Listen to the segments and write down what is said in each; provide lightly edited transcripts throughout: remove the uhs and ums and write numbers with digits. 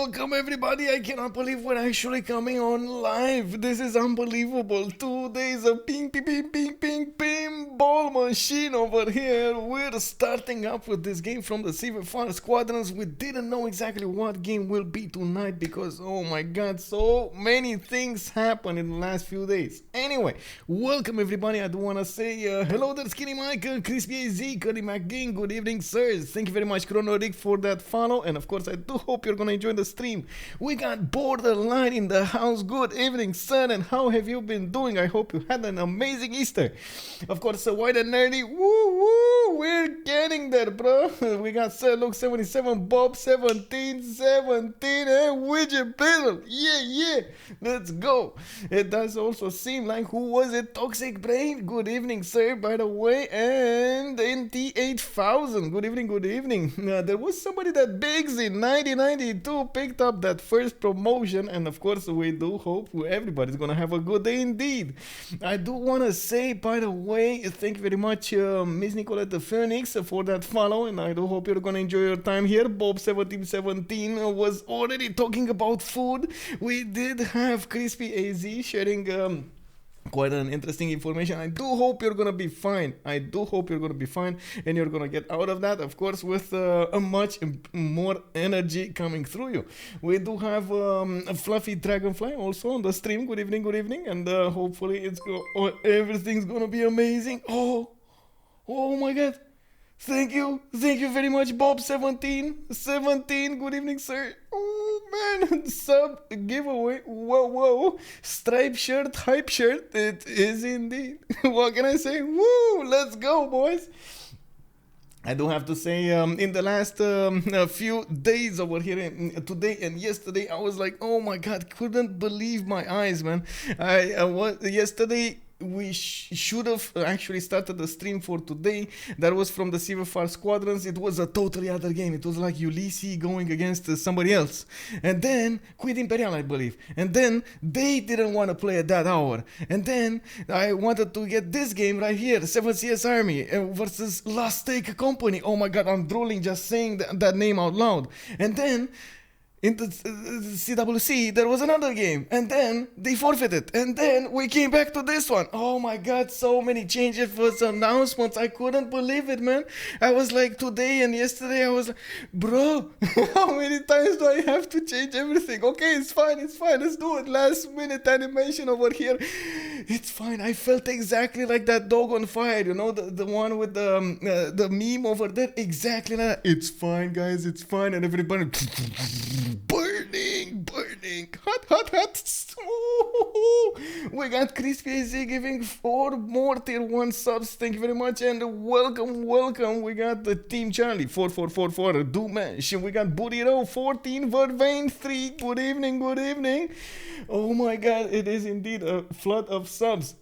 Welcome everybody, I cannot believe we're actually coming on live. This is unbelievable. 2 days of ping ball machine over here. We're starting up with this game from the CivFR Squadrons. We didn't know exactly what game will be tonight because oh my god, so many things happened in the last few days. Anyway, welcome everybody. I do want to say hello there, Skinny Michael, Crispy AZ, Cody McGinn, good evening sirs. Thank you very much Kornok for that follow, and of course I do hope you're gonna enjoy the stream. We got Borderline in the house. Good evening sir, and how have you been doing? I hope you had an amazing Easter. Of course White and Nerdy, woo, we're getting there bro. We got Sir Luke 77, Bob 17, and Widget Bill, yeah, let's go. It does also seem like, who was it, Toxic Brain, good evening sir by the way, and NT8000, good evening. There was somebody that Bigsy 9092 picked up that first promotion, and of course we do hope everybody's gonna have a good day indeed. I do want to say by the way, thank you very much Miss Nicolette the Phoenix for that follow, and I do hope you're gonna enjoy your time here. Bob 1717 was already talking about food. We did have Crispy AZ sharing quite an interesting information. I do hope you're gonna be fine. and you're gonna get out of that, of course, with a much more energy coming through you. We do have a Fluffy Dragonfly also on the stream. Good evening, and hopefully everything's gonna be amazing. Oh my god, thank you very much Bob 17, good evening sir. Oh man, sub giveaway, whoa, stripe shirt, hype shirt, it is indeed. What can I say? Woo, let's go boys. I do have to say, in the last few days over here, today and yesterday, I was like, oh my god, couldn't believe my eyes, man. Yesterday we should have actually started the stream for today. That was from the CivFR Squadrons. It was a totally other game. It was like Ulysses going against somebody else, and then Quid Imperial, I believe, and then they didn't want to play at that hour, and then I wanted to get this game right here, 7CS Army versus Last Take Company. Oh my god, I'm drooling just saying that name out loud. And then in the CWC there was another game, and then they forfeited, and then we came back to this one. Oh my god, so many changes for announcements. I couldn't believe it, man. I was like, today and yesterday I was like, bro, how many times do I have to change everything? Okay, it's fine, let's do it. Last minute animation over here, it's fine. I felt exactly like that dog on fire, you know, the one with the meme over there, exactly like that. It's fine guys, it's fine, and everybody burning, hot. Ooh. We got Crispy AZ giving 4 more tier 1 subs. Thank you very much, and welcome. We got the Team Charlie 4444 Dumash. We got Burrito 14, Vervain 3. Good evening. Oh my god, it is indeed a flood of subs.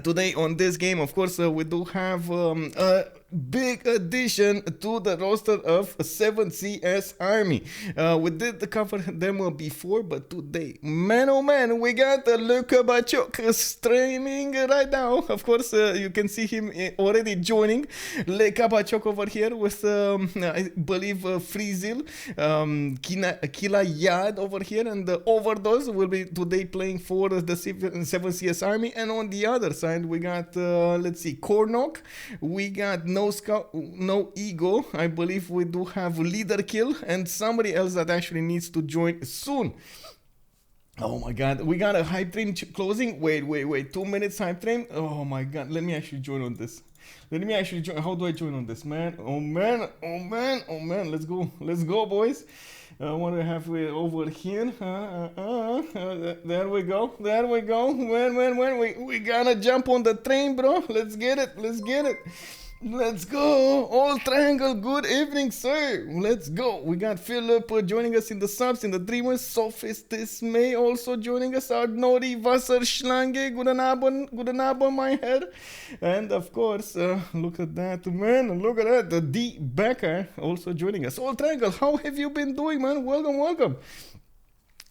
Today on this game, of course, we do have a big addition to the roster of 7CS Army. We did cover them before, but today, man oh man, we got KabachOk streaming right now. Of course, you can see him already joining. KabachOk over here with, I believe, Freezil, Killayad over here, and the OverDoZz will be today playing for the 7CS Army. And on the other side, we got, let's see, Kornok, we got No Scout, No Ego, I believe we do have Ledarkill, and somebody else that actually needs to join soon. Oh my god, we got a hype train closing. Wait, 2 minutes hype train. Oh my god, let me actually join on this. How do I join on this, man? Oh man, let's go boys. I want to have it over here. There we go. When we gonna jump on the train, bro. Let's get it. Let's go. All Triangle, good evening, sir. Let's go. We got Philip joining us in the subs, in the Dreamers. Sophist Dismay also joining us. Ardnori Wasserschlange, guten Abend, my head. And of course, look at that, man. Look at that. The D Becker also joining us. All Triangle, how have you been doing, man? Welcome.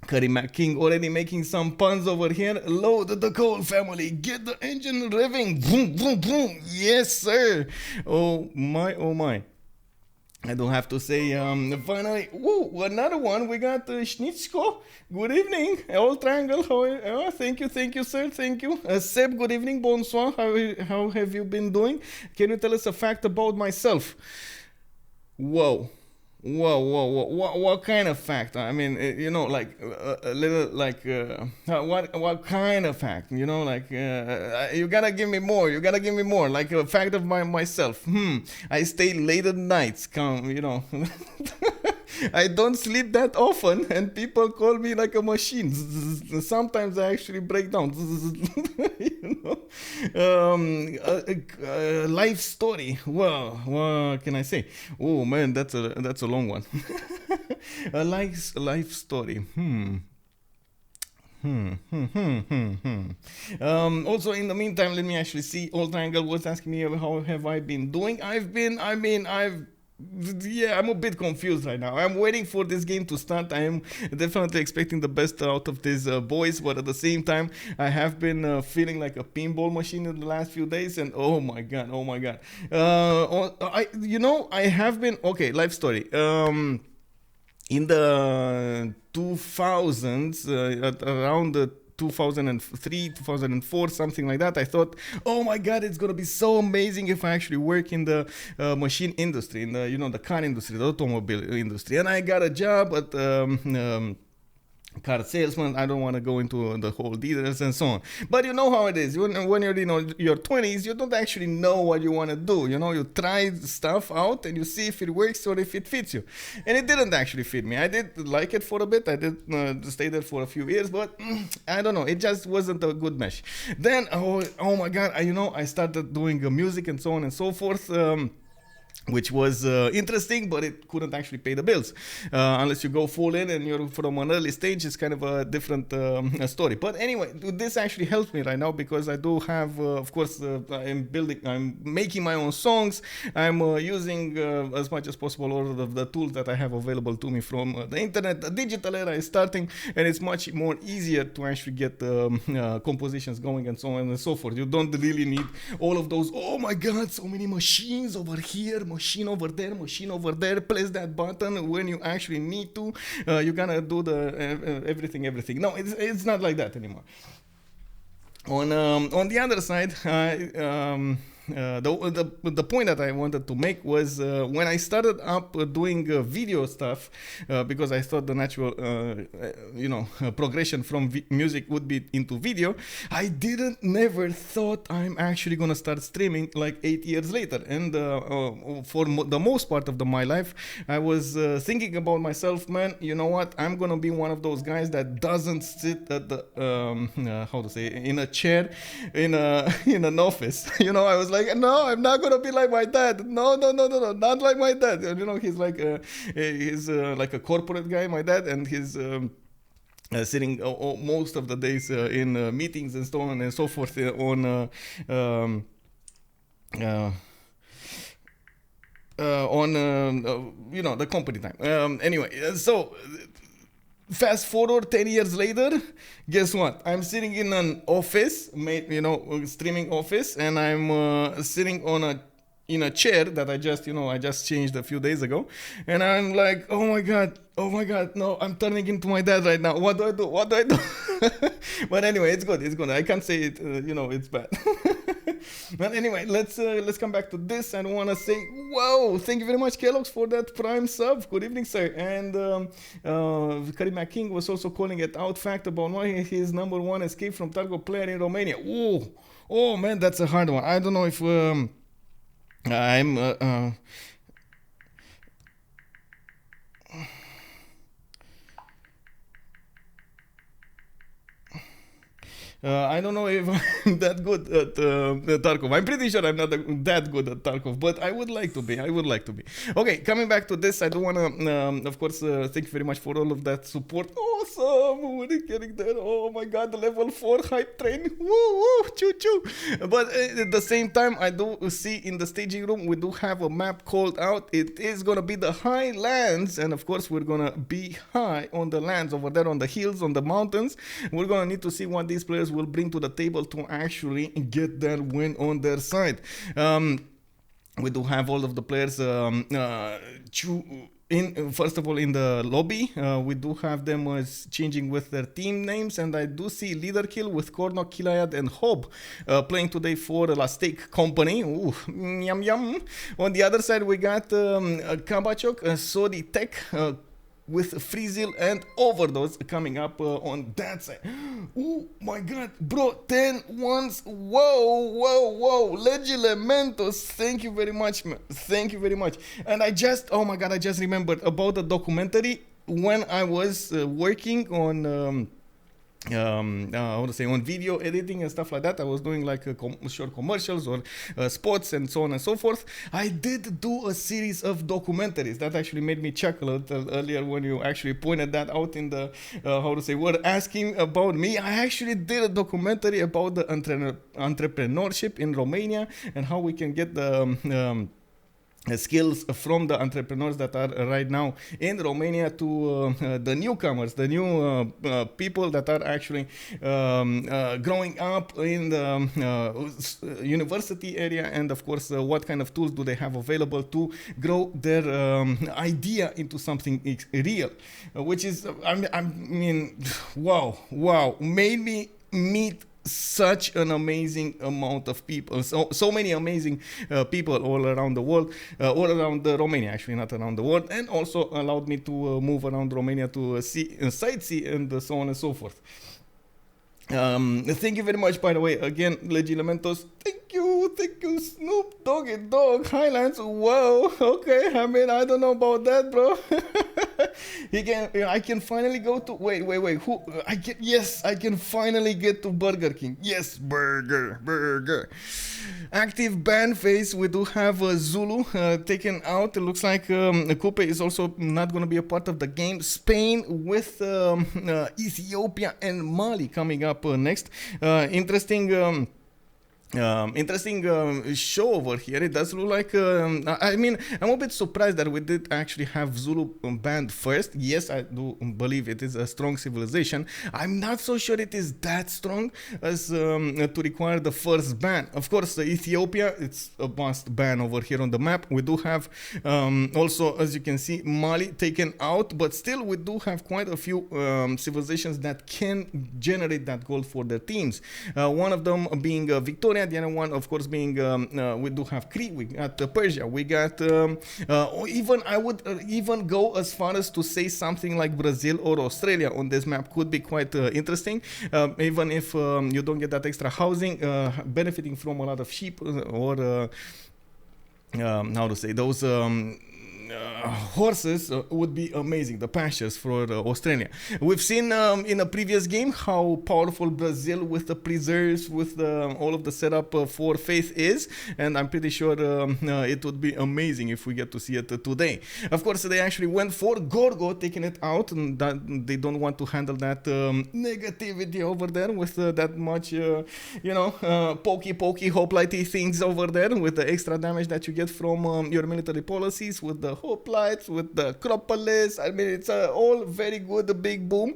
Curry King already making some puns over here. Load the Gaul family. Get the engine revving. Boom. Yes, sir. Oh my. I don't have to say, finally, woo, another one. We got Schnitzko. Good evening. Old Triangle. Thank you, sir. Thank you. Seb, good evening. Bonsoir. How have you been doing? Can you tell us a fact about myself? Whoa. What kind of fact? I mean, like a little, like, what kind of fact? Like, you gotta give me more. You gotta give me more. Like a fact of myself. I stay late at nights. I don't sleep that often, and people call me like a machine. Sometimes I actually break down. Life story. Well, what can I say? Oh man, that's a long one. A life story. Also, in the meantime, let me actually see. Old Triangle was asking me how have I been doing. I'm a bit confused right now. I'm waiting for this game to start. I am definitely expecting the best out of these boys, but at the same time, I have been feeling like a pinball machine in the last few days, and oh my god. I have been okay. Life story. In the 2000s, around the 2003, 2004, something like that, I thought, oh my god, it's gonna be so amazing if I actually work in the machine industry, in the car industry, the automobile industry. And I got a job at car salesman. I don't want to go into the whole details and so on, but you know how it is when you're your 20s. You don't actually know what you want to do. You try stuff out and you see if it works or if it fits you, and it didn't actually fit me. I did like it for a bit. I did stay there for a few years, but I don't know, it just wasn't a good mesh. Then oh my god, I started doing music and so on and so forth, which was interesting, but it couldn't actually pay the bills unless you go full in and you're from an early stage. It's kind of a different story. But anyway, this actually helps me right now because I do have, of course, I'm making my own songs. I'm using as much as possible all of the tools that I have available to me from the internet. The digital era is starting, and it's much more easier to actually get compositions going and so on and so forth. You don't really need all of those, oh my god, so many machines over here, machine over there, press that button when you actually need to. You're gonna do the everything. No, it's not like that anymore. On the other side, the point that I wanted to make was when I started up doing video stuff, because I thought the natural progression from music would be into video. I never thought I'm actually gonna start streaming like 8 years later, and for the most part of my life I was thinking about myself, man, you know what, I'm gonna be one of those guys that doesn't sit at the in a chair in an office. I was like, no, I'm not gonna be like my dad. No, not like my dad. He's like a corporate guy, my dad, and he's sitting most of the days in meetings and so on and so forth on the company time. Anyway, so fast forward 10 years later, guess what? I'm sitting in an office, streaming office, and I'm sitting in a chair that I just changed a few days ago, and I'm like, oh my god, no, I'm turning into my dad right now. What do I do? But anyway, it's good. I can't say it, it's bad. But anyway, let's come back to this. I want to say, whoa, thank you very much, Kellogg's, for that Prime sub. Good evening, sir. And Karima King was also calling it out fact about why his number one escape from Tarkov player in Romania. Oh man, that's a hard one. I don't know if I'm I don't know if I'm that good at Tarkov. I'm pretty sure I'm not that good at Tarkov, but I would like to be. Okay, coming back to this, I do want to, of course, thank you very much for all of that support. Awesome! We're getting there. Oh my god, the level 4 hype train. Woo, choo. But at the same time, I do see in the staging room, we do have a map called out. It is going to be the high lands, and of course, we're going to be high on the lands over there, on the hills, on the mountains. We're going to need to see what these players will bring to the table to actually get that win on their side. we do have all of the players first of all in the lobby. We do have them changing with their team names, and I do see Ledarkill with Kornok, Killayad, and Hob playing today for Sodythaek company. Ooh, yum yum. On the other side, we got KabachOk, Sodythaek, with Freezil and OverDoZz coming up on that side. Oh my god, bro, 10 ones. Whoa. Legilementos, thank you very much, man. Thank you very much. And oh my god, I just remembered about the documentary when I was working on on video editing and stuff like that. I was doing like short commercials or spots and so on and so forth. I did do a series of documentaries that actually made me chuckle earlier when you actually pointed that out in the were asking about me. I actually did a documentary about the entrepreneurship in Romania and how we can get the skills from the entrepreneurs that are right now in Romania to the newcomers, the new people that are actually growing up in the university area, and of course what kind of tools do they have available to grow their idea into something real, which is I mean wow, made me meet such an amazing amount of people, so many amazing people all around the world, all around Romania, actually, not around the world, and also allowed me to move around Romania to see sightsee and so on and so forth. Thank you very much, by the way, again, Legilementos. Thank you, Snoop Doggy Dog Highlands. Whoa, okay, I mean, I don't know about that, bro. I can finally go to wait. Who I can finally get to Burger King. Yes, burger. Active ban phase. We do have Zulu taken out. It looks like Coupe is also not going to be a part of the game. Spain with Ethiopia and Mali coming up next. Interesting show over here. It does look like I mean, I'm a bit surprised that we did actually have Zulu banned first. Yes, I do believe it is a strong civilization. I'm not so sure it is that strong as to require the first ban. Of course, Ethiopia, it's a must ban over here on the map. We do have also, as you can see, Mali taken out, but still we do have quite a few civilizations that can generate that gold for their teams. One of them being Victoria. The other one, of course, being we do have Cree, we got Persia, we got I would even go as far as to say something like Brazil or Australia on this map could be quite interesting, even if you don't get that extra housing, benefiting from a lot of sheep or how to say those horses would be amazing, the pastures for Australia. We've seen in a previous game how powerful Brazil with the preserves, with all of the setup for faith is, and I'm pretty sure it would be amazing if we get to see it today. Of course, they actually went for Gorgo, taking it out, and that they don't want to handle that negativity over there with that much pokey hoplite things over there, with the extra damage that you get from your military policies, with the hoplites, with the Acropolis. I mean, it's all very good, big boom,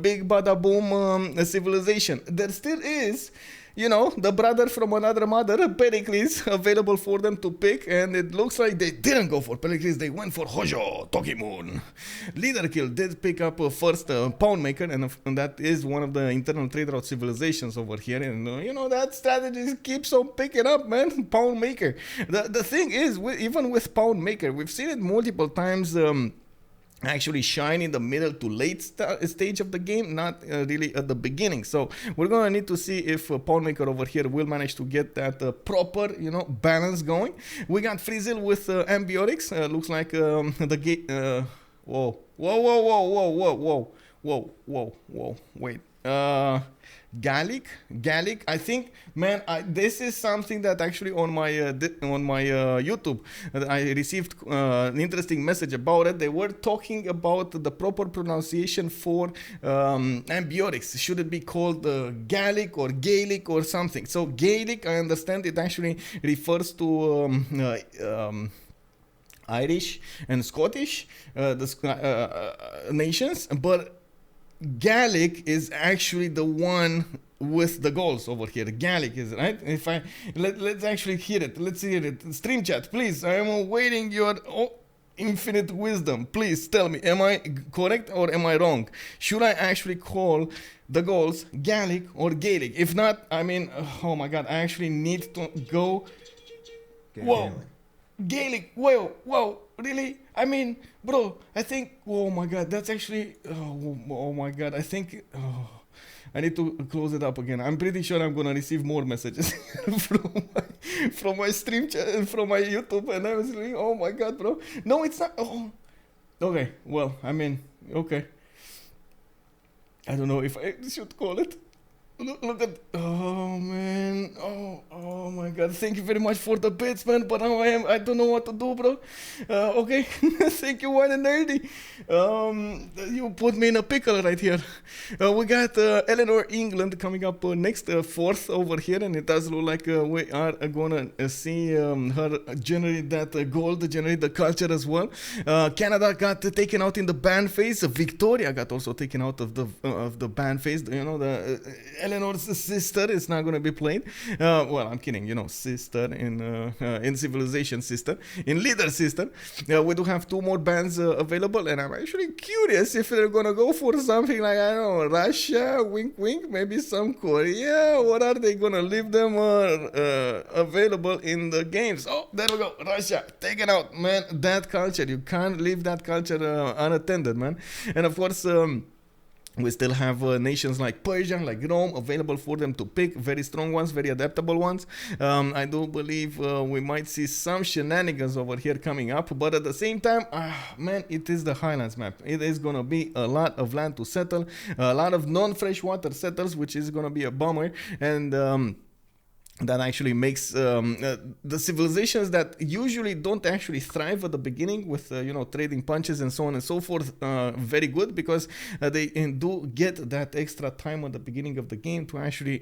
big bada boom civilization. There still is, the brother from another mother, Pericles, available for them to pick, and it looks like they didn't go for Pericles, they went for Hojo Tokimun. Ledarkill did pick up first Poundmaker, and that is one of the internal trade route civilizations over here, and that strategy keeps on picking up, man. Poundmaker. The thing is, even with Poundmaker, we've seen it multiple times actually shine in the middle to late stage of the game, not really at the beginning. So we're gonna need to see if Poundmaker over here will manage to get that proper balance going. We got Freezil with Ambiotics. Looks like the gate whoa, wait, Gallic. I think, man, this is something that actually on my YouTube I received an interesting message about it. They were talking about the proper pronunciation for Ambiotics. Should it be called Gallic or Gaelic or something? So Gaelic, I understand it actually refers to Irish and Scottish nations, but Gallic is actually the one with the goals over here. Gallic is right. If I let's actually hear it. Let's hear it. Stream chat, please. I am awaiting your infinite wisdom. Please tell me, am I correct or am I wrong? Should I actually call the goals Gallic or Gaelic? If not, I mean, oh my god, I actually need to go. Whoa, Gaelic. Whoa, really? I mean, bro, I think. Oh my god, that's actually. Oh my god, I think. Oh, I need to close it up again. I'm pretty sure I'm gonna receive more messages from my stream chat, from my YouTube, and I was like, oh my god, bro. No, it's not. Oh, okay. Well, I mean, okay. I don't know if I should call it. Look at, oh man, oh my god, thank you very much for the bits, man, but now I don't know what to do, bro. Okay, thank you, Wine and Nerdy. You put me in a pickle right here. We got Eleanor, England coming up next, 4th over here, and it does look like we are gonna see her generate that gold, generate the culture as well. Canada got taken out in the ban phase. Victoria got also taken out of the ban phase. You know, the Eleanor's sister is not going to be played. Well, I'm kidding. You know, sister in Civilization sister, in Leader sister. We do have 2 more bans available, and I'm actually curious if they're going to go for something like, I don't know, Russia, wink wink, maybe some Korea, or are they going to leave them available in the games? Oh, there we go, Russia, taken out, man. That culture, you can't leave that culture unattended, man. And of course, we still have nations like Persia, like Rome, available for them to pick. Very strong ones, very adaptable ones. I do believe we might see some shenanigans over here coming up. But at the same time, man, it is the Highlands map. It is going to be a lot of land to settle. A lot of non-freshwater settles, which is going to be a bummer. And that actually makes the civilizations that usually don't actually thrive at the beginning with you know, trading punches and so on and so forth very good, because they do get that extra time at the beginning of the game to actually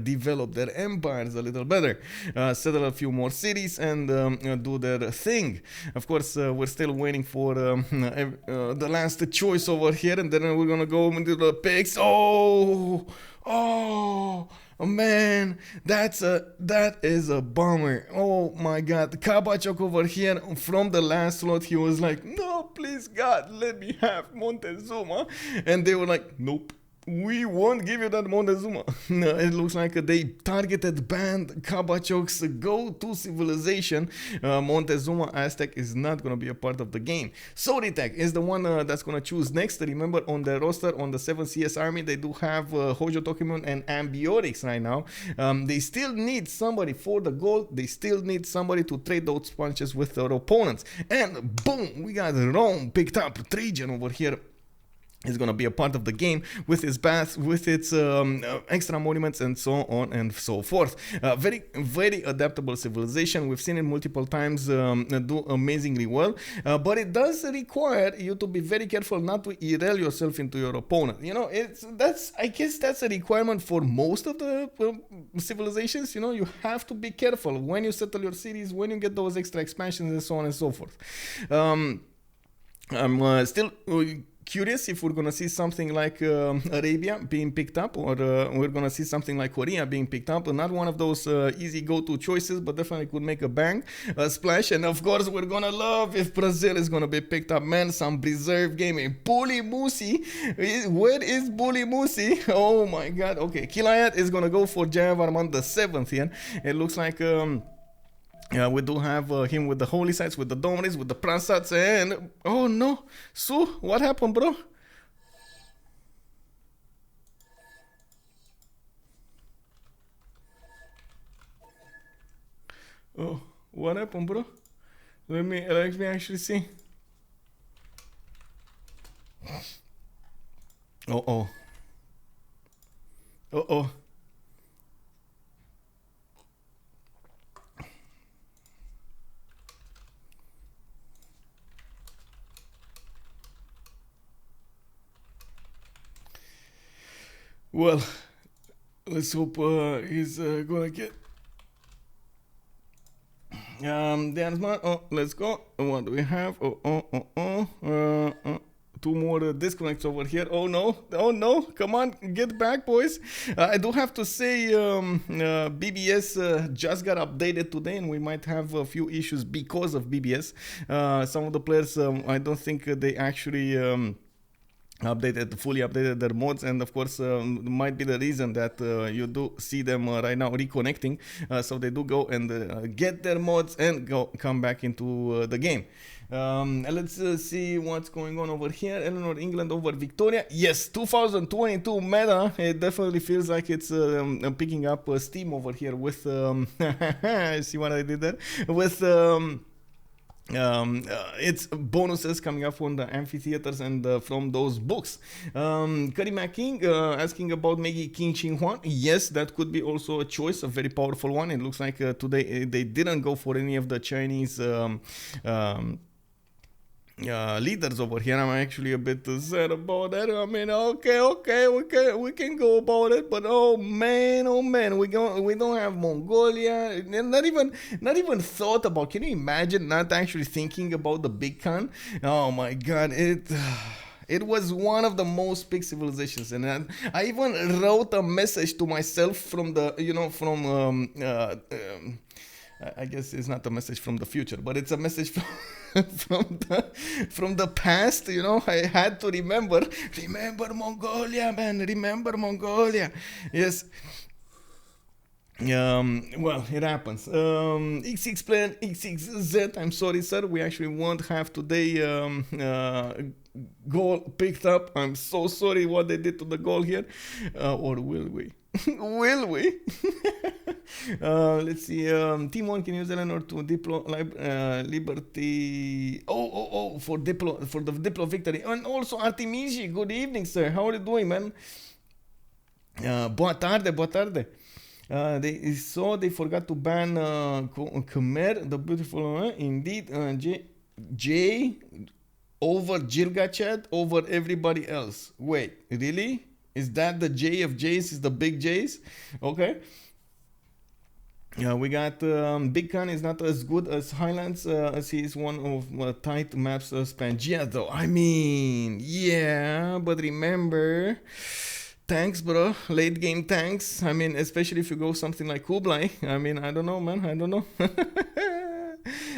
develop their empires a little better, settle a few more cities, and do their thing. Of course, we're still waiting for the last choice over here, and then we're gonna go into the picks. Oh man, that is a bummer. Oh my god, KabachOk over here from the last slot, he was like, no, please God, let me have Montezuma, and they were like, nope, we won't give you that Montezuma. No, it looks like they targeted banned KabachOk's go-to civilization. Montezuma Aztec is not going to be a part of the game. Sodythaek is the one that's going to choose next. Remember, on the roster, on the 7th CS army, they do have Hojo Tokimon and Ambiotics right now. They still need somebody for the gold. They still need somebody to trade those punches with their opponents. And boom, we got Rome picked up. Trajan over here is going to be a part of the game with its baths, with its extra monuments, and so on and so forth. Very, very adaptable civilization. We've seen it multiple times do amazingly well, but it does require you to be very careful not to derail yourself into your opponent. You know, I guess that's a requirement for most of the civilizations. You know, you have to be careful when you settle your cities, when you get those extra expansions, and so on and so forth. I'm still curious if we're gonna see something like Arabia being picked up, or we're gonna see something like Korea being picked up. Not one of those easy go-to choices, but definitely could make a bang, a splash. And of course, we're gonna love if Brazil is gonna be picked up, man. Some preserved gaming. Bully Musi, where is Bully Musi? Oh my God. Okay, Killayad is gonna go for Jayavarman the 7th here. It looks like we do have him with the holy sites, with the Domris, with the Prasats, and oh no, Su, what happened, bro? Oh, what happened, bro? Let me actually see. Uh-oh. Uh-oh. Well, let's hope he's gonna get there's my let's go. What do we have? two more disconnects over here. Oh no, come on, get back, boys. I do have to say BBS just got updated today, and we might have a few issues because of BBS. Some of the players, I don't think they actually fully updated their mods, and of course might be the reason that you do see them right now reconnecting, so they do go and get their mods and come back into the game. Let's see what's going on over here. Eleanor, England over Victoria. Yes, 2022 meta. It definitely feels like it's picking up steam over here with see what I did there with it's bonuses coming up from the amphitheaters and from those books. Karima King asking about maybe King Ching Huan. Yes, that could be also a choice, a very powerful one. It looks like today they didn't go for any of the Chinese leaders over here. I'm actually a bit sad about that. I mean, okay, we can go about it, but oh man, we don't have Mongolia. Not even thought about. Can you imagine not actually thinking about the Big Khan? Oh my God, it was one of the most big civilizations, and I even wrote a message to myself from the I guess it's not a message from the future, but it's a message from the past. You know, I had to remember Mongolia, man, remember Mongolia. Yes. Well, it happens. X6 plan, X6Z. I'm sorry, sir. We actually won't have today. Gaul picked up. I'm so sorry what they did to the Gaul here. Or will we? Will we? Let's see. Team 1 can use Eleanor to Liberty. For the Diplo victory. And also Artemisia. Good evening, sir. How are you doing, man? Boa tarde. They forgot to ban Khmer, the beautiful, indeed. J over Gilgachad over everybody else. Wait, really? Is that the J of J's? Is the big J's? Okay. We got Big Khan is not as good as Highlands, as he is one of tight maps Spangia, though. I mean, yeah, but remember, tanks, bro, late game tanks. I mean, especially if you go something like Kublai. I mean, I don't know, man. I don't know.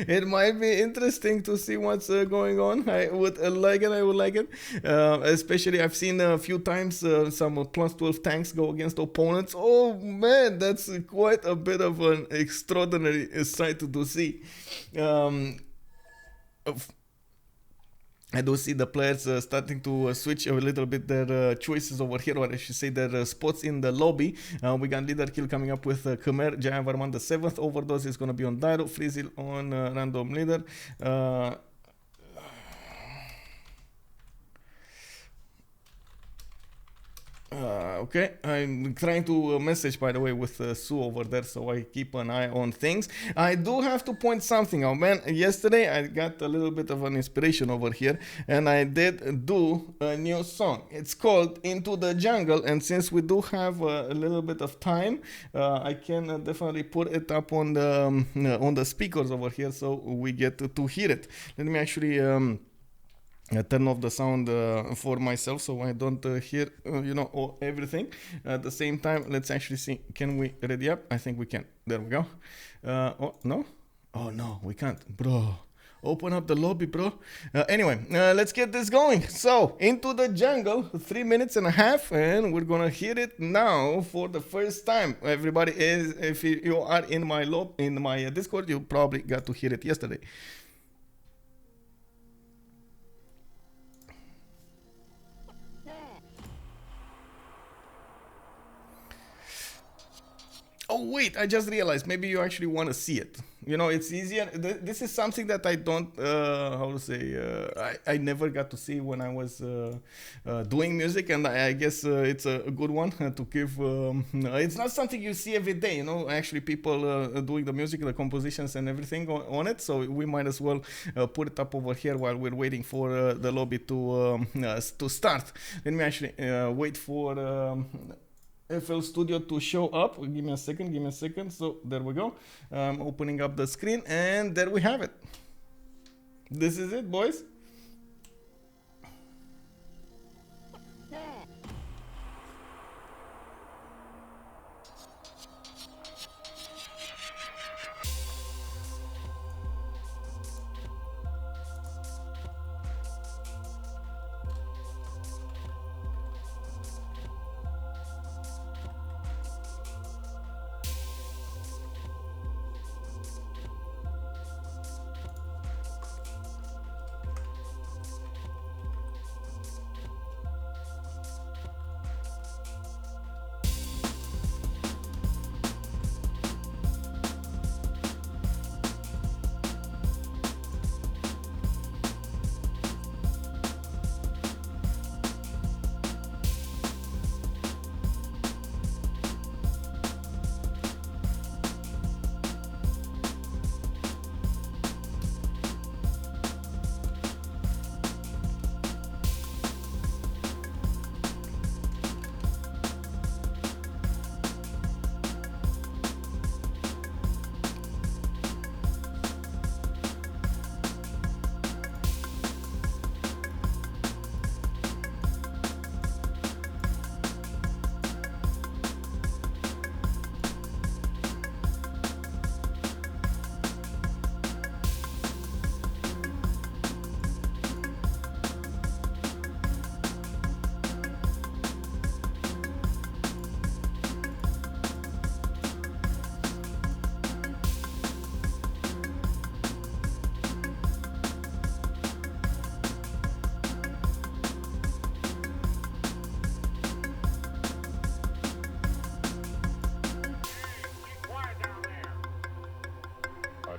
It might be interesting to see what's going on. I would like it. Especially, I've seen a few times some plus 12 tanks go against opponents. Oh man, that's quite a bit of an extraordinary sight to see. I do see the players starting to switch a little bit their choices over here, or I should say their spots in the lobby. We got Ledarkill coming up with Khmer, Jaya Varman the 7th, OverDoZz is going to be on Dairo, Freezil on Random Leader. Okay, I'm trying to message, by the way, with Sue over there, so I keep an eye on things. I do have to point something out, man. Yesterday I got a little bit of an inspiration over here, and I did do a new song. It's called Into the Jungle, and since we do have a little bit of time, I can definitely put it up on the speakers over here, so we get to hear it. Let me actually turn off the sound for myself, so I don't hear everything at the same time. Let's actually see, can we ready up? I think we can. There we go. Oh no, we can't, bro. Open up the lobby, bro. Anyway, let's get this going. So, Into the Jungle, 3 minutes and a half, and we're gonna hear it now for the first time. Everybody is, if you are in my Discord, you probably got to hear it yesterday. Oh wait, I just realized maybe you actually want to see it. You know, it's easier. This is something that I don't, I never got to see when I was doing music, and I guess it's a good one to give. It's not something you see every day, you know, actually people doing the music, the compositions and everything on it, so we might as well put it up over here while we're waiting for the lobby to start. Let me actually wait for FL Studio to show up. Give me a second. So there we go. I'm opening up the screen, and there we have it. This is it, boys.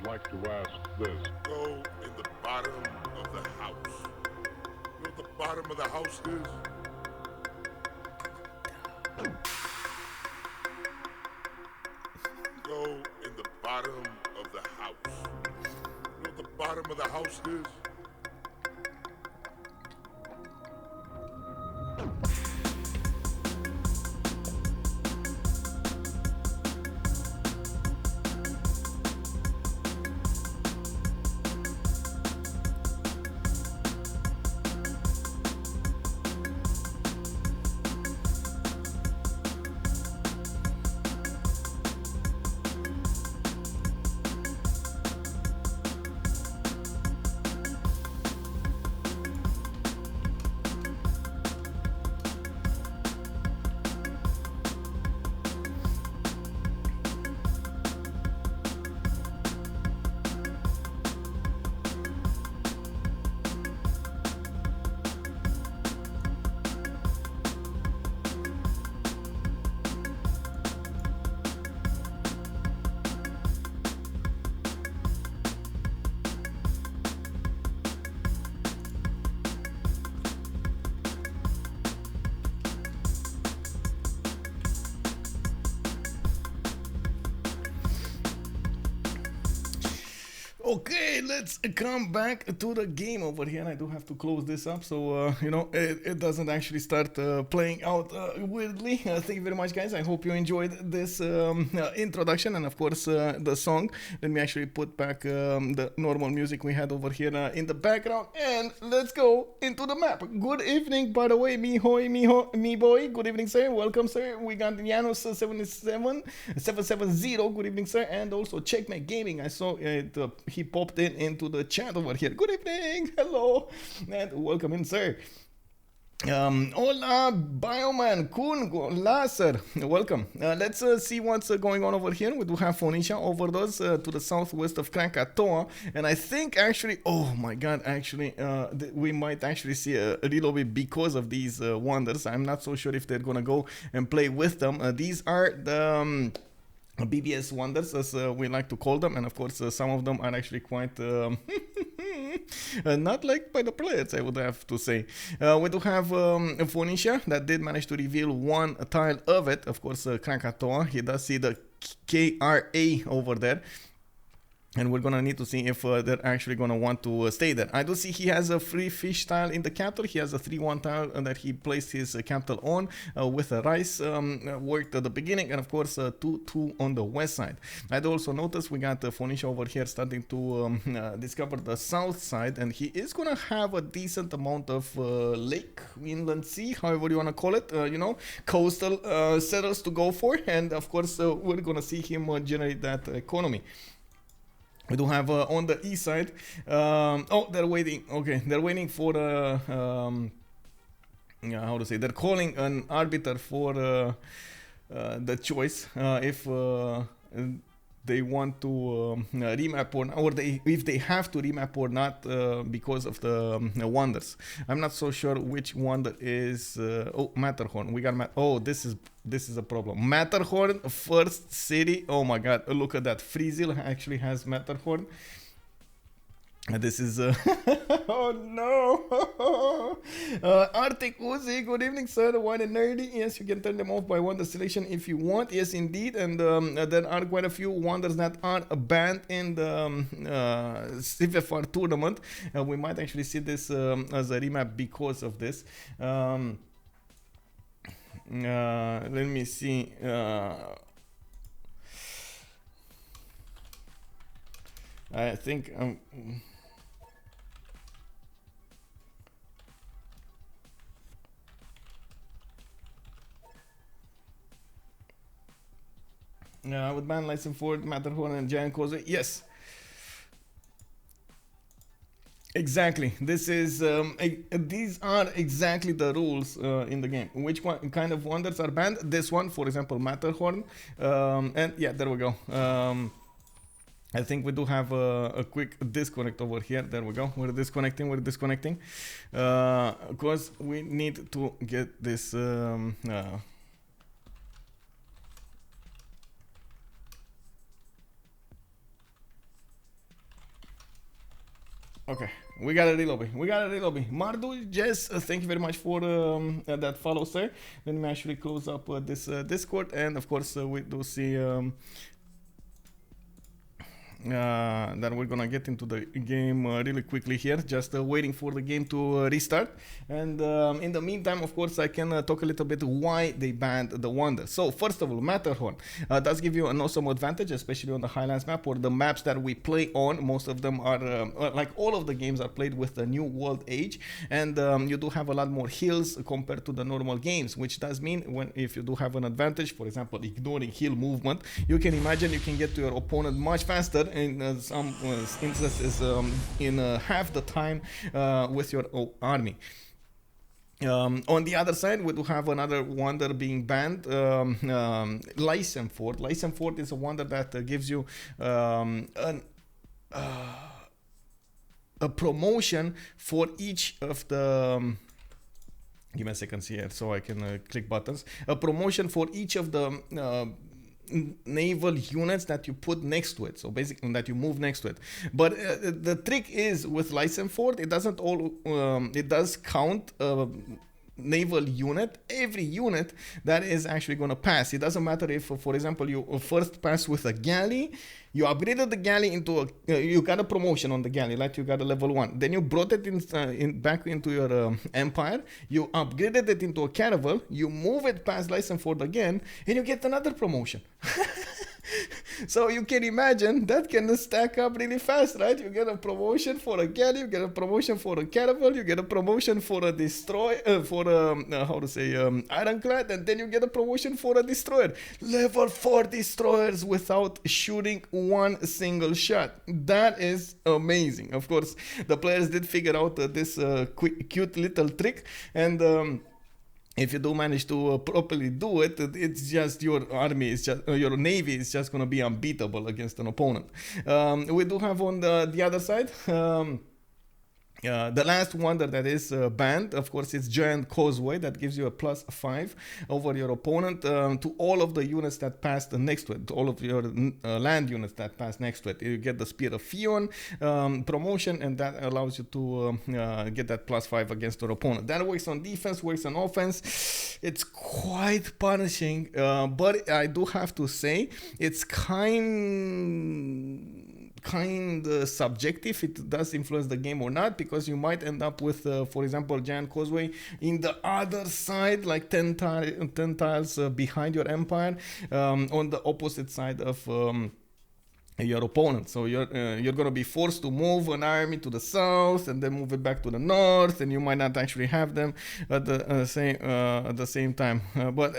I'd like to ask this. Go in the bottom of the house. You know what the bottom of the house is? Go in the bottom of the house. You know what the bottom of the house is? Okay, let's come back to the game over here. I do have to close this up so you know it doesn't actually start playing out weirdly. Thank you very much, guys. I hope you enjoyed this introduction and of course the song. Let me actually put back the normal music we had over here in the background, and let's go into the map. Good evening, by the way, me boy. Good evening, sir. Welcome, sir. We got Janos 770. Good evening, sir. And also Checkmate Gaming. I saw it. He popped into the chat over here. Good evening, hello, and welcome in, sir. Hola, Bioman, Kun, Laser, welcome. Let's see what's going on over here. We do have Phoenicia, OverDoZz to the southwest of Krakatoa, and I think actually, oh my god, actually, we might actually see a little bit because of these wonders. I'm not so sure if they're gonna go and play with them. These are the BBS wonders, as we like to call them, and of course some of them are actually quite not liked by the players, I would have to say. We do have Phoenicia that did manage to reveal one tile of it. Of course, Krakatoa, he does see the KRA over there. And we're gonna need to see if they're actually gonna want to stay there. I do see he has a free fish tile in the capital. He has a 3-1 tile that he placed his capital on with a rice worked at the beginning, and of course 2-2 on the west side. I'd also noticed we got Phoenicia over here starting to discover the south side, and he is gonna have a decent amount of lake, inland sea, however you wanna call it, you know, coastal settles to go for, and of course we're gonna see him generate that economy. We do have on the east side, oh, they're waiting, okay, they're waiting for the, how to say, they're calling an arbiter for the choice, if they want to remap or not, or if they have to remap or not because of the wonders. I'm not so sure which wonder is, oh, Matterhorn, we got, oh, this is a problem. Matterhorn, first city, oh my god, look at that, Freezil actually has Matterhorn. This is oh no. Arctic Uzi, good evening, sir. White and nerdy. Yes, you can turn them off by wonder selection if you want. Yes, indeed. And there are quite a few wonders that are banned in the CivFR tournament. We might actually see this as a remap because of this. Let me see. I think I would ban license for Matterhorn and Giant Causeway. Yes. Exactly. This is these are exactly the rules in the game. Which one kind of wonders are banned? This one, for example, Matterhorn, and yeah, there we go. I think we do have a quick disconnect over here. There we go. We're disconnecting. Because we need to get this. Okay, we got a relobby. We got a relobby. Mardu, Jess, thank you very much for that follow, sir. Let me actually close up this Discord, and of course we do see that we're gonna get into the game really quickly here, just waiting for the game to restart. And in the meantime, of course, I can talk a little bit why they banned the Wonder. So first of all, Matterhorn does give you an awesome advantage, especially on the Highlands map or the maps that we play on. Most of them are like all of the games are played with the New World Age, and you do have a lot more heals compared to the normal games, which does mean if you do have an advantage, for example, ignoring heal movement, you can imagine you can get to your opponent much faster in some instances in half the time with your army. On the other side, we do have another wonder being banned, Lysenford. Lysenford is a wonder that gives you a promotion for each of the give me a second here so I can click buttons. A promotion for each of the naval units that you put next to it, so basically that you move next to it. But the trick is with Lysenford, it doesn't all it does count naval unit, every unit that is actually going to pass. It doesn't matter if, for example, you first pass with a galley, you upgraded the galley into a, you got a promotion on the galley, like you got a level 1. Then you brought it back into your empire, you upgraded it into a caravel, you move it past Lysenford again, and you get another promotion. So you can imagine that can stack up really fast, right? You get a promotion for a galley, you get a promotion for a caravel, you get a promotion for a destroyer, for a, how to say, ironclad, and then you get a promotion for a destroyer. Level 4 destroyers without shooting one single shot. That is amazing. Of course, the players did figure out this cute little trick, and if you do manage to properly do it, it's just your army is just your navy is just gonna be unbeatable against an opponent. We do have on the other side the last wonder that is banned, of course, it's Giant Causeway, that gives you a +5 over your opponent to all of the units that pass next to it, to all of your land units that pass next to it. You get the Spear of Fion promotion, and that allows you to get that +5 against your opponent. That works on defense, works on offense. It's quite punishing, but I do have to say it's kind subjective. It does influence the game or not, because you might end up with for example, Giant Causeway in the other side, like 10 tiles behind your empire, on the opposite side of your opponent. So you're gonna be forced to move an army to the south and then move it back to the north, and you might not actually have them at the same time, but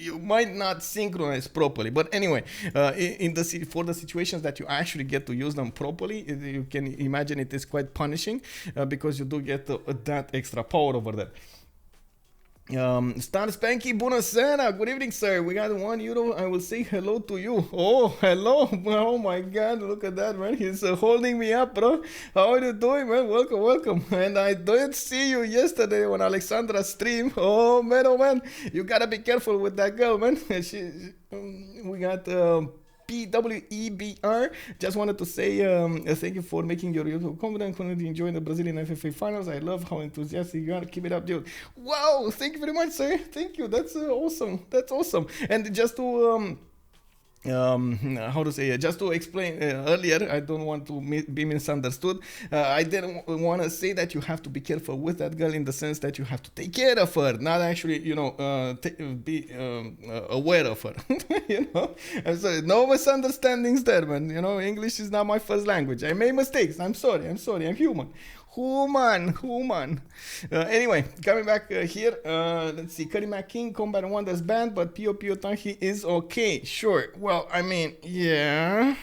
you might not synchronize properly. But anyway, for the situations that you actually get to use them properly, you can imagine it is quite punishing, because you do get that extra power over there. Star Spanky Buonasera, good evening, sir. We got €1. I will say hello to you. Oh, hello. Oh my god, look at that, man. He's holding me up, bro. How are you doing, man? Welcome. And I didn't see you yesterday on Alexandra's stream. Oh man, you gotta be careful with that girl, man. We got PWEBR. Just wanted to say thank you for making your YouTube confident, enjoying the Brazilian FFA finals. I love how enthusiastic you are. Keep it up, dude. Wow, thank you very much, sir. Thank you. That's awesome. That's awesome. And just to how to say, just to explain earlier, I don't want to be misunderstood. I didn't want to say that you have to be careful with that girl in the sense that you have to take care of her, not actually, be aware of her. I'm sorry, no misunderstandings there, man. English is not my first language. I made mistakes. I'm sorry. I'm human. Anyway, coming back here, let's see. Curry King, Combat Wonders banned, but Pio Tahi is okay. Sure. Well, I mean, yeah.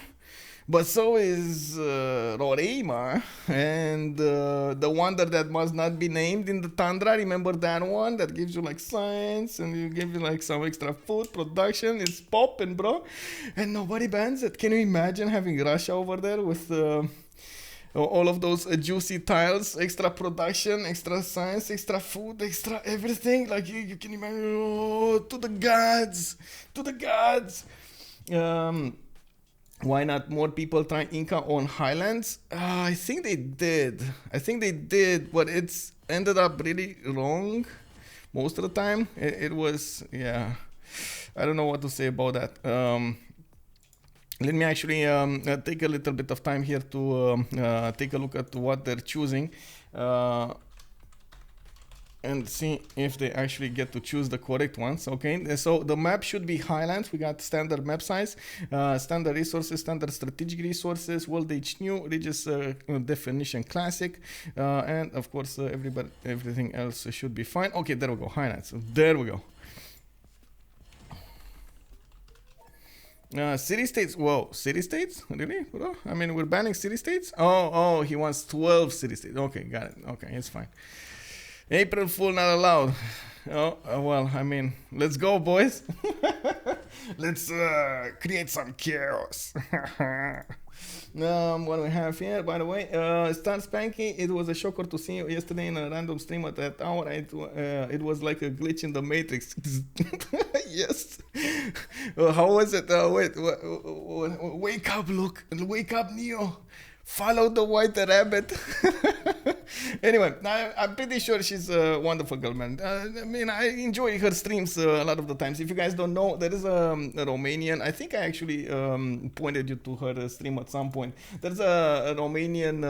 But so is Roraima, and the wonder that must not be named in the Tundra. Remember that one that gives you like science and you give you like some extra food production? It's popping, bro. And nobody bans it. Can you imagine having Russia over there with all of those juicy tiles, extra production, extra science, extra food, extra everything? Like you can imagine, to the gods. Why not more people try Inca on Highlands? I think they did. But it's ended up really wrong most of the time. It was, yeah. I don't know what to say about that. Let me actually take a little bit of time here to take a look at what they're choosing. And see if they actually get to choose the correct ones. Okay, so the map should be Highlands. We got standard map size, standard resources, standard strategic resources, world age new, Regis definition classic, and of course everything else should be fine. Okay, there we go, Highlands. There we go. City states. Whoa, city states? Really, bro? I mean, we're banning city states. Oh, he wants 12 city states. Okay, got it. Okay, it's fine. April Fool not allowed. Oh, well, I mean, let's go, boys. Let's create some chaos. What do we have here, by the way? Star Spanky, it was a shocker to see you yesterday in a random stream at that hour. It was like a glitch in the Matrix. Yes. How was it? Wait, wake up, look. Wake up, Neo. Follow the white rabbit. Anyway, I'm pretty sure she's a wonderful girl, man. I mean, I enjoy her streams a lot of the times. If you guys don't know, there is a Romanian. I think I actually pointed you to her stream at some point. There's a Romanian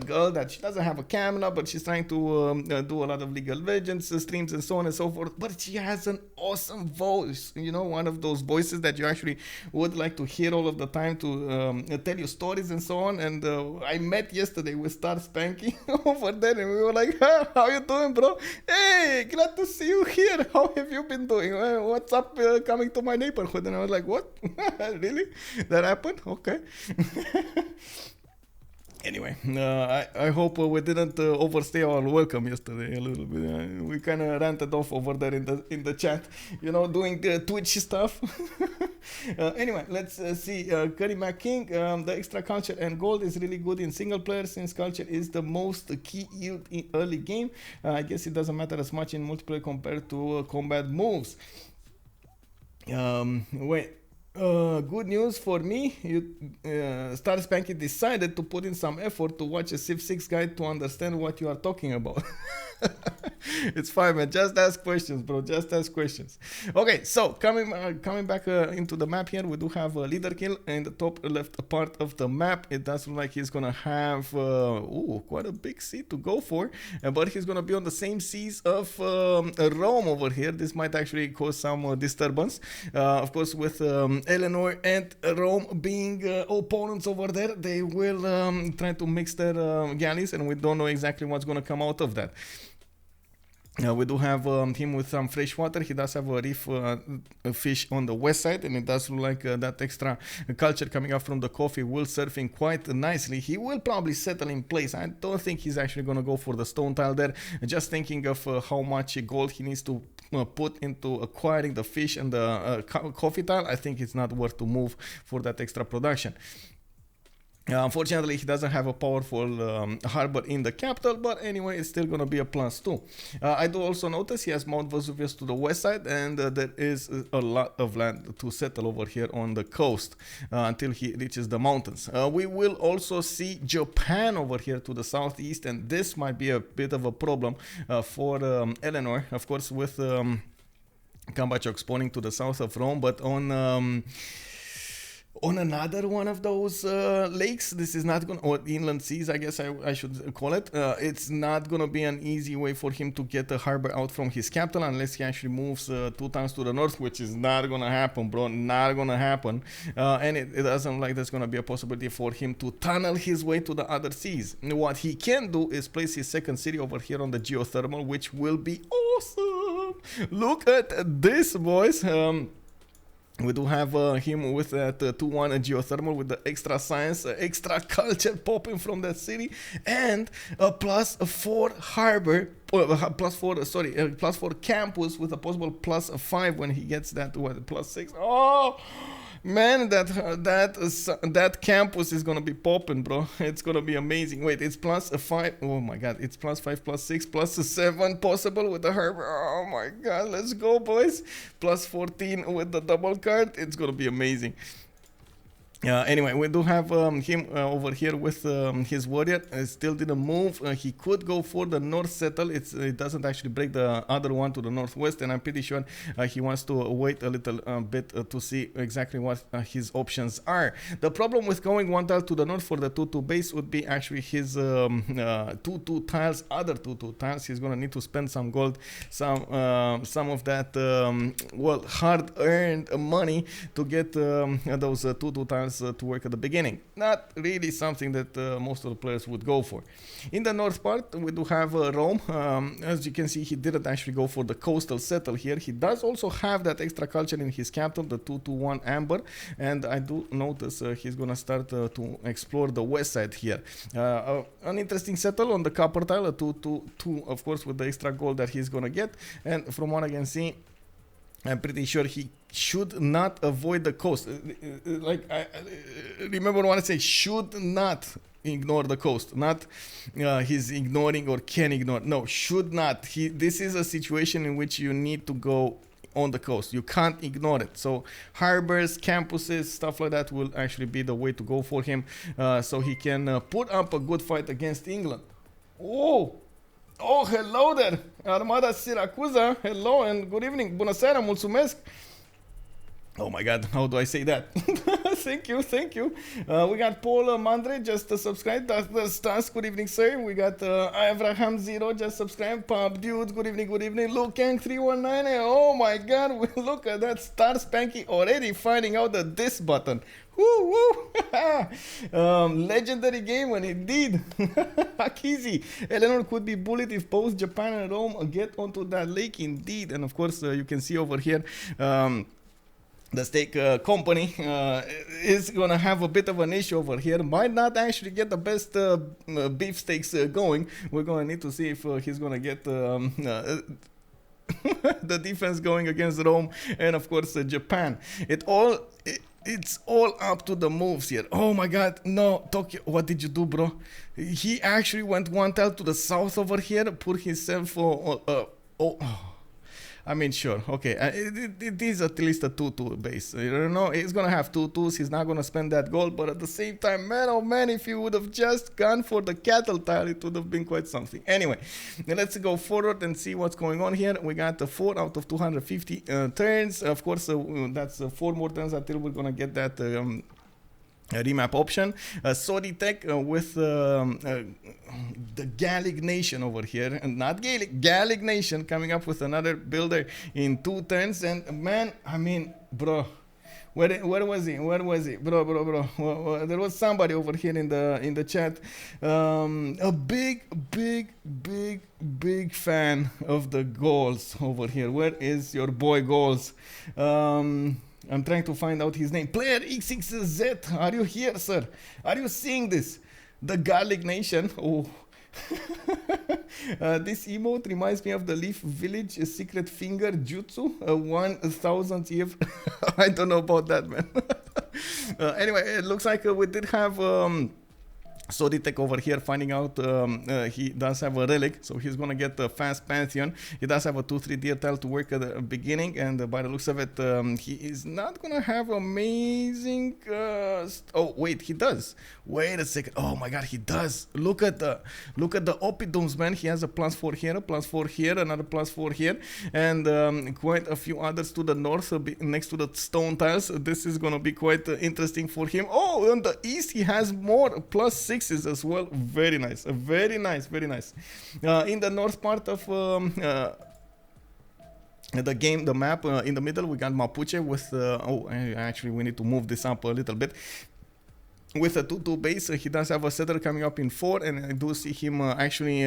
girl that she doesn't have a camera, but she's trying to do a lot of League of Legends streams and so on and so forth. But she has an awesome voice. You know, one of those voices that you actually would like to hear all of the time to tell you stories and so on. And I met yesterday with Star Spanky over there, and we were like, how you doing, bro? Hey, glad to see you here. How have you been doing? What's up coming to my neighborhood? And I was like, what? Really? That happened? Okay. Anyway, I hope we didn't overstay our welcome yesterday a little bit. We kind of ranted off over there in the chat, you know, doing the Twitch stuff. Anyway, let's see. Curry McKing, the extra culture and gold is really good in single player since culture is the most key yield in early game. I guess it doesn't matter as much in multiplayer compared to combat moves. Wait. Good news for me, Star Spanky decided to put in some effort to watch a Civ 6 guide to understand what you are talking about. It's fine, man. Just ask questions, bro. Just ask questions. Okay, so coming back into the map here, we do have a Ledarkill in the top left part of the map. It does look like he's gonna have quite a big sea to go for, but he's gonna be on the same seas of Rome over here. This might actually cause some disturbance. Of course, with Eleanor and Rome being opponents over there, they will try to mix their galleys, and we don't know exactly what's gonna come out of that. We do have him with some fresh water. He does have a reef fish on the west side, and it does look like that extra culture coming up from the coffee will serve him quite nicely. He will probably settle in place. I don't think he's actually going to go for the stone tile there. Just thinking of how much gold he needs to put into acquiring the fish and the coffee tile, I think it's not worth to move for that extra production. Unfortunately, he doesn't have a powerful harbor in the capital, but anyway, it's still going to be a +2. I do also notice he has Mount Vesuvius to the west side, and there is a lot of land to settle over here on the coast until he reaches the mountains. We will also see Japan over here to the southeast, and this might be a bit of a problem for Eleanor, of course, with KabachOk spawning to the south of Rome, but on another one of those lakes. This is not gonna, or inland seas, I guess I should call it. It's not gonna be an easy way for him to get a harbor out from his capital unless he actually moves 2 times to the north, which is not gonna happen, bro. Not gonna happen. And it doesn't look like there's gonna be a possibility for him to tunnel his way to the other seas. What he can do is place his second city over here on the geothermal, which will be awesome. Look at this, boys. We do have him with that 2-1 geothermal with the extra science, extra culture popping from that city, and a +4 harbor, +4 campus with a possible +5 when he gets that +6. Oh man, that campus is gonna be popping, bro. It's gonna be amazing. Wait, it's +5. Oh my god, it's +5, +6, +7 possible with the harbor. Oh my god, let's go, boys. +14 with the double card. It's gonna be amazing. Anyway, we do have him over here with his warrior. Still didn't move. He could go for the north settle. It doesn't actually break the other one to the northwest, and I'm pretty sure he wants to wait a little bit to see exactly what his options are. The problem with going one tile to the north for the 2-2 base would be actually his 2-2 tiles, other 2-2 tiles. He's gonna need to spend some gold, some of that well, hard-earned money to get those 2-2 tiles to work at the beginning. Not really something that most of the players would go for. In the north part, we do have Rome. As you can see, he didn't actually go for the coastal settle here. He does also have that extra culture in his capital, the 2-2-1 amber, and I do notice he's gonna start to explore the west side here. An interesting settle on the copper tile, a 2-2-2, of course, with the extra gold that he's gonna get, and from what I can see, I'm pretty sure he should not avoid the coast. Like, I remember when I say should not ignore the coast, not he's ignoring or can ignore. No, should not. This is a situation in which you need to go on the coast. You can't ignore it. So harbors, campuses, stuff like that will actually be the way to go for him, so he can put up a good fight against England. Oh, hello there, Armada Siracuza. Hello and good evening. Bună seara, mulțumesc. Oh my god, how do I say that? Thank you. We got Paul Mandre just subscribed. That's Stas, good evening, sir. We got Abraham Zero just subscribed. Pop Dudes, good evening. Luke Kang 319. Oh my god, look at that. Star Spanky already finding out the this button. Woo! Legendary gamer, indeed. Akizi. Eleanor could be bullied if both Japan and Rome get onto that lake, indeed. And of course, you can see over here, the steak company is gonna have a bit of an issue over here. Might not actually get the best beef steaks going. We're gonna need to see if he's gonna get the defense going against Rome and of course Japan. It's all up to the moves here. Oh my god, no, Tokyo, what did you do, bro? He actually went one tile to the south over here, put himself I mean, sure, okay, it is at least a 2-2 base. You know, he's gonna have 2-2s, he's not gonna spend that gold, but at the same time, man, oh man, if he would have just gone for the cattle tile, it would have been quite something. Anyway, let's go forward and see what's going on here. We got 4 out of 250 turns. Of course, that's 4 more turns until we're gonna get that remap option. Sodythaek with the Gallic Nation over here, and not Gaelic, Gallic Nation coming up with another builder in 2 turns. And man, I mean, bro, where was he, bro? There was somebody over here in the chat, a big fan of the Gauls over here. Where is your boy Gauls? I'm trying to find out his name. Player XXZ, are you here, sir? Are you seeing this? The Gallic Nation. Oh. This emote reminds me of the Leaf Village Secret Finger Jutsu. 1000 year. I don't know about that, man. Anyway, it looks like we did have Sodythaek over here finding out he does have a relic, so he's gonna get a fast Pantheon. He does have a 2-3 deer tile to work at the beginning, and by the looks of it, he is not gonna have amazing. Oh wait, he does. Wait a second. Oh my god, he does. Look at the Oppidums, man. He has a +4 here, a +4 here, another +4 here, and quite a few others to the north next to the stone tiles. This is gonna be quite interesting for him. Oh, on the east he has more +6s as well. Very nice, very nice. In the north part of the game, the map, in the middle we got Mapuche with actually we need to move this up a little bit. With a 2-2 base, he does have a setter coming up in 4, and I do see him actually,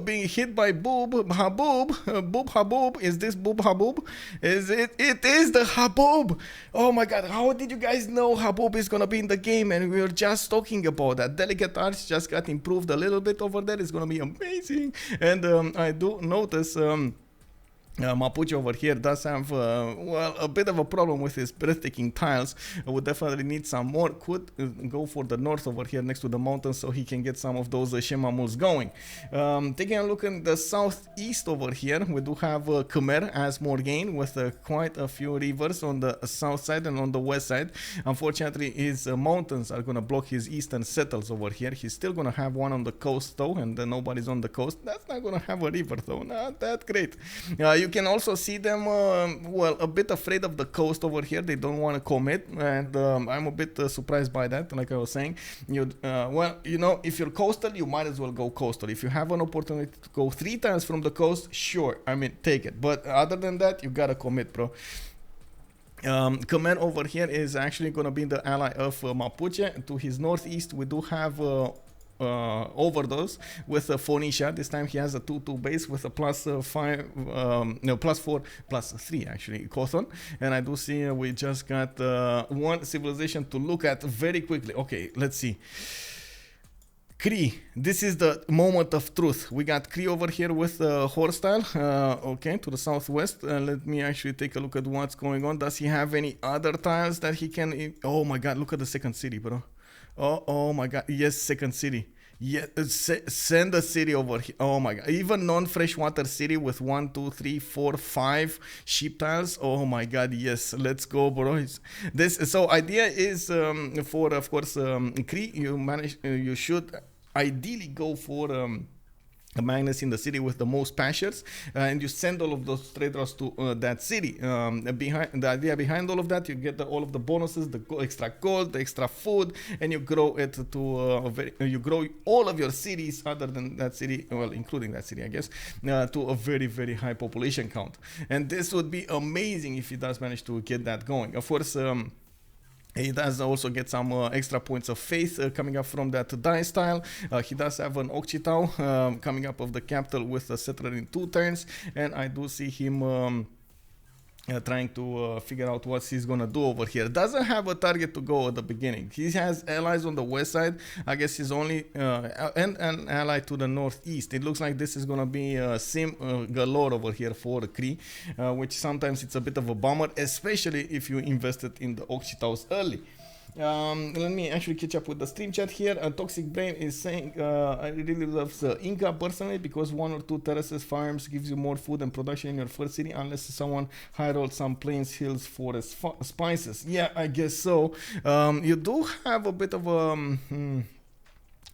being hit by Boob Haboob. Boob Haboob, is this Boob Haboob? Is it? It is the Haboob! Oh my god, how did you guys know Haboob is gonna be in the game? And we were just talking about that. Delicate Arts just got improved a little bit over there. It's gonna be amazing. And I do notice Mapuche over here does have, well, a bit of a problem with his breathtaking tiles. Would definitely need some more. Could go for the north over here next to the mountains so he can get some of those Shemamuls going. Taking a look in the southeast over here, we do have Khmer Asmorgane with quite a few rivers on the south side and on the west side. Unfortunately, his mountains are going to block his eastern settles over here. He's still going to have one on the coast though, and nobody's on the coast. That's not going to have a river though. Not that great. You can also see them, well, a bit afraid of the coast over here. They don't want to commit, and I'm a bit surprised by that. Like I was saying, well, you know, if you're coastal, you might as well go coastal. If you have an opportunity to go 3 times from the coast, sure, I mean, take it. But other than that, you gotta commit, bro. Khmer over here is actually going to be the ally of Mapuche. To his northeast, we do have OverDoZz with Phoenicia. This time he has a 2-2 base with a +5, no, +4, +3 actually, Kothon. And I do see we just got one civilization to look at very quickly. Okay, let's see. Cree, this is the moment of truth. We got Cree over here with horse style, okay, to the southwest. Let me actually take a look at what's going on. Does he have any other tiles that he can... Oh my god, look at the second city, bro. Oh my god, yes, second city. Yeah, send a city over here. Oh my god, even non-freshwater city with 1, 2, 3, 4, 5 sheep tiles. Oh my god, yes, let's go, bro. So idea is for, of course, Cree, you should ideally go for a Magnus in the city with the most pastures, and you send all of those traders to that city. The idea behind all of that, you get all of the bonuses, the extra gold, the extra food, and you grow it to you grow all of your cities other than that city, well, including that city, I guess, to a very, very high population count. And this would be amazing if he does manage to get that going. Of course, he does also get some extra points of faith coming up from that die style. He does have an Okchitao coming up of the capital with a settler in 2 turns, and I do see him trying to figure out what he's gonna do over here. Doesn't have a target to go at the beginning. He has allies on the west side. I guess he's only and an ally to the northeast. It looks like this is gonna be sim galore over here for the Cree, which sometimes it's a bit of a bummer, especially if you invested in the Okchitaus early. Let me actually catch up with the stream chat here. Toxic Brain is saying I really love Inca personally because 1 or 2 terraces farms gives you more food and production in your first city unless someone high rolled some plains, hills, forest spices. Yeah, I guess so. You do have a bit of a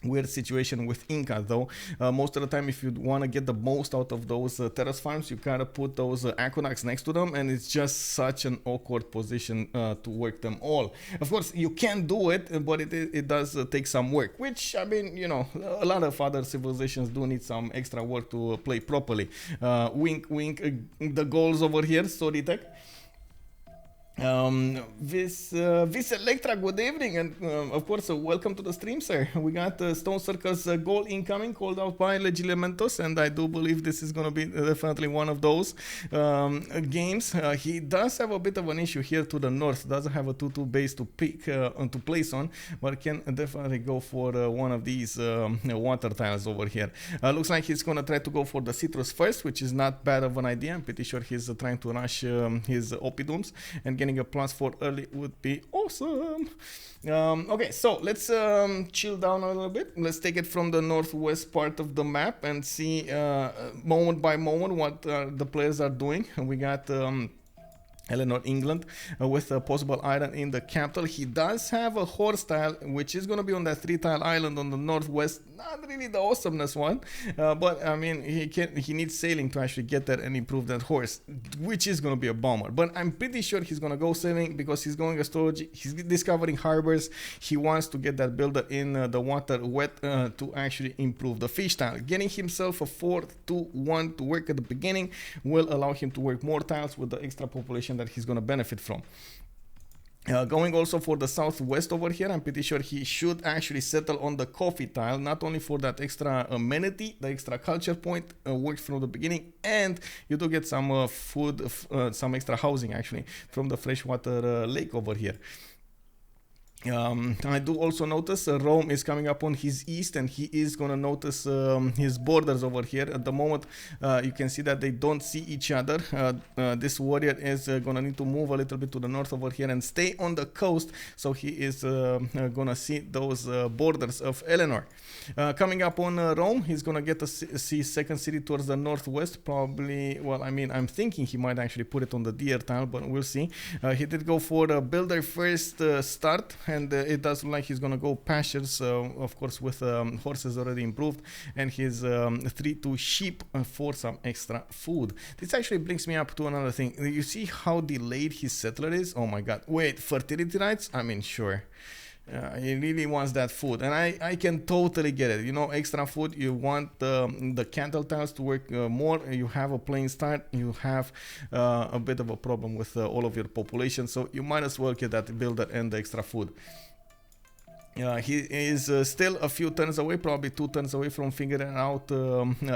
weird situation with Inca though. Most of the time, if you want to get the most out of those terrace farms, you gotta put those aqueducts next to them, and it's just such an awkward position to work them all. Of course, you can do it, but it does take some work, which, I mean, you know, a lot of other civilizations do need some extra work to play properly. Wink wink, the goals over here, Sodythaek. This Electra, good evening, and of course welcome to the stream, sir. We got Stone Circus Gaul incoming, called out by Legilementos, and I do believe this is gonna be definitely one of those games. He does have a bit of an issue here to the north, doesn't have a 2-2 base to pick to place on, but can definitely go for one of these water tiles over here. Looks like he's gonna try to go for the citrus first, which is not bad of an idea. I'm pretty sure he's trying to rush his Opidums, and getting a +4 early would be awesome. Okay, so let's chill down a little bit. Let's take it from the northwest part of the map and see moment by moment what the players are doing. We got Eleanor, England, with a possible iron in the capital. He does have a horse tile, which is going to be on that 3-tile island on the northwest. Not really the awesomeness one, but I mean, he needs sailing to actually get there and improve that horse, which is going to be a bummer. But I'm pretty sure he's going to go sailing because he's going astrology. He's discovering harbors. He wants to get that builder in the water wet to actually improve the fish tile. Getting himself a 4-2-1 to work at the beginning will allow him to work more tiles with the extra population that he's going to benefit from. Going also for the southwest over here, I'm pretty sure he should actually settle on the coffee tile, not only for that extra amenity, the extra culture point works from the beginning, and you do get some food, some extra housing actually from the freshwater lake over here. I do also notice Rome is coming up on his east, and he is gonna notice his borders over here. At the moment, you can see that they don't see each other. This warrior is gonna need to move a little bit to the north over here and stay on the coast, so he is gonna see those borders of Eleanor. Coming up on Rome, he's gonna get to see second city towards the northwest. Probably, well, I mean, I'm thinking he might actually put it on the deer tile, but we'll see. He did go for a builder first start, and it does look like he's gonna go pastures, of course, with horses already improved, and his 3-2 sheep for some extra food. This actually brings me up to another thing. You see how delayed his settler is? Oh my god. Wait, fertility rights? I mean, sure. He really wants that food, and I can totally get it. You know, extra food, you want the cattle tiles to work more. You have a plain start, you have a bit of a problem with all of your population, so you might as well get that builder and the extra food. He is still a few turns away, probably 2 turns away from figuring out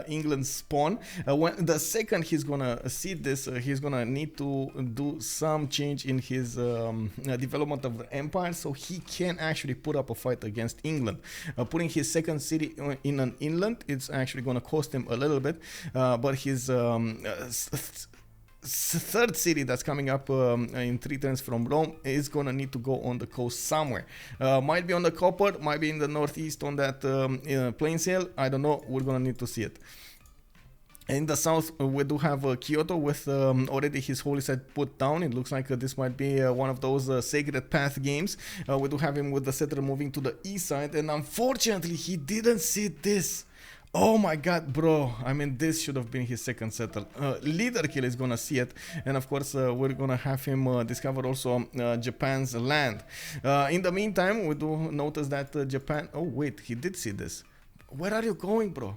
England's spawn. When the second he's gonna see this, he's gonna need to do some change in his development of the empire, so he can actually put up a fight against England. Putting his second city in an inland, it's actually gonna cost him a little bit, but his third city that's coming up in 3 turns from Rome is gonna need to go on the coast somewhere. Might be on the copper, might be in the northeast on that plains hill. I don't know. We're gonna need to see it. In the south, we do have Kyoto with already his holy site put down. It looks like this might be one of those sacred path games. We do have him with the settler moving to the east side, and unfortunately he didn't see this. Oh my god, bro. I mean, this should have been his second settle. Ledarkill is gonna see it, and of course we're gonna have him discover also Japan's land. In the meantime, we do notice that Japan... Oh wait, he did see this. Where are you going, bro?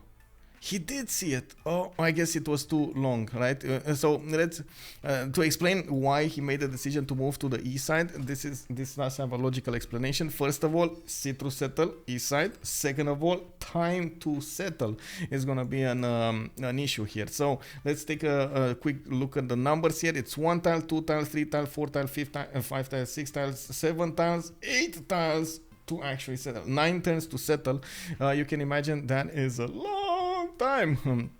He did see it. Oh, I guess it was too long, right? So let's to explain why he made the decision to move to the east side. This does have a logical explanation. First of all, citrus settle east side. Second of all, time to settle is gonna be an issue here. So let's take a quick look at the numbers here. It's 1 tile, 2 tiles, 3 tiles, 4 tiles, 5 tiles, 6 tiles, 7 tiles, 8 tiles to actually settle. 9 turns to settle. You can imagine that is a long time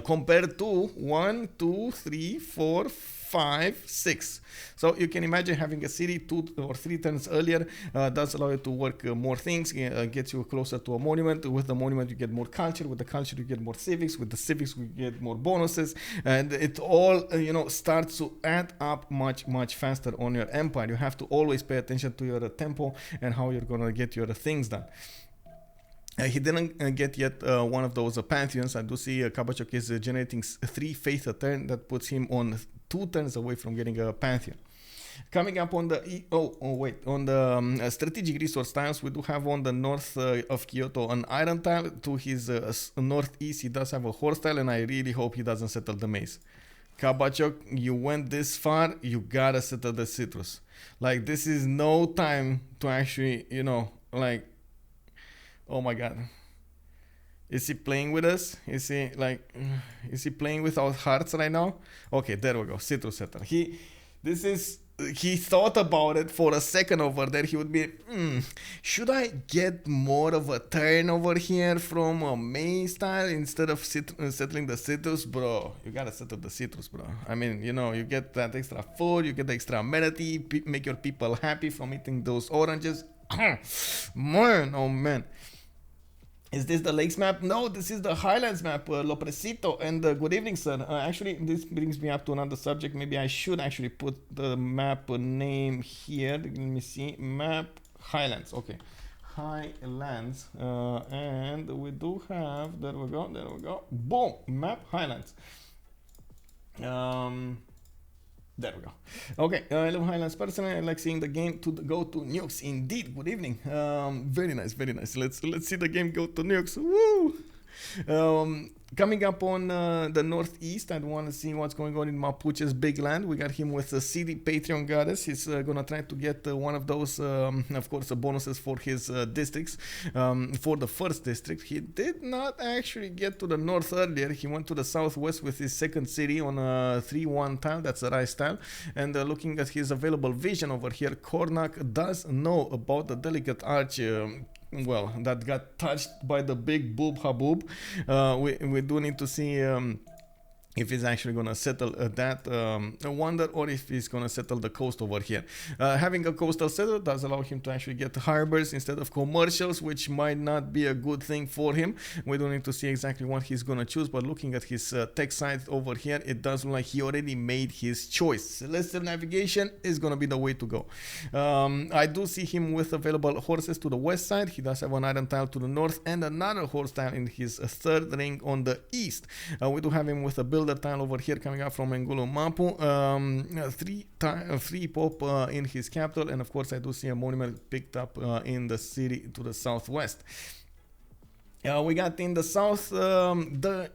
compared to 1, 2, 3, 4, 5, 6. So you can imagine having a city 2 or 3 turns earlier does allow you to work more things, gets you closer to a monument. With the monument you get more culture, with the culture you get more civics, with the civics we get more bonuses, and it all starts to add up much faster on your empire. You have to always pay attention to your tempo and how you're gonna get your things done. He didn't get yet one of those pantheons. I do see KabachOk is generating 3 faith a turn. That puts him on 2 turns away from getting a pantheon. Coming up on the on the strategic resource tiles, we do have on the north of Kyoto an iron tile. To his northeast, he does have a horse tile, and I really hope he doesn't settle the maize. KabachOk, you went this far, you gotta settle the citrus. Like, this is no time to actually, like, oh my god. Is he playing with us? Is he playing with our hearts right now? Okay, there we go. Citrus settler. He thought about it for a second over there. He would be, should I get more of a turn over here from a maize style instead of settling the citrus? Bro, you gotta settle the citrus, bro. I mean, you get that extra food, you get the extra amenity, make your people happy from eating those oranges. Man, oh man. Is this the lakes map? No, this is the highlands map, Lo Presito. And good evening, sir. Actually, this brings me up to another subject. Maybe I should actually put the map name here. Let me see. Map Highlands. Okay. Highlands. And we do have... There we go. Boom! Map Highlands. There we go. Okay, I love Highlands personally. I like seeing the game go to nukes. Indeed. Good evening. Very nice, very nice. Let's see the game go to nukes. Woo! Coming up on the northeast, I want to see what's going on in Mapuche's big land. We got him with the city Patreon goddess. He's gonna try to get one of those, of course, bonuses for his districts. For the first district, he did not actually get to the north earlier. He went to the southwest with his second city on a 3-1 tile. That's a rice tile. And looking at his available vision over here, Kornok does know about the delicate arch. Well, that got touched by the big boob haboob. We do need to see if he's actually gonna settle that wonder, or if he's gonna settle the coast over here. Having a coastal settler does allow him to actually get harbors instead of commercials, which might not be a good thing for him. We don't need to see exactly what he's gonna choose, but looking at his tech side over here, it does look like he already made his choice. Celestial navigation is gonna be the way to go. I do see him with available horses to the west side. He does have an iron tile to the north and another horse tile in his third ring on the east. We do have him with a builder tile over here coming up from Ngulu Mapu, three pop in his capital, and of course I do see a monument picked up in the city to the southwest. We got in the south the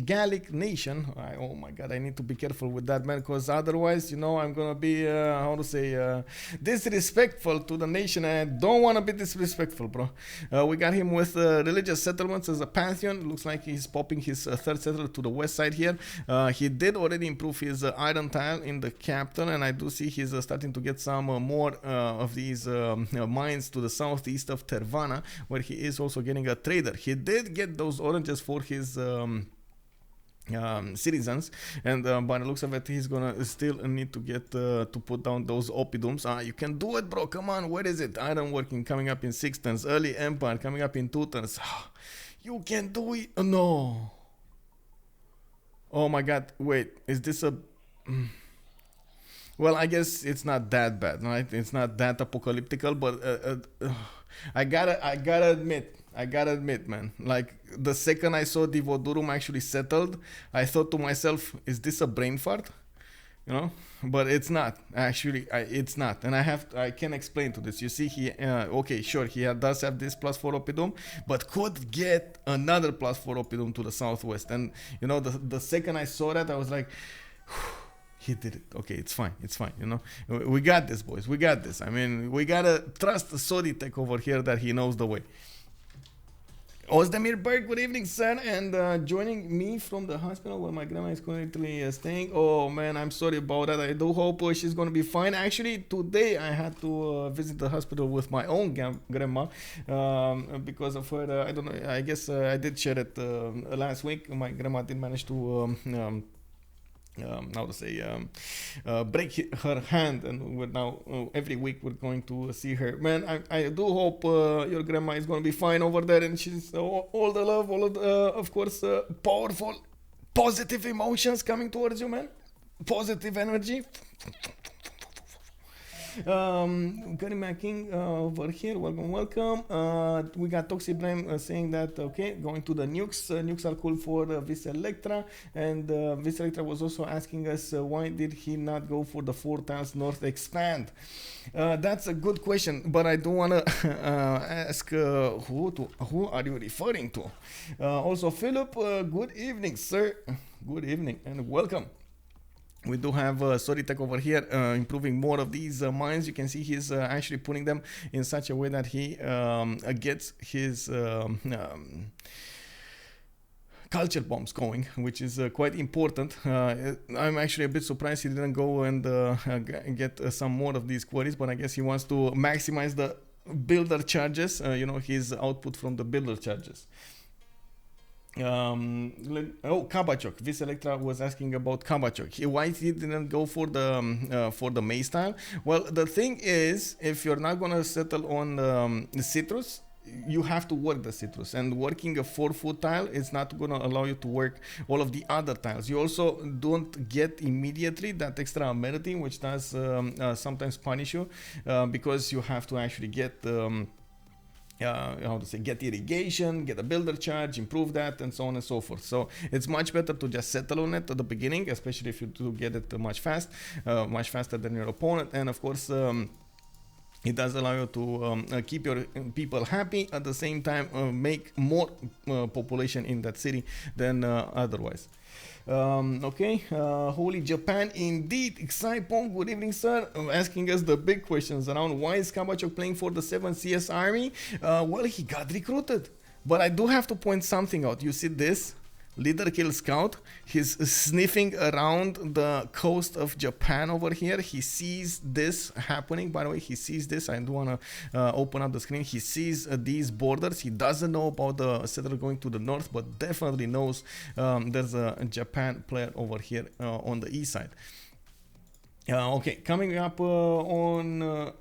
Gallic nation. Oh my god, I need to be careful with that, man, because otherwise, you know, I'm gonna be how to say disrespectful to the nation, and I don't want to be disrespectful, bro. We got him with religious settlements as a pantheon. Looks like he's popping his third settler to the west side here. He did already improve his iron tile in the capital, and I do see he's starting to get some more of these mines to the southeast of Tervana, where he is also getting a trader. He did get those oranges for his citizens, and by the looks of it, he's gonna still need to get to put down those oppidums. You can do it, bro. Come on, where is it? Iron working coming up in 6 turns. Early empire coming up in 2 turns. You can do it. No. Oh my god. Wait, is this a well, I guess it's not that bad, right? It's not that apocalyptical, but I gotta admit, man, like the second I saw Divodurum actually settled, I thought to myself, is this a brain fart? You know, but it's not actually. It's not, and I can explain to this. You see, he okay, sure, he does have this +4 oppidum, but could get another +4 oppidum to the southwest. And you know, the second I saw that, I was like, he did it. Okay, it's fine. You know, we got this, boys. We got this. I mean, we gotta trust the Sodythaek over here that he knows the way. Ozdemir Berg, good evening, sir, and joining me from the hospital where my grandma is currently staying. Oh man, I'm sorry about that. I do hope she's gonna be fine. Actually, today I had to visit the hospital with my own grandma because of her. I don't know. I guess I did share it last week. My grandma did manage to. How to say, break her hand, and we're now every week we're going to see her. Man, I do hope your grandma is going to be fine over there, and she's all the love, all of course, powerful, positive emotions coming towards you, man. Positive energy. Karima King over here, welcome. We got Toxic Blame saying that, okay, going to the nukes. Nukes are cool for Vis Electra, and Vis Electra was also asking us why did he not go for the 4 tiles north expand. That's a good question, but I do want to ask who are you referring to? Also, Philip, good evening, sir. Good evening and welcome. We do have Sodythaek over here improving more of these mines. You can see he's actually putting them in such a way that he gets his culture bombs going, which is quite important. I'm actually a bit surprised he didn't go and get some more of these quarries, but I guess he wants to maximize the builder charges, you know, his output from the builder charges. KabachOk. Vis Electra was asking about KabachOk. Why he didn't go for the maize tile? Well, the thing is, if you're not gonna settle on the citrus, you have to work the citrus, and working a 4-foot tile is not gonna allow you to work all of the other tiles. You also don't get immediately that extra amenity, which does sometimes punish you because you have to actually get how to say, get irrigation, get a builder charge, improve that, and so on and so forth. So it's much better to just settle on it at the beginning, especially if you do get it much faster than your opponent. And of course, It does allow you to keep your people happy, at the same time make more population in that city than otherwise. Okay, Holy Japan indeed. Xaipong, good evening, sir. Asking us the big questions around why is KabachOk playing for the 7th CS Army? Well, he got recruited. But I do have to point something out. You see this? Ledarkill scout, he's sniffing around the coast of Japan over here. He sees this happening. By the way, he sees this. I do want to open up the screen. He sees these borders. He doesn't know about the settler going to the north, but definitely knows there's a Japan player over here on the east side. Okay, coming up on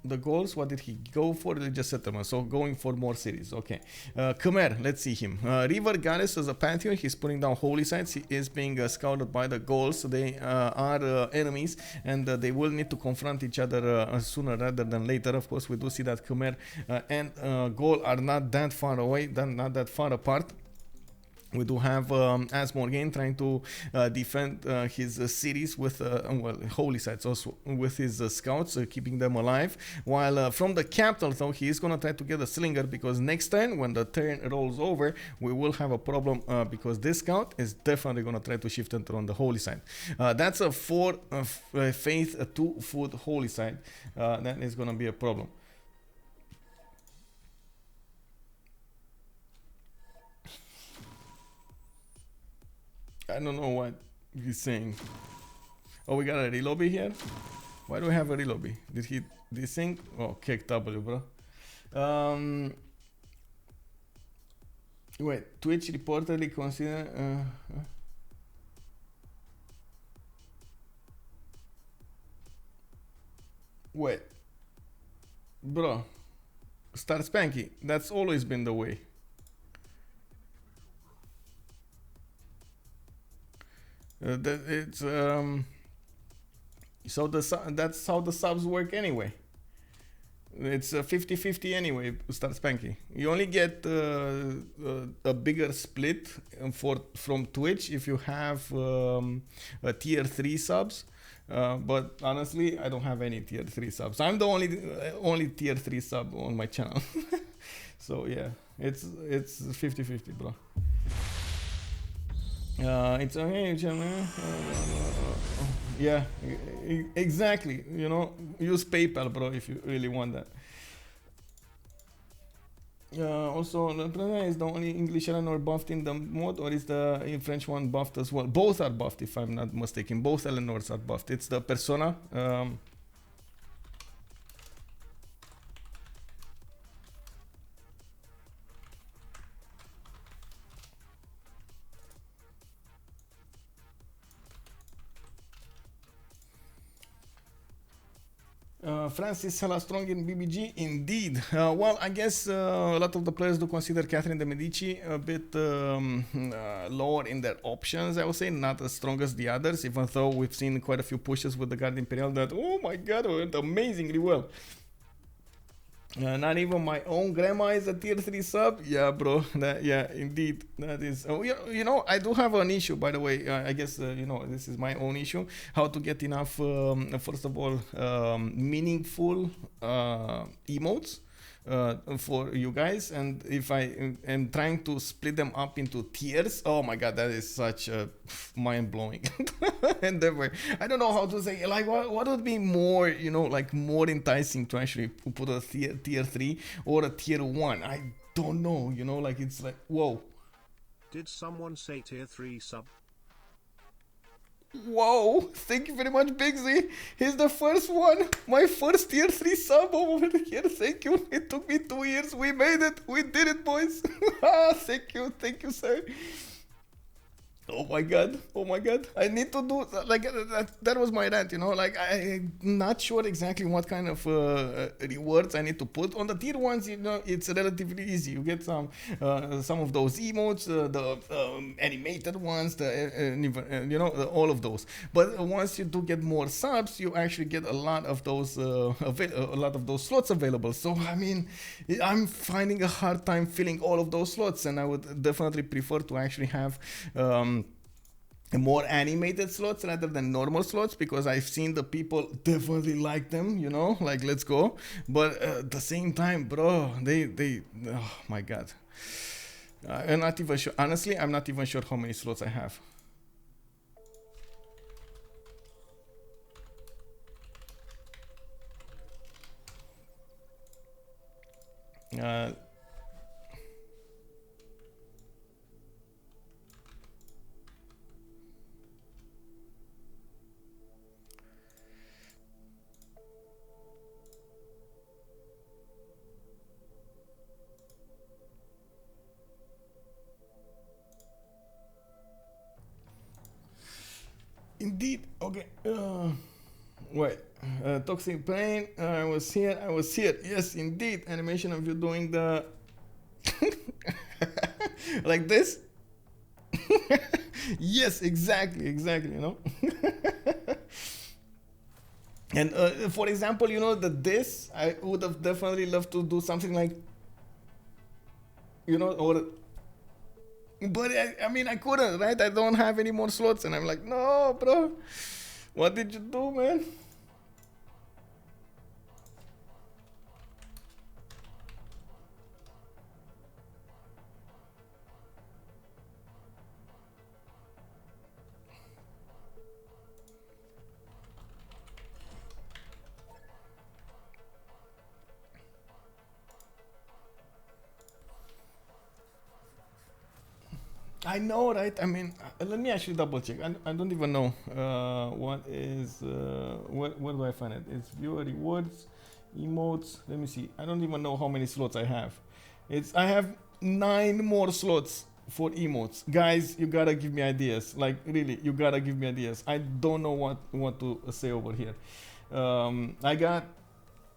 the goals, what did he go for? Religious settlement, so going for more cities. Okay, Khmer, let's see him. River Goddess as a pantheon, he's putting down holy sites. He is being scouted by the Gauls. So they are enemies, and they will need to confront each other sooner rather than later. Of course, we do see that Khmer and Gaul are not that far away, not that far apart. We do have Asmorgane trying to defend his cities with well, holy sites, also with his scouts, keeping them alive. While from the capital, though, he is going to try to get a slinger, because next turn, when the turn rolls over, we will have a problem because this scout is definitely going to try to shift enter on the holy site. That's a 4 faith, 2 foot holy site. That is going to be a problem. I don't know what he's saying. Oh, we got a relobby here? Why do we have a relobby? Did he desync? Oh, kick W, bro. Wait, Twitch reportedly consider... Wait. Bro. Start Spanky. That's always been the way. It's so that's how the subs work anyway. It's 50-50 anyway. Start Spanky. You only get a bigger split from Twitch if you have a tier 3 subs. But honestly, I don't have any tier 3 subs. I'm the only tier 3 sub on my channel. So yeah, it's 50-50, bro. It's okay, yeah, exactly. You know, use PayPal, bro, if you really want that. Also, is the only English Eleanor buffed in the mod, or is the French one buffed as well? Both are buffed, if I'm not mistaken. Both Eleanors are buffed. It's the persona. Francis hella strong in BBG, indeed. Well, I guess a lot of the players do consider Catherine de Medici a bit lower in their options, I would say, not as strong as the others, even though we've seen quite a few pushes with the Guard Imperial that, oh my god, went amazingly well. Not even my own grandma is a tier 3 sub. Yeah, bro. Yeah, indeed. That is. Oh, yeah, you know, I do have an issue, by the way. I guess, you know, this is my own issue. How to get enough, first of all, meaningful emotes for you guys. And if I am trying to split them up into tiers, oh my god, that is such a mind-blowing endeavor. I don't know how to say, like, what would be more, you know, like more enticing to actually put a tier 3 or a tier 1? I don't know, you know, like it's like, whoa. Did someone say tier 3 sub? Whoa, thank you very much, Big Z. He's the first one. My first tier 3 sub over here. Thank you. It took me 2 years. We made it. We did it, boys. Thank you. Thank you, sir. Oh my god, oh my god. I need to do, like, that was my rant, you know, like, I'm not sure exactly what kind of rewards I need to put. On the tier 1s, you know, it's relatively easy. You get some of those emotes, the animated ones, you know, all of those. But once you do get more subs, you actually get a lot of those slots available. So, I mean, I'm finding a hard time filling all of those slots, and I would definitely prefer to actually have more animated slots rather than normal slots, because I've seen the people definitely like them, you know, like let's go. But at the same time, bro, they oh my god, I'm not even sure. Honestly, I'm not even sure how many slots I have. Uh, Indeed. Okay. Wait. Toxic pain. I was here. I was here. Yes, indeed. Animation of you doing the like this. Yes, exactly, exactly. You know. And for example, you know, this I would have definitely loved to do something like, you know, or. But I mean, I couldn't, right? I don't have any more slots, and I'm like, no, bro. What did you do, man? I know, right? I mean, let me actually double check. I don't even know what is where do I find it? It's viewer rewards, emotes. Let me see. I don't even know how many slots I have. I have 9 more slots for emotes. Guys, you gotta give me ideas. Like really, you gotta give me ideas. I don't know what to say over here. I got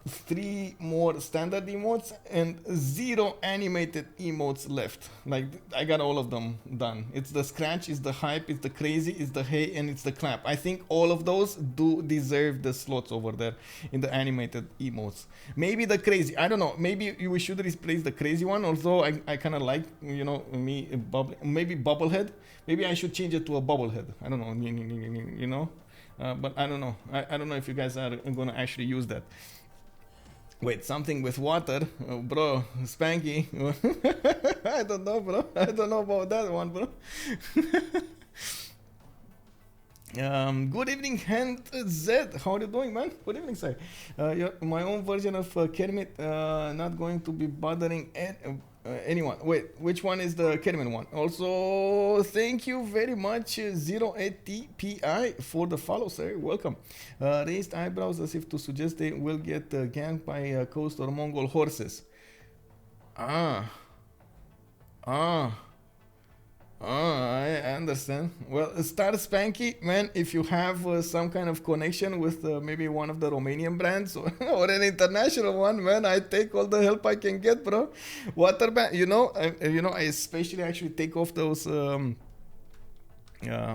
3 more standard emotes and 0 animated emotes left. Like I got all of them done. It's the scratch, it's the hype, it's the crazy, it's the hey, and it's the clap. I think all of those do deserve the slots over there in the animated emotes. Maybe the crazy, I don't know, maybe we should replace the crazy one, although I kind of like, you know, me maybe bubblehead. Maybe I should change it to a bubblehead. I don't know, you know. But I don't know. I don't know if you guys are gonna actually use that. Wait, something with water? Oh, bro, Spanky. I don't know, bro. I don't know about that one, bro. Good evening, Hand Z. How are you doing, man? Good evening, sir. My own version of Kermit, not going to be bothering anyone. Wait, which one is the Kermit one? Also, thank you very much, 08TPI, for the follow, sir. Welcome. Raised eyebrows as if to suggest they will get ganked by coast or Mongol horses. Ah. I understand. Well, start Spanky, man. If you have some kind of connection with maybe one of the Romanian brands or an international one, man, I take all the help I can get, bro. Water ban, you know, I especially actually take off those. How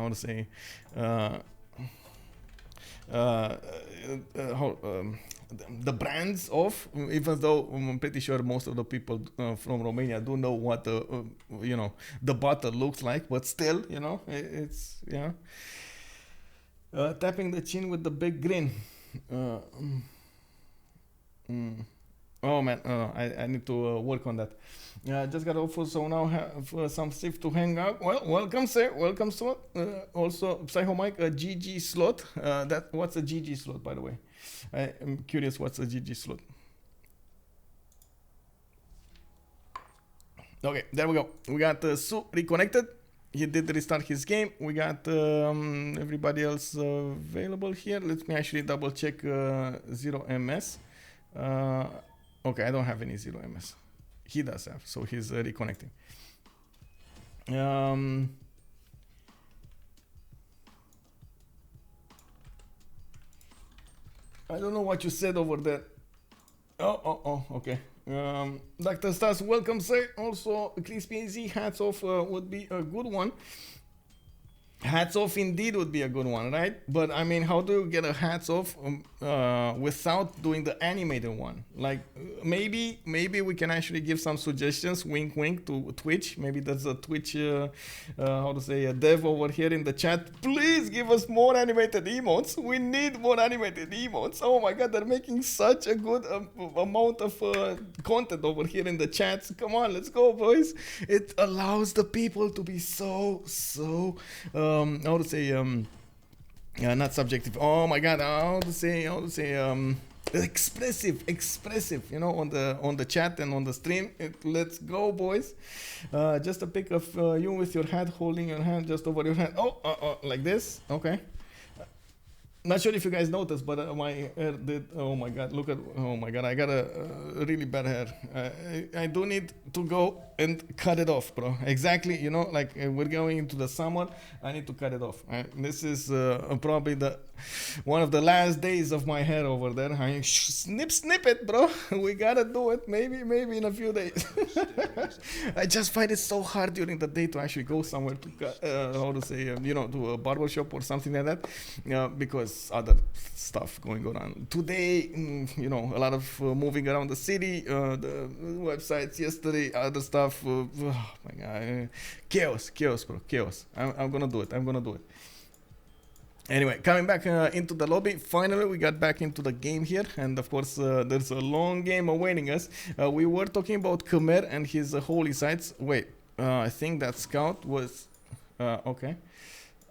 to say, the brands of, even though I'm pretty sure most of the people from Romania do know what the the bottle looks like, but still, you know, it's tapping the chin with the big grin. Oh man, I need to work on that. Just got offer, so now have some safe to hang out. Well, welcome, sir. Welcome, slot. Also, Psycho Mike, a GG slot. What's a GG slot, by the way? I am curious. What's a GG slot? Okay, there we go. We got Su reconnected. He did restart his game. We got everybody else available here. Let me actually double check 0MS. Okay, I don't have any 0MS. He does have, so he's reconnecting. I don't know what you said over there. Oh, okay. Dr. Stas, welcome, sir. Also, Crispy Z, hats off would be a good one. Hats off indeed would be a good one, right? But I mean, how do you get a hats off without doing the animated one? Like maybe we can actually give some suggestions, wink wink, to Twitch. Maybe there's a Twitch how to say, a dev over here in the chat. Please give us more animated emotes. We need more animated emotes. Oh my god, they're making such a good amount of content over here in the chats. Come on, let's go, boys. It allows the people to be so how to say, not subjective. Oh my god, how to say, expressive, you know, on the chat and on the stream. Let's go, boys. Just a pic of you with your hat, holding your hand just over your hand. Oh, like this. Okay. Not sure if you guys noticed, but my hair did. Oh my god, look at. Oh my god, I got a really bad hair. I do need to go and cut it off, bro. Exactly, you know, like we're going into the summer. I need to cut it off. This is probably one of the last days of my hair over there. I snip it, bro. We gotta do it. Maybe in a few days. I just find it so hard during the day to actually go somewhere to cut, how to say, you know, to a barber shop or something like that, because other stuff going on today. You know, a lot of moving around the city, the websites yesterday, other stuff. Oh my god, chaos, bro, chaos. I'm gonna do it. Anyway, coming back into the lobby. Finally, we got back into the game here, and of course, there's a long game awaiting us. We were talking about Khmer and his holy sites. Wait, I think that scout was okay.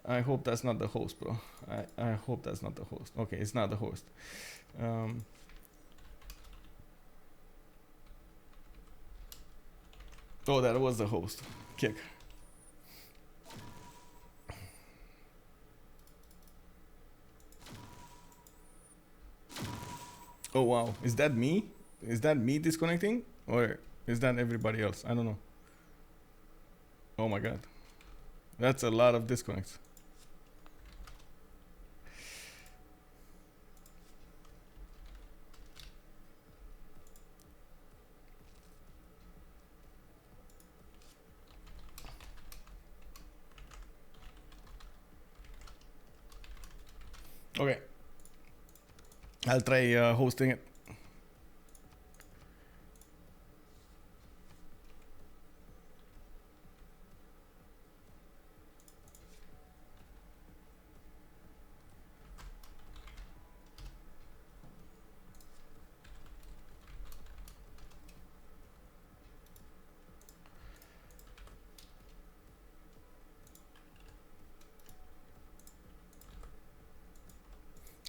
I hope that's not the host, bro. I hope that's not the host. Okay, it's not the host. Oh, that was the host. Kick. Oh wow, is that me? Is that me disconnecting? Or is that everybody else? I don't know. Oh my god. That's a lot of disconnects. Okay. I'll try hosting it.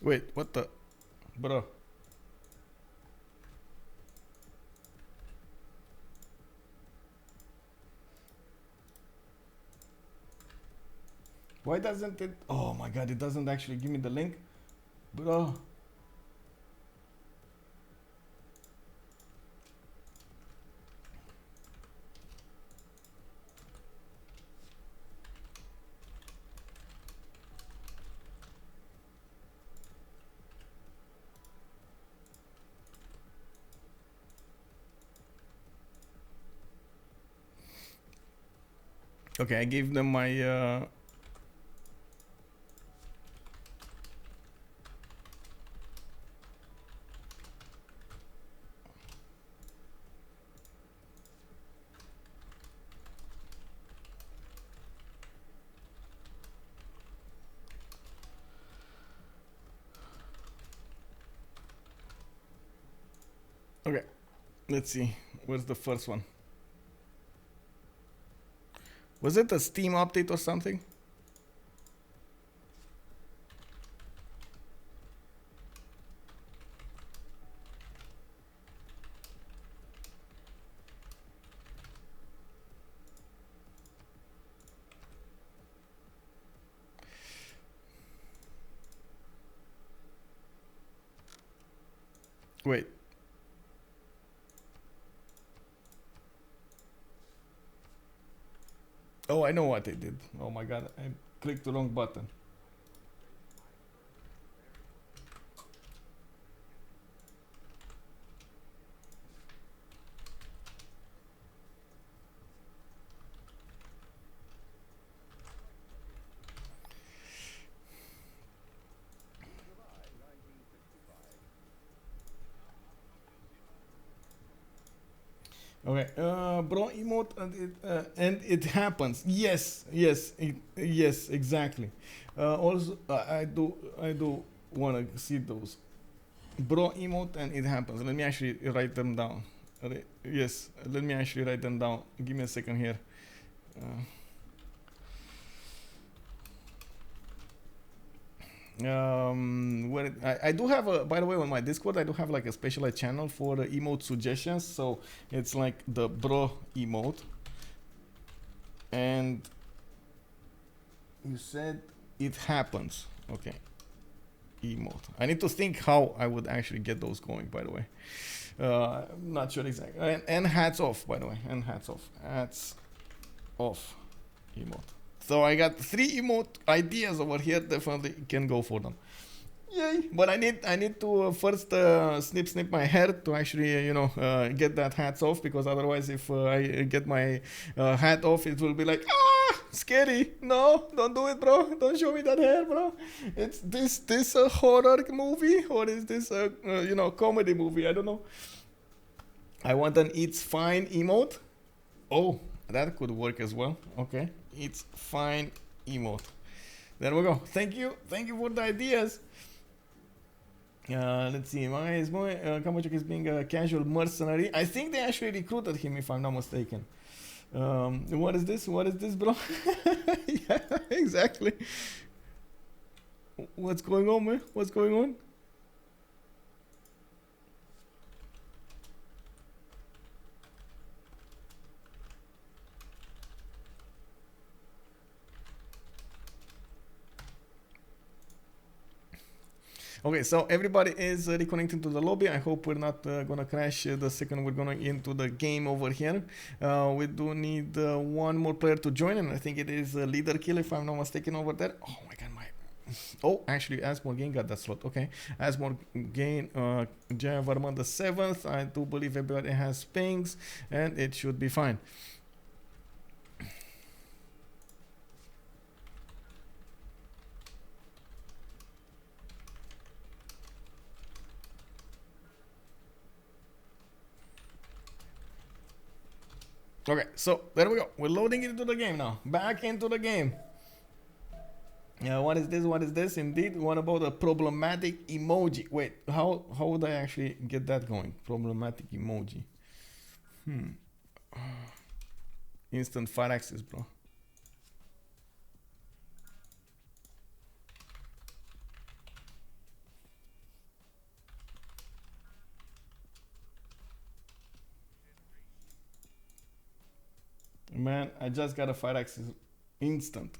Wait, what the? Bro. Why doesn't it? Oh my god, it doesn't actually give me the link. Bro. Okay, I gave them my okay, let's see. Where's the first one? Was it a Steam update or something? Wait. Oh, I know what I did. Oh my god, I clicked the wrong button. Okay, bro emote and it happens. Yes, yes, exactly. Also, I do wanna see those bro emote and it happens. Let me actually write them down. Yes, let me actually write them down. Give me a second here. I do have a, by the way, on my Discord I do have like a specialized channel for the emote suggestions. So it's like the bro emote, and you said it happens. Okay, emote. I need to think how I would actually get those going, by the way. I'm not sure exactly. And hats off, by the way. And hats off. Hats off emote. So I got 3 emote ideas over here. Definitely can go for them. Yay! But I need to first snip my hair to actually get that hats off, because otherwise if I get my hat off, it will be like scary. No, don't do it, bro. Don't show me that hair, bro. It's this a horror movie, or is this a comedy movie? I don't know. I want an it's fine emote. Oh, that could work as well. Okay, it's fine emote. There we go. Thank you for the ideas. Let's see. KabachOk is being a casual mercenary. I think they actually recruited him, if I'm not mistaken. What is this? What is this, bro? Yeah, exactly. What's going on, man? What's going on? Okay, so everybody is reconnecting to the lobby. I hope we're not gonna crash the second we're gonna into the game over here. We do need one more player to join, and I think it is Ledarkill, if I'm not mistaken, over there. Oh my god, oh, actually, Asmorgane got that slot. Okay, Asmorgane, Jaya Varman the 7th. I do believe everybody has pings, and it should be fine. Okay, so there we go. We're loading into the game now. Back into the game. What is this? What is this? Indeed. What about a problematic emoji? Wait, how would I actually get that going? Problematic emoji. Instant fire access, bro. Man, I just got a fire access instant.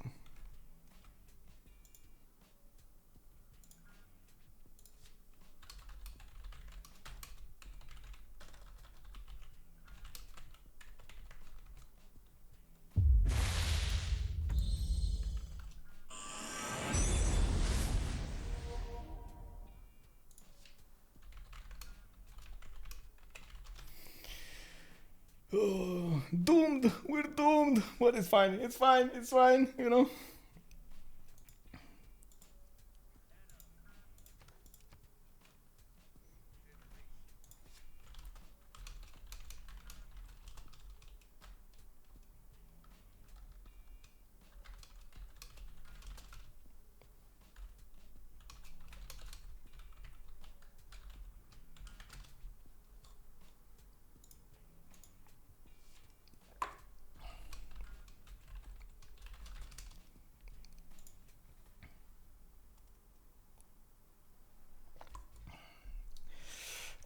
Oh, doomed. We're doomed. But it's fine. It's fine. It's fine. You know.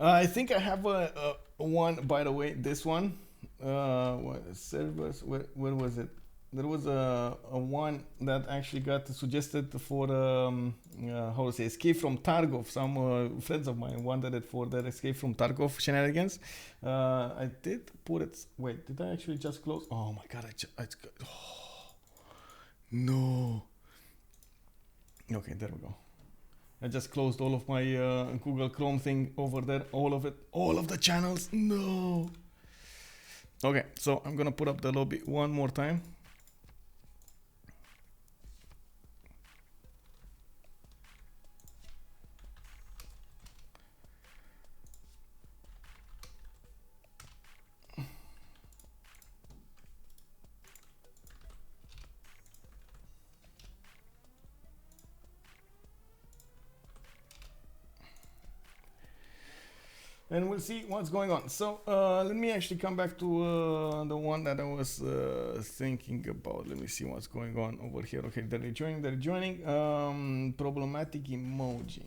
I think I have a one, by the way. This one, what servers? Where was it? There was a one that actually got suggested for how to say, escape from Tarkov. Some friends of mine wanted it for their escape from Tarkov shenanigans. I did put it. Wait, did I actually just close? Oh my god! Oh, no. Okay, there we go. I just closed all of my Google Chrome thing over there. All of it. All of the channels. No. Okay, so I'm gonna put up the lobby one more time. and we'll see what's going on. So let me actually come back to the one that I was thinking about. Let me see what's going on over here. Okay, they're joining. Problematic emoji.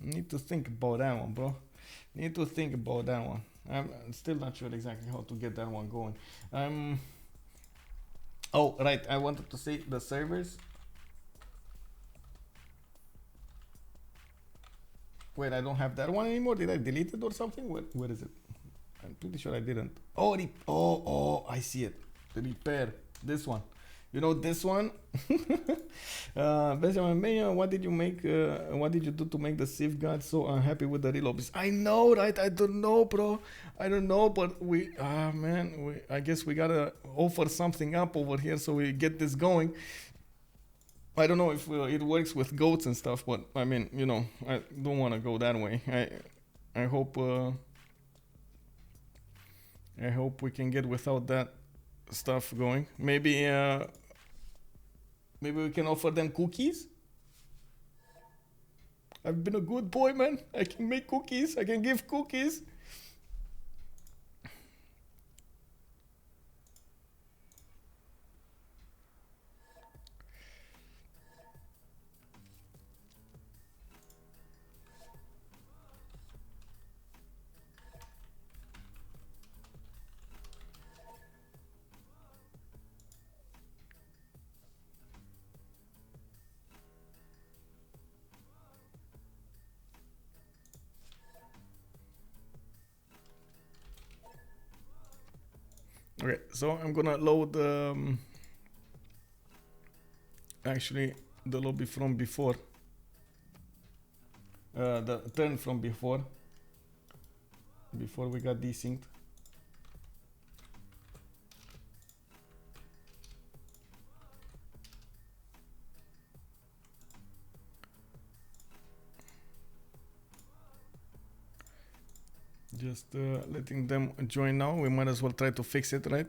Need to think about that one, bro. Need to think about that one. I'm still not sure exactly how to get that one going. Oh, right. I wanted to say the servers. Wait, I don't have that one anymore. Did I delete it or something? Where is it? I'm pretty sure I didn't. Oh, I see it. The repair. This one. You know this one? Benjamin, what did you make? What did you do to make the Civ God so unhappy with the reloads? I know, right? I don't know, bro. I don't know, but I guess we gotta offer something up over here so we get this going. I don't know if it works with goats and stuff, but I mean, you know, I don't want to go that way. I hope we can get without that stuff going. Maybe we can offer them cookies. I've been a good boy, man. I can make cookies. I can give cookies. Okay, so I'm gonna load actually the lobby from before, the turn from before we got desynced. Just letting them join now. We might as well try to fix it, right?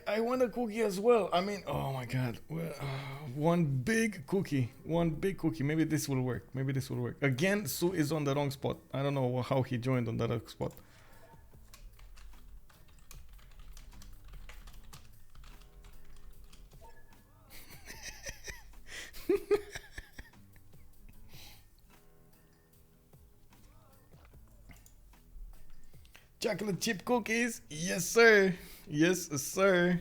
I want a cookie as well. I mean, oh my god. One big cookie. Maybe this will work. Again, Sue is on the wrong spot. I don't know how he joined on the wrong spot. Chocolate chip cookies. Yes, sir. Yes, sir.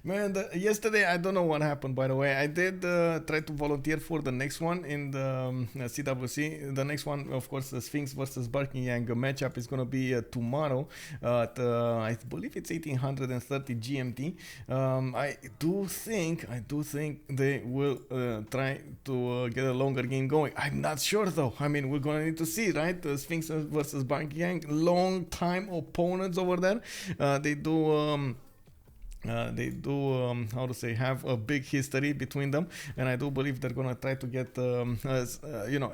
Man, yesterday, I don't know what happened, by the way. I did try to volunteer for the next one in the CWC. The next one, of course, the Sphinx versus Barking Yang matchup is going to be tomorrow at, I believe it's 1830 GMT. I do think they will try to get a longer game going. I'm not sure, though. I mean, we're going to need to see, right? The Sphinx versus Barking Yang, long time opponents over there. They do how to say, have a big history between them, and I do believe they're gonna try to get you know,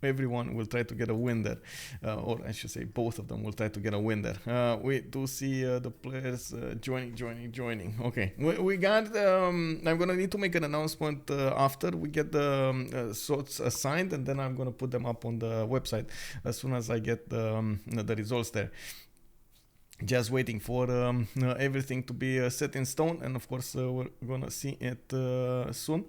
everyone will try to get a win there, or I should say both of them will try to get a win there. We do see the players joining. Okay, we got I'm gonna need to make an announcement after we get the sorts assigned, and then I'm gonna put them up on the website as soon as I get the results there. Just waiting for everything to be set in stone, and of course we're gonna see it soon.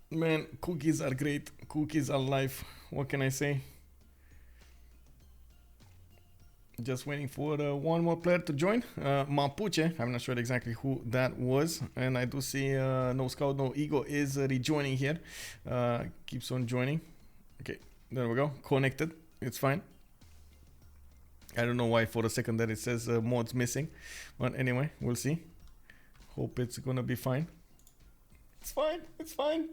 Man, cookies are great. Cookies are life. What can I say? Just waiting for one more player to join. Mapuche, I'm not sure exactly who that was. And I do see No Scout, No Ego is rejoining here. Keeps on joining. Okay, there we go. Connected. It's fine. I don't know why for a second that it says mods missing. But anyway, we'll see. Hope it's gonna be fine. It's fine. It's fine.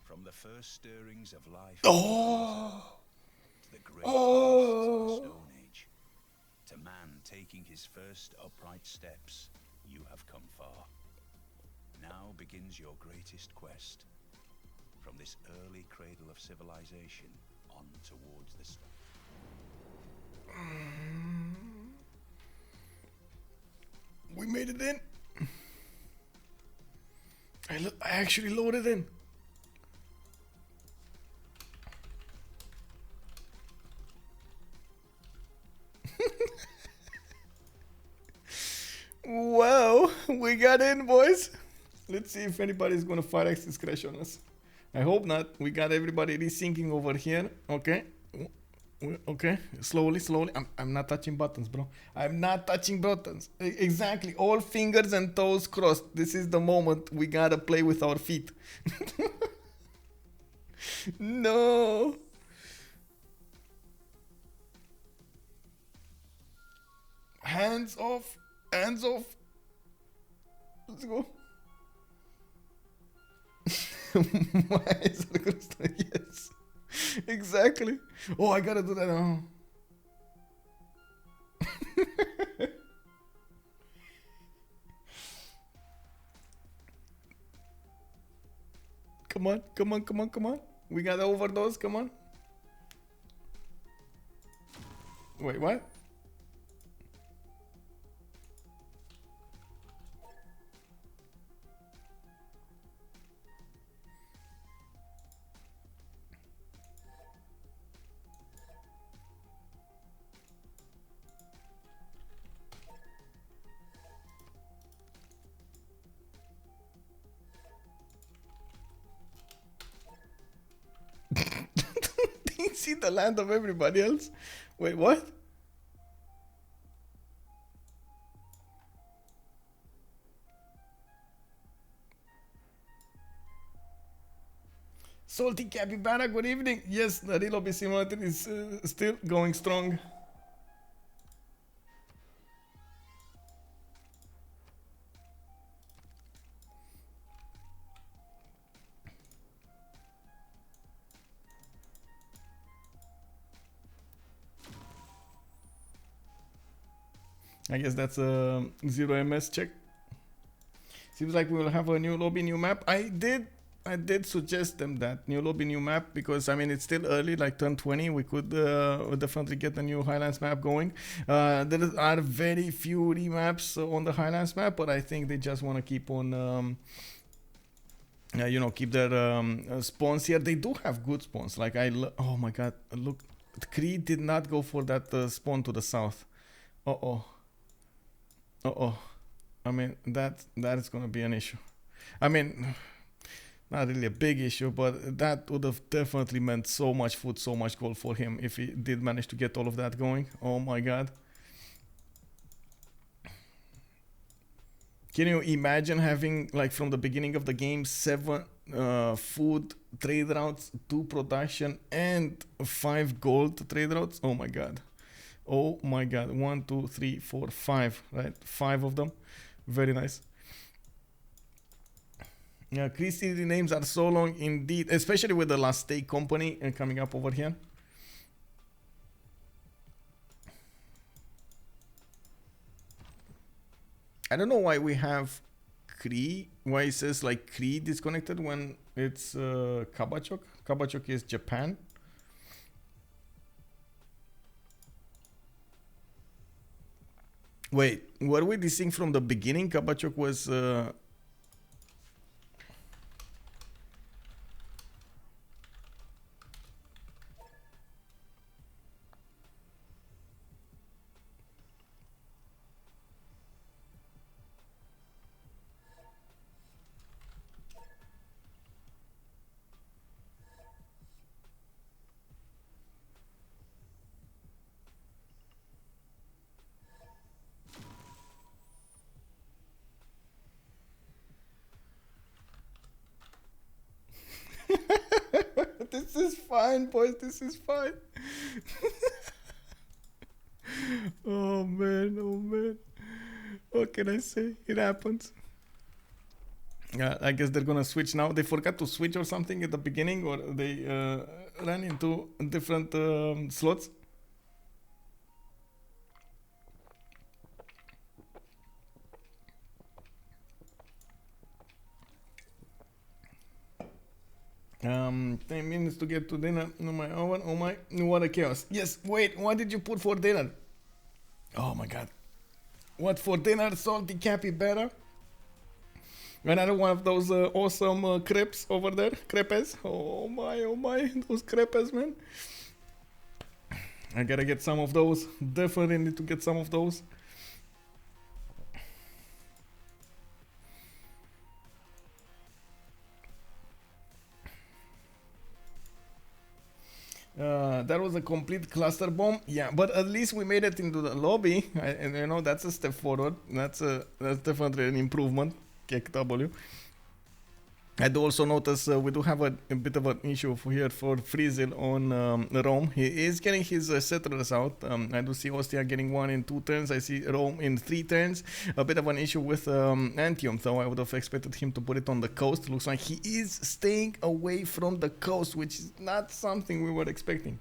From the first stirrings of life Oh. to the great of the Stone Age, to man taking his first upright steps, you have come far. Now begins your greatest quest. From this early cradle of civilization on towards the star. We made it in. I actually loaded in. Wow, we got in, boys. Let's see if anybody's gonna fire access crash on us. I hope not. We got everybody resyncing over here. Okay. Okay. Slowly. I'm not touching buttons, bro. I'm not touching buttons. Exactly. All fingers and toes crossed. This is the moment we gotta play with our feet. No. Hands off. Hands off. Let's go. Why is it gonna start? Yes. Exactly. Oh, I gotta do that now. Come on. We got OverDoZz, come on. Wait, what? See the land of everybody else. Wait, what? Salty Capybara, good evening. Yes, the real lobby simulator is still going strong. I guess that's a 0 MS check. Seems like we will have a new lobby, new map. I did suggest them that new lobby, new map, because I mean it's still early, like turn 20. We could definitely get the new Highlands map going. There are very few remaps on the Highlands map, but I think they just want to keep on, you know, keep their spawns here. They do have good spawns. Like oh my god, look, Cree did not go for that spawn to the south. I mean, that is gonna be an issue. I mean, not really a big issue, but that would have definitely meant so much food, so much gold for him if he did manage to get all of that going. Oh my god. Can you imagine having, like, from the beginning of the game, 7 food trade routes, 2 production, and 5 gold trade routes? Oh my god. Oh my god. 1, 2, 3, 4, 5, right? 5 of them. Very nice. Yeah, Cree city names are so long indeed, especially with the last stake company coming up over here. I don't know why we have Cree, why it says like Cree disconnected when it's KabachOk. KabachOk is Japan. Wait, were we dissing from the beginning? KabachOk was this is fine, boys. This is fine. Oh man, oh man. What can I say? It happens. Yeah, I guess they're gonna switch now. They forgot to switch or something at the beginning, or they ran into different slots. Um, 10 minutes to get to dinner. No my oven. Oh my, what a chaos. Yes, wait, what did you put for dinner? Oh my god. What for dinner? Salty capybara? Another one of those awesome crepes over there. Crepes. Oh my, those crepes, man. I gotta get some of those. Definitely need to get some of those. That was a complete cluster bomb. Yeah, but at least we made it into the lobby, and you know that's a step forward. That's definitely an improvement. KW. I do also notice we do have a bit of an issue here for Freezil on Rome. He is getting his settlers out. I do see Ostia getting 1 in 2 turns. I see Rome in 3 turns. A bit of an issue with Antium, though. I would have expected him to put it on the coast. Looks like he is staying away from the coast, which is not something we were expecting.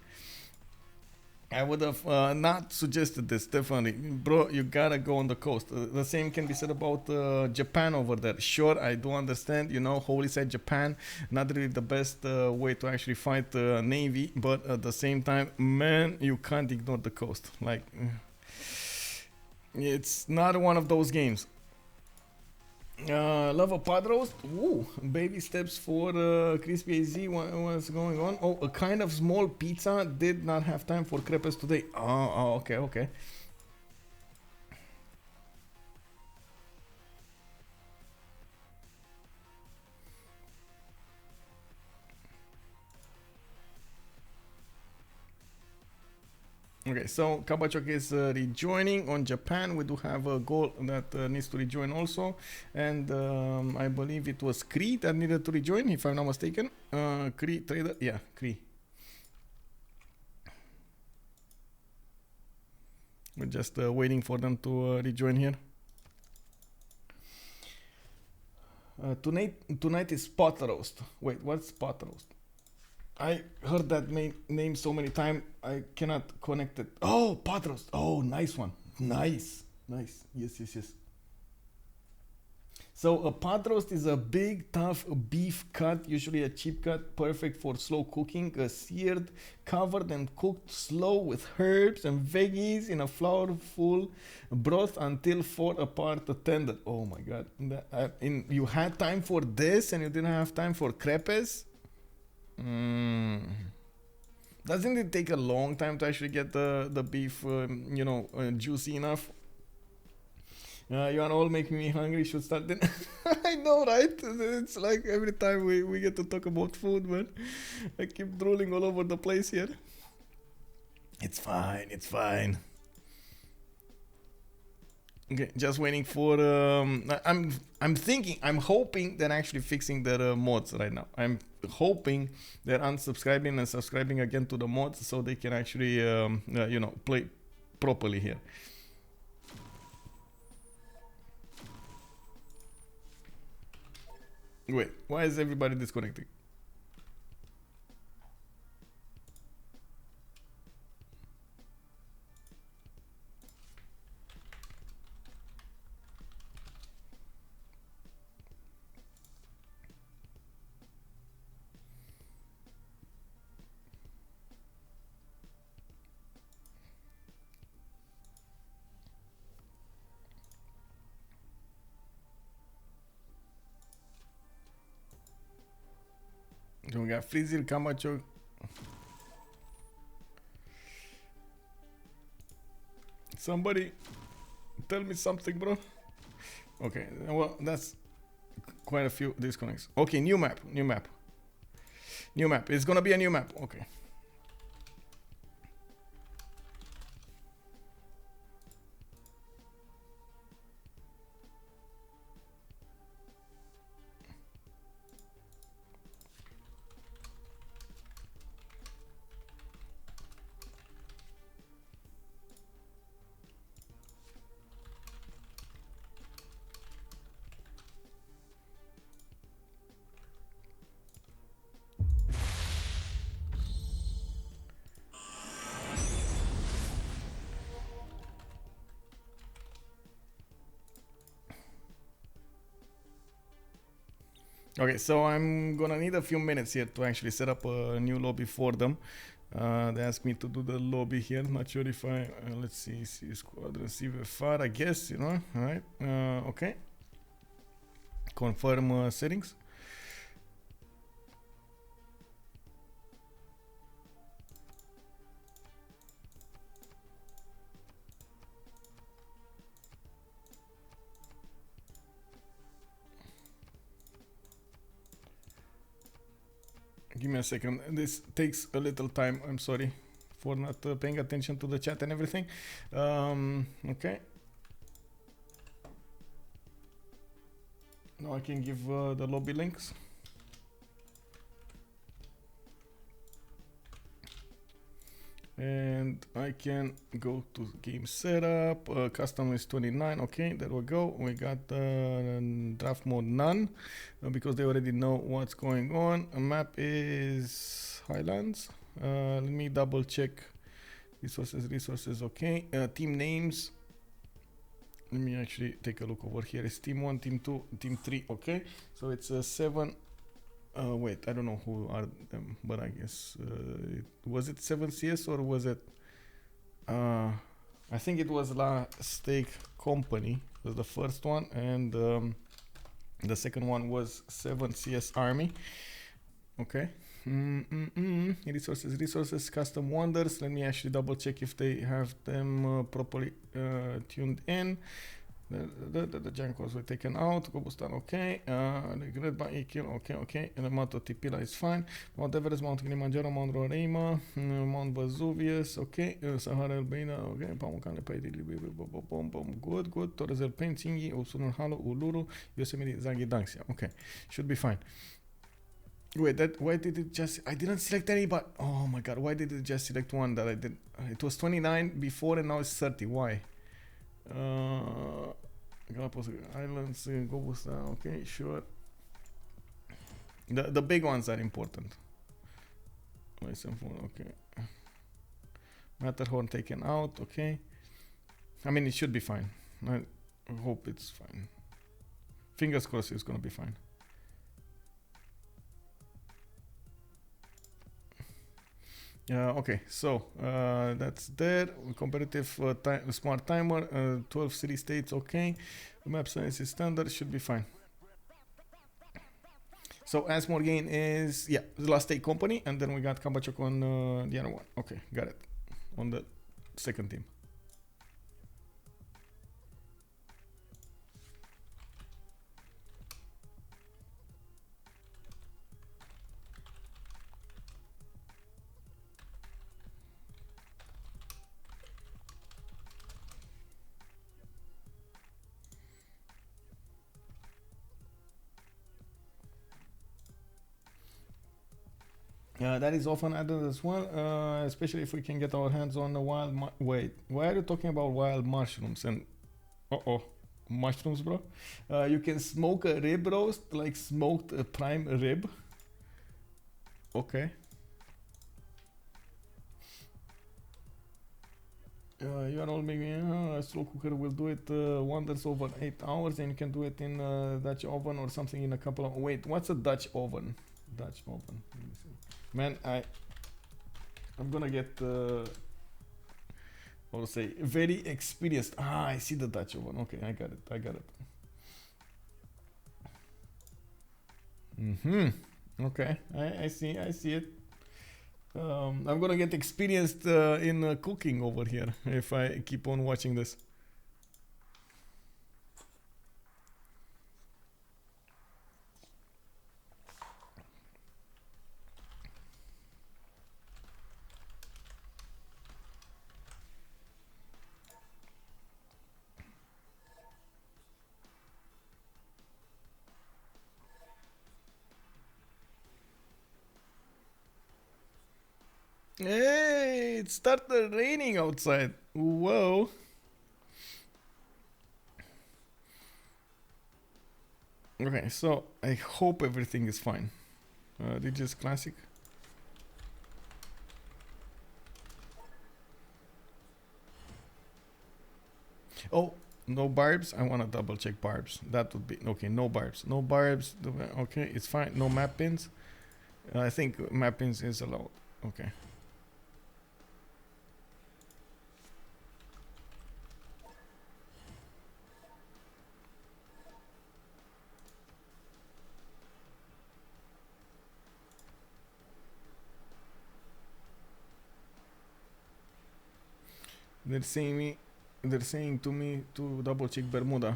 I would have not suggested this, definitely. Bro, you gotta go on the coast. The same can be said about Japan over there. Sure, I do understand, you know, holy side Japan, not really the best way to actually fight Navy, but at the same time, man, you can't ignore the coast. Like, it's not one of those games. Love a pod roast. Ooh, baby steps for Crispy AZ. What's going on? Oh, a kind of small pizza. Did not have time for crepes today. Oh, okay, okay. Okay, so KabachOk is rejoining on Japan. We do have a Gaul that needs to rejoin also, and I believe it was Cree that needed to rejoin, if I'm not mistaken. Cree trader, yeah, Cree. We're just waiting for them to rejoin here. Tonight is pot roast. Wait, what's pot roast? I heard that name so many times, I cannot connect it. Oh, pot roast. Oh, nice one. Nice. Nice. Yes, yes, yes. So a pot roast is a big, tough beef cut, usually a cheap cut, perfect for slow cooking, seared, covered and cooked slow with herbs and veggies in a flourful broth until fall apart tender. Oh my god. You had time for this and you didn't have time for crepes? Doesn't it take a long time to actually get the beef, juicy enough? You are all making me hungry. Should start then. I know, right? It's like every time we get to talk about food, man. I keep drooling all over the place here. It's fine. It's fine. Okay, just waiting for. I'm hoping they're actually fixing their mods right now. I'm hoping they're unsubscribing and subscribing again to the mods so they can actually, you know, play properly here. Wait, why is everybody disconnecting? So we got Freezil, KabachOk. Somebody tell me something, bro. Okay, well, that's quite a few disconnects. Okay, new map. It's gonna be a new map. Okay. Okay, so I'm gonna need a few minutes here to actually set up a new lobby for them. They asked me to do the lobby here. Not sure if I let's see Squadrons, CivFR, I guess, you know. All right. Okay. Confirm settings. Give me a second. This takes a little time. I'm sorry for not paying attention to the chat and everything. Okay. Now I can give the lobby links. And I can go to game setup. Custom is 29. Okay, there we go. We got draft mode none because they already know what's going on. A map is Highlands. Let me double check resources. Okay, team names. Let me actually take a look over here. It's team 1, team 2, team 3. Okay, so it's 7. Wait, I don't know who are them, but I guess was it 7 CS or was it? I think it was Ledarkill Company was the first one, and the second one was 7 CS Army. Okay. Resources, custom wonders. Let me actually double check if they have them properly tuned in. The Jankos were taken out. Gobustan, okay. Grid by EQ, okay. And the Mount Tipila is fine. Mount Everest, Mount Kilimanjaro, Mount Roraima, Mount Vesuvius, okay. Sahara Albania, okay. Pamukkale, Paidili, good. Torres del Paine, Tsingy, Usunur Halo, Uluru, Yosemite, Zangidangsia, okay. Should be fine. Wait, why did it just, I didn't select any, but, oh my god, why did it just select one that I did? It was 29 before and now it's 30, why? Galapagos Islands, Gobustan, okay, sure. The big ones are important. Okay. Matterhorn taken out, okay. I mean, it should be fine. I hope it's fine. Fingers crossed it's gonna be fine. Okay, so that's there. Competitive smart timer, 12 city states, okay. Map size is standard, should be fine. So Asmorgane is, yeah, the last state company, and then we got KabachOk on the other one. Okay, got it. On the second team. That is often added as well, especially if we can get our hands on the wild. Wait, why are you talking about wild mushrooms? And mushrooms, bro. You can smoke a rib roast, like smoked a prime rib. Okay. You are all maybe a slow cooker will do it wonders over 8 hours, and you can do it in a Dutch oven or something in a couple of. Wait, what's a Dutch oven? Dutch oven. Let me see. Man, I'm gonna get how to say, very experienced. Ah, I see the Dutch oven. Okay, I got it. I got it. Okay, I see it. I'm gonna get experienced in cooking over here if I keep on watching this. Hey, it started raining outside. Whoa. Okay, so I hope everything is fine. Regis Classic. Oh, no barbs. I want to double check barbs. That would be okay. No barbs. No barbs. Okay, it's fine. No map pins. I think map pins is allowed. Okay. They're saying to me to double check Bermuda.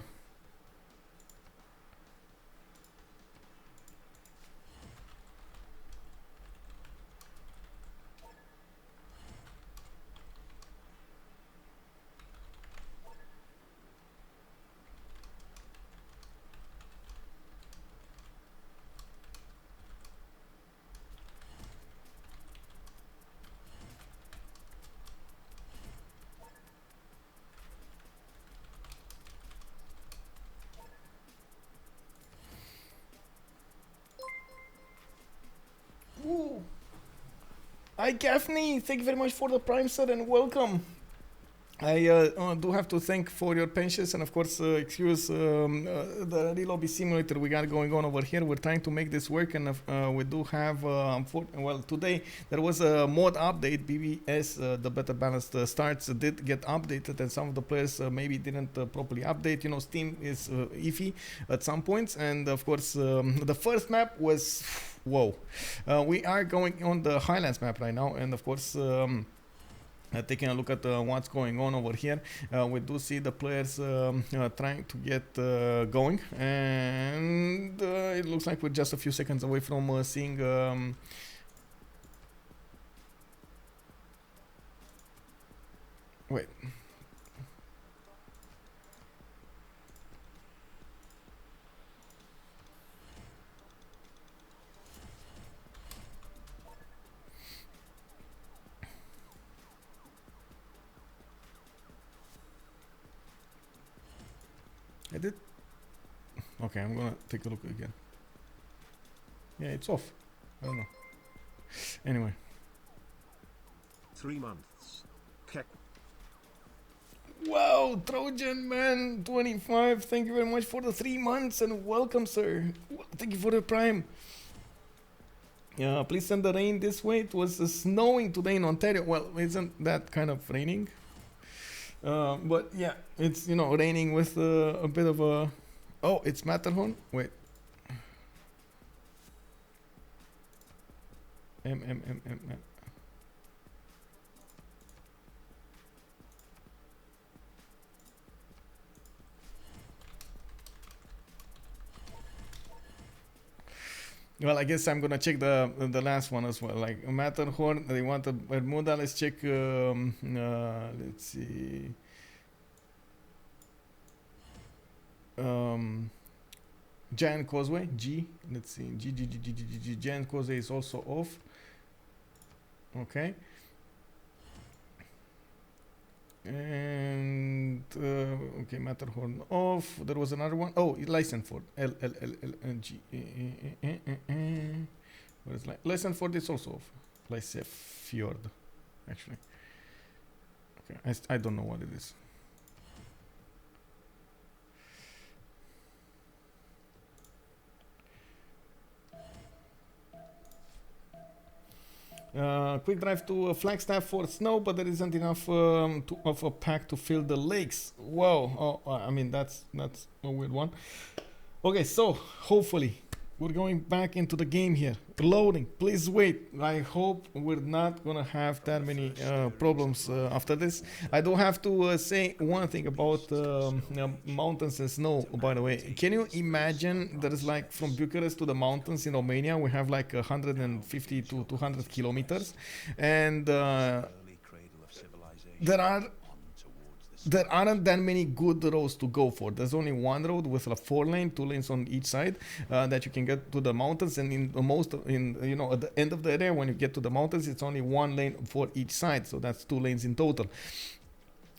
Hi Gaffney, thank you very much for the Prime sir and welcome. I do have to thank for your patience and of course excuse the Relobby simulator we got going on over here. We're trying to make this work and we do have, well today there was a mod update, BBS, the Better Balanced Starts did get updated and some of the players maybe didn't properly update. You know, Steam is iffy at some points and of course the first map was, whoa. We are going on the Highlands map right now and of course taking a look at what's going on over here, we do see the players trying to get going and it looks like we're just a few seconds away from seeing wait. I did. Okay, I'm gonna take a look again. Yeah, it's off. I don't know. Anyway. 3 months. Kek. Wow, Trojan man 25. Thank you very much for the 3 months and welcome, sir. Thank you for the Prime. Please send the rain this way. It was snowing today in Ontario. Well, isn't that kind of raining? But yeah, it's, you know, raining with a bit of a... Oh, it's Matterhorn? Wait. M. Well, I guess I'm gonna check the last one as well. Like Matterhorn, they want a Bermuda. Let's check. Let's see. Giant Causeway G. Let's see. G. Giant Causeway is also off. Okay. And okay, Matterhorn off. There was another one. Oh, Lysenford. L G. What is Lysenford is also off. Lysefjord, actually. Okay, I don't know what it is. Quick drive to Flagstaff for snow, but there isn't enough of a pack to fill the lakes. Whoa! Oh, I mean that's a weird one. Okay, so hopefully we're going back into the game here. Loading. Please wait. I hope we're not gonna have that many problems after this. I do have to say one thing about mountains and snow, by the way. Can you imagine there is like from Bucharest to the mountains in Romania, we have like 150 to 200 kilometers, and there aren't that many good roads to go for. There's only one road with a 4 lane, 2 lanes on each side that you can get to the mountains. And in at the end of the area, when you get to the mountains, it's only 1 lane for each side. So that's 2 lanes in total.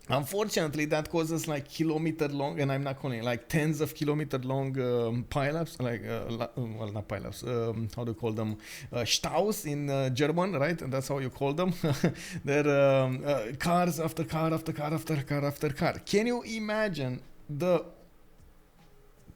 Unfortunately, that causes like kilometer long, and I'm not calling it like tens of kilometer long pileups, like well, not pileups. How do you call them? Staus in German, right? And that's how you call them. They're cars after car after car after car after car. Can you imagine the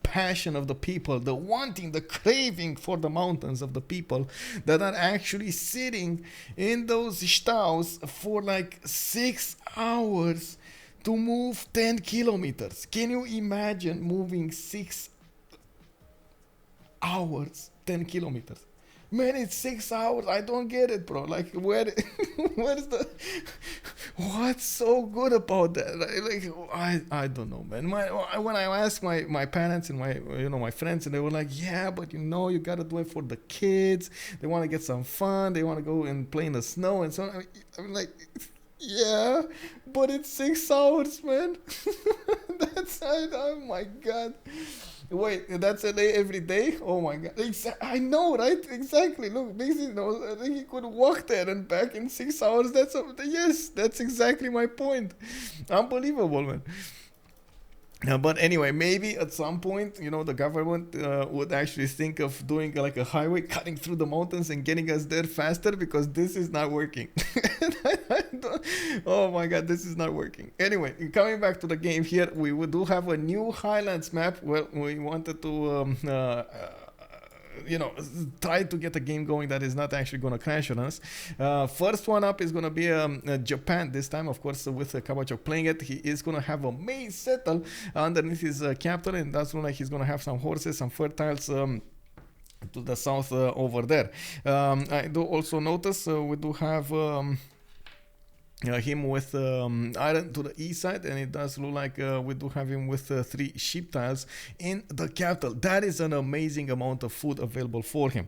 passion of the people, the wanting, the craving for the mountains of the people that are actually sitting in those staus for like 6 hours to move 10 kilometers? Can you imagine moving 6 hours, 10 kilometers? Man, it's 6 hours. I don't get it, bro. Like, where's what's so good about that? Like, I don't know, man. When I asked my parents and my friends, and they were like, yeah, but you gotta do it for the kids. They want to get some fun. They want to go and play in the snow and so on. I'm like, yeah, but it's 6 hours, man. Oh my God. Wait, that's a day every day? Oh my God. I know, right? Exactly. Look, basically, I think he could walk there and back in 6 hours. Yes, that's exactly my point. Unbelievable, man. But anyway, maybe at some point, the government would actually think of doing like a highway cutting through the mountains and getting us there faster, because this is not working. Oh my God, this is not working. Anyway, coming back to the game here, we do have a new Highlands map where we wanted to try to get a game going that is not actually going to crash on us. First one up is going to be Japan this time, of course, with KabachOk playing it. He is going to have a main settle underneath his capital, and that's when he's going to have some horses, some fertiles to the south over there. I do also notice we do have him with iron to the east side, and it does look like we do have him with 3 sheep tiles in the capital. That is an amazing amount of food available for him.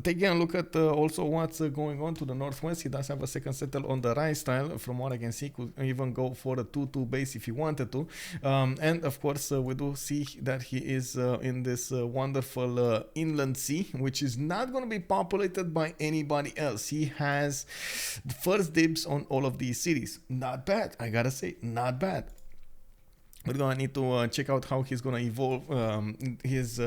Taking a look at also what's going on to the northwest, he does have a second settle on the rice tile. From what I can see, could even go for a 2-2 base if he wanted to. And of course, we do see that he is in this wonderful inland sea, which is not going to be populated by anybody else. He has the first dibs on all of these cities. Not bad, I gotta say, not bad. We're gonna need to check out how he's gonna evolve his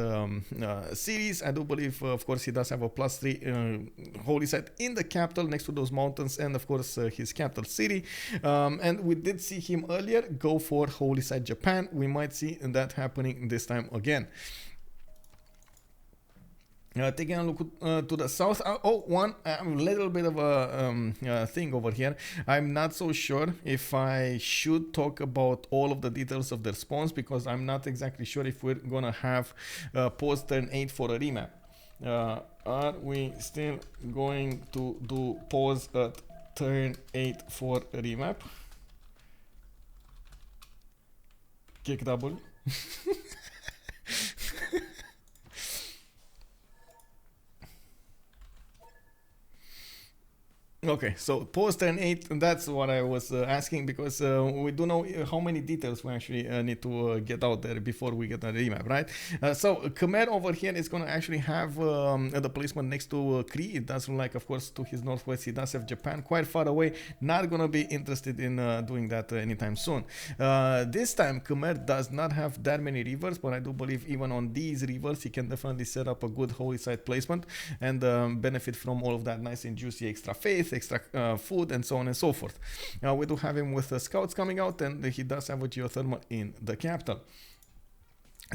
cities. I do believe, of course, he does have a +3 holy site in the capital next to those mountains, and of course his capital city. And we did see him earlier go for holy site Japan. We might see that happening this time again. Taking a look to the south. A little bit of a thing over here. I'm not so sure if I should talk about all of the details of the spawns, because I'm not exactly sure if we're gonna have post turn 8 for a remap. Are we still going to do pause at turn 8 for a remap? Kick double. Okay, so post turn 8, that's what I was asking, because we do know how many details we actually need to get out there before we get a remap, right? So Khmer over here is going to actually have the placement next to Cree. It does look like, of course, to his northwest, he does have Japan quite far away. Not going to be interested in doing that anytime soon. This time, Khmer does not have that many rivers, but I do believe even on these rivers, he can definitely set up a good holy site placement and benefit from all of that nice and juicy extra faith, extra food, and so on and so forth. We do have him with scouts coming out, and he does have a geothermal in the capital.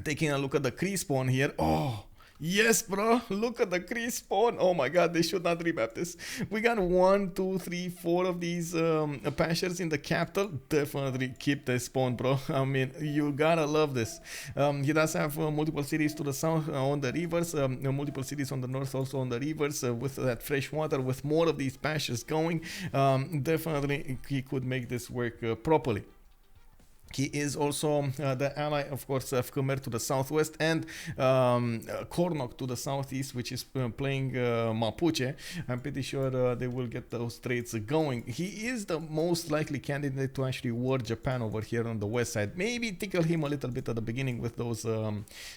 Taking a look at the Cree spawn here. Oh, yes, bro. Look at the Cree spawn. Oh my god, they should not remap this. We got 1, 2, 3, 4 of these pashers in the capital. Definitely keep this spawn, bro. I mean, you gotta love this. He does have multiple cities to the south on the rivers, multiple cities on the north also on the rivers, with that fresh water, with more of these pashers going. Definitely he could make this work properly. He is also the ally, of course, of Khmer to the southwest, and Kornok to the southeast, which is playing Mapuche. I'm pretty sure they will get those trades going. He is the most likely candidate to actually war Japan over here on the west side. Maybe tickle him a little bit at the beginning with those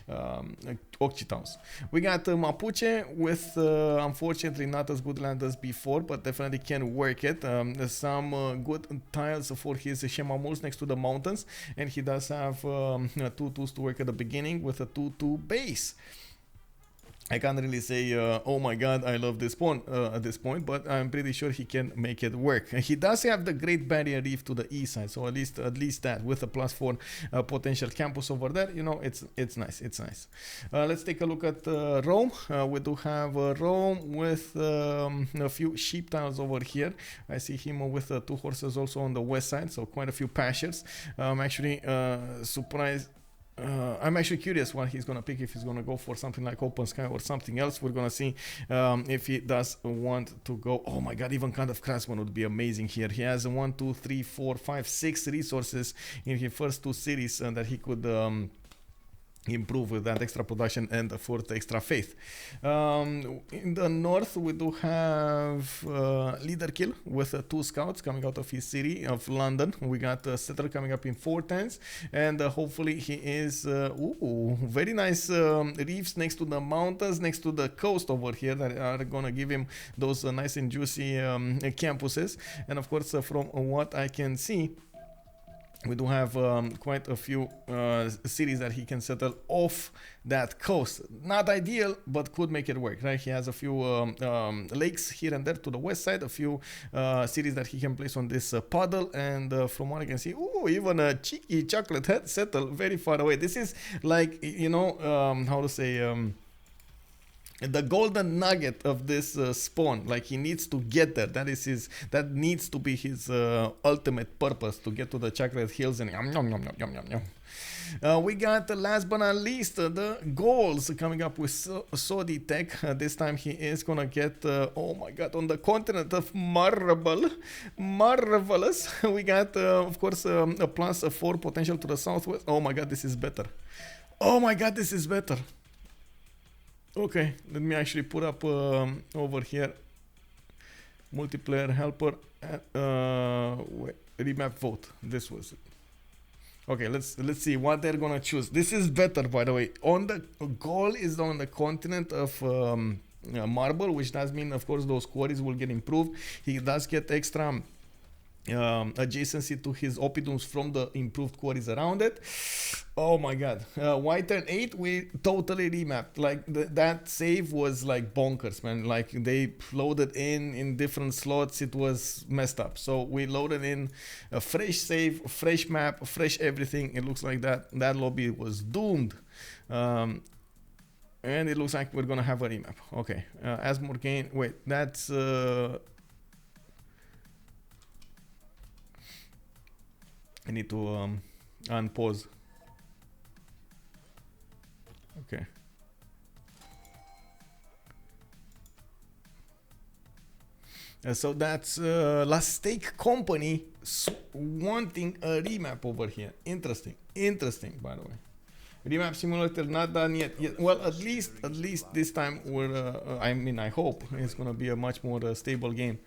Okchi towns. We got Mapuche with, unfortunately, not as good land as before, but definitely can work it. Some good tiles for his Shemamurs next to the mountains. And he does have 2 tools to work at the beginning with a 2-2 base. I can't really say, oh my god, I love this spawn at this point, but I'm pretty sure he can make it work. He does have the Great Barrier Reef to the east side, so at least that, with a +4 potential campus over there, you know, it's nice, it's nice. Let's take a look at Rome. We do have Rome with a few sheep tiles over here. I see him with 2 horses also on the west side, so quite a few pastures. I'm actually surprised. I'm actually curious what he's gonna pick, if he's gonna go for something like Open Sky or something else. We're gonna see if he does want to go. Oh my god, even kind of craftsman would be amazing here. He has 1, 2, 3, 4, 5, 6 resources in his first 2 cities that he could improve with that extra production and the 4th extra faith. In the north, we do have Ledarkill with 2 scouts coming out of his city of London. We got a settler coming up in 4 times, and hopefully he is very nice reefs next to the mountains, next to the coast over here, that are gonna give him those nice and juicy campuses. And of course, from what I can see, we do have quite a few cities that he can settle off that coast. Not ideal, but could make it work, right? He has a few lakes here and there to the west side, a few cities that he can place on this puddle, and from what I can see, even a cheeky chocolate head settle very far away. This is like, you know, how to say, the golden nugget of this spawn. Like, he needs to get there. That needs to be his ultimate purpose, to get to the chocolate hills and yum yum yum yum yum yum. We got, last but not least, the Gauls coming up with Sodythaek. This time he is gonna get, oh my god, on the continent of Marvelous. We got, of course, a +4 potential to the southwest. Oh my god, this is better. Oh my god, this is better. Okay, let me actually put up over here multiplayer helper, remap vote. This was it. Okay, let's see what they're gonna choose. This is better, by the way. On the Gaul is on the continent of marble, which does mean, of course, those quarries will get improved. He does get extra adjacency to his oppidums from the improved quarries around it. Oh my god. White turn 8, we totally remapped. Like, that save was like bonkers, man. Like, they loaded in different slots. It was messed up. So we loaded in a fresh save, fresh map, fresh everything. It looks like that lobby was doomed. And it looks like we're gonna have a remap. Okay, Asmorgane. Wait, that's I need to unpause. Okay. So that's Sodythaek company wanting a remap over here. Interesting, by the way. Remap simulator not done yet. Well, at least this time we're. I mean, I hope it's gonna be a much more stable game.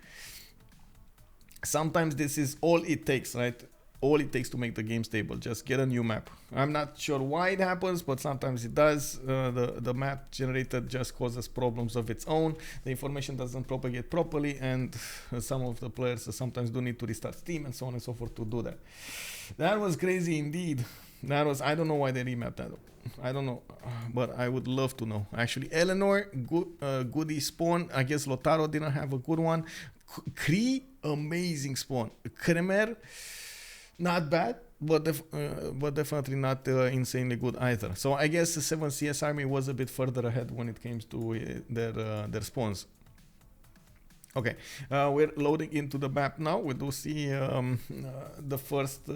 sometimes this is all it takes, right? All it takes to make the game stable. Just get a new map. I'm not sure why it happens, but sometimes it does. The map generated just causes problems of its own. The information doesn't propagate properly, and some of the players sometimes do need to restart Steam and so on and so forth to do that. That was crazy indeed. That was, I don't know why they remapped that. I don't know, but I would love to know. Actually, Eleanor, goodie spawn. I guess Lotaro didn't have a good one. Cree, amazing spawn. Khmer, not bad, but definitely not insanely good either. So I guess the 7 CS army was a bit further ahead when it came to their spawns. Okay, we're loading into the map now. We do see the first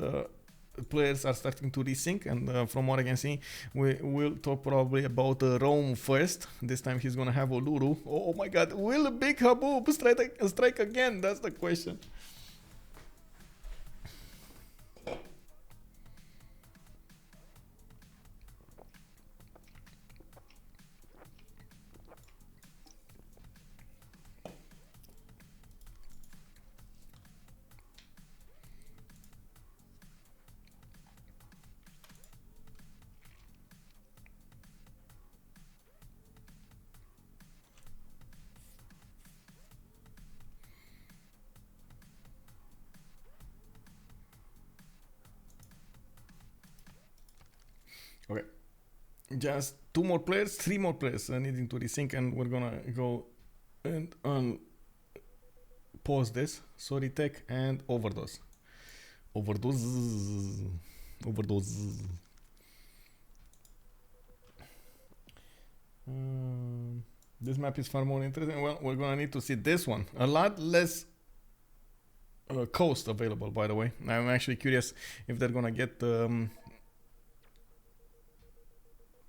players are starting to resync, and from what I can see, we will talk probably about Rome first. This time he's gonna have Uluru. Oh my god, will Big Haboob strike again? That's the question. Okay, just 2 more players, 3 more players needing to resync, and we're gonna go and pause this. Sodythaek and OverDoZz. OverDoZz. This map is far more interesting. Well, we're gonna need to see this one. A lot less coast available, by the way. I'm actually curious if they're gonna get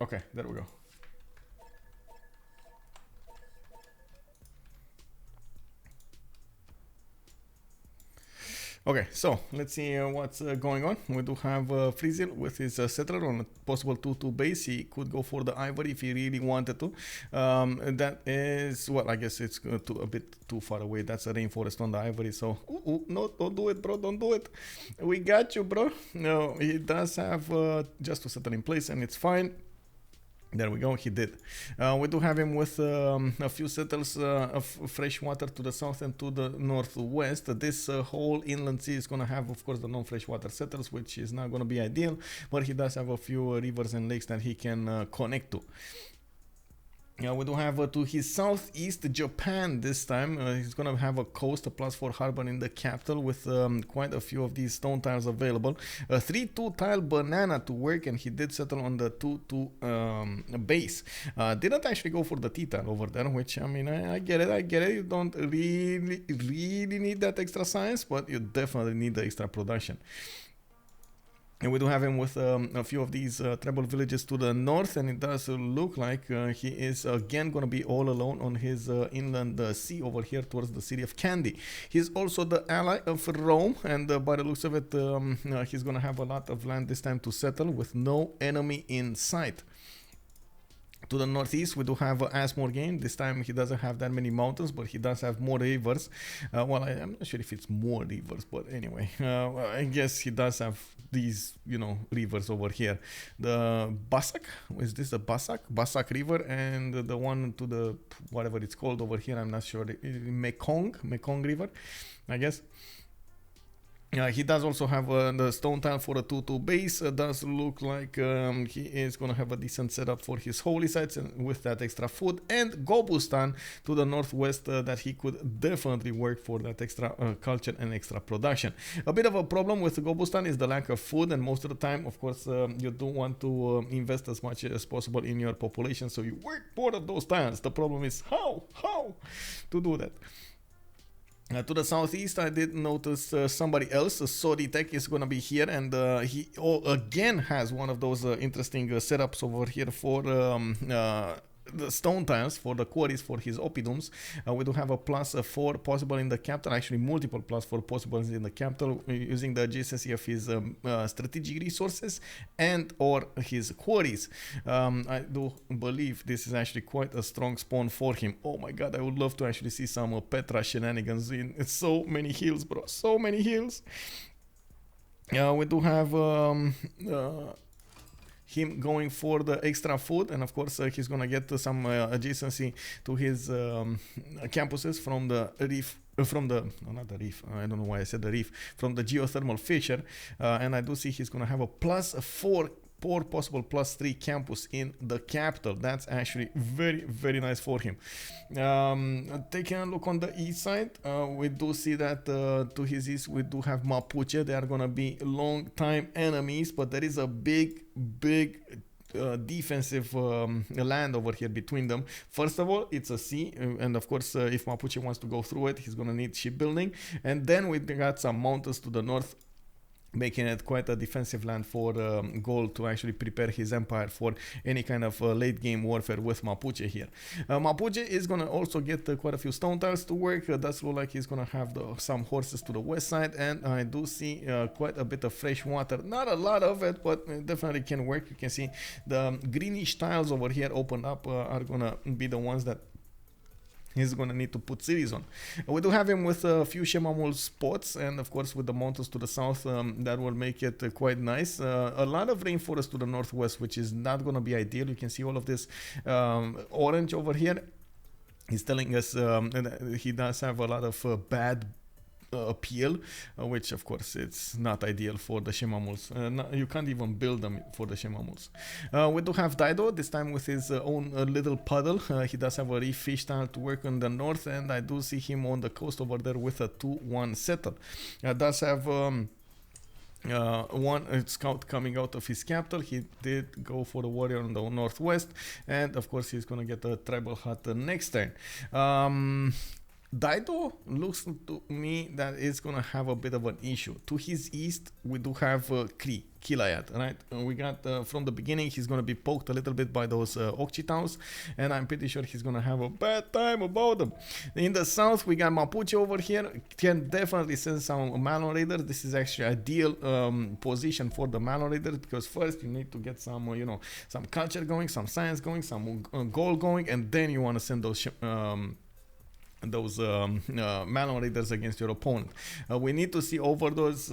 okay, there we go. Okay, so let's see what's going on. We do have Freezil with his settler on a possible 2-2 base. He could go for the ivory if he really wanted to. That is, well, I guess it's a bit too far away. That's a rainforest on the ivory. So, no, don't do it, bro. Don't do it. We got you, bro. No, he does have just to settle in place, and it's fine. There we go, he did. We do have him with a few settles of fresh water to the south and to the northwest. This whole inland sea is going to have, of course, the non-freshwater settles, which is not going to be ideal, but he does have a few rivers and lakes that he can connect to. Yeah, we do have to his southeast Japan this time. He's gonna have a coast, a +4 harbor in the capital with quite a few of these stone tiles available. A 3-2 tile banana to work, and he did settle on the 2-2 base. Didn't actually go for the T tile over there, which, I mean, I get it. You don't really need that extra science, but you definitely need the extra production. And we do have him with a few of these tribal villages to the north, and it does look like he is again going to be all alone on his inland sea over here towards the city of Candy. He's also the ally of Rome, and by the looks of it, he's going to have a lot of land this time to settle with no enemy in sight. To the northeast, we do have Asmorgane. This time he doesn't have that many mountains, but he does have more rivers. Well, I'm not sure if it's more rivers, but anyway, I guess he does have these, rivers over here. The Basak, is this the Basak River, and the one to the, whatever it's called over here, I'm not sure, Mekong River, I guess. He does also have the stone tile for a 2-2 base. Does look like he is going to have a decent setup for his holy sites and with that extra food. And Gobustan to the northwest that he could definitely work for that extra culture and extra production. A bit of a problem with Gobustan is the lack of food, and most of the time, of course, you do want to invest as much as possible in your population, so you work more of those tiles. The problem is how to do that. To the southeast, I did notice somebody else. Sodythaek is going to be here, and he again has one of those interesting setups over here for the stone tiles for the quarries for his oppidums. We do have a +4 possible in the capital, actually multiple +4 possibles in the capital, using the adjacency of his strategic resources and or his quarries. I do believe this is actually quite a strong spawn for him. Oh my god, I would love to actually see some Petra shenanigans in. It's so many heals, bro, so many heals. We do have him going for the extra food, and of course he's gonna get some adjacency to his campuses from the reef, from the no, not the reef, I don't know why I said the reef, from the geothermal fissure, and I do see he's gonna have a +4 possible +3 campus in the capital. That's actually very nice for him. Taking a look on the east side, we do see that to his east we do have Mapuche. They are gonna be long time enemies, but there is a big defensive land over here between them. First of all, it's a sea, and of course if Mapuche wants to go through it, he's gonna need shipbuilding, and then we got some mountains to the north, making it quite a defensive land for Gaul to actually prepare his empire for any kind of late game warfare with Mapuche here. Mapuche is gonna also get quite a few stone tiles to work. Does look like he's gonna have some horses to the west side, and I do see quite a bit of fresh water. Not a lot of it, but it definitely can work. You can see the greenish tiles over here open up are gonna be the ones that he's gonna need to put cities on. We do have him with a few Shemamul spots, and of course with the mountains to the south, that will make it quite nice. A lot of rainforest to the northwest, which is not gonna be ideal. You can see all of this orange over here. He's telling us that he does have a lot of bad appeal, which of course it's not ideal for the Shemamuls. You can't even build them for the Shemamuls. We do have Dido, this time with his own little puddle. He does have a reef fish tile to work on the north, and I do see him on the coast over there with a 2-1 settle. Does have one scout coming out of his capital. He did go for the warrior on the northwest, and of course he's gonna get a tribal hut next turn. Dido looks to me that it's gonna have a bit of an issue. To his east, we do have Cree, Killayad, right? We got from the beginning, he's gonna be poked a little bit by those Okchitowns, and I'm pretty sure he's gonna have a bad time about them. In the south, we got Mapuche over here. Can definitely send some Malon Raiders. This is actually ideal position for the Malon Raiders, because first you need to get some, you know, some culture going, some science going, some goal going, and then you want to send those Malon Raiders against your opponent. We need to see OverDoZz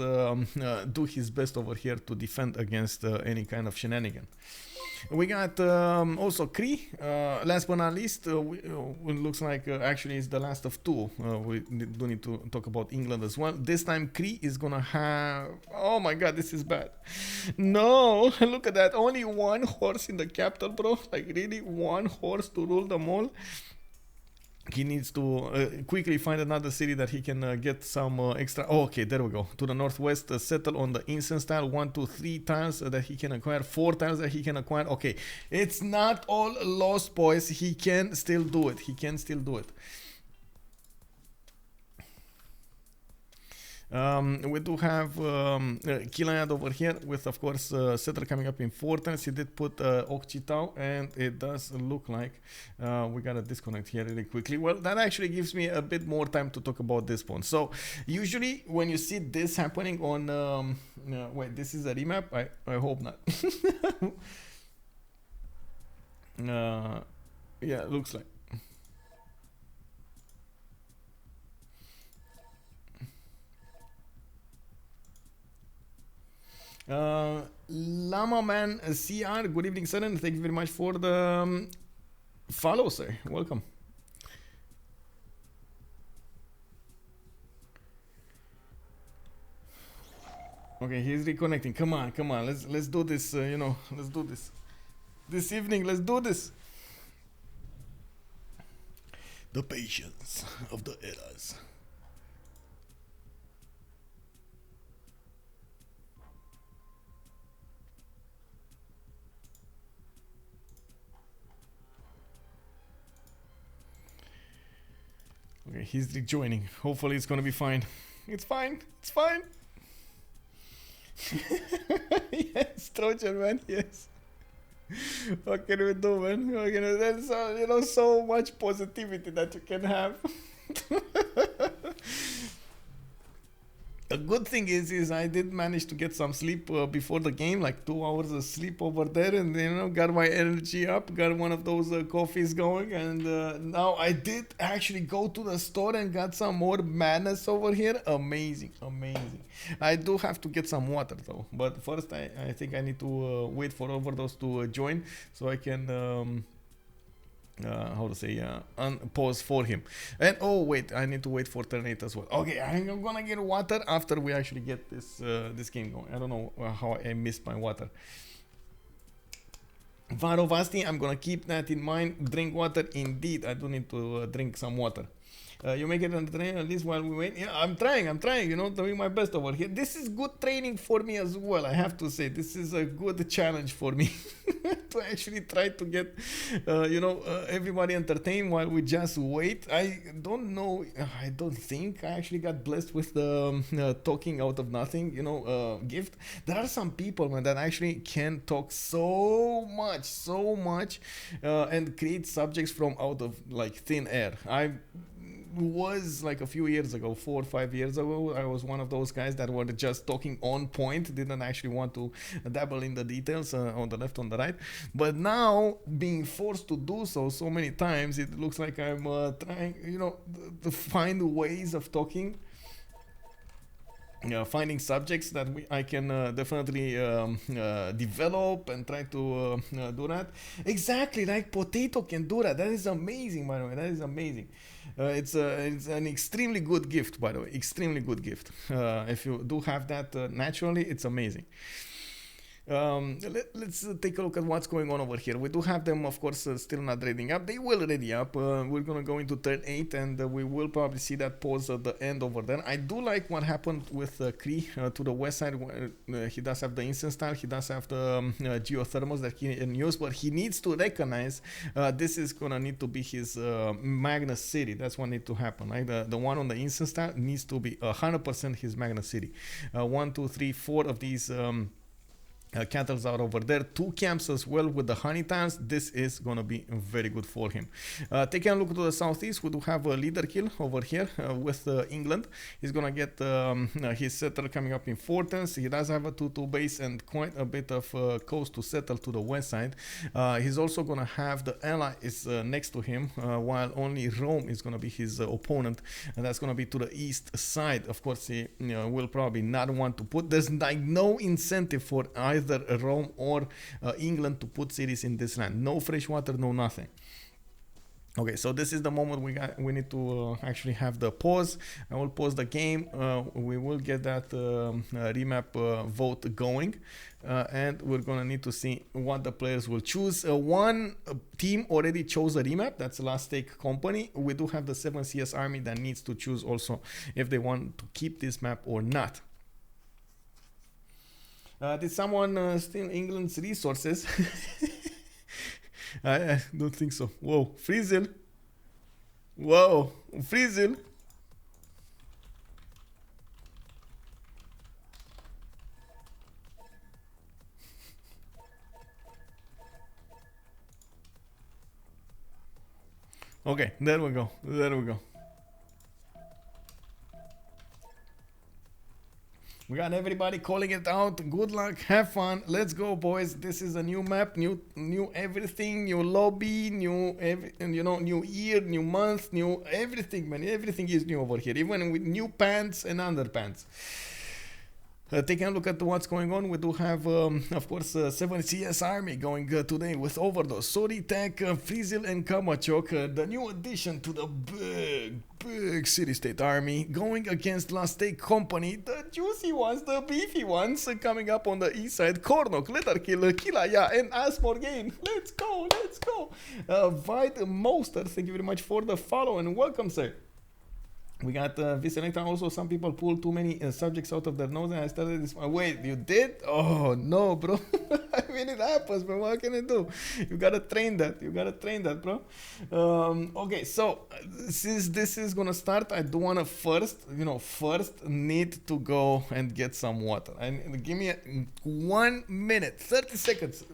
do his best over here to defend against any kind of shenanigan. We got also Cree, last but not least. It looks like actually it's the last of two. We do need to talk about England as well. This time Cree is gonna have, oh my god, this is bad. No, look at that, only one horse in the capital, bro. Like really, one horse to rule them all. He needs to quickly find another city that he can get some extra. Oh, okay, there we go. To the northwest, settle on the incense tile. 1, 2, 3 tiles that he can acquire. 4 tiles that he can acquire. Okay, it's not all lost, boys. He can still do it. He can still do it. We do have Killayad over here with, of course, settler coming up in 4 times. He did put Okchitau, and it does look like we gotta disconnect here really quickly. Well, that actually gives me a bit more time to talk about this one. So usually when you see this happening on wait, this is a remap? I hope not. Yeah, it looks like. Llama Man CR, good evening, sir, and thank you very much for the follow, sir. Welcome. Okay, he's reconnecting. Come on, come on. Let's do this. You know, let's do this. This evening, let's do this. The patience of the eras. Okay, he's rejoining. Hopefully it's gonna be fine. It's fine. It's fine. Yes, Trojan man, yes. What can we do, man? There's so much positivity that you can have. A good thing is I did manage to get some sleep before the game, like 2 hours of sleep over there, and got my energy up, got one of those coffees going, and now I did actually go to the store and got some more madness over here. Amazing. I do have to get some water though, but first I think I need to wait for OverDoZz to join so I can pause for him. And oh wait, I need to wait for turn 8 as well. Okay, I'm gonna get water after we actually get this game going. I don't know how I missed my water. Varovasti, I'm gonna keep that in mind. Drink water indeed. I do need to drink some water. You make it entertaining at least while we wait. Yeah, I'm trying, doing my best over here. This is good training for me as well, I have to say. This is a good challenge for me to actually try to get, everybody entertained while we just wait. I don't know, I don't think I actually got blessed with the talking out of nothing, gift. There are some people, man, that actually can talk so much, and create subjects from out of like thin air. I was like a few years ago, 4 or 5 years ago, I was one of those guys that were just talking on point, didn't actually want to dabble in the details on the left, on the right. But now, being forced to do so many times, it looks like I'm trying, to find ways of talking. Finding subjects that I can definitely develop and try to do that. Exactly, like Potato can do that. That is amazing, by the way. That is amazing. It's an extremely good gift, by the way. Extremely good gift. If you do have that naturally, it's amazing. Let's take a look at what's going on over here. We do have them, of course, still not readying up. They will ready up. We're gonna go into turn 8, and we will probably see that pause at the end over there. I do like what happened with Cree to the west side. He does have the instant style. He does have the geothermals that he can use, but he needs to recognize this is gonna need to be his Magna City. That's what needs to happen. Right? The one on the instant style needs to be 100% his Magna City. 1, 2, 3, 4 of these. Cattles are over there, 2 camps as well with the honey towns. This is gonna be very good for him. Taking a look to the southeast, we do have a Ledarkill over here with England. He's gonna get his settler coming up in Fortens. He does have a 2-2 base and quite a bit of coast to settle to the west side. He's also gonna have the ally is next to him, while only Rome is gonna be his opponent, and that's gonna be to the east side. Of course, he will probably not want to put. There's like no incentive for either Rome or England to put cities in this land. No fresh water, no nothing. Okay, so this is the moment we need to actually have the pause. I will pause the game. We will get that remap vote going, and we're gonna need to see what the players will choose. One team already chose a remap. That's Sodythaek company. We do have the 7 CS army that needs to choose also if they want to keep this map or not. Did someone steal England's resources? I don't think so. Whoa, Freezil. Whoa, Freezil. Okay, there we go. There we go. We got everybody calling it out. Good luck, have fun. Let's go, boys. This is a new map, new everything, new lobby, new year, new month, new everything, man. Everything is new over here, even with new pants and underpants. Taking a look at what's going on, we do have, of course, 7 CS Army going today with OverDoZz, Sodythaek, Freezil, and KabachOk, the new addition to the big city-state army, going against Sodythaek company, the juicy ones, the beefy ones, coming up on the east side, Kornok, Ledarkill, Killayad, and Asmorgane. Let's go, let's go. Vide Moster, thank you very much for the follow and welcome, sir. We got Viselecta. Also, some people pull too many subjects out of their nose, and I started this. Wait, you did? Oh no, bro! I mean, it happens, but what can I do? You gotta train that. You gotta train that, bro. Okay, so since this is gonna start, I do wanna first need to go and get some water. And give me 1 minute, 30 seconds.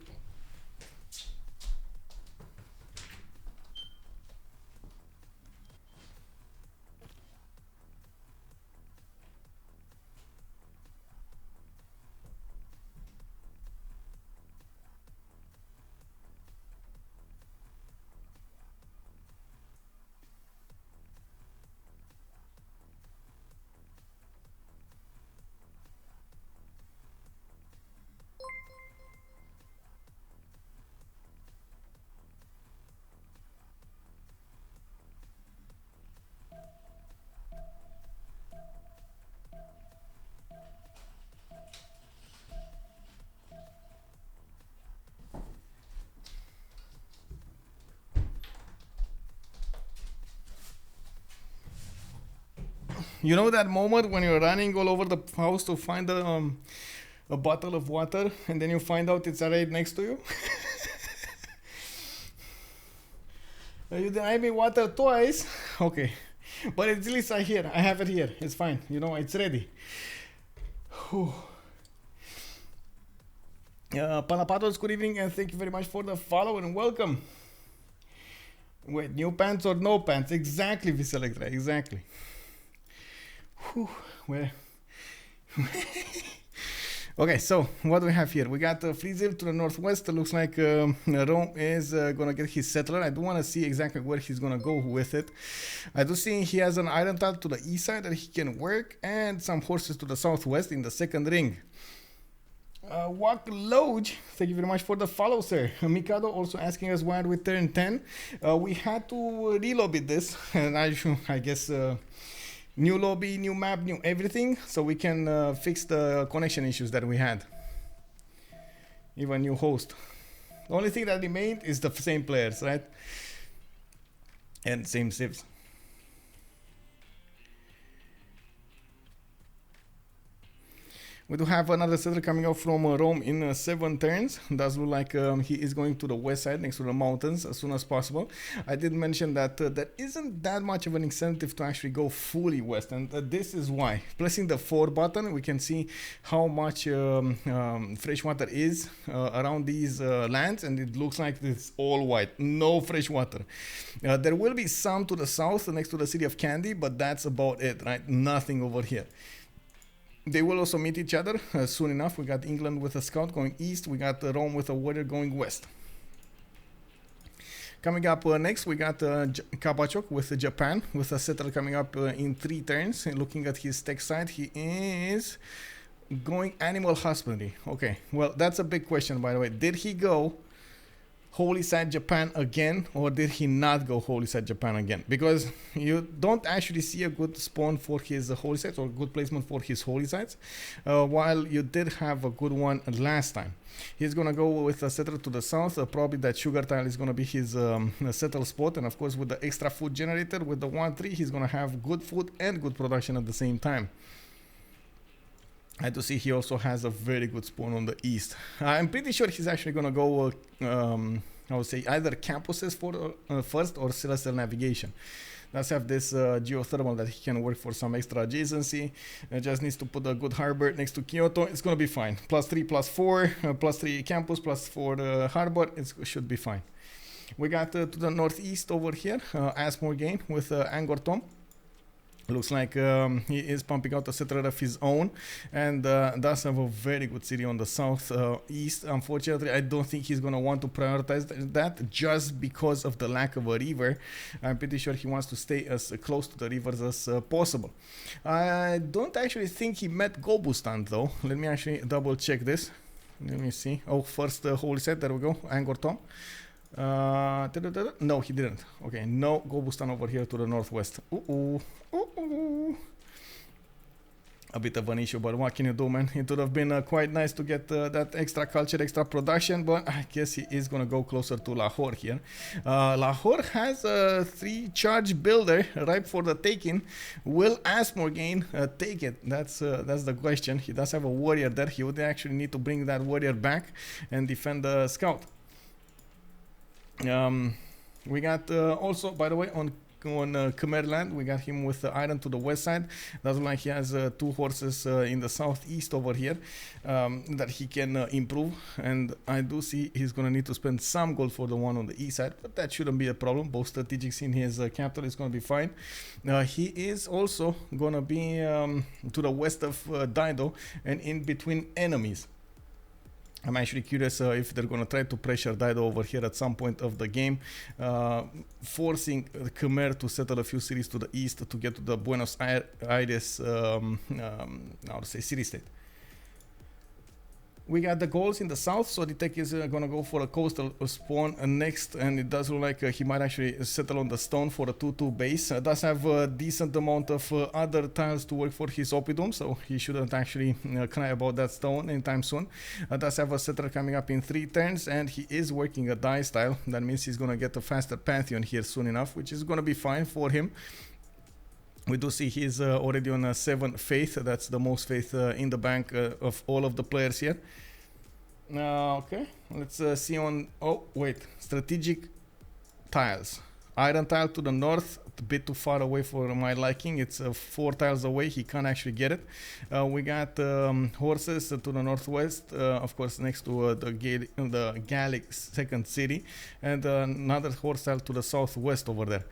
You know that moment when you're running all over the house to find a bottle of water and then you find out it's right next to you? You denied me water twice. Okay. But at least I have it here. It's fine. You know, it's ready. Panapatos, good evening and thank you very much for the follow and welcome. Wait, new pants or no pants? Exactly, Viselectra, exactly. Where? Okay, so what do we have here? We got Freezil to the northwest. It looks like Rome is gonna get his settler. I do want to see exactly where he's gonna go with it. I do see he has an iron tile to the east side that he can work, and some horses to the southwest in the second ring. Walk Lodge, thank you very much for the follow, sir. Mikado also asking us why we turn 10. We had to re-lobby this, and I guess new lobby, new map, new everything, so we can fix the connection issues that we had. Even new host. The only thing that remained is the same players, right? And same civs. We do have another settler coming out from Rome in 7 turns. Does look like he is going to the west side next to the mountains as soon as possible. I did mention that there isn't that much of an incentive to actually go fully west, and this is why. Pressing the 4 button, we can see how much fresh water is around these lands, and it looks like it's all white, no fresh water. There will be some to the south next to the city of Candy, but that's about it, right? Nothing over here. They will also meet each other soon enough. We got England with a scout going east. We got Rome with a warrior going west. Coming up next, we got KabachOk with Japan with a settler coming up in 3 turns. And looking at his tech side, he is going animal husbandry. Okay, well, that's a big question, by the way. Did he go Holy Site Japan again, or did he not go Holy Site Japan again? Because you don't actually see a good spawn for his Holy Sites or good placement for his Holy Sites, while you did have a good one last time. He's gonna go with a settler to the south. Probably that sugar tile is gonna be his settle spot, and of course with the extra food generator with the 1-3, he's gonna have good food and good production at the same time. I do see he also has a very good spawn on the east. I'm pretty sure he's actually gonna go I would say either campuses for first or celestial navigation. Does have this geothermal that he can work for some extra adjacency. Just needs to put a good harbor next to Kyoto. It's gonna be fine. +3, +4, +3 campus, +4 harbor. It should be fine. We got to the northeast over here, Asmorgane with Angkor Thom. Looks like he is pumping out a settler of his own, and does have a very good city on the south east. Unfortunately, I don't think he's going to want to prioritize that just because of the lack of a river. I'm pretty sure he wants to stay as close to the rivers as possible. I don't actually think he met Gobustan though. Let me actually double check this. Let me see. Oh, first holy set. There we go. Angkor Thom. No, he didn't. Okay, no Gobustan over here to the northwest. A bit of an issue, but what can you do, man? It would have been quite nice to get that extra culture, extra production, but I guess he is gonna go closer to Lahore here. Lahore has a 3 charge builder ripe for the taking. Will Asmorgane take it? That's the question. He does have a warrior there. He would actually need to bring that warrior back and defend the scout. We got also, by the way, on Khmer land, we got him with the iron to the west side. Doesn't like he has 2 horses in the southeast over here that he can improve, and I do see he's gonna need to spend some gold for the one on the east side, but that shouldn't be a problem. Both strategics in his capital is gonna be fine. He is also gonna be to the west of Dido and in between enemies. I'm actually curious if they're going to try to pressure Dido over here at some point of the game, forcing Khmer to settle a few cities to the east to get to the Buenos Aires, how to say, city-state. We got the Gauls in the south, so Sodythaek is going to go for a coastal spawn next, and it does look like he might actually settle on the stone for a 2-2 base. Does have a decent amount of other tiles to work for his Oppidum, so he shouldn't actually cry about that stone anytime soon. Does have a settler coming up in 3 turns, and he is working a dice tile. That means he's going to get a faster Pantheon here soon enough, which is going to be fine for him. We do see he's already on a 7 faith. That's the most faith in the bank of all of the players here. Okay, let's see on. Oh, wait, strategic tiles. Iron tile to the north, a bit too far away for my liking. It's 4 tiles away. He can't actually get it. We got horses to the northwest, of course, next to the Gallic second city, and another horse tile to the southwest over there.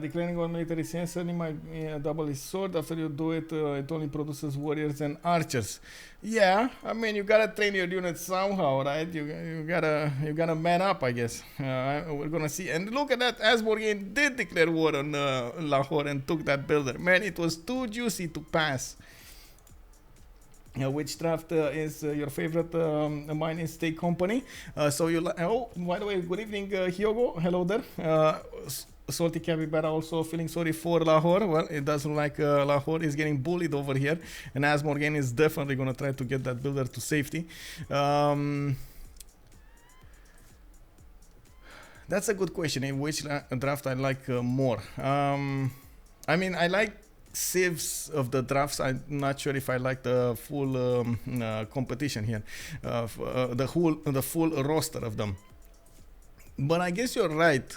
Declaring all military censoring might double his sword. After you do it, it only produces warriors and archers. Yeah, I mean you gotta train your units somehow, right? You gotta man up, I guess. We're gonna see. And look at that, Asmorgane did declare war on Lahore and took that builder. Man, it was too juicy to pass. Which draft is your favorite? Mine is State Company. So you oh, by the way, good evening, Hyogo. Hello there. Salty Capybara also feeling sorry for Lahore. Well, it doesn't look like Lahore is getting bullied over here, and Asmorgane is definitely going to try to get that builder to safety. That's a good question. In which draft I like more? I mean, I like civs of the drafts. I'm not sure if I like the full competition here, the full roster of them. But I guess you're right.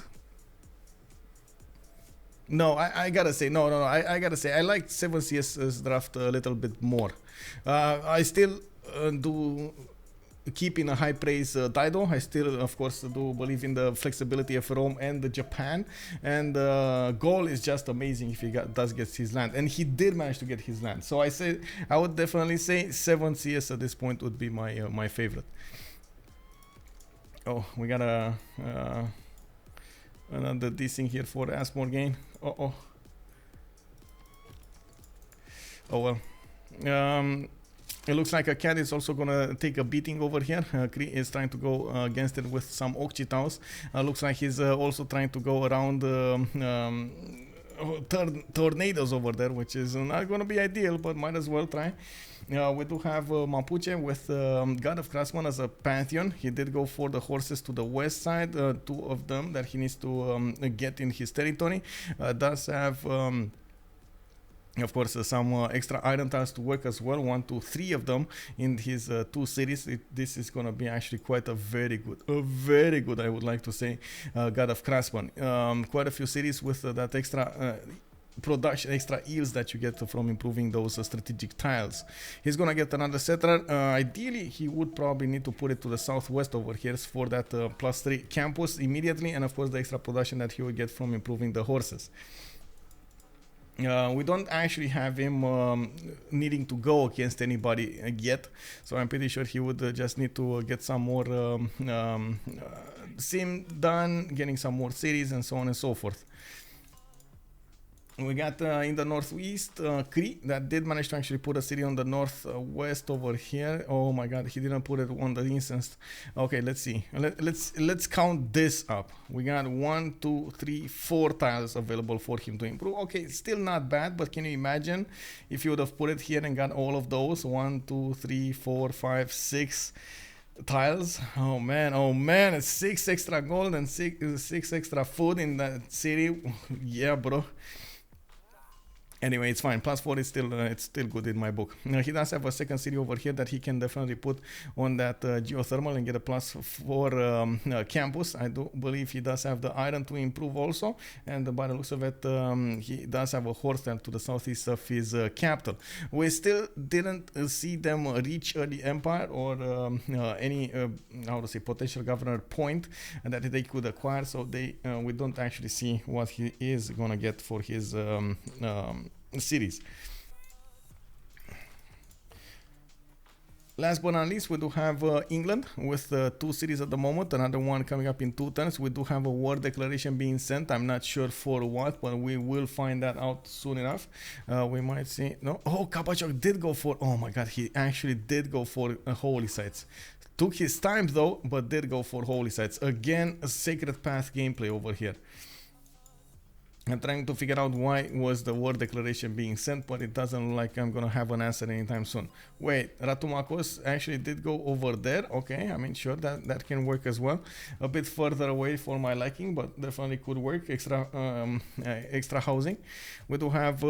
No, I gotta say, no, I gotta say, I like 7CS's draft a little bit more. I still do keep in a high praise Dido. I still, of course, do believe in the flexibility of Rome and Japan. And Gaul is just amazing if he does get his land. And he did manage to get his land. So I would definitely say 7CS at this point would be my favorite. Oh, we got another dissing here for Asmorgane. Oh well. It looks like a cat is also gonna take a beating over here. Cree is trying to go against it with some Okchitaus. Looks like he's also trying to go around tornadoes over there, which is not gonna be ideal, but might as well try. We do have Mapuche with God of Craftsman as a pantheon. He did go for the horses to the west side, 2 of them that he needs to get in his territory. Does have, of course, some extra iron tiles to work as well. 1, 2, 3 of them in his 2 cities. This is going to be actually quite a very good, I would like to say, God of Craftsman. Quite a few cities with that extra production, extra yields that you get from improving those strategic tiles. He's gonna get another settler. Ideally, he would probably need to put it to the southwest over here for that +3 campus immediately, and of course the extra production that he will get from improving the horses. We don't actually have him needing to go against anybody yet, so I'm pretty sure he would just need to get some more sim done, getting some more cities and so on and so forth. We got in the northeast Cree that did manage to actually put a city on the northwest over here. Oh my god, he didn't put it on the instance. Okay, let's see. Let's count this up. We got 1, 2, 3, 4 tiles available for him to improve. Okay, still not bad, but can you imagine if you would have put it here and got all of those? 1, 2, 3, 4, 5, 6 tiles. Oh man, it's 6 extra gold and 6 extra food in that city. Yeah, bro. Anyway, it's fine. +4 is it's still good in my book. He does have a second city over here that he can definitely put on that geothermal and get a +4 campus. I do believe he does have the iron to improve also, and by the looks of it, he does have a horse to the southeast of his capital. We still didn't see them reach the empire or any how to say potential governor point that they could acquire. So we don't actually see what he is gonna get for his cities. Last but not least, we do have England with 2 cities at the moment, another one coming up in 2 turns. We do have a war declaration being sent. I'm not sure for what, but we will find that out soon enough. We might see. No, oh, KabachOk did go for. Oh my god, he actually did go for holy sites. Took his time though, but did go for holy sites. Again, a sacred path gameplay over here. I'm trying to figure out why was the war declaration being sent, but it doesn't look like I'm gonna have an answer anytime soon. Wait, Ratumakos actually did go over there. Okay, I mean, sure, that can work as well. A bit further away for my liking, but definitely could work. Extra housing. We do have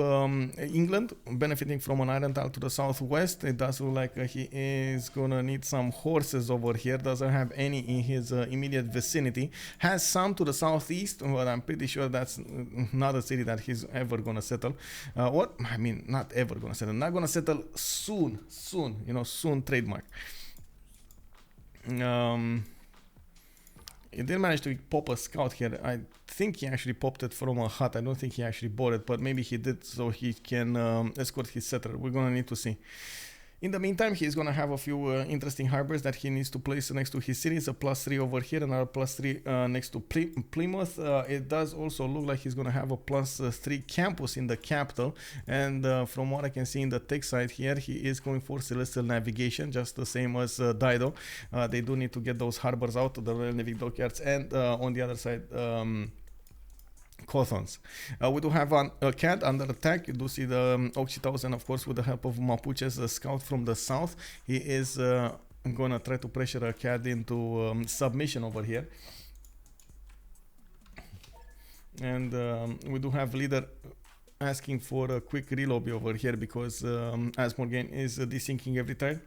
England benefiting from an iron tile to the southwest. It does look like he is gonna need some horses over here. Doesn't have any in his immediate vicinity. Has some to the southeast, but I'm pretty sure that's not a city that he's ever gonna settle. What I mean, not ever gonna settle, not gonna settle soon, you know, soon trademark. He did manage to pop a scout here. I think he actually popped it from a hut. I don't think he actually bought it, but maybe he did so he can escort his settler. We're gonna need to see. In the meantime, he's going to have a few interesting harbors that he needs to place next to his cities. A +3 over here, another +3 next to Plymouth. It does also look like he's going to have a +3 campus in the capital. And from what I can see in the tech side here, he is going for celestial navigation, just the same as Dido. They do need to get those harbors out to the Royal Navy dockyards. And on the other side, Cothons. We do have a cat under attack. You do see the Occitan, and of course with the help of Mapuche's scout from the south, he is gonna try to pressure a cat into submission over here. And we do have leader asking for a quick relobby over here because Asmorgane is desyncing every time.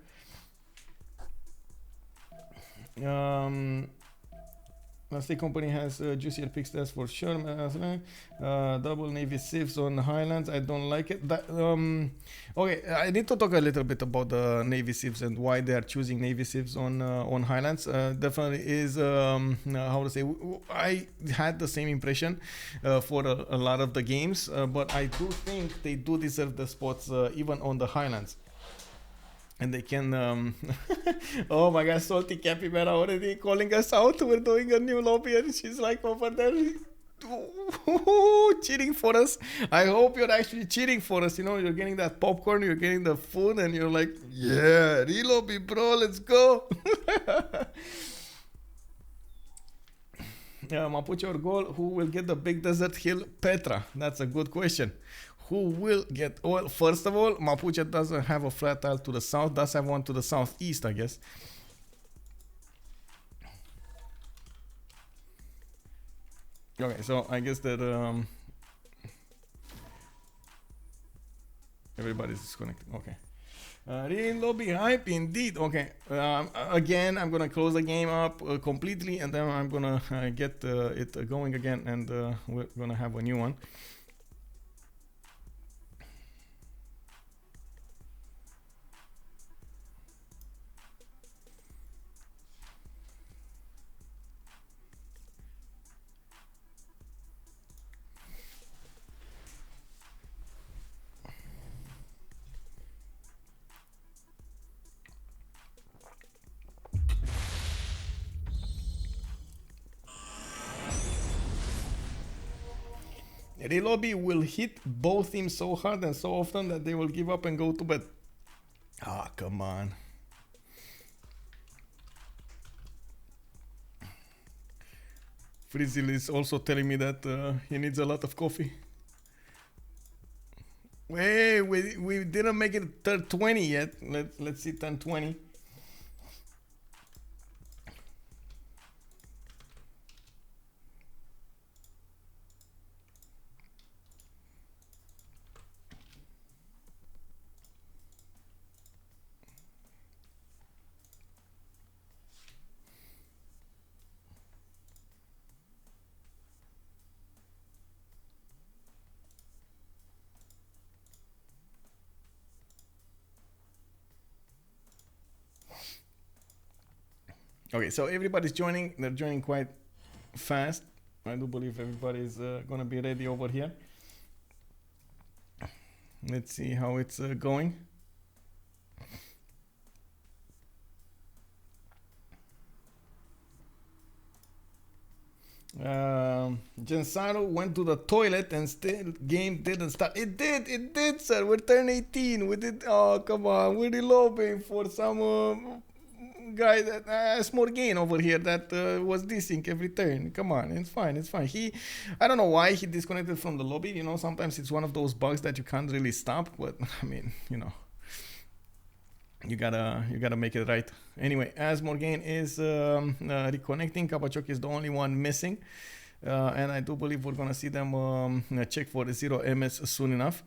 State company has juicier picks, that's for sure. Double Navy Civs on Highlands. I don't like it. Okay, I need to talk a little bit about the Navy Civs and why they are choosing Navy Civs on Highlands. Definitely is how to say. I had the same impression for a lot of the games, but I do think they do deserve the spots even on the Highlands. And they can, oh my god, Salty Capybara already calling us out. We're doing a new lobby and she's like over there cheering for us. I hope you're actually cheering for us. You know, you're getting that popcorn, you're getting the food, and you're like, yeah, re-lobby, bro, let's go. Mapuche or Gaul, who will get the big desert hill? Petra. That's a good question. Who will get oil? First of all, Mapuche doesn't have a flat tile to the south, does have one to the southeast, I guess. Okay, so I guess that everybody's disconnected. Okay. Lobby hype indeed. Okay. Again, I'm gonna close the game up completely, and then I'm gonna get it going again, and we're gonna have a new one. Lobby will hit both teams so hard and so often that they will give up and go to bed. Ah, come on. Freezil is also telling me that he needs a lot of coffee. Wait, we didn't make it turn 20 yet. Let's see turn 20. Okay, so everybody's joining. They're joining quite fast. I do believe everybody's gonna be ready over here. Let's see how it's going. Gensaro went to the toilet and still game didn't start. It did, sir. We're turn 18. We did. Oh, come on. We're lobbying for some guy that Asmorgane over here that was dissing every turn. Come on, it's fine. I don't know why he disconnected from the lobby. You know, sometimes it's one of those bugs that you can't really stop. But I mean, you know. You gotta make it right. Anyway, Asmorgane is reconnecting. KabachOk is the only one missing, and I do believe we're gonna see them check for the 0 MS soon enough.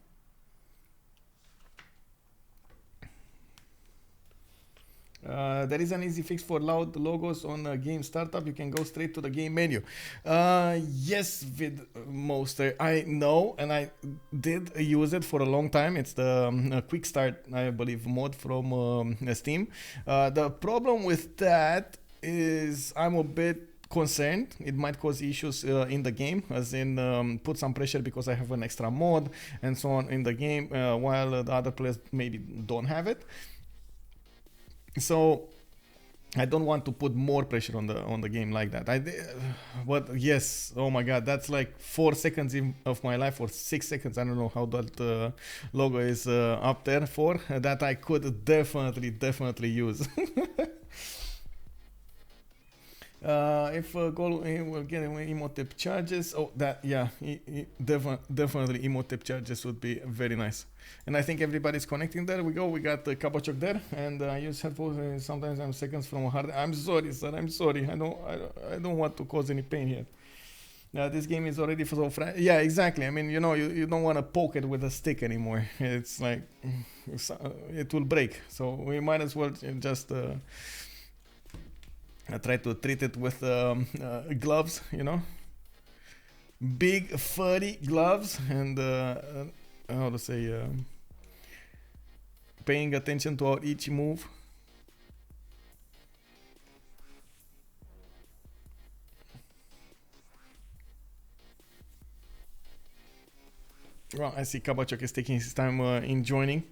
There is an easy fix for loud logos on game startup. You can go straight to the game menu. Yes, VidMoster, I know, and I did use it for a long time. It's the quick start, I believe, mod from Steam. The problem with that is I'm a bit concerned. It might cause issues in the game, as in put some pressure because I have an extra mod and so on in the game, while the other players maybe don't have it. So I don't want to put more pressure on the game like that. But yes, oh my god, that's like 4 seconds of my life, or 6 seconds. I don't know how that logo is up there for, that I could definitely use. If Gaul will get emotip charges, oh that, yeah, definitely emotip charges would be very nice. And I think everybody's connecting. There we go. We got the KabachOk there, and I use headphones. And sometimes I'm seconds from a hard. I'm sorry, sir. I'm sorry. I don't want to cause any pain here. This game is already so yeah, exactly. I mean, you know, you don't want to poke it with a stick anymore. It's like it will break. So we might as well just try to treat it with gloves, you know, big furry gloves, and how to say, paying attention to our each move. Well, I see KabachOk is taking his time in joining.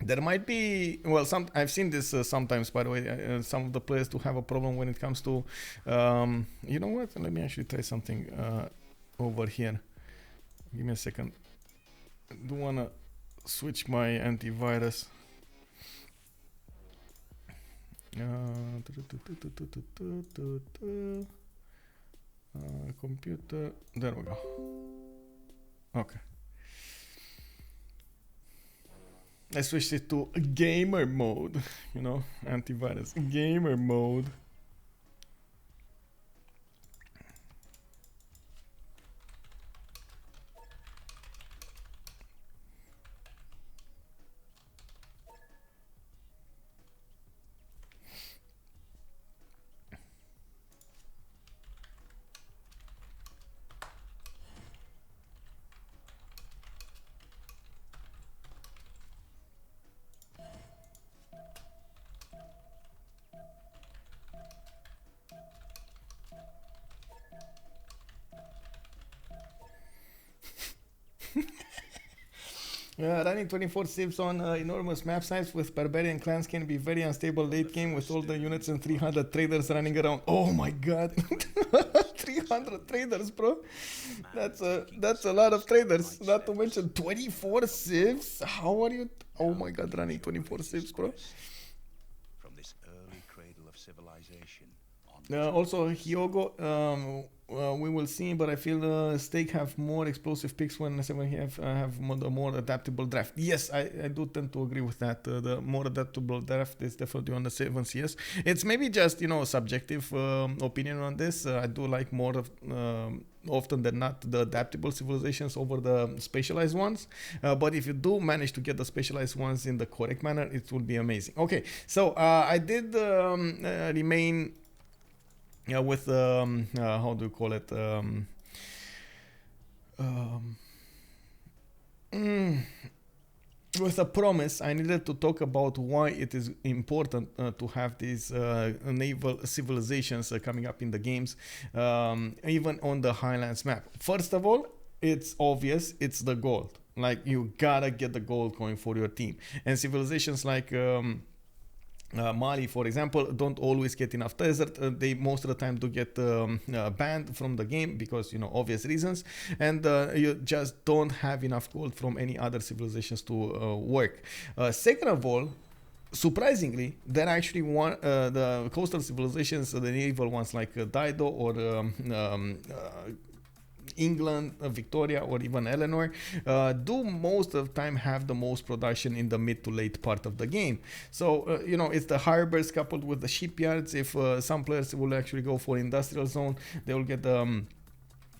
There might be, well, I've seen this sometimes, by the way, some of the players to have a problem when it comes to, you know what, let me actually try something over here. Give me a second. I do want to switch my antivirus. Computer, there we go. Okay. I switched it to gamer mode, you know, antivirus, gamer mode. Running 24 civs on enormous map size with barbarian clans can be very unstable late game with all the units and 300 traders running around. Oh my god. 300 traders, bro. That's a lot of traders. Not to mention 24 civs. How are you? Oh my god, running 24 civs, bro. From this early cradle of civilization. Also, Hyogo, we will see, but I feel Stake have more explosive picks when we have more adaptable draft. Yes, I do tend to agree with that. The more adaptable draft is definitely on the 7CS. It's maybe just, you know, subjective opinion on this. I do like more of, often than not, the adaptable civilizations over the specialized ones. But if you do manage to get the specialized ones in the correct manner, it will be amazing. Okay, so I did remain... Yeah, with how do you call it? With a promise, I needed to talk about why it is important to have these naval civilizations coming up in the games, even on the Highlands map. First of all, it's obvious, it's the gold. Like, you gotta get the gold going for your team. And civilizations like Mali, for example, don't always get enough desert. They most of the time do get banned from the game because, you know, obvious reasons, and you just don't have enough gold from any other civilizations to work. Second of all, surprisingly, they're actually the coastal civilizations, the naval ones like Dido or England, Victoria, or even Eleanor, do most of the time have the most production in the mid to late part of the game. So, you know, it's the harbors coupled with the shipyards. If some players will actually go for industrial zone, they will get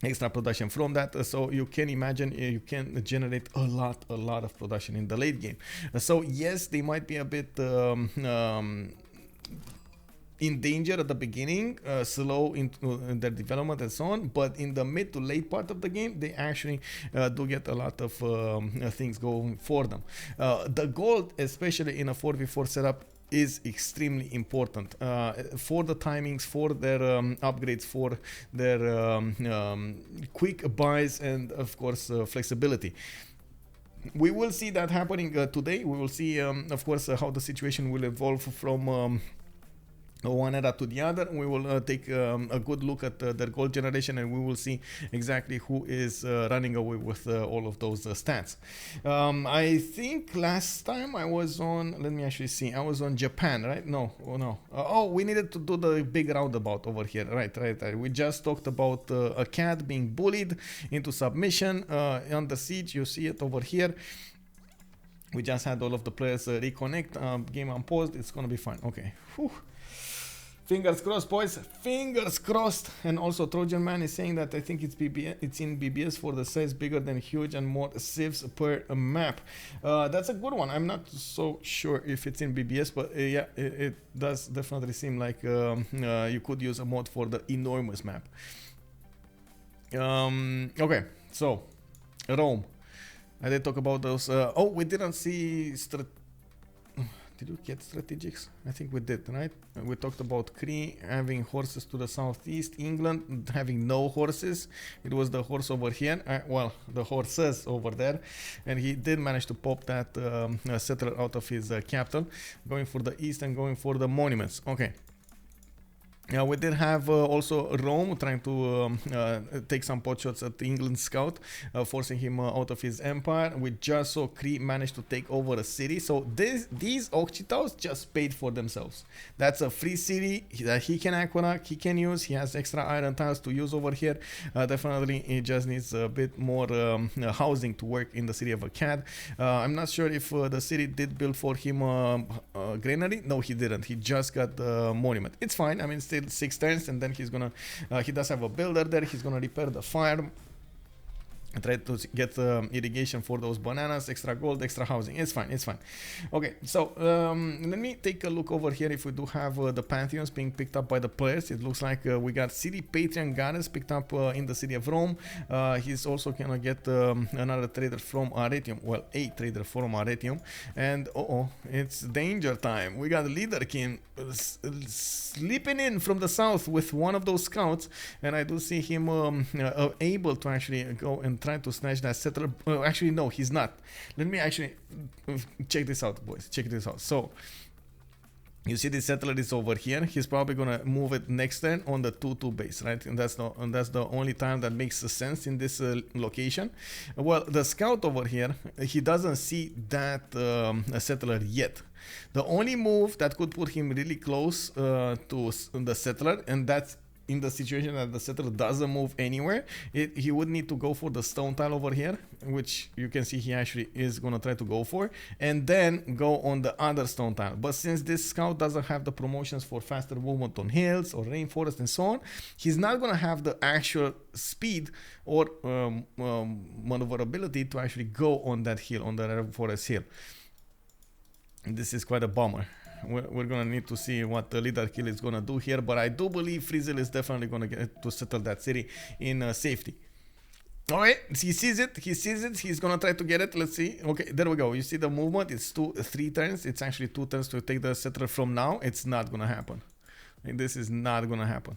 extra production from that. So you can imagine you can generate a lot of production in the late game. So yes, they might be a bit in danger at the beginning, slow in their development and so on, but in the mid to late part of the game, they actually do get a lot of things going for them. The gold, especially in a 4v4 setup, is extremely important for the timings, for their upgrades, for their quick buys, and of course flexibility. We will see that happening today. We will see, of course, how the situation will evolve from one era to the other. We will take a good look at their gold generation, and we will see exactly who is running away with all of those stats. I think last time I was on, let me actually see, I was on Japan, right? No, we needed to do the big roundabout over here, right. We just talked about a cat being bullied into submission under siege. You see it over here. We just had all of the players reconnect, game unpaused. It's gonna be fine. Okay. Whew. Fingers crossed, boys. Fingers crossed. And also, Trojan Man is saying that I think it's in BBS for the size bigger than huge and more civs per map. That's a good one. I'm not so sure if it's in BBS, but yeah, it does definitely seem like you could use a mod for the enormous map. Okay, so Rome. I did talk about those. Oh, we didn't see. Did we get strategics? I think we did, right? We talked about Cree having horses to the southeast, England having no horses. It was the horse over here, well, the horses over there, and he did manage to pop that settler out of his capital, going for the east and going for the monuments. Okay. We did have also Rome trying to take some pot shots at the England scout, forcing him out of his empire. We just saw Cree manage to take over a city. So these Okchitaus just paid for themselves. That's a free city that he can aqueduct, he can use. He has extra iron tiles to use over here. Definitely, he just needs a bit more housing to work in the city of Akkad. I'm not sure if the city did build for him a granary. No, he didn't. He just got the monument. It's fine. I mean, still 6 turns, and then he's gonna he does have a builder there. He's gonna repair the farm, try to get irrigation for those bananas, extra gold, extra housing. It's fine. Okay, so let me take a look over here if we do have the pantheons being picked up by the players. It looks like we got city Patrian goddess picked up in the city of Rome. He's also gonna get another trader from Arretium, well, a trader from Arretium, and it's danger time. We got Ledarkill slipping in from the south with one of those scouts, and I do see him able to actually go and try to snatch that settler. Actually, no, he's not. Let me actually check this out, boys. Check this out. So you see this settler is over here. He's probably gonna move it next turn on the 2-2 base, right? And that's the only time that makes sense in this location. Well, the scout over here, he doesn't see that settler yet. The only move that could put him really close to the settler, and that's in the situation that the settler doesn't move anywhere, he would need to go for the stone tile over here, which you can see he actually is gonna try to go for, and then go on the other stone tile. But since this scout doesn't have the promotions for faster movement on hills or rainforest and so on, he's not gonna have the actual speed or maneuverability to actually go on that hill, on the rainforest hill. This is quite a bummer. We're gonna need to see what the Ledarkill is gonna do here, but I do believe Freezil is definitely gonna get to settle that city in safety. Alright, he sees it, he's gonna try to get it. Let's see. Okay, there we go. You see the movement, it's 3 turns. It's actually 2 turns to take the settler from now. It's not gonna happen. This is not gonna happen.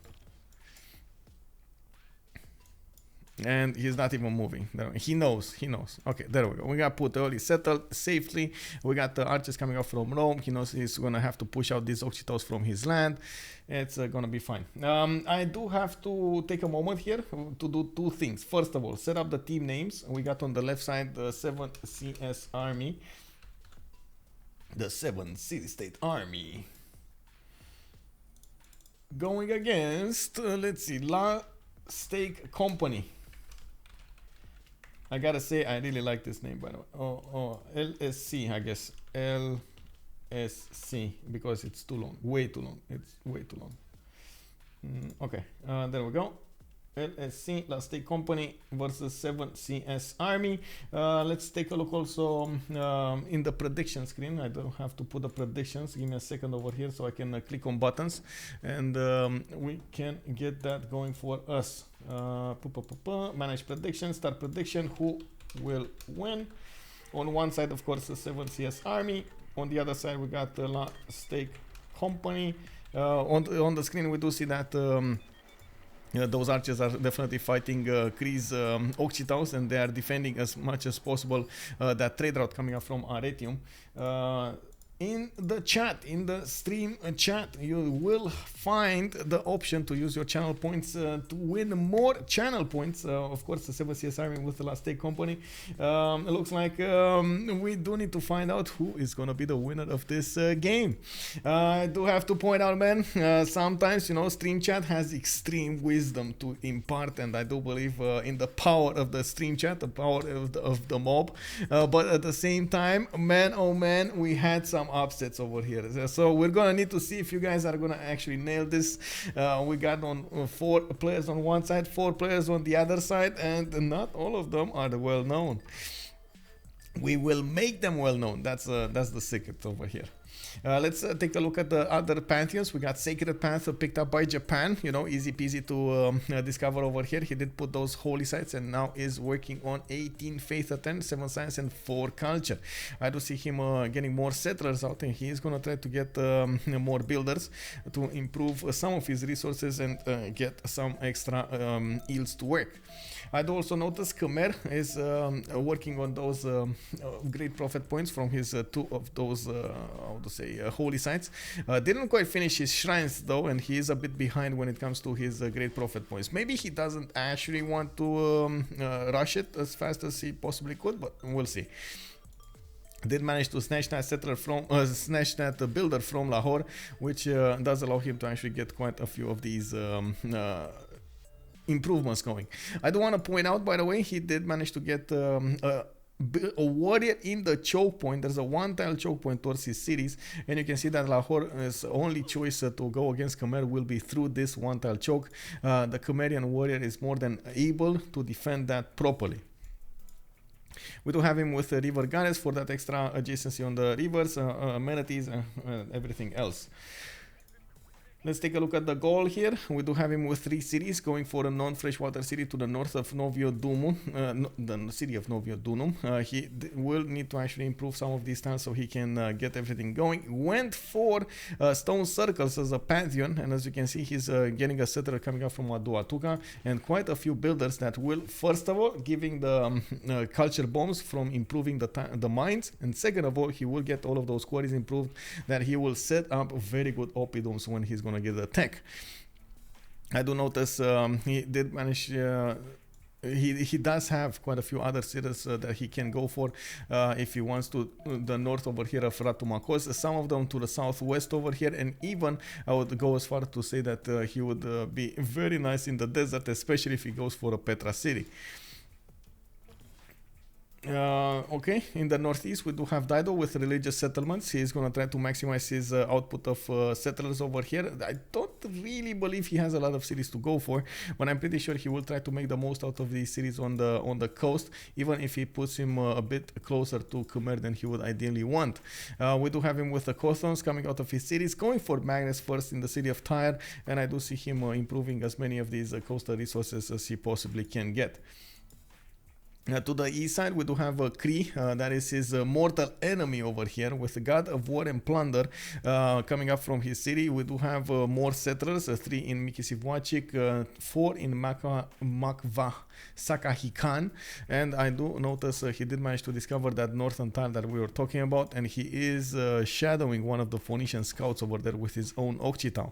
And he's not even moving. He knows. Okay, there we go. We got Puteoli settled safely. We got the archers coming up from Rome. He knows he's gonna have to push out these Occitos from his land. It's gonna be fine. I do have to take a moment here to do two things. First of all, set up the team names. We got on the left side the 7th CS Army. The 7th City-State Army. Going against, let's see, La Steak Company. I gotta say, I really like this name, by the way. Oh, LSC, I guess. LSC, because it's too long. Way too long. It's way too long. Okay, there we go. LSC, Last State Company versus 7 CS Army. Let's take a look also in the prediction screen. I don't have to put the predictions. Give me a second over here so I can click on buttons and we can get that going for us. Manage prediction, start prediction. Who will win? On one side, of course, the 7 CS Army. On the other side, we got the Last State Company. On the screen, we do see that those archers are definitely fighting Cree's Occitos, and they are defending as much as possible that trade route coming up from Arretium. In the chat, in the stream chat, you will find the option to use your channel points to win more channel points. Of course, the 7 CS Army with the Last State Company. It looks like we do need to find out who is going to be the winner of this game. I do have to point out, man, sometimes, you know, stream chat has extreme wisdom to impart, and I do believe in the power of the stream chat, the power of the mob. But at the same time, man, oh man, we had some upsets over here. So we're gonna need to see if you guys are gonna actually nail this. We got on 4 players on one side, 4 players on the other side, and not all of them are well known. We will make them well known. That's the secret over here. Let's take a look at the other pantheons. We got Sacred Path picked up by Japan. You know, easy peasy to discover over here. He did put those holy sites and now is working on 18 faith at 10, 7 science and 4 culture. I do see him getting more settlers out, and he is going to try to get more builders to improve some of his resources and get some extra yields to work. I do also notice Khmer is working on those great profit points from his 2 of those holy sites. Didn't quite finish his shrines though, and he is a bit behind when it comes to his great profit points. Maybe he doesn't actually want to rush it as fast as he possibly could, but we'll see. Did manage to snatch that settler from snatch that builder from Lahore, which does allow him to actually get quite a few of these improvements going. I do want to point out, by the way, he did manage to get a warrior in the choke point. There's a 1-tile choke point towards his cities, and you can see that Lahore's only choice to go against Khmer will be through this 1-tile choke. The Khmerian warrior is more than able to defend that properly. We do have him with the river goddess for that extra adjacency on the rivers, amenities, everything else. Let's take a look at the Gaul here. We do have him with 3 cities, going for a non-freshwater city to the north of Novio Dunum, the city of Novio Dunum. He will need to actually improve some of these tiles so he can get everything going. Went for stone circles as a pantheon, and as you can see, he's getting a settler coming up from Aduatuca, and quite a few builders that will, first of all, giving the culture bombs from improving the mines, and second of all, he will get all of those quarries improved, that he will set up very good oppidums when he's going to get the tech. I do notice he did manage, he does have quite a few other cities that he can go for if he wants to the north over here of Ratumakos, some of them to the southwest over here, and even I would go as far to say that he would be very nice in the desert, especially if he goes for a Petra city. Okay, in the northeast we do have Dido with religious settlements. He's gonna try to maximize his output of settlers over here. I don't really believe he has a lot of cities to go for, but I'm pretty sure he will try to make the most out of these cities on the coast, even if he puts him a bit closer to Khmer than he would ideally want. We do have him with the Kothons coming out of his cities, going for Magnus first in the city of Tyre, and I do see him improving as many of these coastal resources as he possibly can get. To the east side, we do have Cree, that is his mortal enemy over here, with the god of war and plunder coming up from his city. We do have more settlers, 3 in Mikisivwachik, 4 in Makva Sakahikan, and I do notice he did manage to discover that northern tile that we were talking about, and he is shadowing one of the Phoenician scouts over there with his own Okchitao.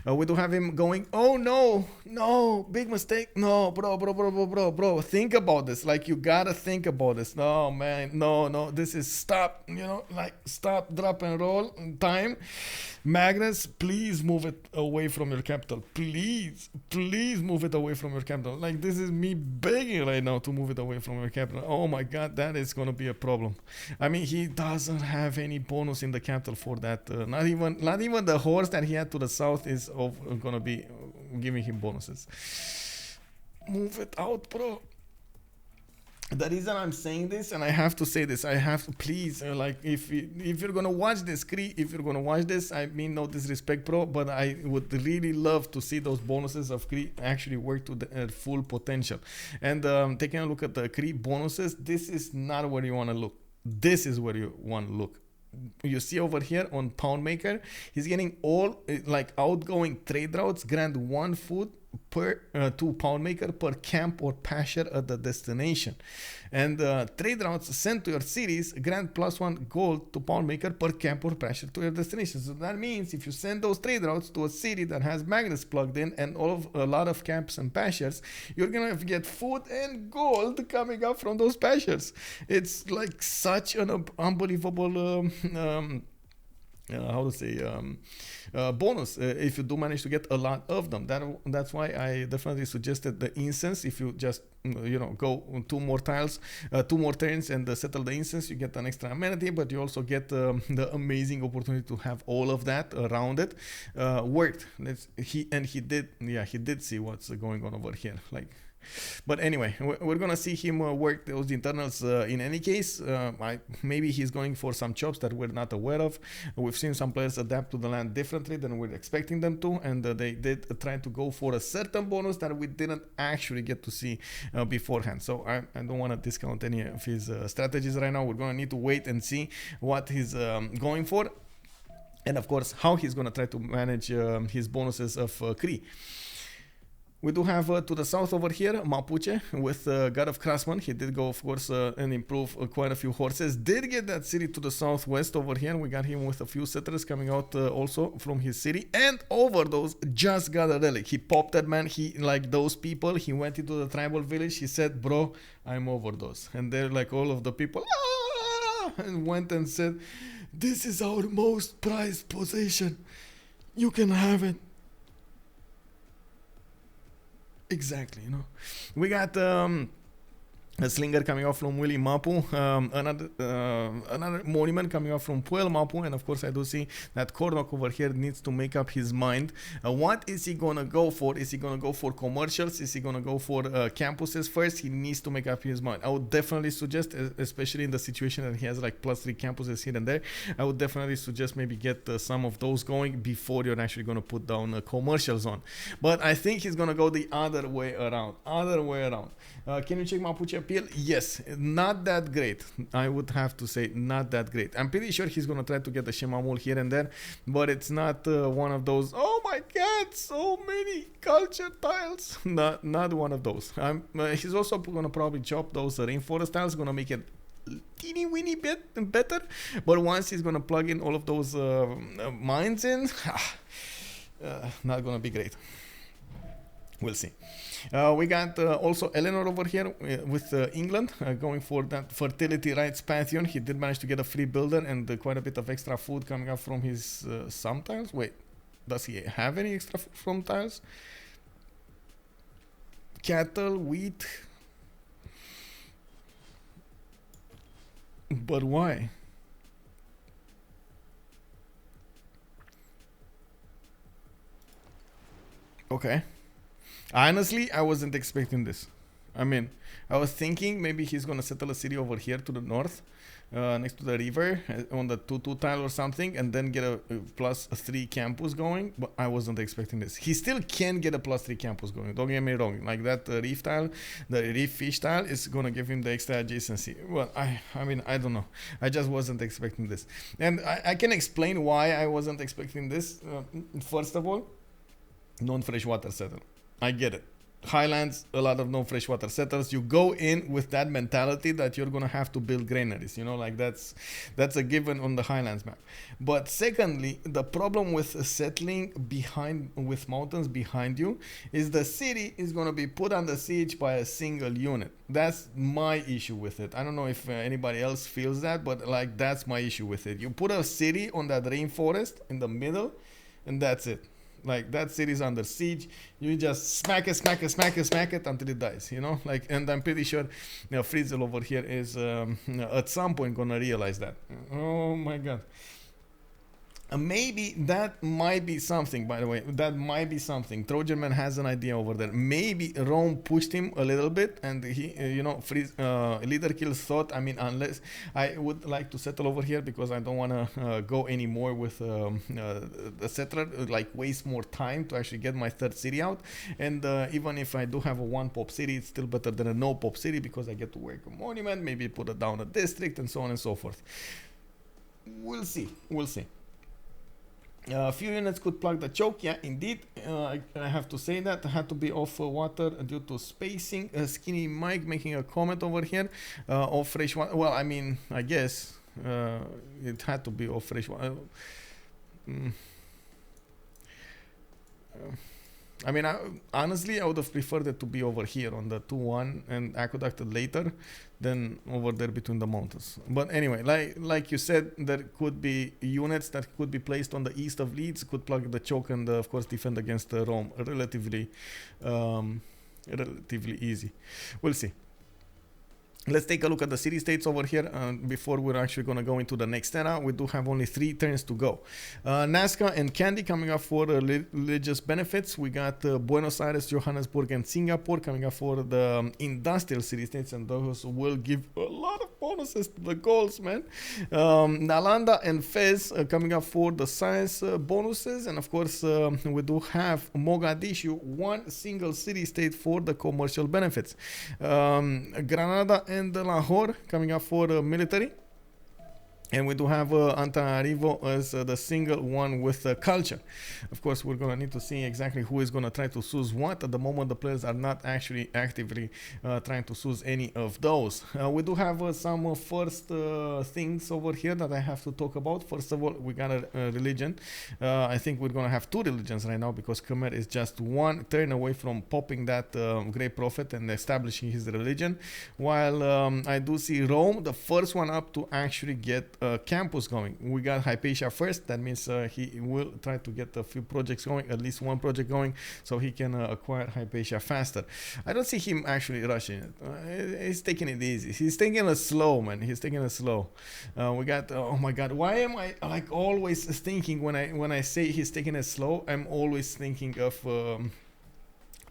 We do have him going, oh no, big mistake, no, bro, think about this, like you gotta think about this. No man, no, this is stop, like stop, drop and roll time. Magnus, please move it away from your capital, please move it away from your capital. Like, this is me begging right now to move it away from your capital. Oh my god, that is gonna be a problem. I mean, he doesn't have any bonus in the capital for that. Not even the horse that he had to the south is gonna be giving him bonuses. Move it out, bro. The reason I'm saying this, and I have to say this, I have to please, like, if you're gonna watch this, Cree, if you're gonna watch this, I mean no disrespect, bro, but I would really love to see those bonuses of Cree actually work to their full potential. And taking a look at the Cree bonuses, this is not where you want to look. This is where you want to look. You see over here on Poundmaker, he's getting all like outgoing trade routes grant 1 food per 2 Poundmaker per camp or pasture at the destination, and trade routes sent to your cities grant +1 gold to Poundmaker per camp or pasture to your destination. So that means if you send those trade routes to a city that has magnets plugged in and a lot of camps and pastures, you're gonna get food and gold coming up from those pastures. It's like such an unbelievable bonus if you do manage to get a lot of them. That's why I definitely suggested the incense. If you just go 2 more tiles, 2 more turns and settle the incense, you get an extra amenity, but you also get the amazing opportunity to have all of that around it. Worked. He did see what's going on over here, like. But anyway, we're gonna see him work those internals in any case. Maybe he's going for some chops that we're not aware of. We've seen some players adapt to the land differently than we're expecting them to, and they did try to go for a certain bonus that we didn't actually get to see beforehand. So I don't want to discount any of his strategies right now. We're gonna need to wait and see what he's going for, and of course how he's gonna try to manage his bonuses of Cree. We do have to the south over here, Mapuche, with God of Craftsman. He did go, of course, and improve quite a few horses. Did get that city to the southwest over here. We got him with a few settlers coming out also from his city. And OverDoZz just got a relic. He popped that, man. He, like those people, he went into the tribal village. He said, bro, I'm OverDoZz. And they're like all of the people, and went and said, this is our most prized possession. You can have it. Exactly, we got a slinger coming off from Willy Mapu, another monument coming off from Puel Mapu, and of course I do see that Kornok over here needs to make up his mind. What is he gonna go for? Is he gonna go for commercials? Is he gonna go for campuses first? He needs to make up his mind. I would definitely suggest, especially in the situation that he has like +3 campuses here and there, I would definitely suggest maybe get some of those going before you're actually gonna put down commercials on. But I think he's gonna go the other way around. Can you check Mapuche appeal? Yes, not that great. I would have to say not that great. I'm pretty sure he's gonna try to get the Shemamul here and there, but it's not one of those, oh my god, so many culture tiles. Not one of those. He's also gonna probably chop those rainforest tiles, gonna make it teeny weeny bit better, but once he's gonna plug in all of those mines in, not gonna be great. We'll see. We got also Eleanor over here with England going for that fertility rights pantheon. He did manage to get a free builder and quite a bit of extra food coming up from his some tiles. Wait, does he have any extra food from tiles? Cattle, wheat. But why? Okay. Honestly, I wasn't expecting this. I mean, I was thinking maybe he's gonna settle a city over here to the north, next to the river on the 2-2 tile or something, and then get a +3 campus going. But I wasn't expecting this. He still can get a +3 campus going. Don't get me wrong. Like that reef tile, the reef fish tile is gonna give him the extra adjacency. Well, I mean, I don't know. I just wasn't expecting this, and I can explain why I wasn't expecting this. First of all, non-freshwater settle. I get it. Highlands, a lot of no freshwater settlers. You go in with that mentality that you're gonna have to build granaries, you know, like that's a given on the Highlands map. But secondly, the problem with settling behind with mountains behind you is the city is gonna be put under siege by a single unit. That's my issue with it. I don't know if anybody else feels that, but like that's my issue with it. You put a city on that rainforest in the middle, and that's it. Like that city's under siege. You just smack it until it dies, you know. Like, and I'm pretty sure, you know, Freezil over here is at some point gonna realize that. Oh my god. Maybe that might be something, by the way. That might be something. Trojan Man has an idea over there. Maybe Rome pushed him a little bit, and he, you know, Ledarkill thought, I mean, unless I would like to settle over here because I don't want to go anymore with the settler, like waste more time to actually get my third city out. And even if I do have a 1 pop city, it's still better than a no pop city because I get to work a monument, maybe put it down a district, and so on and so forth. We'll see. We'll see. A few units could plug the choke, yeah, indeed. I have to say that. I had to be off water due to spacing. Skinny Mike making a comment over here. Off fresh water. Well, I mean, I guess it had to be off fresh water. I mean, honestly, I would have preferred it to be over here on the 2-1 and aqueducted later than over there between the mountains. But anyway, like you said, there could be units that could be placed on the east of Leeds, could plug the choke and, of course, defend against Rome. Relatively easy. We'll see. Let's take a look at the city-states over here before we're actually going to go into the next era. We do have only 3 turns to go. Nazca and Kandy coming up for religious benefits. We got Buenos Aires, Johannesburg, and Singapore coming up for the industrial city-states, and those will give a lot of bonuses to the Gauls, man. Nalanda and Fez coming up for the science bonuses, and of course we do have Mogadishu, 1 single city-state for the commercial benefits. Granada and Lahore coming up for military. And we do have Antananarivo as the single one with culture. Of course, we're going to need to see exactly who is going to try to choose what. At the moment, the players are not actually actively trying to choose any of those. We do have some first things over here that I have to talk about. First of all, we got a religion. I think we're going to have 2 religions right now because Khmer is just 1 turn away from popping that Great Prophet and establishing his religion. While I do see Rome, the first one up to actually get campus going. We got Hypatia first. That means he will try to get a few projects going, at least 1 project going, so he can acquire Hypatia faster. I don't see him actually rushing it. He's taking it easy. He's taking it slow, man. He's taking it slow. We got oh my god, why am I like always thinking when I say he's taking it slow, I'm always thinking of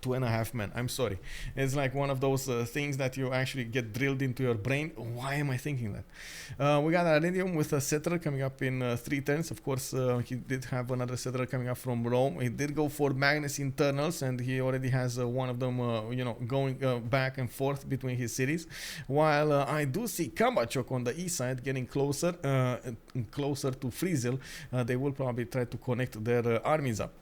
2.5 men. I'm sorry. It's like one of those things that you actually get drilled into your brain. Why am I thinking that? We got Iridium with a settler coming up in 3 turns. Of course, he did have another settler coming up from Rome. He did go for Magnus internals, and he already has one of them, you know, going back and forth between his cities. While I do see KabachOk on the east side getting closer to Freezil. They will probably try to connect their armies up.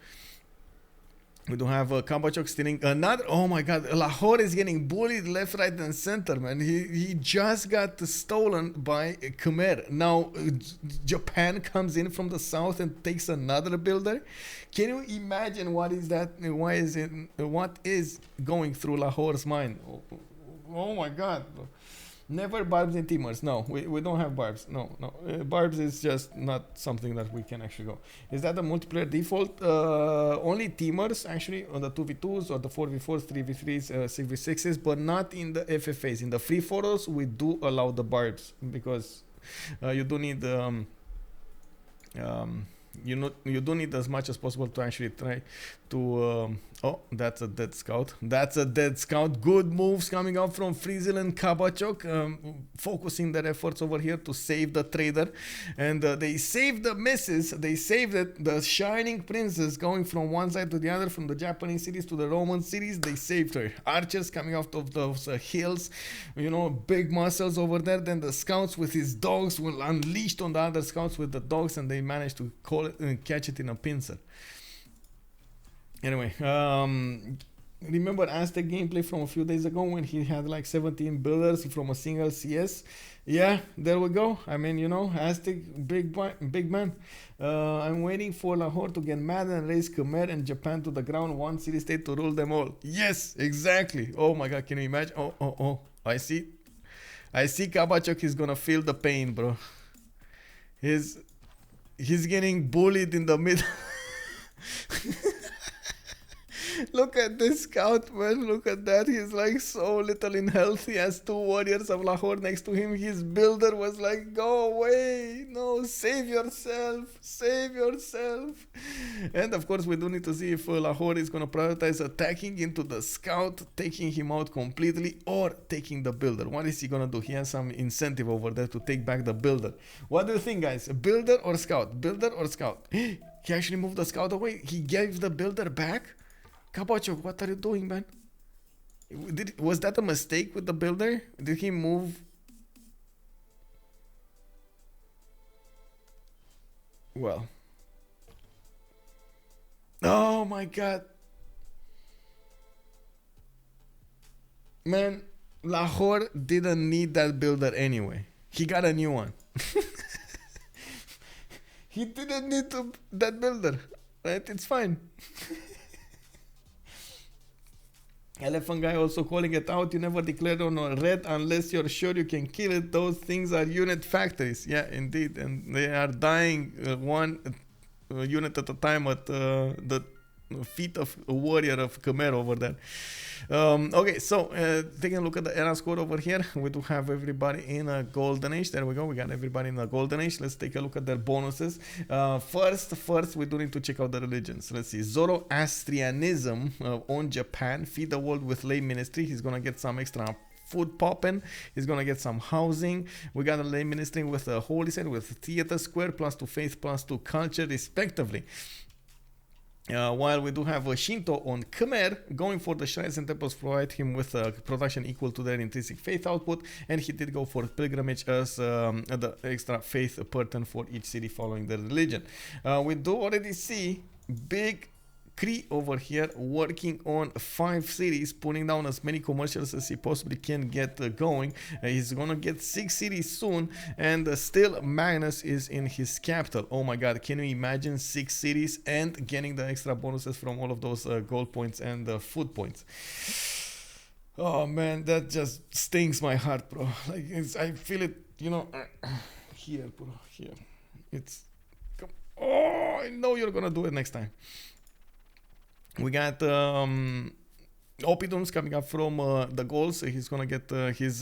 We do have KabachOk stealing another. Oh my god, Lahore is getting bullied left, right, and center, man. He just got stolen by Khmer. Now Japan comes in from the south and takes another builder. Can you imagine what is that? Why is it? What is going through Lahore's mind? Oh my god. Never barbs and teamers. No, we don't have barbs. No. Barbs is just not something that we can actually go. Is that the multiplayer default? Only teamers actually on the 2v2s or the 4v4s, 3v3s, 6v6s, but not in the FFAs. In the free photos, we do allow the barbs because you do need you do need as much as possible to actually try to oh, that's a dead scout. That's a dead scout. Good moves coming out from Freezil and KabachOk, focusing their efforts over here to save the trader, and they saved the misses. They saved it. The shining princess going from one side to the other, from the Japanese cities to the Roman cities. They saved her. Archers coming out of those hills, big muscles over there. Then the scouts with his dogs will unleashed on the other scouts with the dogs, and they managed to catch it in a pincer. Anyway, remember Aztec gameplay from a few days ago when he had like 17 builders from a single CS? Yeah, there we go. I mean, Aztec big man. I'm waiting for Lahore to get mad and raise Khmer and Japan to the ground, one city-state to rule them all. Yes, exactly. Oh my god, can you imagine? Oh. I see KabachOk is gonna feel the pain, bro. He's getting bullied in the middle. Look at this scout, man. Look at that. He's like so little in health. He has 2 warriors of Lahore next to him. His builder was like, go away. No, save yourself. Save yourself. And of course, we do need to see if Lahore is going to prioritize attacking into the scout, taking him out completely, or taking the builder. What is he going to do? He has some incentive over there to take back the builder. What do you think, guys? Builder or scout? Builder or scout? He actually moved the scout away. He gave the builder back? KabachOk, what are you doing, man? Was that a mistake with the builder? Did he move? Well. Oh my god. Man, Lahore didn't need that builder anyway. He got a new one. He didn't need that builder. Right? It's fine. Elephant guy also calling it out. You never declare on a red unless you're sure you can kill it. Those things are unit factories. Yeah, indeed. And they are dying one unit at a time at the feet of a warrior of Khmer over there. Okay, so taking a look at the era score over here, we do have everybody in a golden age. There we go, we got everybody in a golden age. Let's take a look at their bonuses. First we do need to check out the religions. Let's see, Zoroastrianism on Japan, feed the world with lay ministry. He's gonna get some extra food popping. He's gonna get some housing. We got a lay ministry with a holy site with theater square, +2 faith, +2 culture, respectively. While we do have a Shinto on Khmer, going for the shrines and temples provide him with production equal to their intrinsic faith output, and he did go for pilgrimage as the extra faith per turn for each city following their religion. We do already see big Cree over here working on 5 cities, putting down as many commercials as he possibly can get going. He's gonna get 6 cities soon, and still Magnus is in his capital. Oh my god, can you imagine 6 cities and getting the extra bonuses from all of those gold points and food points? Oh man, that just stings my heart, bro. Like I feel it, here, bro, here. Oh, I know you're gonna do it next time. We got Oppidums coming up from the Gaul, so he's gonna get his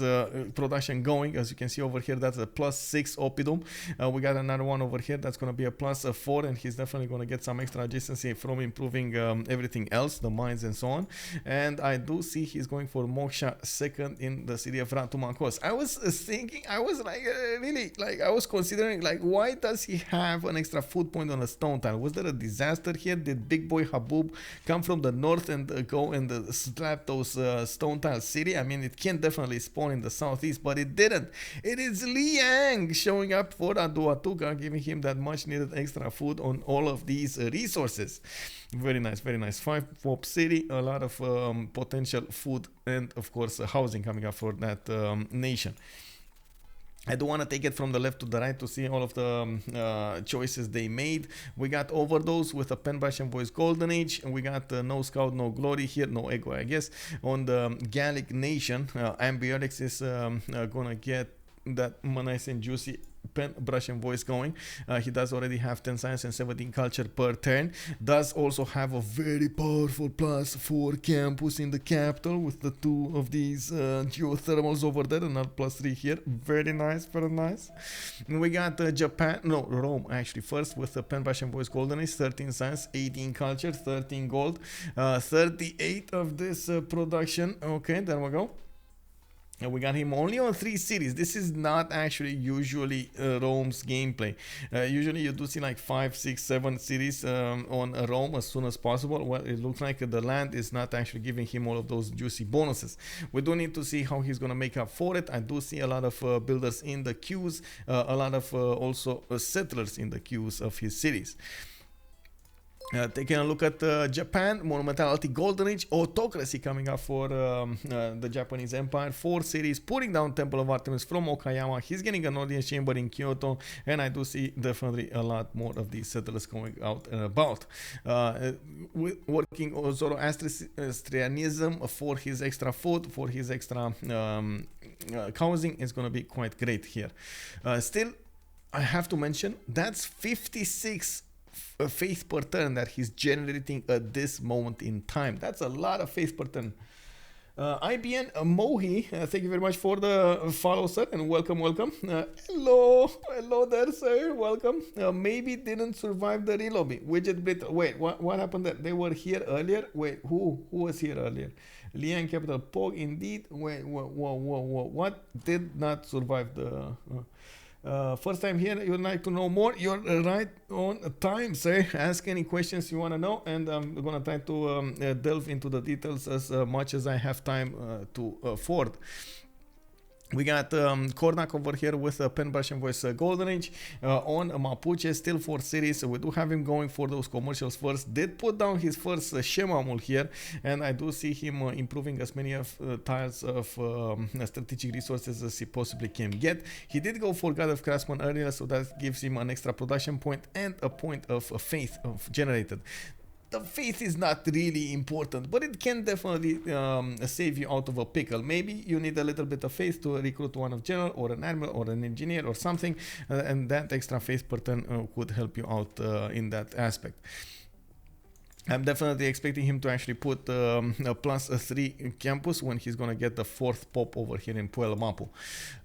production going. As you can see over here, that's a +6 Oppidum. We got another one over here that's gonna be a +4, and he's definitely gonna get some extra adjacency from improving everything else, the mines and so on. And I do see he's going for Moksha second in the city of Ratumakos. I was thinking, I was like, really, like, I was considering, like, why does he have an extra food point on a stone tile? Was there a disaster here? Did Big Boy Habub come from the north and go and slap those stone tile city? I mean, it can definitely spawn in the southeast, but it didn't. It is Liang showing up for Aduatuga, giving him that much needed extra food on all of these resources. Very nice, very nice. 5 pop city, a lot of potential food, and of course housing coming up for that nation. I do want to take it from the left to the right to see all of the choices they made. We got OverDoZz with a pen brush and voice golden age, and we got no scout, no glory here, no ego, I guess. On the Gallic nation, Ambiotics is gonna get that nice and juicy pen, brush, and voice going. He does already have 10 science and 17 culture per turn. Does also have a very powerful +4 campus in the capital with the 2 of these geothermals over there, another +3 here. Very nice, very nice. And we got Rome actually first with the pen, brush, and voice golden age, 13 science, 18 culture, 13 gold, 38 of this production. Okay, there we go. And we got him only on 3 cities. This is not actually usually Rome's gameplay. Usually you do see like 5, 6, 7 cities on Rome as soon as possible. Well, it looks like the land is not actually giving him all of those juicy bonuses. We do need to see how he's going to make up for it. I do see a lot of builders in the queues, a lot of also settlers in the queues of his cities. Taking a look at Japan, Monumentality, Golden Age, Autocracy coming up for the Japanese Empire. 4 cities, putting down Temple of Artemis from Okayama. He's getting an audience chamber in Kyoto, and I do see definitely a lot more of these settlers going out and about. Working on Zoroastrianism for his extra food, for his extra housing is going to be quite great here. Still, I have to mention, that's 56 faith per turn that he's generating at this moment in time. That's a lot of faith per turn. IBN Mohi, thank you very much for the follow, sir, and welcome. Hello there, sir, welcome. Maybe didn't survive the relobby. Widget Blit. Wait, what happened there? They were here earlier. Wait, who was here earlier? Lian Capital Pog, indeed. Wait, what did not survive the? First time here, you'd like to know more. You're right on time, sir. Ask any questions you want to know, and I'm gonna try to delve into the details as much as I have time to afford. We got Kornok over here with a pen, brush, and voice golden age on Mapuche, still 4 cities. So we do have him going for those commercials first. Did put down his first Shemamul here, and I do see him improving as many of tiles of strategic resources as he possibly can get. He did go for God of Craftsman earlier, so that gives him an extra production point and a point of faith of generated. The faith is not really important, but it can definitely save you out of a pickle. Maybe you need a little bit of faith to recruit one of general or an admiral or an engineer or something, and that extra faith per turn could help you out in that aspect. I'm definitely expecting him to actually put a +3 campus when he's gonna get the 4th pop over here in Puel Mapu.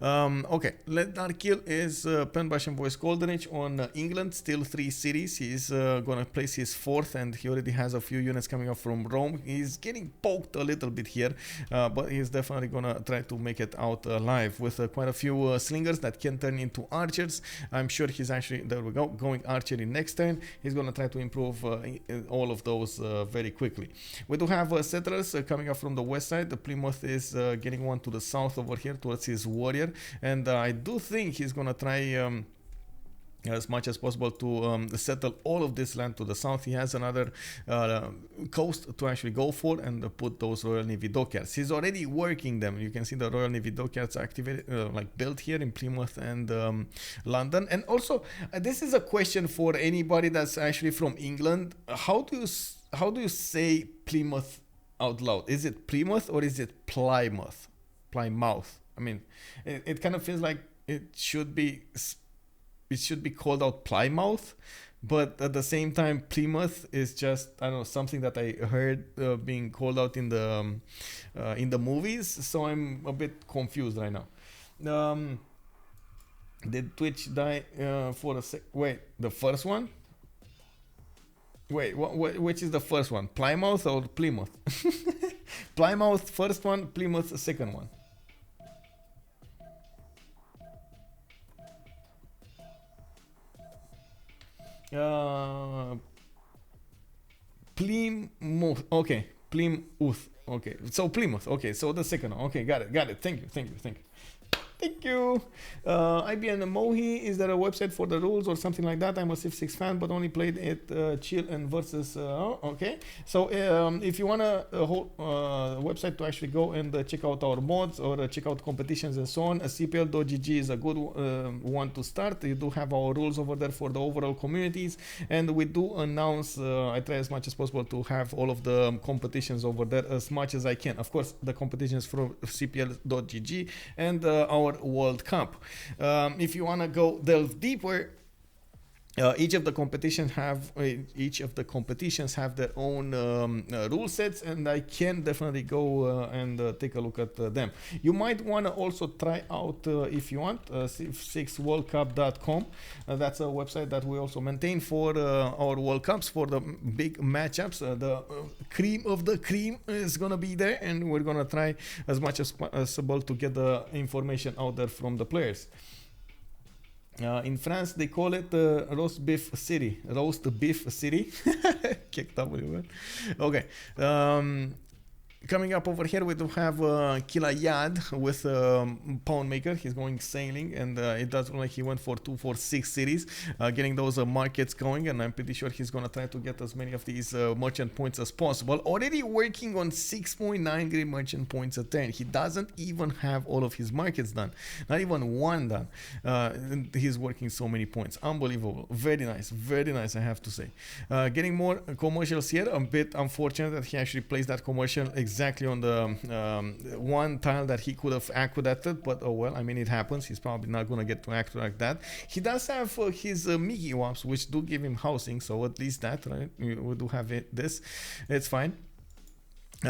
Okay, Ledarkill is pen, brush, and voice golden age on England, still 3 cities. He's gonna place his 4th, and he already has a few units coming up from Rome. He's getting poked a little bit here, but he's definitely gonna try to make it out alive with quite a few slingers that can turn into archers. I'm sure he's actually, there we go, going archer in next turn. He's gonna try to improve all of those very quickly. We do have settlers coming up from the west side. The Plymouth is getting one to the south over here towards his warrior, and I do think he's gonna try as much as possible to settle all of this land to the south. He has another coast to actually go for and put those Royal Navy dockyards. He's already working them. You can see the Royal Navy dockyards activated, like built here in Plymouth and London. And also, this is a question for anybody that's actually from England. How do you say Plymouth out loud? Is it Plymouth or is it Plymouth? Plymouth. I mean, it kind of feels like it should be called out Plymouth, but at the same time Plymouth is just, I don't know, something that I heard being called out in the movies, so I'm a bit confused right now. Did Twitch die for a sec? Wait, the first one? Wait, which is the first one? Plymouth or Plymouth? Plymouth first one, Plymouth second one. Plymouth. Okay, Plymouth. Okay, so Plymouth. Okay, so the second one. Okay, got it. Thank you. IBN Mohi, is there a website for the rules or something like that? I'm a Civ 6 fan, but only played it chill and versus. Okay, so if you want a whole website to actually go and check out our mods or check out competitions and so on, cpl.gg is a good one to start. You do have our rules over there for the overall communities, and we do announce, I try as much as possible to have all of the competitions over there as much as I can. Of course, the competitions from cpl.gg and our our World Cup. If you want to go delve deeper, each of the competitions have their own rule sets, and I can definitely go and take a look at them. You might want to also try out, if you want, civ6worldcup.com. That's a website that we also maintain for our World Cups, for the big matchups. The cream of the cream is going to be there, and we're going to try as much as possible to get the information out there from the players. In France, they call it roast beef city. Roast beef city. Okay. Coming up over here, we do have Killayad with Pound Maker. He's going sailing, and it does look like he went for 246 cities, getting those markets going, and I'm pretty sure he's going to try to get as many of these merchant points as possible. Already working on 6.9 green merchant points a turn. He doesn't even have all of his markets done. Not even one done. He's working so many points. Unbelievable. Very nice, I have to say. Getting more commercials here. A bit unfortunate that he actually placed that commercial exactly on the one tile that he could have aqueducted, but oh well, I mean, it happens. He's probably not going to get to act like that. He does have his Migi Waps, which do give him housing, so at least that, right? We do have this. It's fine.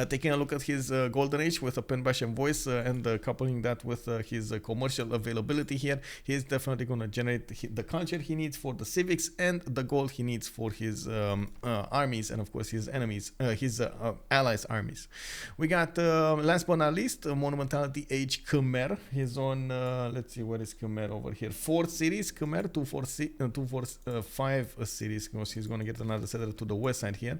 Taking a look at his Golden Age with a Penbash and voice and coupling that with his commercial availability here, he's definitely going to generate the culture he needs for the civics and the gold he needs for his armies and of course his enemies, his allies' armies. We got last but not least, Monumentality Age Khmer. He's on, let's see, what is Khmer over here? 4 cities, Khmer, 5 cities, because he's going to get another settler to the west side here.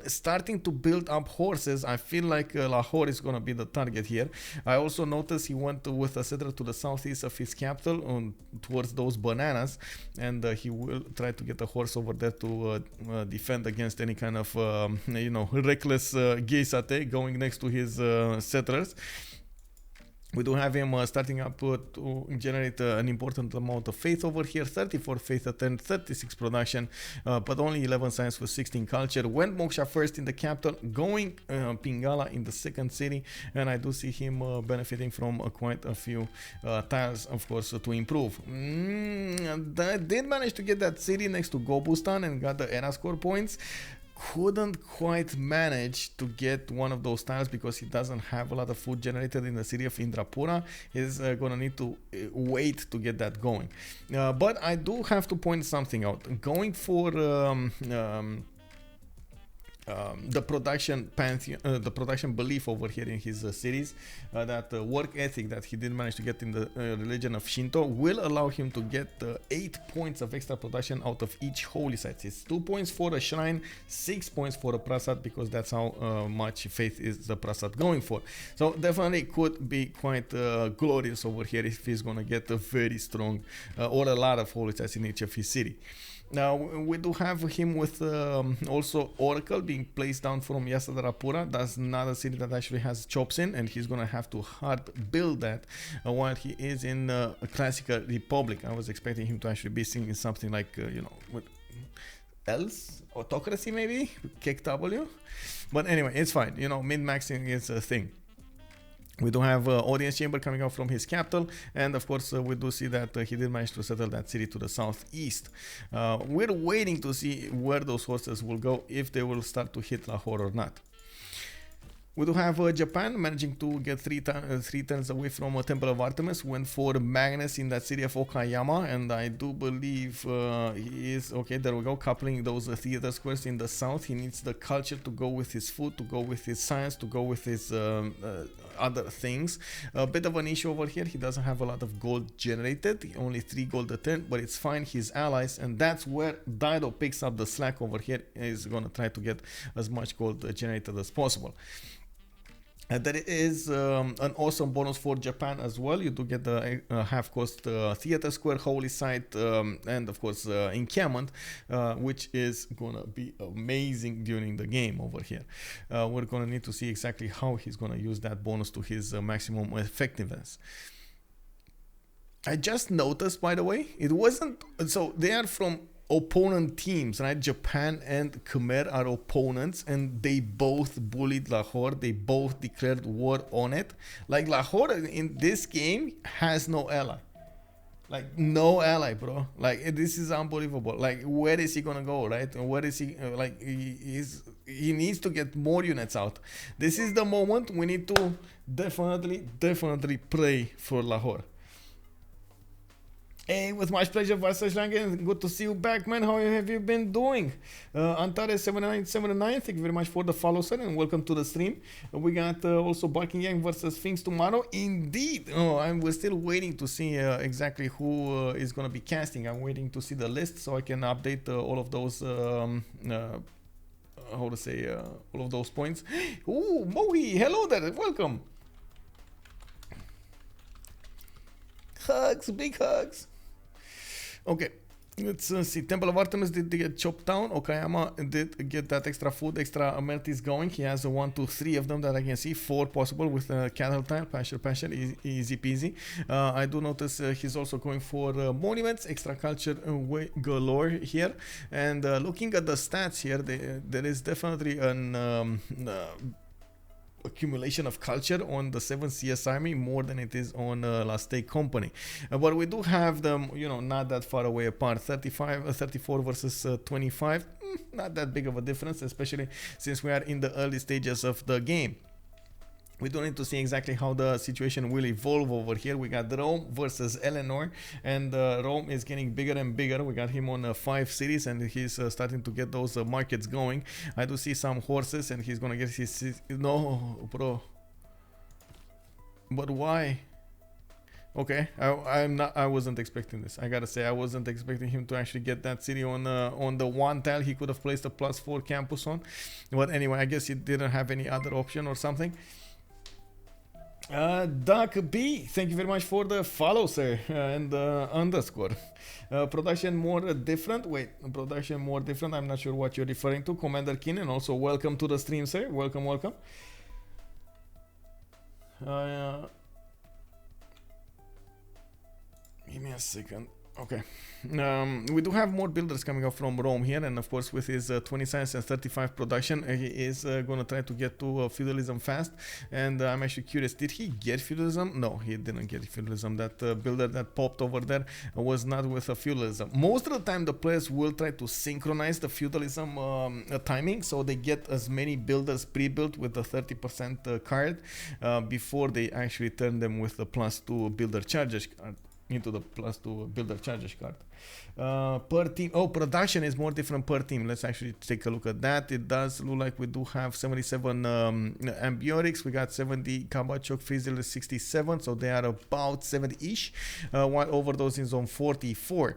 Starting to build up horses. I feel like Lahore is going to be the target here. I also noticed he went with a settler to the southeast of his capital towards those bananas, and he will try to get a horse over there to defend against any kind of reckless geisate going next to his settlers. We do have him starting up to generate an important amount of faith over here. 34 faith at 10, 36 production, but only 11 science for 16 culture. Went Moksha first in the capital, going Pingala in the second city, and I do see him benefiting from quite a few tiles, of course, to improve. Did manage to get that city next to Gobustan and got the era score points. Couldn't quite manage to get one of those tiles because he doesn't have a lot of food generated in the city of Indrapura. He's gonna need to wait to get that going. But I do have to point something out. Going for the production the production belief over here in his cities, that work ethic that he didn't manage to get in the religion of Shinto will allow him to get 8 points of extra production out of each holy site. It's 2 points for a shrine, 6 points for a prasad, because that's how much faith is the prasad going for. So definitely could be quite glorious over here if he's gonna get a very strong or a lot of holy sites in each of his city. Now we do have him with also Oracle being placed down from Yasadarapura. That's not a city that actually has chops in, and he's gonna have to hard build that while he is in a classical republic. I was expecting him to actually be singing something like with else autocracy, maybe KW, but anyway, it's fine. Min-maxing is a thing. We do have audience chamber coming out from his capital, and of course we do see that he did manage to settle that city to the southeast. We're waiting to see where those horses will go, if they will start to hit Lahore or not. We do have Japan managing to get 3 turns away from Temple of Artemis. Went for Magnus in that city of Okayama, and I do believe he is okay. There we go, coupling those theater squares in the south. He needs the culture to go with his food, to go with his science, to go with his other things. A bit of an issue over here. He doesn't have a lot of gold generated. Only 3 gold a turn, but it's fine. His allies, and that's where Dido picks up the slack over here. Is gonna try to get as much gold generated as possible. There is an awesome bonus for Japan as well. You do get the half-cost theater square, holy site, and of course encampment, which is gonna be amazing during the game over here. We're gonna need to see exactly how he's gonna use that bonus to his maximum effectiveness. I just noticed, by the way, it wasn't, so they are from opponent teams, right? Japan and Khmer are opponents, and they both bullied Lahore. They both declared war on it. Like, Lahore in this game has no ally. Like, no ally, bro. Like, this is unbelievable. Like, where is he gonna go, right? And where is he? Like, he needs to get more units out. This is the moment we need to definitely pray for Lahore. Hey, with much pleasure, Vasas Langen. Good to see you back, man. How have you been doing? Antare7979, thank you very much for the follow, sir, and welcome to the stream. We got also Barking Yang versus Sphinx tomorrow. Indeed. Oh, we're still waiting to see exactly who is going to be casting. I'm waiting to see the list so I can update all of those, how to say, all of those points. Ooh, Mohi, hello there, welcome. Hugs, big hugs. Okay, let's see. Temple of Artemis did get chopped down. Okayama did get that extra food, extra amenities going. He has 1, 2, 3 of them that I can see. 4 possible with cattle tile, pasture, easy peasy. I do notice he's also going for monuments, extra culture galore here. And looking at the stats here, there is definitely an accumulation of culture on the 7th CS army more than it is on Sodythaek company, but we do have them, you know, not that far away apart. 34 versus 25, not that big of a difference, especially since we are in the early stages of the game. We do need to see exactly how the situation will evolve over here. We got Rome versus Eleanor, and Rome is getting bigger and bigger. We got him on 5 cities, and he's starting to get those markets going. I do see some horses, and he's gonna get his... No, bro. But why? Okay, I wasn't expecting this. I gotta say, I wasn't expecting him to actually get that city on the one tile. He could have placed a +4 campus on. But anyway, I guess he didn't have any other option or something. Duck B, thank you very much for the follow, sir, and underscore. Production more different. Wait, production more different. I'm not sure what you're referring to. Commander Kin, and also welcome to the stream, sir. Welcome. Give me a second. Okay. We do have more builders coming up from Rome here, and of course with his 20 science and 35 production, he is going to try to get to feudalism fast. And I'm actually curious, did he get feudalism? No, he didn't get feudalism. That builder that popped over there was not with a feudalism. Most of the time the players will try to synchronize the feudalism timing, so they get as many builders pre-built with the 30% card before they actually turn them with the +2 builder charges card into the +2 builder charges card. Per team, production is more different per team. Let's actually take a look at that. It does look like we do have 77 ambiotics. We got 70 KabachOk, Freezil is 67, so they are about 70-ish, while OverDoZz is on 44.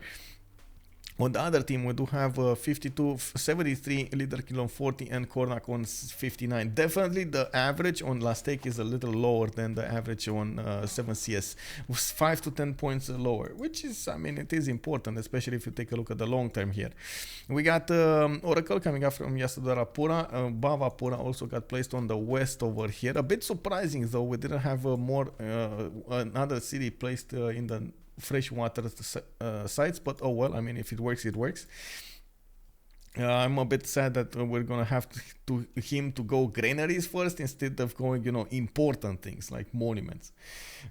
On the other team, we do have 73 Ledarkill on 40 and Kornok on 59. Definitely the average on Sodythaek is a little lower than the average on 7CS. 5 to 10 points lower, which is, I mean, it is important, especially if you take a look at the long term here. We got Oracle coming up from Yasadarapura. Bhavapura also got placed on the west over here. A bit surprising though, we didn't have another city placed in the freshwater sites, but oh well, I mean, if it works, it works. I'm a bit sad that we're gonna have him to go granaries first instead of going, you know, important things like monuments.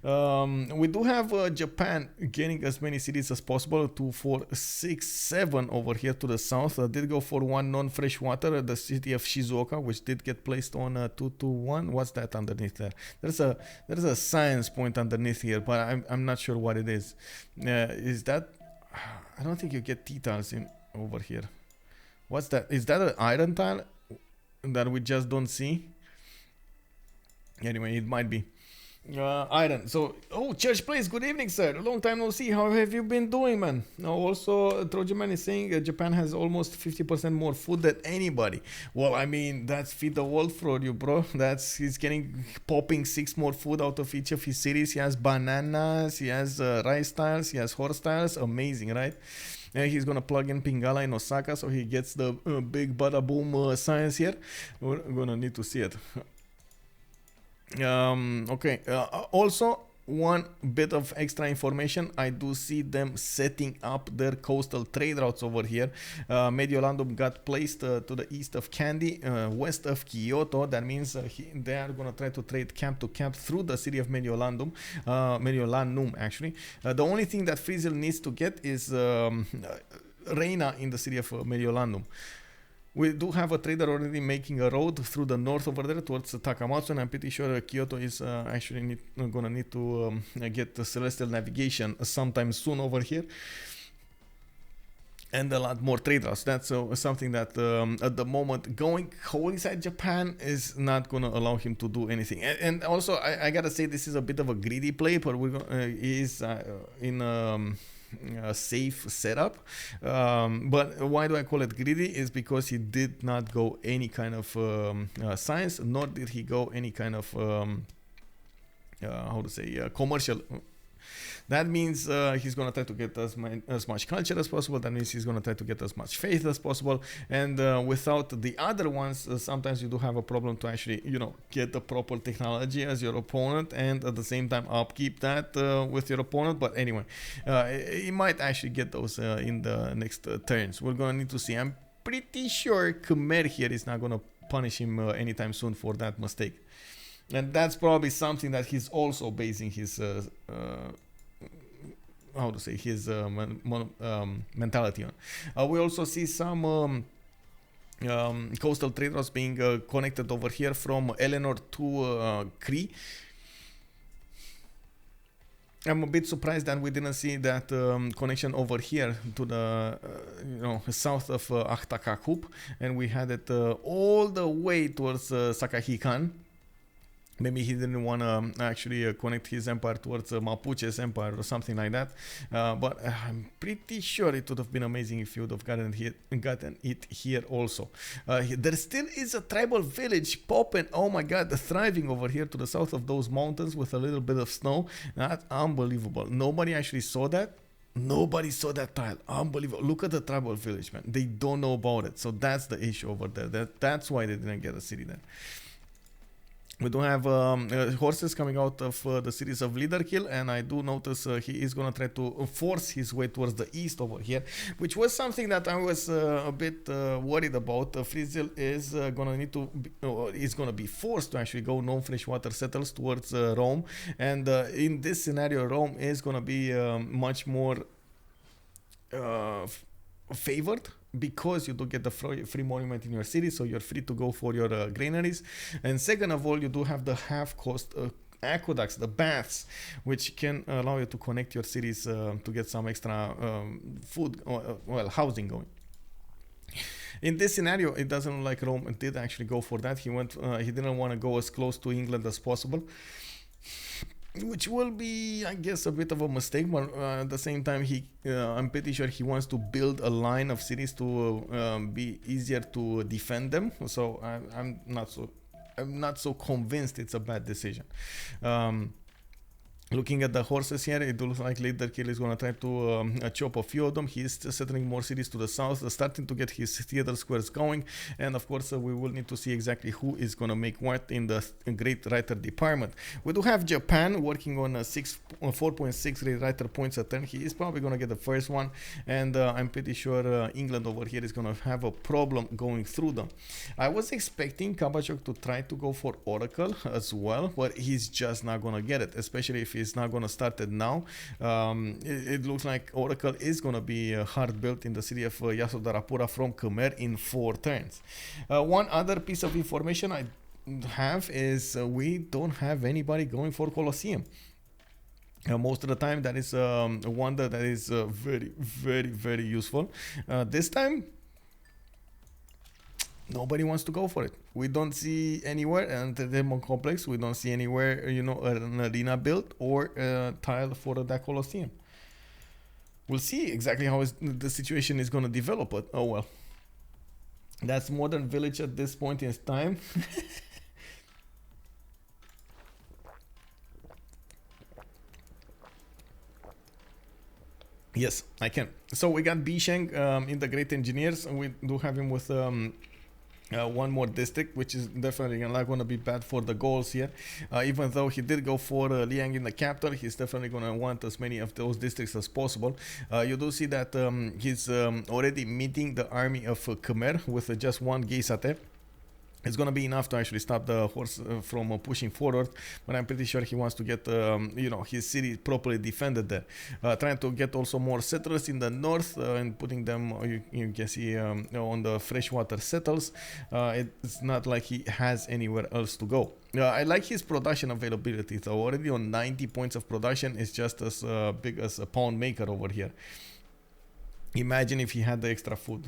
We do have Japan getting as many cities as possible, 2, 4, 6, 7 over here to the south. Did go for 1 non-freshwater, the city of Shizuoka, which did get placed on 221. What's that underneath there? There's a science point underneath here, but I'm not sure what it is. Is that? I don't think you get T-tiles in over here. What's that? Is that an iron tile that we just don't see? Anyway, it might be. Iron. So, Church Place, good evening, sir. Long time no see. How have you been doing, man? Also, Trojan Man is saying Japan has almost 50% more food than anybody. Well, I mean, that's feed the world for you, bro. He's popping 6 more food out of each of his cities. He has bananas, he has rice tiles, he has horse tiles. Amazing, right? And he's gonna plug in Pingala in Osaka, so he gets the big bada boom science here. We're gonna need to see it. Okay. Also, one bit of extra information, I do see them setting up their coastal trade routes over here. Mediolandum got placed to the east of Kandy, west of Kyoto. That means they are going to try to trade camp to camp through the city of Mediolandum, Mediolandum actually. The only thing that Freezil needs to get is Reina in the city of Mediolandum. We do have a trader already making a road through the north over there towards Takamatsu, and I'm pretty sure Kyoto is actually gonna need to get the celestial navigation sometime soon over here. And a lot more trade routes. That's something that at the moment going whole inside Japan is not gonna allow him to do anything. And also I gotta say this is a bit of a greedy play, but we're is in a safe setup. But why do I call it greedy? Is because he did not go any kind of science, nor did he go any kind of how to say commercial. That means he's going to try to get as much culture as possible. That means he's going to try to get as much faith as possible. And without the other ones, sometimes you do have a problem to actually, you know, get the proper technology as your opponent and at the same time upkeep that with your opponent. But anyway, he might actually get those in the next turns. We're going to need to see. I'm pretty sure Khmer here is not going to punish him anytime soon for that mistake. And that's probably something that he's also basing his how to say his mentality on. We also see some coastal trade routes being connected over here from Eleanor to Cree. I'm a bit surprised that we didn't see that connection over here to the south of Ahtakakup, and we had it all the way towards Sakahikan. Maybe he didn't want to actually connect his empire towards Mapuche's empire or something like that. But I'm pretty sure it would have been amazing if he would have gotten it here also. There still is a tribal village popping, oh my god, thriving over here to the south of those mountains with a little bit of snow. That's unbelievable. Nobody actually saw that. Nobody saw that tile. Unbelievable. Look at the tribal village, man. They don't know about it. So that's the issue over there. That's why they didn't get a city there. We do have horses coming out of the cities of Ledarkill, and I do notice he is going to try to force his way towards the east over here, which was something that I was a bit worried about. Freezil is going to need to is going to be forced to actually go non-freshwater settles towards Rome, and in this scenario, Rome is going to be much more favored, because you do get the free monument in your city, so you're free to go for your granaries. And second of all, you do have the half-cost aqueducts, the baths, which can allow you to connect your cities to get some extra food, well, housing going. In this scenario, it doesn't look like Rome did actually go for that. He didn't want to go as close to England as possible, which will be, I guess, a bit of a mistake, but at the same time, I'm pretty sure he wants to build a line of cities to be easier to defend them. So I'm not so convinced it's a bad decision. Looking at the horses here, it looks like Ledarkill is going to try to chop a few of them. He is settling more cities to the south, starting to get his theater squares going. And of course, we will need to see exactly who is going to make what in the Great Writer department. We do have Japan working on 4.6 Great Writer points a turn. He is probably going to get the first one. And I'm pretty sure England over here is going to have a problem going through them. I was expecting KabachOk to try to go for Oracle as well, but he's just not going to get it, especially if he's not going to start it now. It looks like Oracle is going to be hard built in the city of Yasudarapura from Khmer in 4 turns. One other piece of information I have is we don't have anybody going for Colosseum. Most of the time that is a wonder that is very, very, very useful. This time nobody wants to go for it. We don't see anywhere an entertainment complex. We don't see anywhere, an arena built or a tile for that Colosseum. We'll see exactly how the situation is going to develop, but oh well. That's Modern Village at this point in time. Yes, I can. So we got Bisheng in the Great Engineers, and we do have him with one more district, which is definitely not going to be bad for the Gauls here. Even though he did go for Liang in the capital, he's definitely going to want as many of those districts as possible. You do see that he's already meeting the army of Khmer with just one Geisate. It's going to be enough to actually stop the horse from pushing forward, but I'm pretty sure he wants to get you know, his city properly defended there. Trying to get also more settlers in the north and putting them, you can see, on the freshwater settles. It's not like he has anywhere else to go. I like his production availability, though. Already on 90 points of production is just as big as a pound maker over here. Imagine if he had the extra food.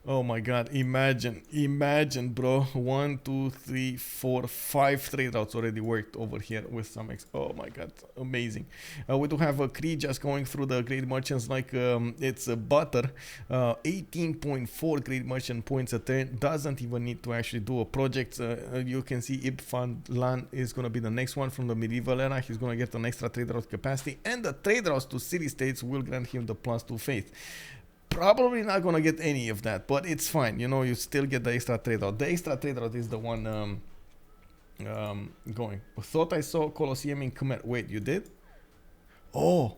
Oh my god, imagine, bro. 1, 2, 3, 4, 5 trade routes already worked over here with some oh my god, amazing. We do have a Cree just going through the great merchants like it's butter. 18.4 great merchant points a turn. Doesn't even need to actually do a project. You can see Ibfan Lan is going to be the next one from the medieval era. He's going to get an extra trade route capacity, and the trade routes to city states will grant him the +2 faith. Probably not gonna get any of that, but it's fine. You know, you still get the extra trade route. The extra trade route is the one going. Thought I saw Colosseum in Khmer. Wait, you did? Oh,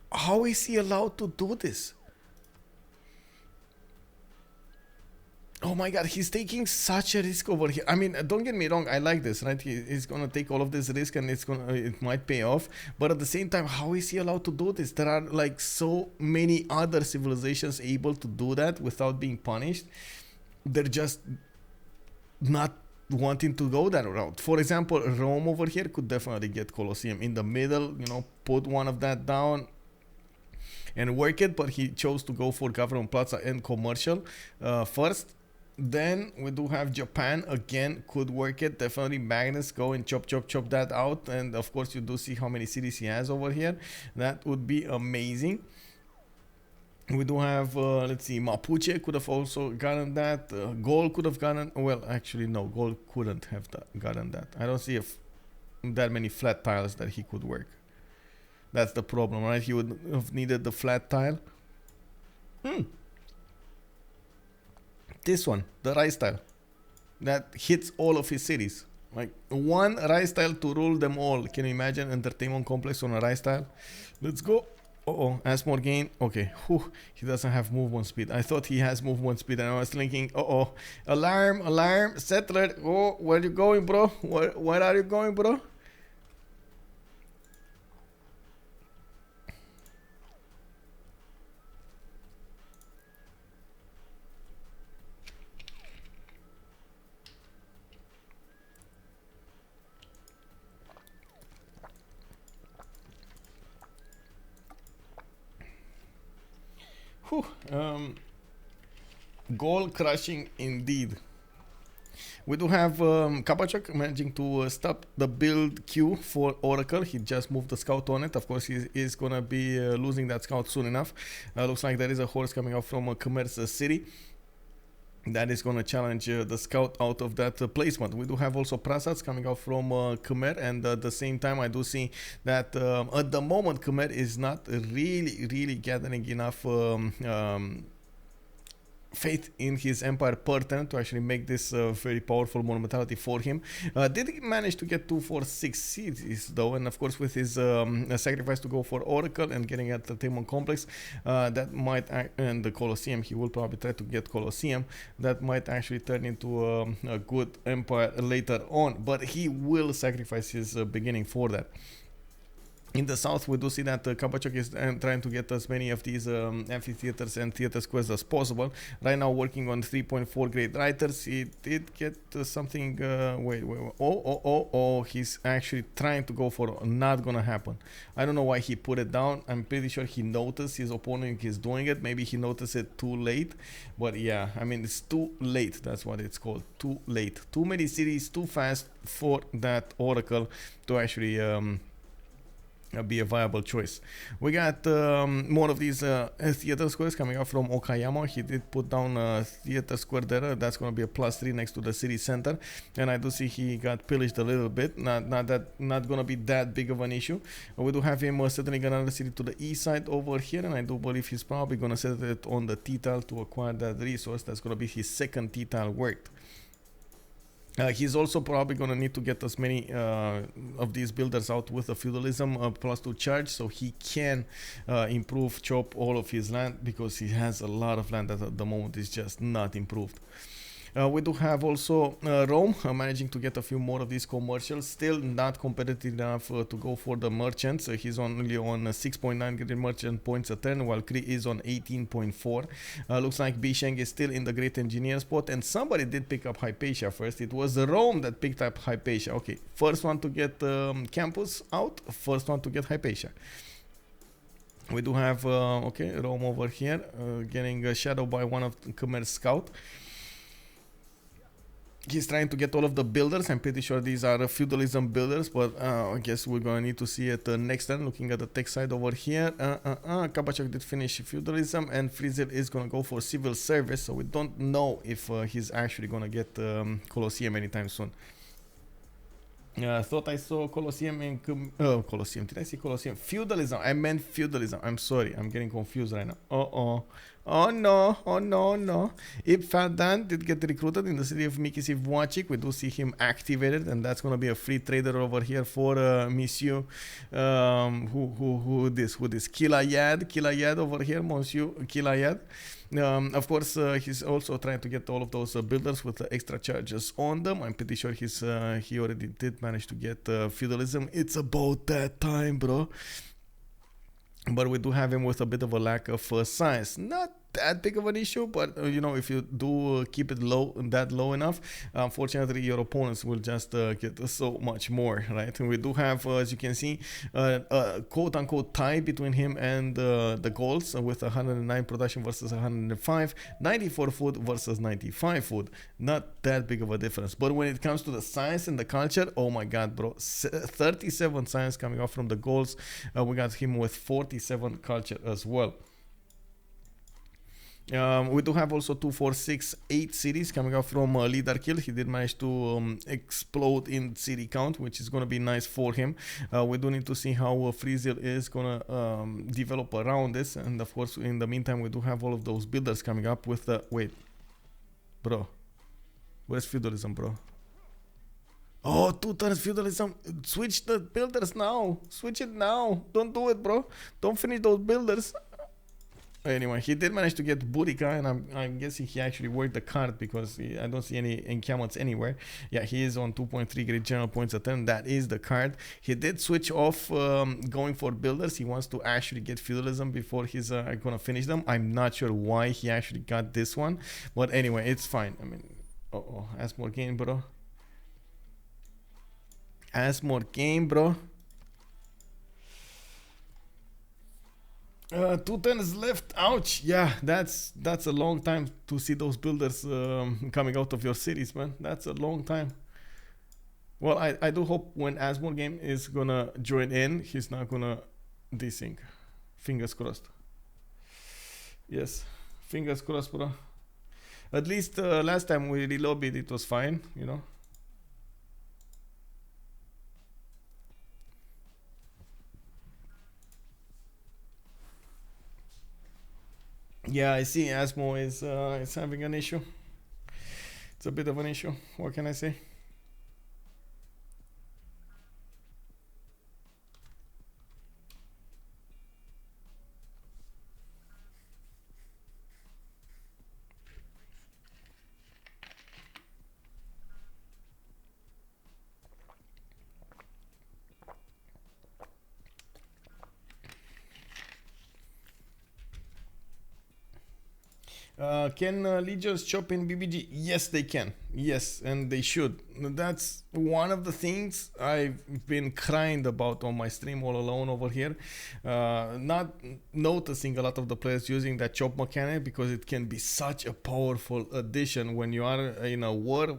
how is he allowed to do this? Oh my god, he's taking such a risk over here. I mean, don't get me wrong, I like this, right? He's gonna take all of this risk and it might pay off. But at the same time, how is he allowed to do this? There are like so many other civilizations able to do that without being punished. They're just not wanting to go that route. For example, Rome over here could definitely get Colosseum in the middle, you know, put one of that down and work it, but he chose to go for government plaza and commercial first. Then we do have Japan again, could work it. Definitely Magnus, go and chop that out. And of course you do see how many cities he has over here. That would be amazing. We do have, let's see, Mapuche could have also gotten that. Gaul could have gotten, well, actually no, Gaul couldn't have gotten that. I don't see that many flat tiles that he could work. That's the problem, right? He would have needed the flat tile. This one, the rice tile, that hits all of his cities. Like one rice tile to rule them all. Can you imagine entertainment complex on a rice tile? Let's go. Asmorgane. Okay, he doesn't have movement speed. I thought he has movement speed, and I was thinking, alarm, settler. Oh, where you going, bro? Where are you going, bro? Goal crushing indeed. We do have KabachOk managing to stop the build queue for Oracle. He just moved the scout on it. Of course, he is going to be losing that scout soon enough. Looks like there is a horse coming out from Khmer's city that is going to challenge the scout out of that placement. We do have also Prasats coming out from Khmer, and at the same time I do see that at the moment Khmer is not really gathering enough faith in his empire per turn to actually make this very powerful monumentality for him. Did he manage to get 2, 4, 6 cities though, and of course with his sacrifice to go for Oracle and getting at the Entertainment Complex, that might and the Colosseum, he will probably try to get Colosseum. That might actually turn into a good empire later on, but he will sacrifice his beginning for that. In the south, we do see that KabachOk is trying to get as many of these amphitheaters and theater squares as possible. Right now, working on 3.4 great writers. He did get something. Wait. Oh, he's actually trying to go for. Not gonna happen. I don't know why he put it down. I'm pretty sure he noticed his opponent is doing it. Maybe he noticed it too late. But yeah, I mean, it's too late. That's what it's called. Too late. Too many cities, too fast for that Oracle to actually be a viable choice. We got more of these theater squares coming out from Okayama. He did put down a theater square there. That's going to be a +3 next to the city center, and I do see he got pillaged a little bit. Not going to be that big of an issue. We do have him settling another city to the east side over here, and I do believe he's probably going to set it on the T-tile to acquire that resource. That's going to be his second T-tile worked. He's also probably going to need to get as many of these builders out with a feudalism +2 charge, so he can chop all of his land, because he has a lot of land that at the moment is just not improved. We do have also Rome managing to get a few more of these commercials. Still not competitive enough to go for the merchants. He's only on 6.9 great merchant points a turn, while Cree is on 18.4. Looks like Bisheng is still in the great engineer spot, and somebody did pick up Hypatia first. It was Rome that picked up Hypatia. Okay, first one to get campus out, first one to get Hypatia. We do have Rome over here getting shadowed by one of Khmer's scout. He's trying to get all of the builders. I'm pretty sure these are feudalism builders, but I guess we're going to need to see it next turn. Looking at the tech side over here, KabachOk did finish feudalism, and Freezil is going to go for civil service, so we don't know if he's actually going to get Colosseum anytime soon. I thought I saw Colosseum in Colosseum. Did I see Colosseum? Feudalism. I meant feudalism. I'm sorry. I'm getting confused right now. Oh no. Ipfadan did get recruited in the city of Mikisiv. We do see him activated, and that's gonna be a free trader over here for Monsieur. Who this? Killayad over here, Monsieur Killayad. Of course, he's also trying to get all of those builders with extra charges on them. I'm pretty sure he already did manage to get feudalism. It's about that time, bro. But we do have him with a bit of a lack of science. Not that big of an issue, but you know, if you do keep it low enough, unfortunately your opponents will just get so much more, right? And we do have, as you can see, a quote-unquote tie between him and the Gauls, with 109 production versus 105, 94 food versus 95 food. Not that big of a difference. But when it comes to the science and the culture, oh my god, bro, 37 science coming off from the Gauls. We got him with 47 culture as well. We do have also 2, 4, 6, 8 cities coming out from Ledarkill. He did manage to explode in city count, which is going to be nice for him. We do need to see how Freezil is going to develop around this. And of course, in the meantime, we do have all of those builders coming up with the... Wait. Bro. Where's feudalism, bro? Oh, 2 turns feudalism. Switch the builders now. Switch it now. Don't do it, bro. Don't finish those builders. Anyway, he did manage to get Burica, and I'm guessing he actually worked the card, because I don't see any encampments anywhere. Yeah, he is on 2.3 great general points a turn. That is the card. He did switch off going for builders. He wants to actually get feudalism before he's gonna finish them. I'm not sure why he actually got this one, but anyway, it's fine. I mean, Asmorgane, bro. Asmorgane, bro. 2 turns left. Ouch. Yeah, that's a long time to see those builders coming out of your cities, man. That's a long time. Well, I do hope when Asmorgane is gonna join in, he's not gonna desync. Fingers crossed. Yes, fingers crossed, bro. At least last time we relobbied, it was fine, you know. Yeah, I see Asmo is having an issue. It's a bit of an issue. What can I say? Can legions chop in BBG? Yes, they can. Yes, and they should. That's one of the things I've been crying about on my stream all alone over here. Not noticing a lot of the players using that chop mechanic, because it can be such a powerful addition when you are in a war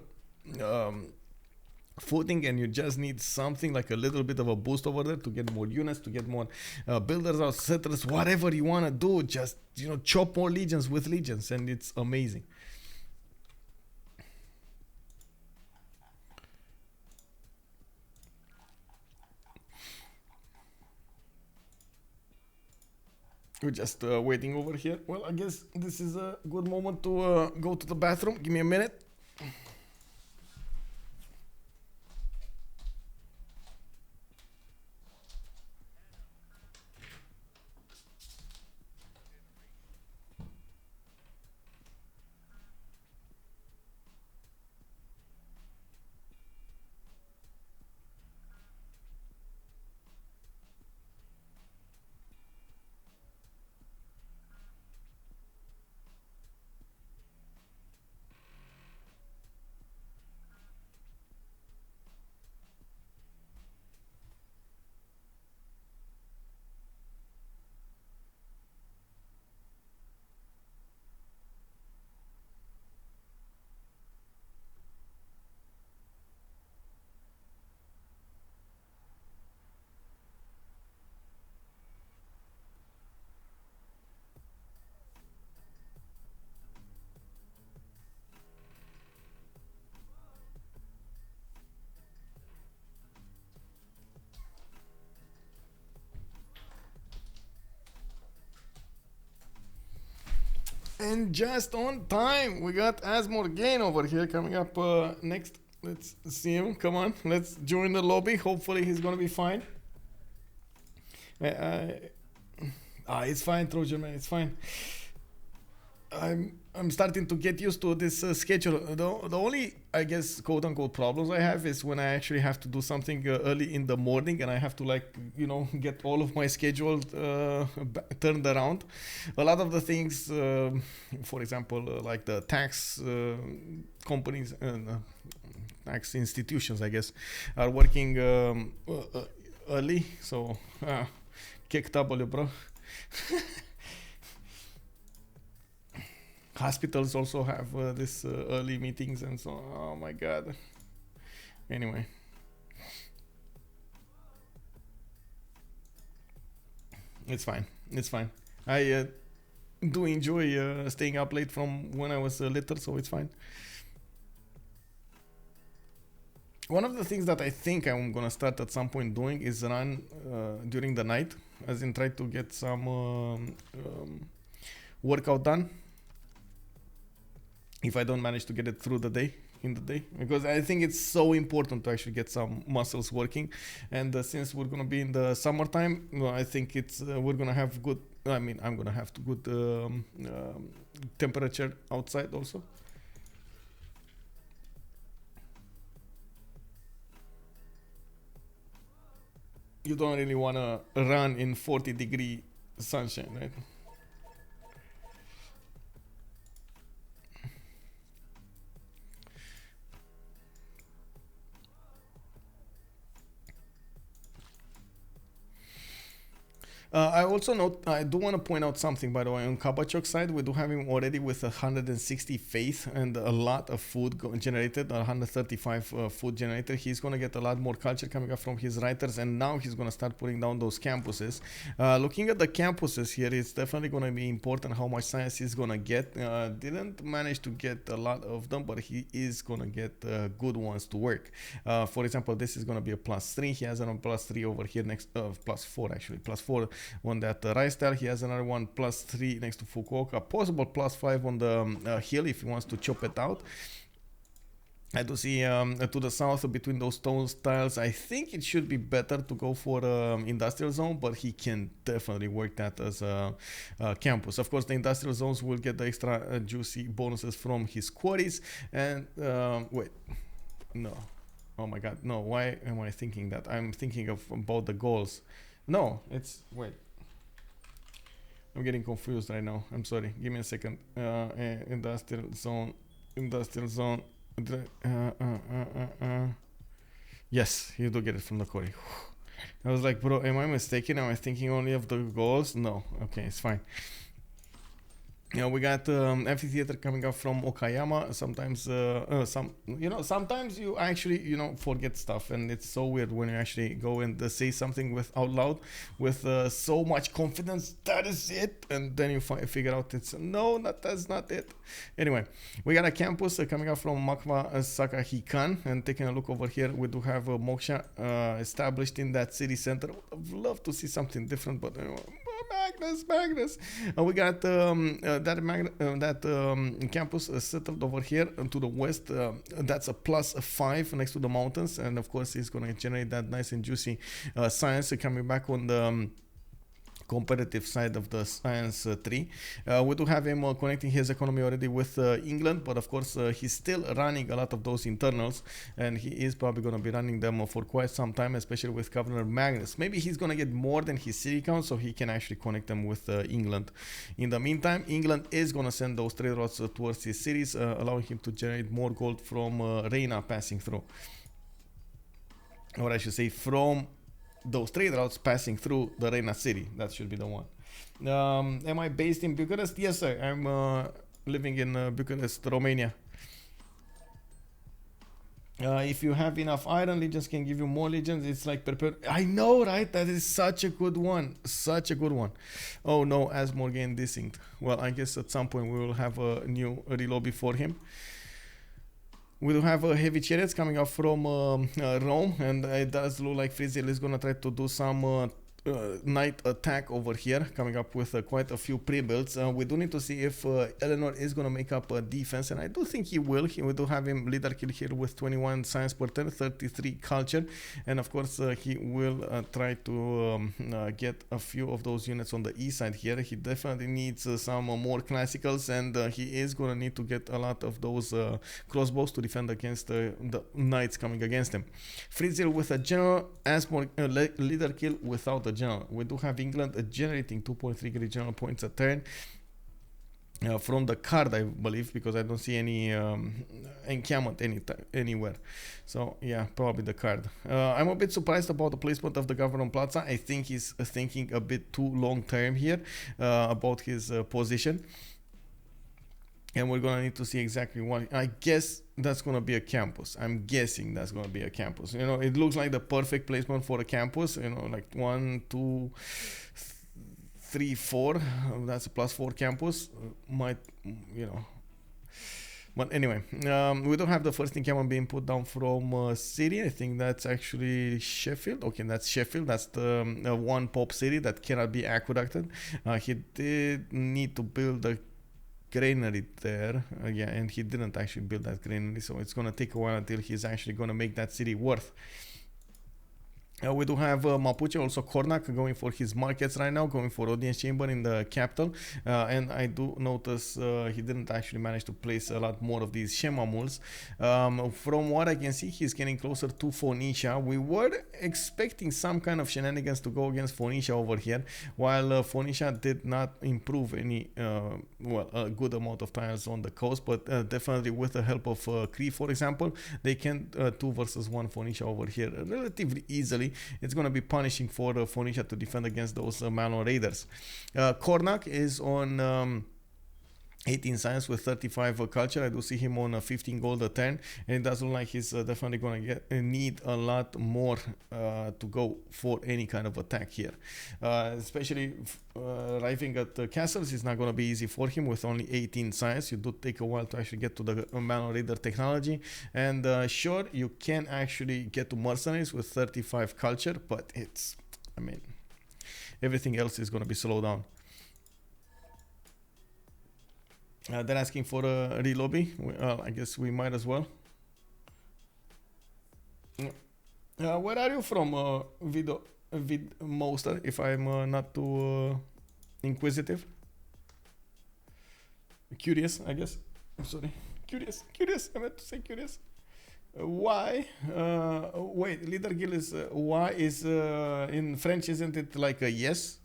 footing, and you just need something like a little bit of a boost over there to get more units, to get more builders out, settlers, whatever you want to do. Just, you know, chop more legions with legions, and it's amazing. We're just waiting over here. Well, I guess this is a good moment to go to the bathroom. Give me a minute. And just on time, we got Asmorgane over here coming up next. Let's see him. Come on, let's join the lobby. Hopefully he's gonna be fine. It's fine, Trojan man. It's fine. I'm starting to get used to this schedule. The only, I guess, quote unquote problems I have is when I actually have to do something early in the morning, and I have to, like, you know, get all of my schedule turned around. A lot of the things, for example, like the tax companies and tax institutions, I guess, are working early. So, kick W, bro. Hospitals also have this early meetings and so on. Oh my god. Anyway. It's fine. It's fine. I do enjoy staying up late from when I was little, so it's fine. One of the things that I think I'm gonna start at some point doing is run during the night, as in try to get some workout done. If I don't manage to get it through the day, in the day, because I think it's so important to actually get some muscles working. And since we're gonna be in the summertime, I think it's we're gonna have good. I mean, I'm gonna have good temperature outside also. You don't really wanna run in 40-degree sunshine, right? I also note, I do want to point out something, by the way. On KabachOk's side, we do have him already with 160 faith and a lot of food generated, 135 food generated. He's going to get a lot more culture coming up from his writers, and now he's going to start putting down those campuses. Looking at the campuses here, it's definitely going to be important how much science he's going to get. Didn't manage to get a lot of them, but he is going to get good ones to work. For example, this is going to be a +3. He has a +3 over here next, +4 actually, +4 on that rice tile. He has another one +3 next to Fukuoka, possible +5 on the hill if he wants to chop it out. I do see to the south between those stone tiles, I think it should be better to go for industrial zone, but he can definitely work that as a campus. Of course, the industrial zones will get the extra juicy bonuses from his quarries. And wait, no, oh my god, no, why am I thinking that? I'm thinking about the goals. No, it's, wait, I'm getting confused right now. I'm sorry, give me a second. Industrial zone. Yes, you do get it from the quarry. I was like, bro, am I mistaken? Am I thinking only of the goals? No, okay, it's fine. You know, we got amphitheater coming up from Okayama. Sometimes, sometimes you actually, forget stuff, and it's so weird when you actually go and say something with out loud with so much confidence. That is it, and then you figure out it's no, that's not it. Anyway, we got a campus coming up from Makwa Sakahikan, and taking a look over here, we do have Moksha established in that city center. I'd love to see something different, but Magnus. We got that campus settled over here to the west. That's a +5 next to the mountains, and of course it's going to generate that nice and juicy science coming back on the competitive side of the science tree. We do have him connecting his economy already with England, but of course he's still running a lot of those internals, and he is probably going to be running them for quite some time, especially with Governor Magnus. Maybe he's going to get more than his city count, so he can actually connect them with England. In the meantime, England is going to send those trade routes towards his cities, allowing him to generate more gold from Reina passing through, or I should say from those trade routes passing through the Reina city. That should be the one. Am I based in Bucharest? Yes, sir. I'm living in Bucharest, Romania. If you have enough iron, legions can give you more legions. It's like prepare. I know, right? That is such a good one. Such a good one. Oh no, Asmorgane desynced. Well, I guess at some point we will have a new relobby for him. We do have heavy chariots coming up from Rome, and it does look like Freezil is gonna try to do some night attack over here, coming up with quite a few pre-builds. We do need to see if Eleanor is going to make up a defense, and I do think he will. We do have him Ledarkill here with 21 science per turn, 33 culture, and of course he will try to get a few of those units on the east side here. He definitely needs some more classicals, and he is going to need to get a lot of those crossbows to defend against the knights coming against him. Freezil with a general, Ledarkill without a general. We do have England generating 2.3 general points a turn from the card, I believe, because I don't see any encampment anywhere. So yeah, probably the card. I'm a bit surprised about the placement of the governor on Plaza. I think he's thinking a bit too long term here about his position. And we're gonna need to see exactly what. I guess that's gonna be a campus. I'm guessing that's gonna be a campus. You know, it looks like the perfect placement for a campus. You know, like 1, 2, 3, 4. That's a +4 campus. Might, you know. But anyway, we don't have the first encampment being put down from city. I think that's actually Sheffield. Okay, that's Sheffield. That's the one pop city that cannot be aqueducted. He did need to build a granary there, yeah, and he didn't actually build that granary, so it's gonna take a while until he's actually gonna make that city worth. We do have Mapuche, also Kornok, going for his markets right now, going for audience chamber in the capital, and I do notice he didn't actually manage to place a lot more of these Shemamuls. From what I can see, he's getting closer to Phoenicia. We were expecting some kind of shenanigans to go against Phoenicia over here, while Phoenicia did not improve any, a good amount of tiles on the coast, but definitely with the help of Cree, for example, they can 2 versus 1 Phoenicia over here relatively easily. It's going to be punishing for Phoenicia to defend against those Malon raiders. Kornok is on 18 science with 35 culture. I do see him on 15 gold a turn, and it does look like he's definitely going to need a lot more to go for any kind of attack here. Especially arriving at the castles is not going to be easy for him with only 18 science. You do take a while to actually get to the Malon Raider technology, and sure, you can actually get to mercenaries with 35 culture, but it's, I mean, everything else is going to be slowed down. They're asking for a relobby. I guess we might as well. Where are you from, Vidmoster, if I'm not too inquisitive? Curious, I guess. I'm sorry. Curious. I meant to say curious. Why? Wait, Ledarkill is... why is... in French, isn't it like a yes?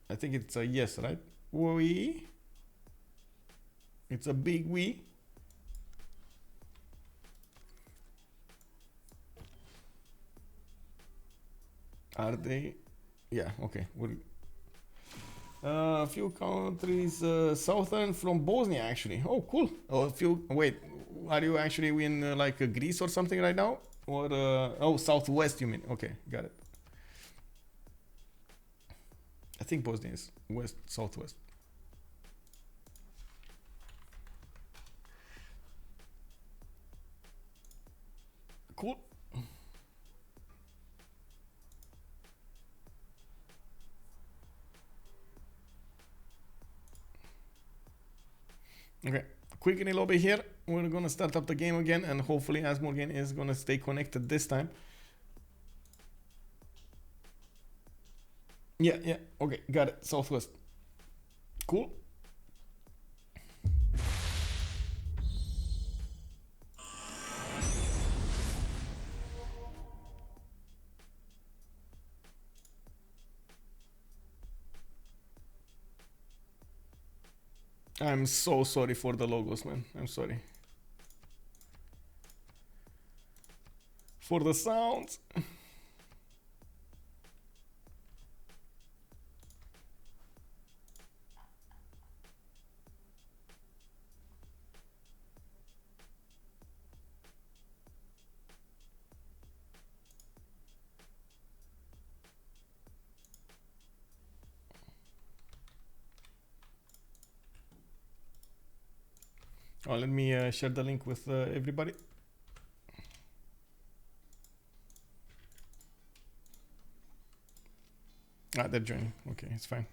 I think it's a yes, right? Oui. It's a big we. Are they? Yeah, okay. A few countries southern from Bosnia actually. Oh, cool. Oh, a few. Wait, are you actually in like Greece or something right now? Or oh, southwest you mean? Okay, got it. I think Bosnia is west, southwest. Cool. Okay, quick in a lobby here. We're gonna start up the game again, and hopefully Asmorgane is gonna stay connected this time. Yeah, yeah. Okay, got it. Southwest. Cool. I'm so sorry for the logos, man. I'm sorry. For the sounds. Oh, let me share the link with everybody. Ah, they're joining. Okay, it's fine.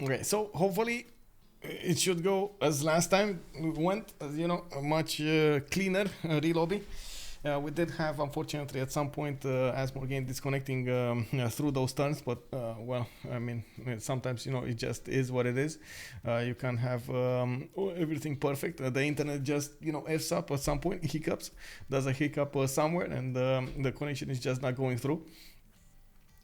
Okay, so hopefully it should go as last time went, you know, a much cleaner relobby. We did have, unfortunately, at some point, Asmorgane disconnecting through those turns, but well, I mean, sometimes, you know, it just is what it is. You can't have everything perfect. The internet just, you know, F's up at some point, hiccups, does a hiccup somewhere, and the connection is just not going through.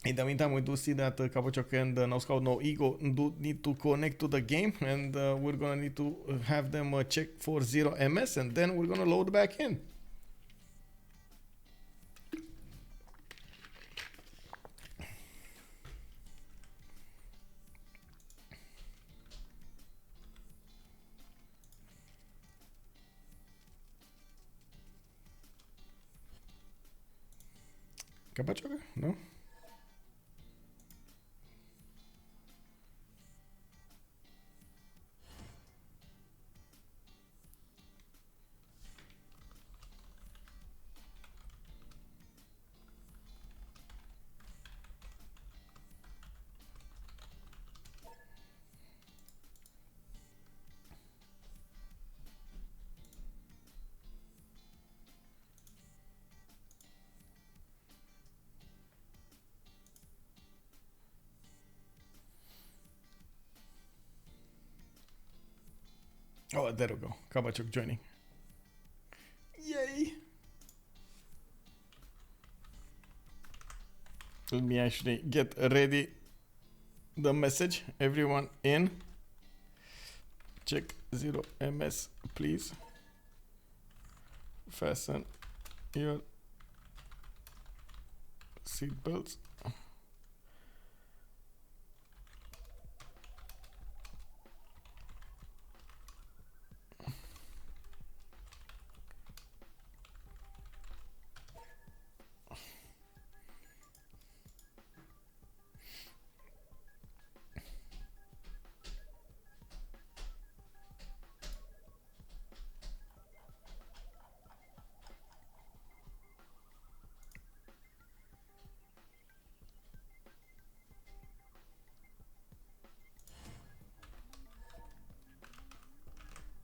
In the meantime, we do see that KabachOk and No Scout No Ego do need to connect to the game, and we're gonna need to have them check for 0 MS, and then we're gonna load back in. KabachOk? No? Oh, there we go. KabachOk joining. Yay! Let me actually get ready the message. Everyone in. Check 0 MS, please. Fasten your seatbelts.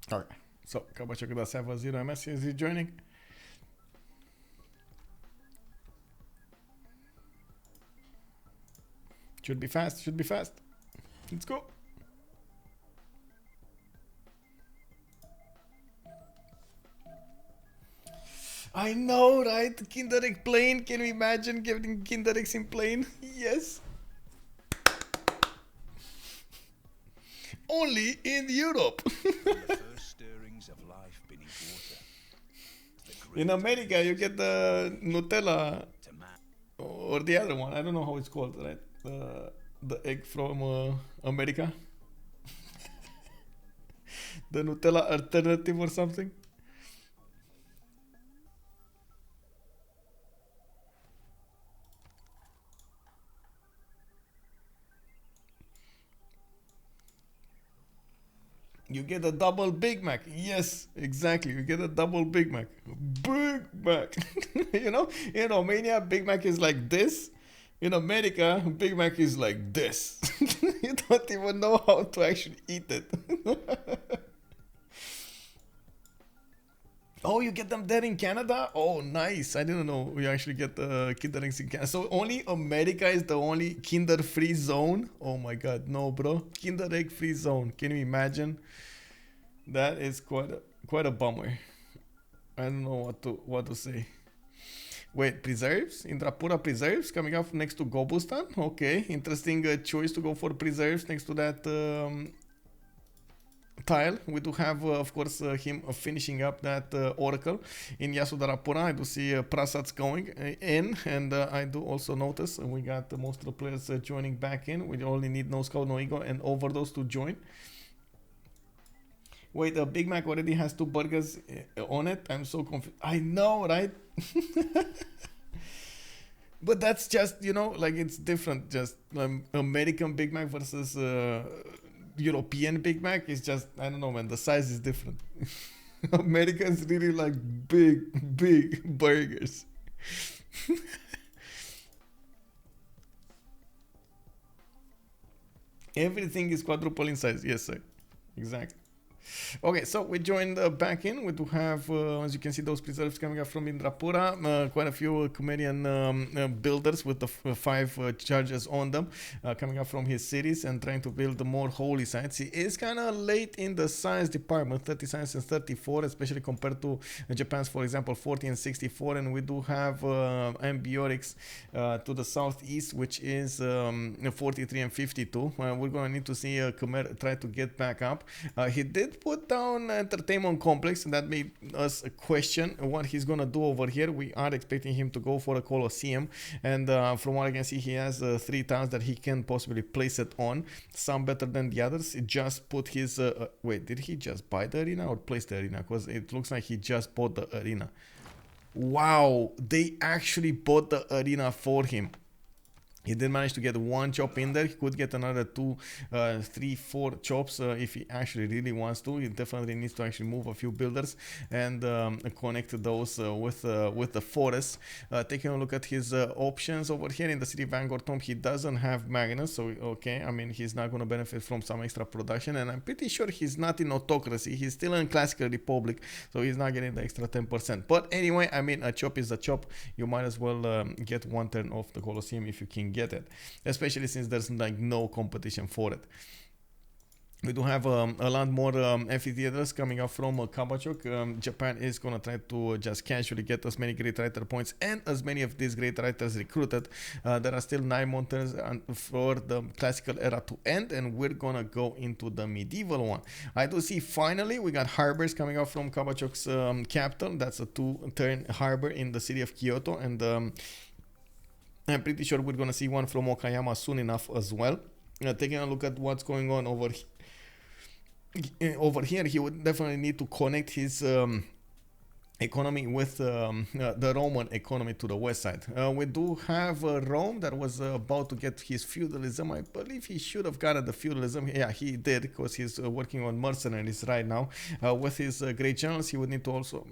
Okay, so KabachOk does have a 0 MS. Is he joining? Should be fast, should be fast. Let's go. I know, right? Kinderek plane. Can you imagine getting Kindereks in plane? Yes. Only in Europe. The first stirrings of life beneath water. In America, you get the Nutella To man. or the other one. I don't know how it's called, right? The egg from America. The Nutella alternative or something. You get a double Big Mac. Yes, exactly. You get a double Big Mac. Big Mac. You know, in Romania, Big Mac is like this. In America, Big Mac is like this. You don't even know how to actually eat it. Oh, you get them there in Canada? Oh, nice. I didn't know we actually get Kinder Eggs in Canada. So only America is the only Kinder free zone? Oh my god, no bro. Kinder Egg free zone. Can you imagine? That is quite a bummer. I don't know what to say. Wait, preserves? Indrapura preserves coming up next to Gobustan? Okay, interesting choice to go for preserves next to that tile. We do have, of course, him finishing up that oracle in Yasudarapura. I do see Prasats going in, and I do also notice we got most of the players joining back in. We only need No Scout, No Ego, and OverDoZz to join. Wait, a Big Mac already has 2 burgers on it? I'm so confused. I know, right? But that's just, you know, like it's different. Just American Big Mac versus European Big Mac is just, I don't know, man. The size is different. Americans really like big burgers. Everything is quadruple in size. Yes, sir. Exactly. Okay, so we joined back in. We do have, as you can see, those preserves coming up from Indrapura. Quite a few Khmerian builders with the 5 charges on them coming up from his cities and trying to build more holy sites. He is kind of late in the science department, 30 science and 34, especially compared to Japan's, for example, 40 and 64. And we do have Ambiotics to the southeast, which is 43 and 52. We're going to need to see Khmer try to get back up. He did put down entertainment complex, and that made us question what he's gonna do over here. We are expecting him to go for a Colosseum, and from what I can see, he has 3 tiles that he can possibly place it on, some better than the others. He just put his wait, did he just buy the arena or place the arena? Because it looks like he just bought the arena. Wow, they actually bought the arena for him. He did manage to get 1 chop in there. He could get another 2, 3, 4 chops if he actually really wants to. He definitely needs to actually move a few builders and connect those with the forest. Taking a look at his options over here in the City Vanguard Tomb, he doesn't have Magnus, so okay, I mean, he's not going to benefit from some extra production, and I'm pretty sure he's not in Autocracy. He's still in Classical Republic, so he's not getting the extra 10%. But anyway, I mean, a chop is a chop. You might as well get 1 turn off the Colosseum if you can get it, especially since there's like no competition for it. We do have a lot more amphitheaters coming up from KabachOk. Japan is going to try to just casually get as many great writer points and as many of these great writers recruited. There are still 9 more turns for the classical era to end, and we're going to go into the medieval one. I do see finally we got harbors coming up from KabachOk's capital. That's a 2-turn harbor in the city of Kyoto, and I'm pretty sure we're going to see one from Okayama soon enough as well. Taking a look at what's going on over here, he would definitely need to connect his economy with the Roman economy to the west side. We do have Rome that was about to get his feudalism. I believe he should have gotten the feudalism. Yeah, he did, because he's working on mercenaries right now. With his great generals, he would need to also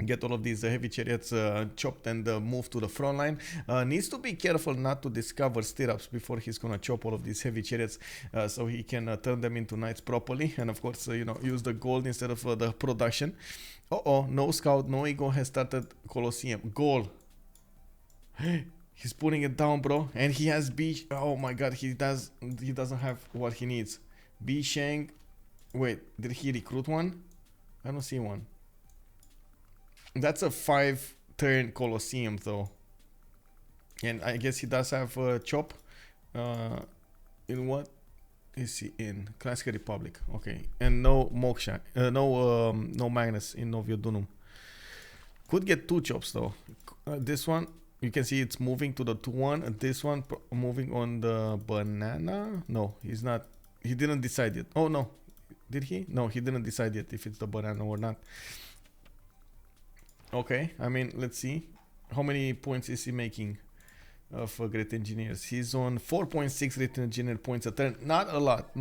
get all of these heavy chariots chopped and moved to the front line. Needs to be careful not to discover stirrups before he's gonna chop all of these heavy chariots, so he can turn them into knights properly, and of course you know, use the gold instead of the production. No scout, no ego has started Colosseum. Gaul, he's putting it down, bro, and he has B. Oh my god, he doesn't have what he needs. B Shang. Wait, did he recruit one? I don't see one. That's a 5-turn Colosseum though. And I guess he does have chop. In what is he in? Classic Republic. Okay. And no Moksha. No Magnus in Noviodunum. Could get 2 chops though. This one, you can see it's moving to the 2-1. This one moving on the banana. No, he's not. He didn't decide yet. Oh no. Did he? No, he didn't decide yet if it's the banana or not. Okay. I mean, let's see. How many points is he making? Of great engineers. He's on 4.6 great engineer points a turn. Not a lot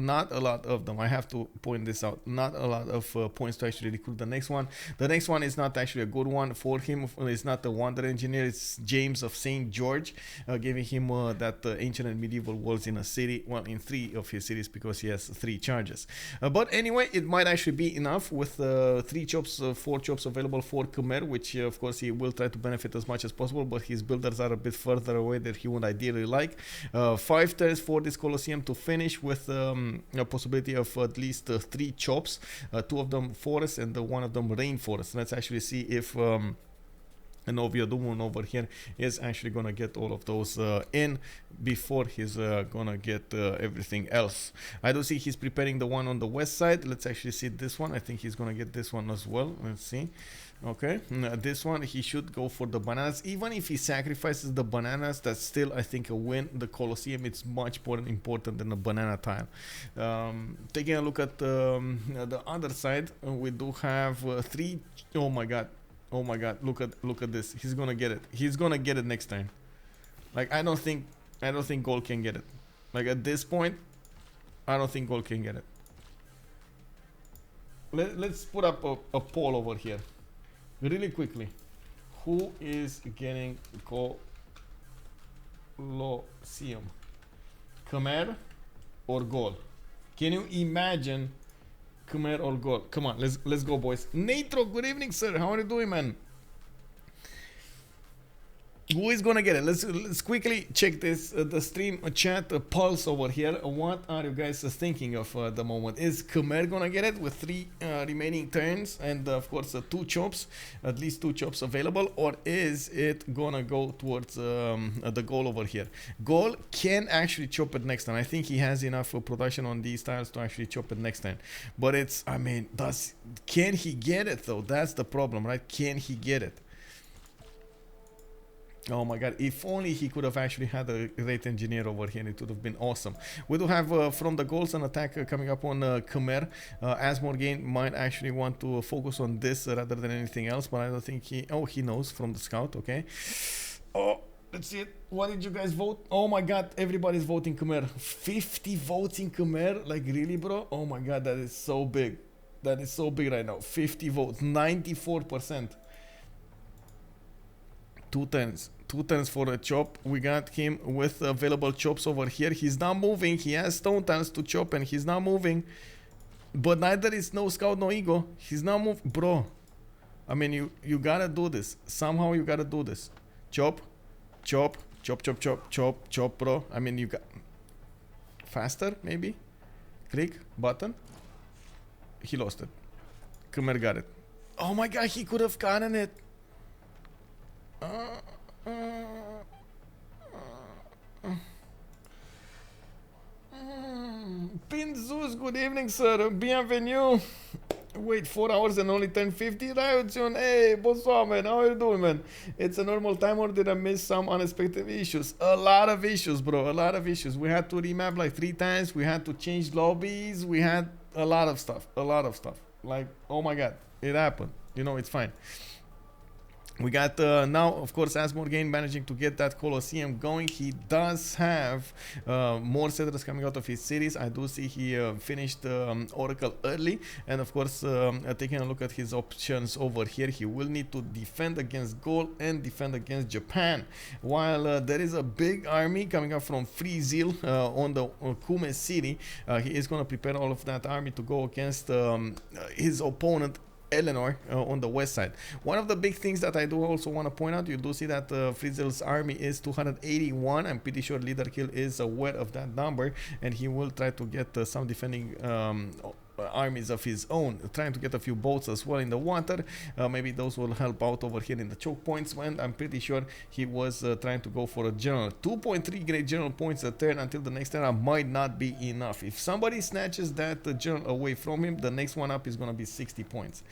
of them. I have to point this out. Not a lot of points to actually recruit the next one. The next one is not actually a good one for him. It's not the wonder engineer. It's James of St. George, giving him that ancient and medieval walls in a city. Well, in 3 of his cities because he has 3 charges. But anyway, it might actually be enough with 3 chops, 4 chops available for Khmer, which of course he will try to benefit as much as possible. But his builders are a bit further away that he would ideally like. 5 turns for this Colosseum to finish with a possibility of at least 3 chops, 2 of them forest and 1 of them rainforest. Let's actually see if an Oviadumun over here is actually gonna get all of those in before he's gonna get everything else. I do see he's preparing the one on the west side. Let's actually see this one. I think he's gonna get this one as well. Let's see. Okay, this one he should go for the bananas. Even if he sacrifices the bananas, that's still, I think, a win. The Colosseum, it's much more important than the banana tile. Taking a look at the other side, we do have 3. Oh my god, look at this. He's gonna get it. He's gonna get it next time. Like, I don't think Gaul can get it. Like, at this point, I don't think Gaul can get it. Let's put up a poll over here really quickly. Who is getting Colosseum? Khmer or Gaul? Can you imagine Khmer or Gaul? Come on, let's go, boys. Natro, good evening, sir. How are you doing, man? Who is gonna get it? Let's quickly check this the stream chat pulse over here. What are you guys thinking of the moment? Is Khmer gonna get it with 3 remaining turns and of course 2 chops, at least 2 chops available, or is it gonna go towards the Gaul over here? Gaul can actually chop it next time. I think he has enough production on these tiles to actually chop it next time. But it's, I mean, can he get it though? That's the problem, right? Can he get it? Oh my god, if only he could have actually had a great engineer over here, it would have been awesome. We do have from the Gauls an attack coming up on Khmer. Asmorgane might actually want to focus on this rather than anything else, but I don't think he... Oh, he knows from the scout, okay. Oh, let's see it. What did you guys vote? Oh my god, everybody's voting Khmer. 50 votes in Khmer? Like, really, bro? Oh my god, that is so big. That is so big right now. 50 votes, 94%. 2 turns. 2 turns for a chop. We got him with available chops over here. He's not moving. He has stone tiles to chop and he's not moving. But neither is no scout, no ego. He's not moving. Bro, I mean, you gotta do this. Somehow you gotta do this. Chop, chop, chop, chop, chop, chop, chop, bro. I mean, you got... Faster, maybe? Click, button. He lost it. Khmer got it. Oh my god, he could have gotten it. Pinzus, good evening, sir. Bienvenue. Wait 4 hours and only turn 50. Ryotsun, hey, bonsoir, man. How are you doing, man? It's a normal time, or did I miss some unexpected issues? A lot of issues, bro. A lot of issues. We had to remap like 3 times. We had to change lobbies. We had a lot of stuff. A lot of stuff. Like, oh my god, it happened. You know, it's fine. We got now, of course, Asmorgane managing to get that Colosseum going. He does have more settlers coming out of his cities. I do see he finished Oracle early. And of course, taking a look at his options over here, he will need to defend against Gaul and defend against Japan. While there is a big army coming up from Freezil on the Khmer city, he is going to prepare all of that army to go against his opponent, Eleanor, on the west side. One of the big things that I do also want to point out, you do see that Freezil's army is 281. I'm pretty sure Ledarkill is aware of that number, and he will try to get some defending armies of his own, trying to get a few boats as well in the water. Maybe those will help out over here in the choke points, and I'm pretty sure he was trying to go for a general. 2.3 great general points a turn until the next era might not be enough. If somebody snatches that general away from him, the next one up is going to be 60 points.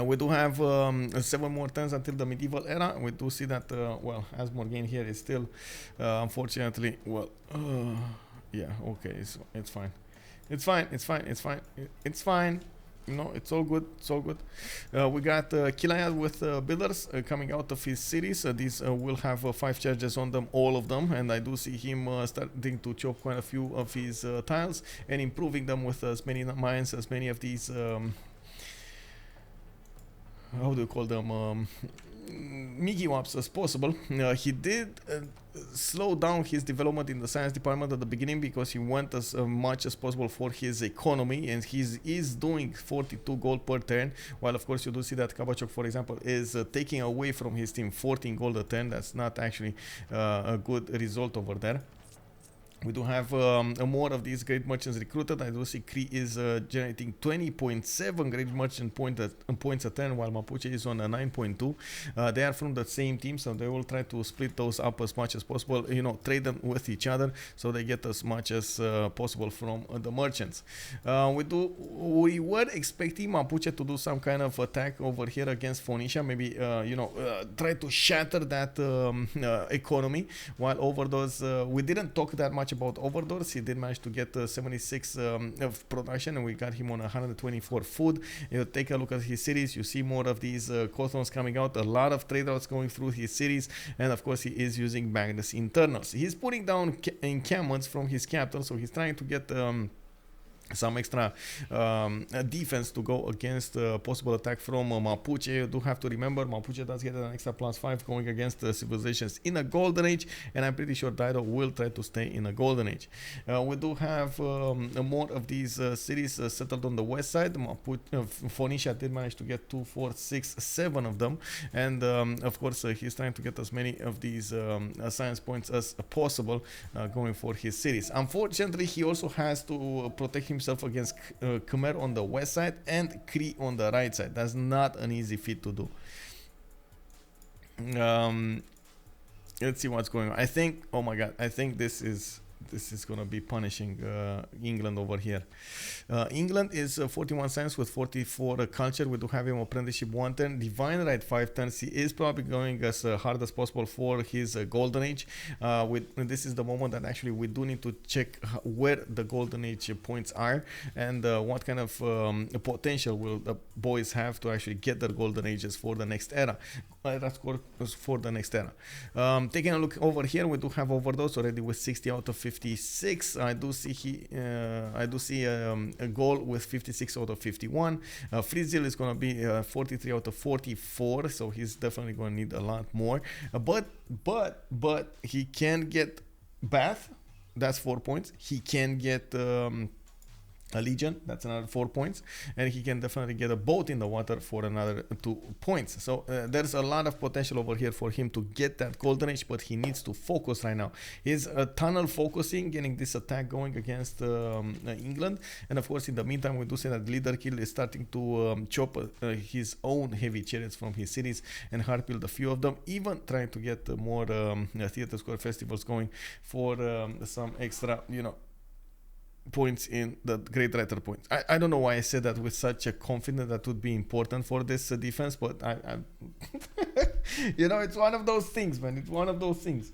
We do have 7 more turns until the medieval era. We do see that, well, Asmorgane here is still, unfortunately, well, yeah, okay, it's fine. It's fine. You know, it's all good. We got Killayad with builders coming out of his cities. These will have 5 charges on them, all of them, and I do see him starting to chop quite a few of his tiles and improving them with as many mines, as many of these how do you call them, Mickey Waps as possible. He did slow down his development in the science department at the beginning because he went as much as possible for his economy, and he is doing 42 gold per turn, while of course you do see that KabachOk, for example, is taking away from his team 14 gold a turn. That's not actually a good result over there. We do have more of these great merchants recruited. I do see Cree is generating 20.7 great merchant points a turn, while Mapuche is on a 9.2. They are from the same team, so they will try to split those up as much as possible, you know, trade them with each other so they get as much as possible from the merchants. We were expecting Mapuche to do some kind of attack over here against Phoenicia, maybe you know, try to shatter that economy, while OverDoZz, we didn't talk that much about OverDoZz. He did manage to get 76 of production, and we got him on 124 food. You know, take a look at his cities. You see more of these Kornok coming out, a lot of trade routes going through his cities, and of course he is using Magnus internals. He's putting down encampments from his capital, so he's trying to get some extra defense to go against possible attack from Mapuche. You do have to remember, Mapuche does get an extra +5 going against civilizations in a golden age, and I'm pretty sure Dido will try to stay in a golden age. We do have more of these cities settled on the west side. Phoenicia did manage to get 2, 4, 6, 7 of them, and of course he's trying to get as many of these science points as possible going for his cities. Unfortunately, he also has to protect himself against Khmer on the west side and Cree on the right side. That's not an easy feat to do. Let's see what's going on. I think, oh my god, I think this is gonna be punishing England over here. England is 41 science with 44 culture. We do have him apprenticeship 1 turn, divine right 5 turns. He is probably going as hard as possible for his golden age. This is the moment that actually we do need to check where the golden age points are, and what kind of potential will the boys have to actually get their golden ages for the next era. For the next era. Taking a look over here, we do have OverDoZz already with 60 out of 56. I do see a Gaul with 56 out of 51. Freezil is going to be 43 out of 44, so he's definitely going to need a lot more. But he can get Bath. That's 4 points. He can get a legion, that's another 4 points, and he can definitely get a boat in the water for another 2 points. So there's a lot of potential over here for him to get that golden age, but he needs to focus right now. He's tunnel focusing, getting this attack going against England, and of course in the meantime we do see that Ledarkill is starting to chop his own heavy chariots from his cities and hard build a few of them, even trying to get more theater square festivals going for some extra, you know, points in the great writer points. I don't know why I said that with such a confidence that would be important for this defense, but I you know, it's one of those things, man. It's one of those things.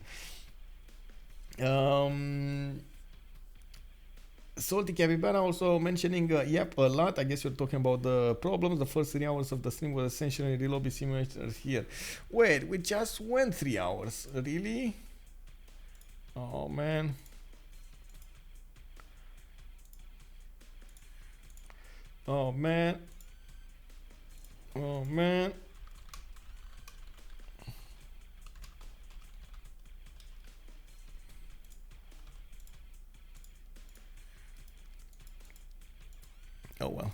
Salty Capybara also mentioning yep, a lot. I guess you're talking about the problems. The first 3 hours of the stream was essentially relobby simulator here. Wait, we just went 3 hours, really? Oh man. Oh man. Oh man. Oh well.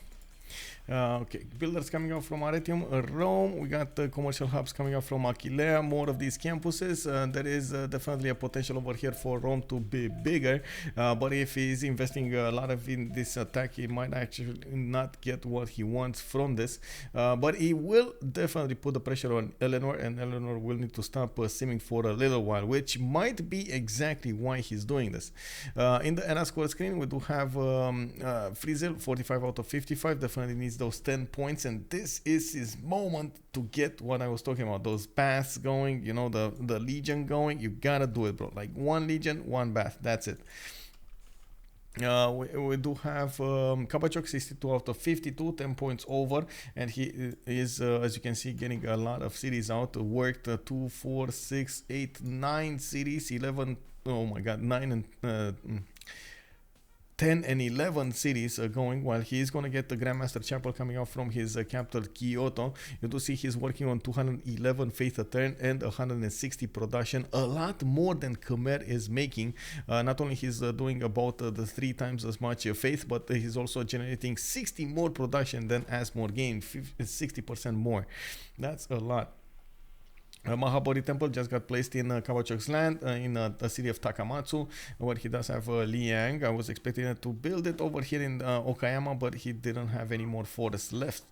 Okay, builders coming out from Arretium, Rome. We got commercial hubs coming out from Aquilea, more of these campuses. There is definitely a potential over here for Rome to be bigger, but if he's investing a lot of in this attack, he might actually not get what he wants from this. But he will definitely put the pressure on Eleanor, and Eleanor will need to stop simming for a little while, which might be exactly why he's doing this. In the NA score screen, we do have Freezil, 45 out of 55, definitely needs those 10 points, and this is his moment to get what I was talking about, those baths going, you know, the Legion going. You gotta do it, bro. Like one Legion, one bath, that's it. We do have KabachOk, 62 out of 52, 10 points over, and he is, as you can see, getting a lot of cities out. Worked 2, 4, 6, 8, 9 cities, 11, oh my god, 9 and 10 and 11 cities going, while he is going to get the Grandmaster Chapel coming out from his capital Kyoto. You do see he's working on 211 faith a turn and 160 production, a lot more than Khmer is making. Not only he's doing about the 3 times as much faith, but he's also generating 60 more production than Asmorgane, 60% more. That's a lot. Mahabodhi Temple just got placed in KabachOk's land in the city of Takamatsu, where he does have Liang. I was expecting to build it over here in Okayama, but he didn't have any more forests left.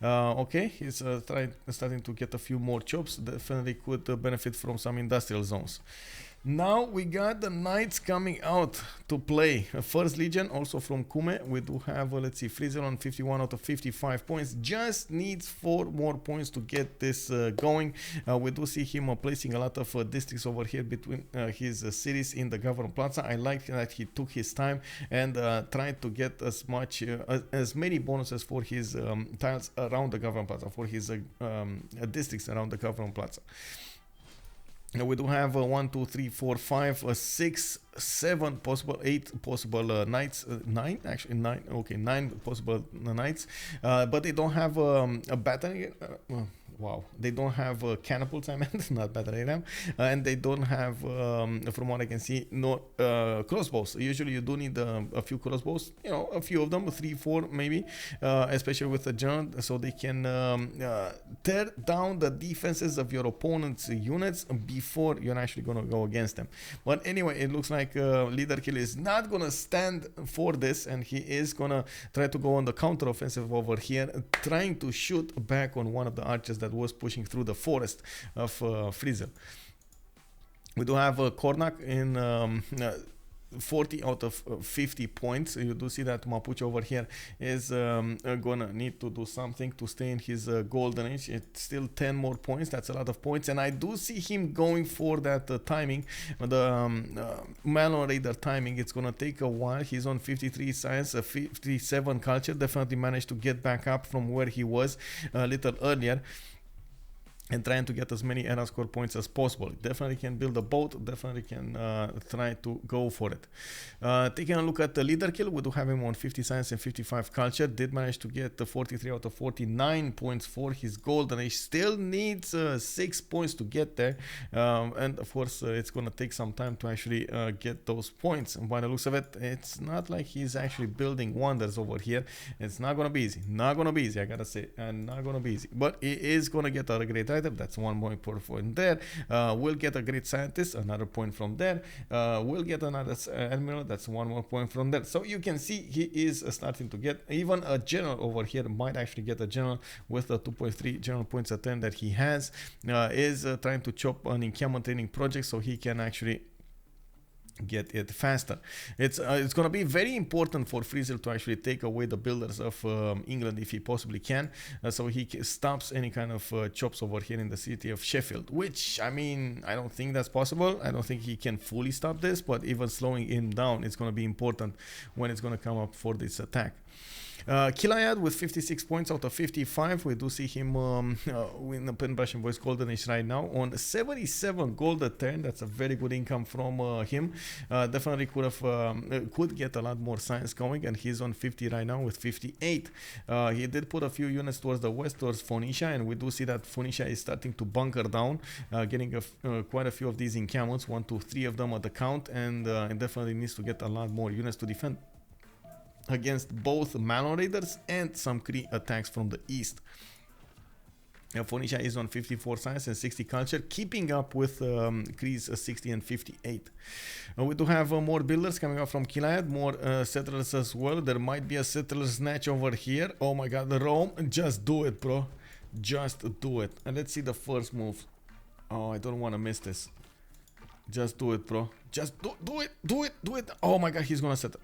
Okay, he's starting to get a few more chops. Definitely could benefit from some industrial zones. Now we got the Knights coming out to play. First Legion, also from Khmer. We do have, let's see, Freezil on 51 out of 55 points. Just needs 4 more points to get this going. We do see him placing a lot of districts over here between his cities in the Government Plaza. I like that he took his time and tried to get as many bonuses for his tiles around the Government Plaza, for his districts around the Government Plaza. We do have 1, 2, 3, 4, 5, 6, 7 possible, 8 possible knights, 9 actually, 9, okay, 9 possible knights, but they don't have a battery. Wow, they don't have catapults, I meant, not battery ram, and they don't have, from what I can see, no crossbows. Usually you do need a few crossbows, you know, a few of them, 3, 4 maybe, especially with the general, so they can tear down the defenses of your opponent's units before you're actually going to go against them. But anyway, it looks like Ledarkill is not going to stand for this, and he is going to try to go on the counter offensive over here, trying to shoot back on one of the archers that was pushing through the forest of Freezil. We do have Kornok in 40 out of 50 points. You do see that Mapuche over here is gonna need to do something to stay in his golden age. It's still 10 more points. That's a lot of points, and I do see him going for that timing, the Malon Raider timing. It's gonna take a while. He's on 53 science, 57 culture. Definitely managed to get back up from where he was a little earlier, and trying to get as many NR score points as possible. Definitely can build a boat, definitely can try to go for it. Taking a look at the Ledarkill, we do have him on 50 science and 55 culture. Did manage to get 43 out of 49 points for his golden age. Still needs 6 points to get there, and of course it's gonna take some time to actually get those points. And by the looks of it, it's not like he's actually building wonders over here. It's not gonna be easy, not gonna be easy, I gotta say, and not gonna be easy, but he is gonna get a great item. That's 1 point per point there. We'll get a great scientist, another point from there. We'll get another admiral, that's 1 more point from there. So you can see he is starting to get even a general over here. Might actually get a general with the 2.3 general points a turn that he has. Is trying to chop an encampment training project so he can actually get it faster. It's going to be very important for Freezil to actually take away the builders of England if he possibly can, so he stops any kind of chops over here in the city of Sheffield, which, I mean, I don't think that's possible. I don't think he can fully stop this, but even slowing him down is going to be important when it's going to come up for this attack. Killayad with 56 points out of 55. We do see him in the Penbrush and Voice Golden Age right now on 77 gold a turn. That's a very good income from him. Definitely could get a lot more science going, and he's on 50 right now with 58. He did put a few units towards the west, towards Phoenicia, and we do see that Phoenicia is starting to bunker down, getting quite a few of these encampments, 1, 2, 3 of them at the count, and it definitely needs to get a lot more units to defend against both Malon Raiders and some Cree attacks from the east. Phoenicia is on 54 science and 60 culture, keeping up with Cree's 60 and 58. We do have more builders coming up from Killayad, more settlers as well. There might be a settler snatch over here. Oh my god, the Rome, just do it, bro. Just do it. And let's see the first move. Oh, I don't want to miss this. Just do it, bro. Just do it. Oh my god, he's gonna settle.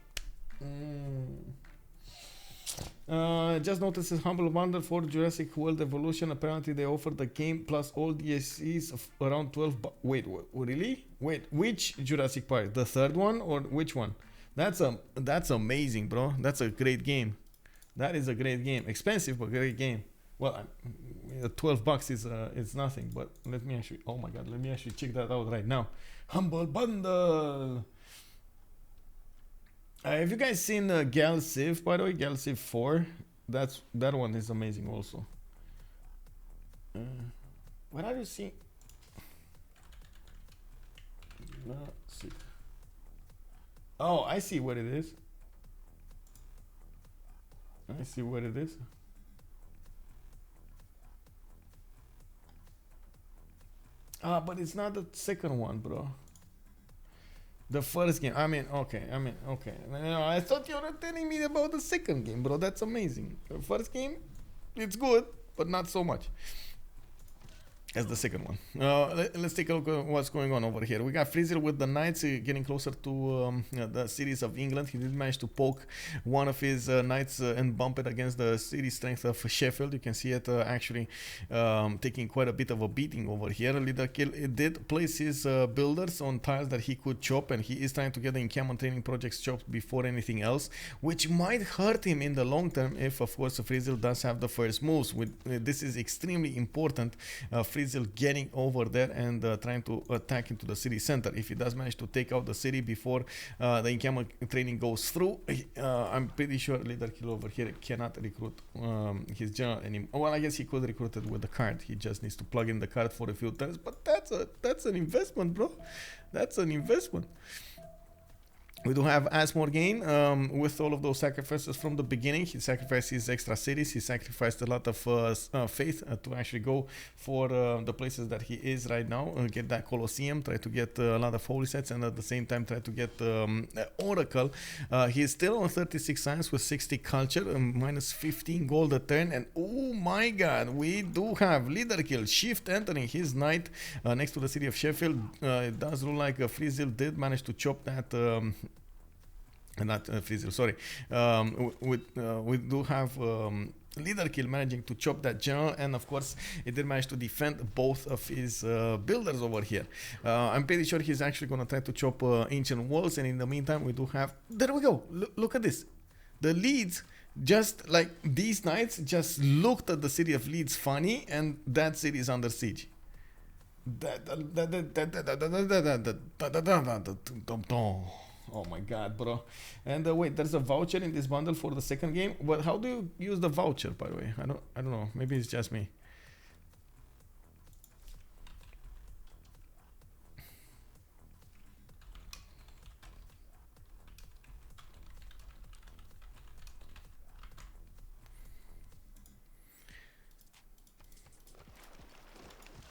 Just noticed this humble bundle for Jurassic World Evolution. Apparently they offered the game plus all DLCs of around 12 wait, really? Wait, which Jurassic Park? The third one or which one? That's amazing, bro. That's a great game. That is a great game. Expensive but great game. Well, $12 is it's nothing, but let me actually, oh my god, let me actually check that out right now. Humble bundle. Have you guys seen Gaul Civ, by the way? Gaul Civ 4? That one is amazing also. What are you seeing? Oh, I see what it is. I see what it is. But it's not the second one, bro. The first game. Okay. No, I thought you were telling me about the second game, bro. That's amazing. The first game, it's good, but not so much as the second one. Let's take a look at what's going on over here. We got Freezil with the Knights getting closer to the cities of England. He did manage to poke one of his Knights and bump it against the city strength of Sheffield. You can see it actually taking quite a bit of a beating over here. Ledarkill did place his builders on tiles that he could chop, and he is trying to get the encampment training projects chopped before anything else, which might hurt him in the long term if, of course, Freezil does have the first moves. This is extremely important. Freezil getting over there and trying to attack into the city center. If he does manage to take out the city before the encampment training goes through, I'm pretty sure Ledarkill over here cannot recruit his general anymore. Well, I guess he could recruit it with the card. He just needs to plug in the card for a few turns. But that's an investment, bro. That's an investment. We do have Asmorgane with all of those sacrifices from the beginning. He sacrificed his extra cities. He sacrificed a lot of faith to actually go for the places that he is right now. Get that Colosseum, try to get a lot of holy sets, and at the same time try to get Oracle. He's still on 36 science with 60 culture, minus 15 gold a turn. And oh my god, we do have Ledarkill shift entering his knight next to the city of Sheffield. It does look like Freezil did manage to chop that. Not Freezil, sorry. We do have Ledarkill managing to chop that general, and of course it did manage to defend both of his builders over here. I'm pretty sure he's actually gonna try to chop ancient walls, and in the meantime we do have, there we go, look at this. The Leeds, just like these knights just looked at the city of Leeds funny, and that city is under siege. Oh my god, bro. And wait, there's a voucher in this bundle for the second game. But how do you use the voucher, by the way? I don't know. Maybe it's just me.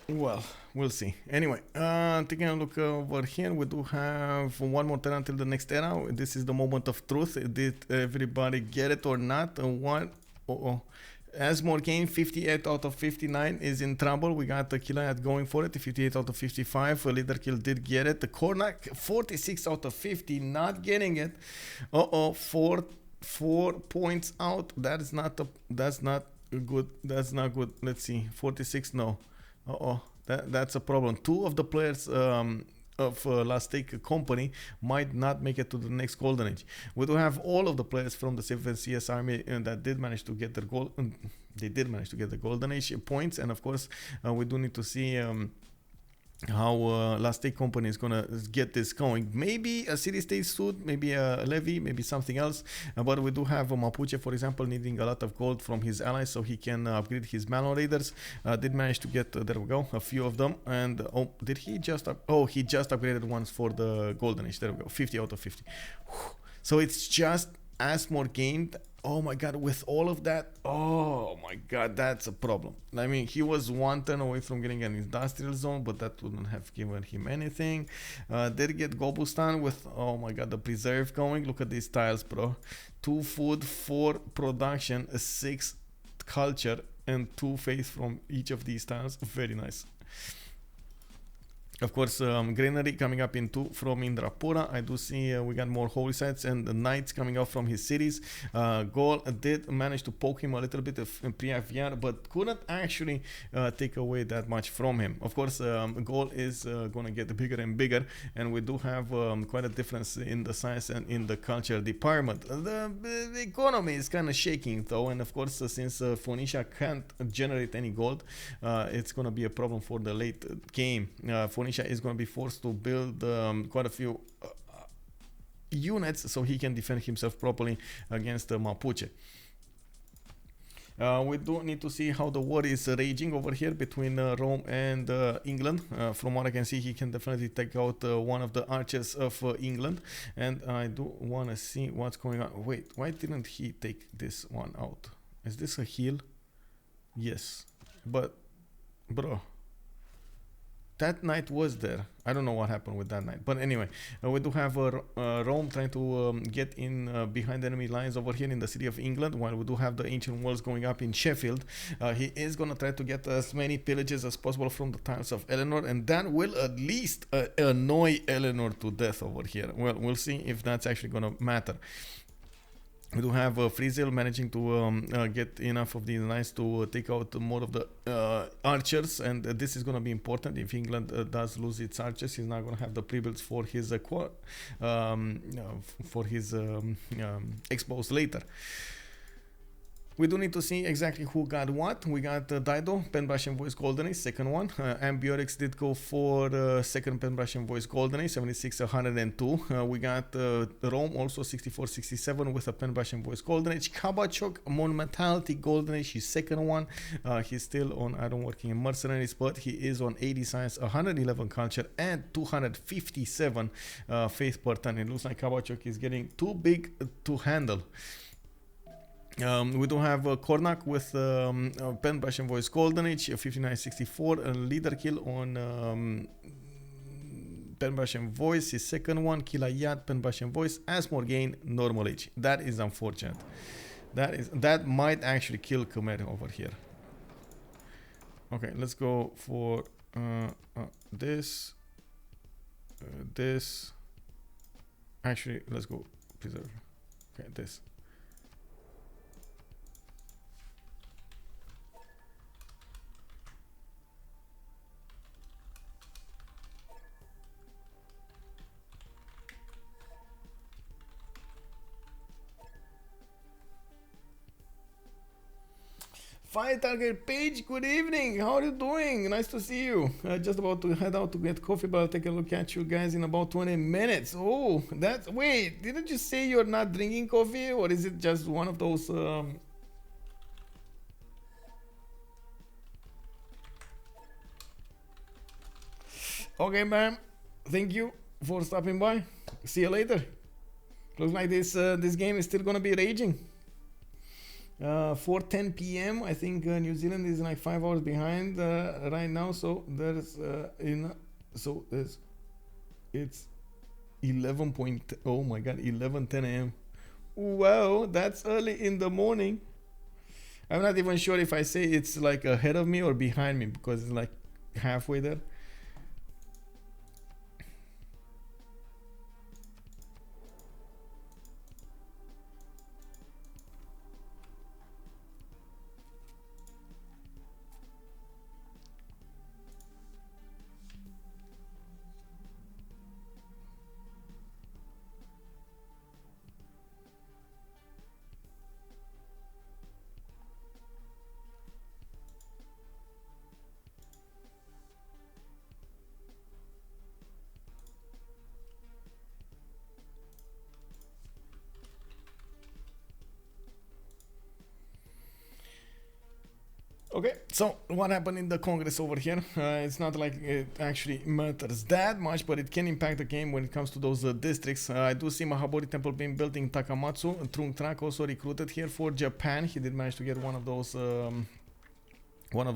Well, we'll see. Anyway, taking a look over here, we do have one more turn until the next era. This is the moment of truth. Did everybody get it or not? Asmorgane, 58 out of 59 is in trouble. We got the Killayad going for it, 58 out of 55. Ledarkill did get it. The Kornok, 46 out of 50, not getting it. 4 points out. That's not good. That's not good. Let's see, 46, no. That's a problem. Two of the players of Sodythaek company might not make it to the next golden age. We do have all of the players from the CivFR army that did manage to get their gold. They did manage to get the golden age points, and of course we do need to see how Sodythaek company is gonna get this going. Maybe a city-state suit, maybe a levy, maybe something else. But we do have a Mapuche, for example, needing a lot of gold from his allies so he can upgrade his Malon Raiders. Did manage to get, there we go, a few of them. And did he just he just upgraded ones for the golden age. There we go, 50 out of 50. So it's just Asmorgane. Oh my god, with all of that, oh my god, that's a problem. I mean, he was 1 turn away from getting an industrial zone, but that wouldn't have given him anything. Did get Gobustan with, oh my god, the preserve going. Look at these tiles, bro. 2 food, 4 production, 6 culture, and 2 faith from each of these tiles. Very nice. Of course, Granary coming up in 2 from Indrapura. I do see we got more holy sites and the knights coming out from his cities. Gaul did manage to poke him a little bit of pre-IVR, but couldn't actually take away that much from him. Of course, Gaul is going to get bigger and bigger, and we do have quite a difference in the science and in the culture department. The economy is kind of shaking though, and of course, since Phoenicia can't generate any gold, it's going to be a problem for the late game. Phoenicia is going to be forced to build quite a few units so he can defend himself properly against Mapuche. We do need to see how the war is raging over here between Rome and England. From what I can see, he can definitely take out one of the archers of England, and I do want to see what's going on. Wait, why didn't he take this one out? Is this a heal? Yes, but bro, that knight was there. I don't know what happened with that knight. But anyway, we do have Rome trying to get in behind enemy lines over here in the city of England, while we do have the ancient walls going up in Sheffield. He is going to try to get as many pillages as possible from the tiles of Eleanor, and that will at least annoy Eleanor to death over here. Well, we'll see if that's actually going to matter. We do have Freezil managing to get enough of these knights to take out more of the archers, and this is going to be important. If England does lose its archers, he's not going to have the pre-builds for his expos later. We do need to see exactly who got what. We got Dido, Penbrush and Voice Golden Age, second one. Ambiorix did go for second Penbrush and Voice Golden Age, 76-102. We got Rome also 64-67 with a Penbrush and Voice Golden Age. KabachOk, Monumentality Golden Age, his second one. He's still on Iron Working in Mercenaries, but he is on 80 science, 111 culture, and 257 faith per turn. It looks like KabachOk is getting too big to handle. We do have Kornok with Penbrush and Voice Golden Age, 59-64, Ledarkill on Penbrush and Voice, his second one, Killayad, Penbrush and Voice, Asmorgane, Normal Age. That is unfortunate. That might actually kill Khmer over here. Okay, let's go for this. This. Actually, let's go preserve. Okay, this. Fire Target Page, good evening. How are you doing? Nice to see you. Just about to head out to get coffee, but I'll take a look at you guys in about 20 minutes. Oh, that's... Wait, didn't you say you're not drinking coffee? Or is it just one of those... Okay, ma'am. Thank you for stopping by. See you later. Looks like this game is still gonna be raging. 4:10 p.m. I think New Zealand is like 5 hours behind right now, so there's it's 11 oh my god, 11:10 a.m. Wow, that's early in the morning. I'm not even sure if I say it's like ahead of me or behind me, because it's like halfway there. Okay, so what happened in the Congress over here? It's not like it actually matters that much, but it can impact the game when it comes to those districts. I do see Mahabodhi Temple being built in Takamatsu. Trung Trak also recruited here for Japan. He did manage to get one of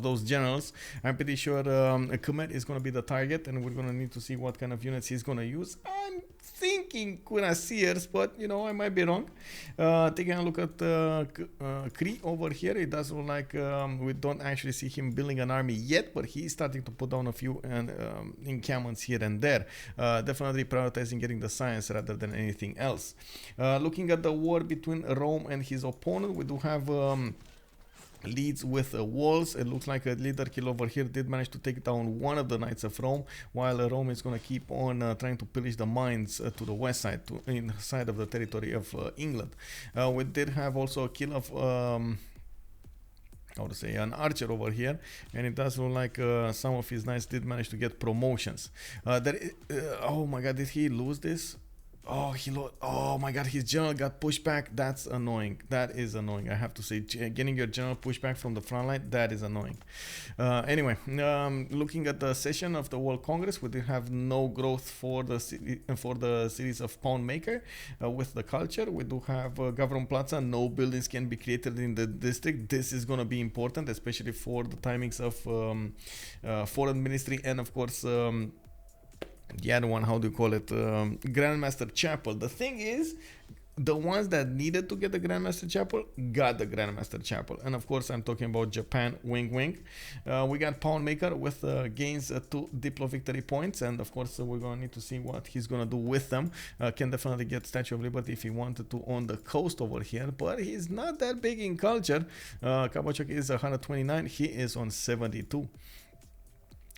those generals. I'm pretty sure Khmer is going to be the target, and we're going to need to see what kind of units he's going to use. I'm thinking Cuirassiers, but you know, I might be wrong. Taking a look at Cree over here, it does look like we don't actually see him building an army yet, but he's starting to put down a few encampments here and there. Definitely prioritizing getting the science rather than anything else. Looking at the war between Rome and his opponent, we do have leads with walls. It looks like a Ledarkill over here did manage to take down one of the Knights of Rome, while Rome is going to keep on trying to pillage the mines to the west side, inside of the territory of England. We did have also a kill of how to say, an archer over here, and it does look like some of his knights did manage to get promotions. Oh my god, did he lose this? Oh, oh my god, his general got pushed back. That's annoying. That is annoying, I have to say. Getting your general pushed back from the front line, that is annoying. Anyway, looking at the session of the World Congress, we did have no growth for the series of Pound Maker. With the culture, we do have Gavron Plaza. No buildings can be created in the district. This is going to be important, especially for the timings of Foreign Ministry and of course the other one, how do you call it, Grandmaster Chapel. The thing is, the ones that needed to get the Grandmaster Chapel got the Grandmaster Chapel, and of course I'm talking about Japan. Wink wink. We got Pound Maker with gains 2 Diplo victory points, and of course we're gonna need to see what he's gonna do with them. Can definitely get Statue of Liberty if he wanted to on the coast over here, but he's not that big in culture. KabachOk is 129, he is on 72.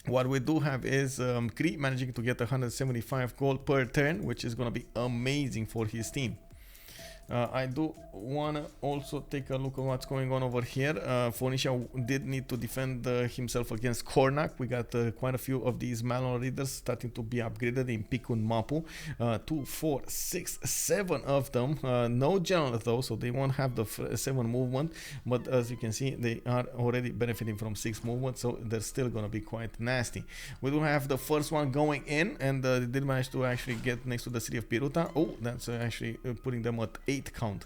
What we do have is Cree managing to get 175 gold per turn, which is going to be amazing for his team. I do want to also take a look at what's going on over here. Phoenicia did need to defend himself against Kornok. We got quite a few of these Malon Readers starting to be upgraded in Pikun Mapu. 2, 4, 6, 7 of them. No general though, so they won't have the 7 movement. But as you can see, they are already benefiting from 6 movement, so they're still going to be quite nasty. We do have the first one going in, and they did manage to actually get next to the city of Piruta. Oh, that's actually putting them at 8 count.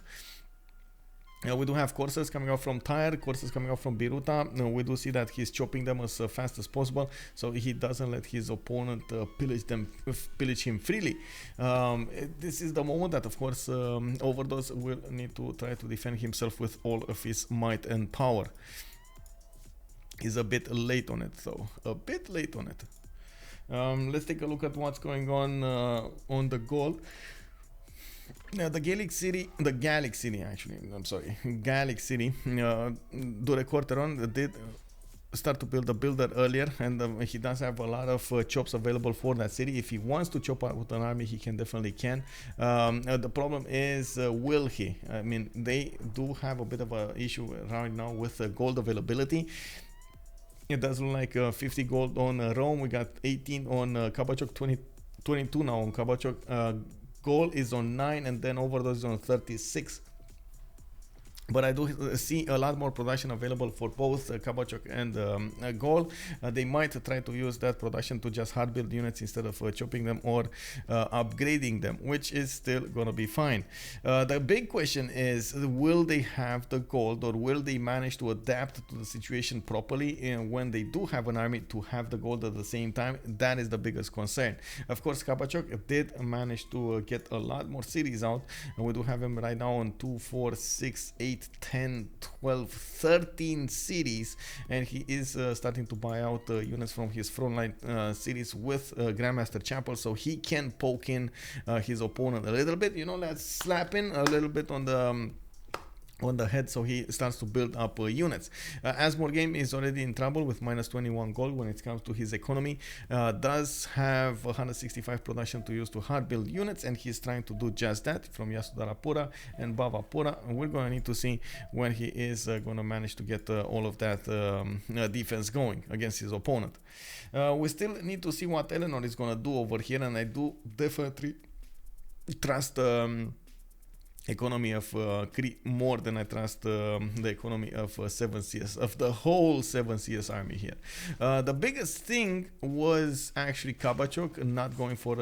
We do have courses coming out from Tyre, courses coming out from Biruta. We do see that he's chopping them as fast as possible, so he doesn't let his opponent pillage him freely. This is the moment that, of course, OverDoZz will need to try to defend himself with all of his might and power. He's a bit late on it, though. A bit late on it. Let's take a look at what's going on the Gaul. The Gallic City, Dure Corteron did start to build a builder earlier, and he does have a lot of chops available for that city. If he wants to chop out with an army, he definitely can. The problem is, will he? I mean, they do have a bit of an issue right now with gold availability. It does look like 50 gold on Rome. We got 18 on KabachOk, 22 now on KabachOk. Gaul is on 9, and then OverDoZz is on 36. But I do see a lot more production available for both KabachOk and Gaul. They might try to use that production to just hard build units instead of chopping them or upgrading them, which is still gonna be fine. The big question is, will they have the gold, or will they manage to adapt to the situation properly, and when they do have an army, to have the gold at the same time? That is the biggest concern. Of course, KabachOk did manage to get a lot more cities out, and we do have him right now on 2, 4, 6, 8, 10, 12, 13 cities, and he is starting to buy out units from his frontline cities with Grandmaster Chapel, so he can poke in his opponent a little bit, you know, let's slap in a little bit on the head, so he starts to build up units. Asmorgane is already in trouble with minus 21 gold when it comes to his economy. Does have 165 production to use to hard build units, and he's trying to do just that from Yasudarapura and Bhavapura. And we're going to need to see when he is going to manage to get all of that defense going against his opponent. We still need to see what Eleanor is going to do over here, and I do definitely trust economy of Cree more than I trust the economy of 7CS, of the whole 7CS army here. The biggest thing was actually KabachOk not going for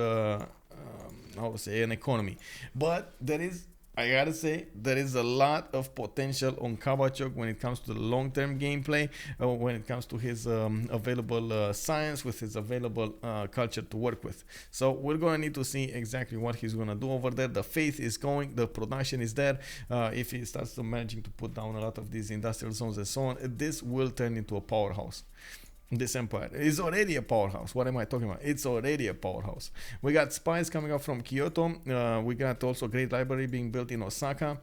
how to say, an economy, but there is, I gotta say, there is a lot of potential on KabachOk when it comes to the long-term gameplay, when it comes to his available science, with his available culture to work with. So we're gonna need to see exactly what he's gonna do over there. The faith is going, the production is there. If he starts to managing to put down a lot of these industrial zones and so on, this will turn into a powerhouse. This empire is already a powerhouse. What am I talking about? It's already a powerhouse. We got spies coming up from Kyoto. We got also great library being built in Osaka.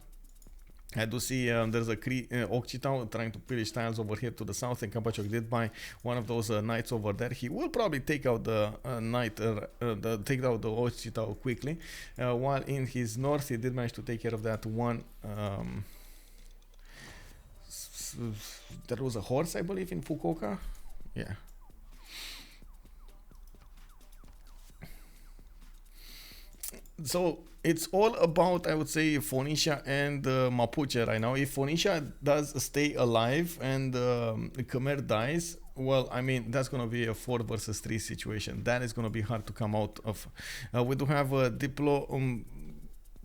I do see there's a Cree Okchitao trying to pillage tiles over here to the south, and KabachOk did buy one of those knights over there. He will probably take out the knight, take out the Okchitao quickly. While in his north, he did manage to take care of that one. There was a horse, I believe, in Fukuoka. Yeah. So it's all about, I would say, Phoenicia and Mapuche right now. If Phoenicia does stay alive and Khmer dies, well, I mean, that's going to be a 4 versus 3 situation. That is going to be hard to come out of. We do have a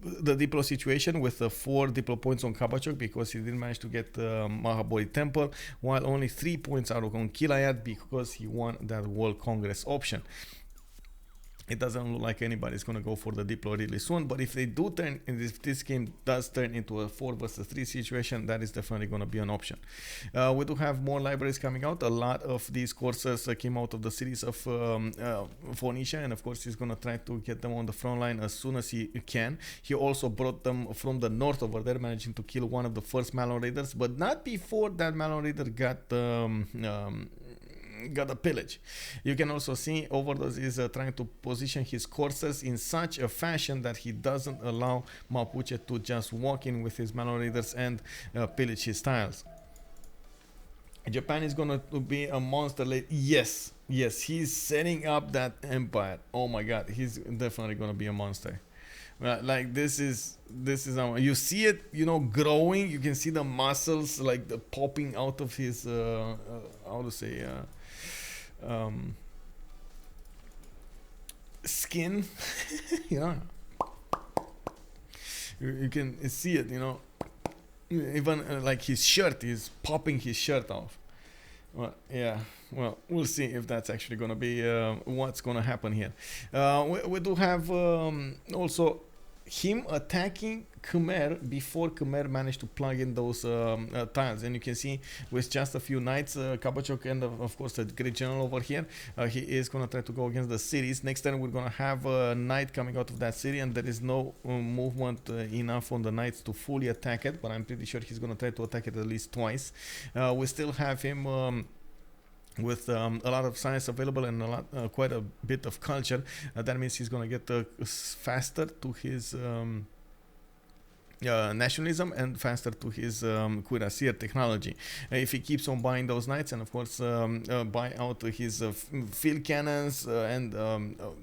the Diplo situation with 4 Diplo points on KabachOk because he didn't manage to get Mahabodhi Temple, while only 3 points are on Killayad because he won that World Congress option. It doesn't look like anybody's going to go for the Diplo really soon, but if they do turn, and if this game does turn into a 4 versus 3 situation, that is definitely going to be an option. We do have more libraries coming out. A lot of these courses came out of the cities of Phoenicia, and of course he's going to try to get them on the front line as soon as he can. He also brought them from the north over there, managing to kill one of the first Malon Raiders, but not before that Malon Raider got a pillage. You can also see OverDoZz is trying to position his courses in such a fashion that he doesn't allow Mapuche to just walk in with his Malon Raiders and pillage his tiles. Japan is going to be a monster late. Yes, he's setting up that empire. Oh my god, he's definitely going to be a monster. Like this is you see it, you know, growing. You can see the muscles like the popping out of his how to say skin. You know, you can see it, you know, even like his shirt is popping his shirt off. Well, yeah, well, we'll see if that's actually gonna be what's gonna happen here. We do have also him attacking Khmer before Khmer managed to plug in those tiles, and you can see with just a few knights, KabachOk and of course the great general over here, he is gonna try to go against the cities. Next turn we're gonna have a knight coming out of that city, and there is no movement enough on the knights to fully attack it, but I'm pretty sure he's gonna try to attack it at least twice. We still have him with a lot of science available and quite a bit of culture. That means he's gonna get faster to his nationalism and faster to his cuirassier technology. If he keeps on buying those knights and of course buy out his field cannons and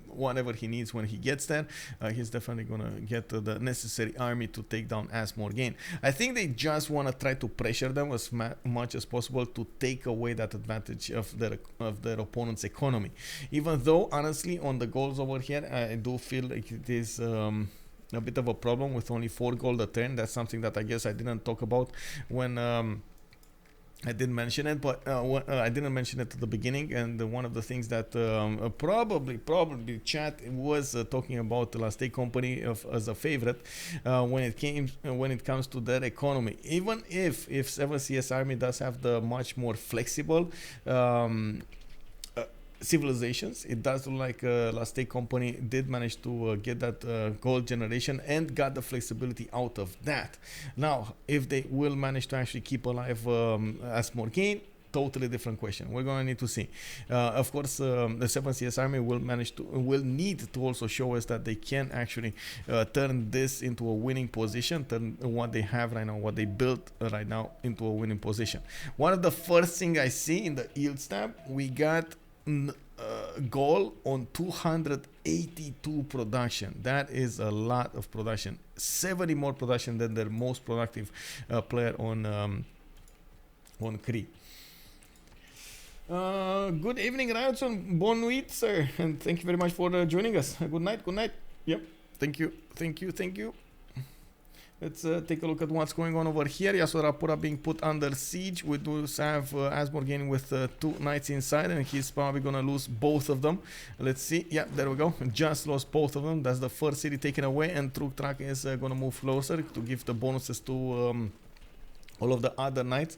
whatever he needs when he gets there, he's definitely gonna get the necessary army to take down Asmorgane. I think they just want to try to pressure them as much as possible to take away that advantage of their opponent's economy, even though honestly on the goals over here I do feel like it is a bit of a problem with only 4 gold a turn. That's something that I guess I didn't talk about when I didn't mention it, but I didn't mention it at the beginning. And one of the things that probably chat was talking about the Last Day Company as a favorite when it comes to their economy. Even if 7CS Army does have the much more flexible civilizations, it does look like Last Day Company did manage to get that gold generation and got the flexibility out of that. Now, if they will manage to actually keep alive Asmorgane, totally different question. We're going to need to see. Of course, the 7CS Army will need to also show us that they can actually turn this into a winning position, turn what they have right now, what they built right now into a winning position. One of the first thing I see in the yields tab, we got Gaul on 282 production. That is a lot of production. 70 more production than their most productive player on Cree. Good evening, Ryotson. Bon nuit, sir, and thank you very much for joining us. Good night. Good night. Yep. Thank you. Thank you. Thank you. Let's take a look at what's going on over here. Yasorapura being put under siege. We do have Asmorgane with 2 knights inside, and he's probably gonna lose both of them. Let's see. Yeah, there we go. Just lost both of them. That's the first city taken away, and Truk is gonna move closer to give the bonuses to all of the other knights.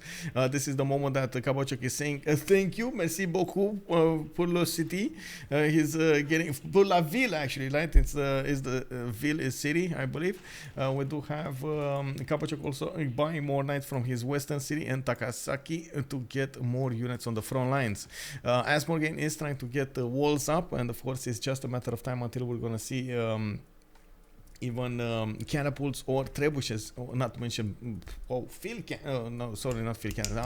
This is the moment that KabachOk is saying thank you, merci beaucoup pour le city. He's getting pour la ville, actually, right? It's the ville is city, I believe. We do have KabachOk also buying more knights from his western city and Takasaki to get more units on the front lines. Asmorgane is trying to get the walls up, and of course it's just a matter of time until we're gonna see even catapults or trebuchets, not to mention no, sorry, not field cannons.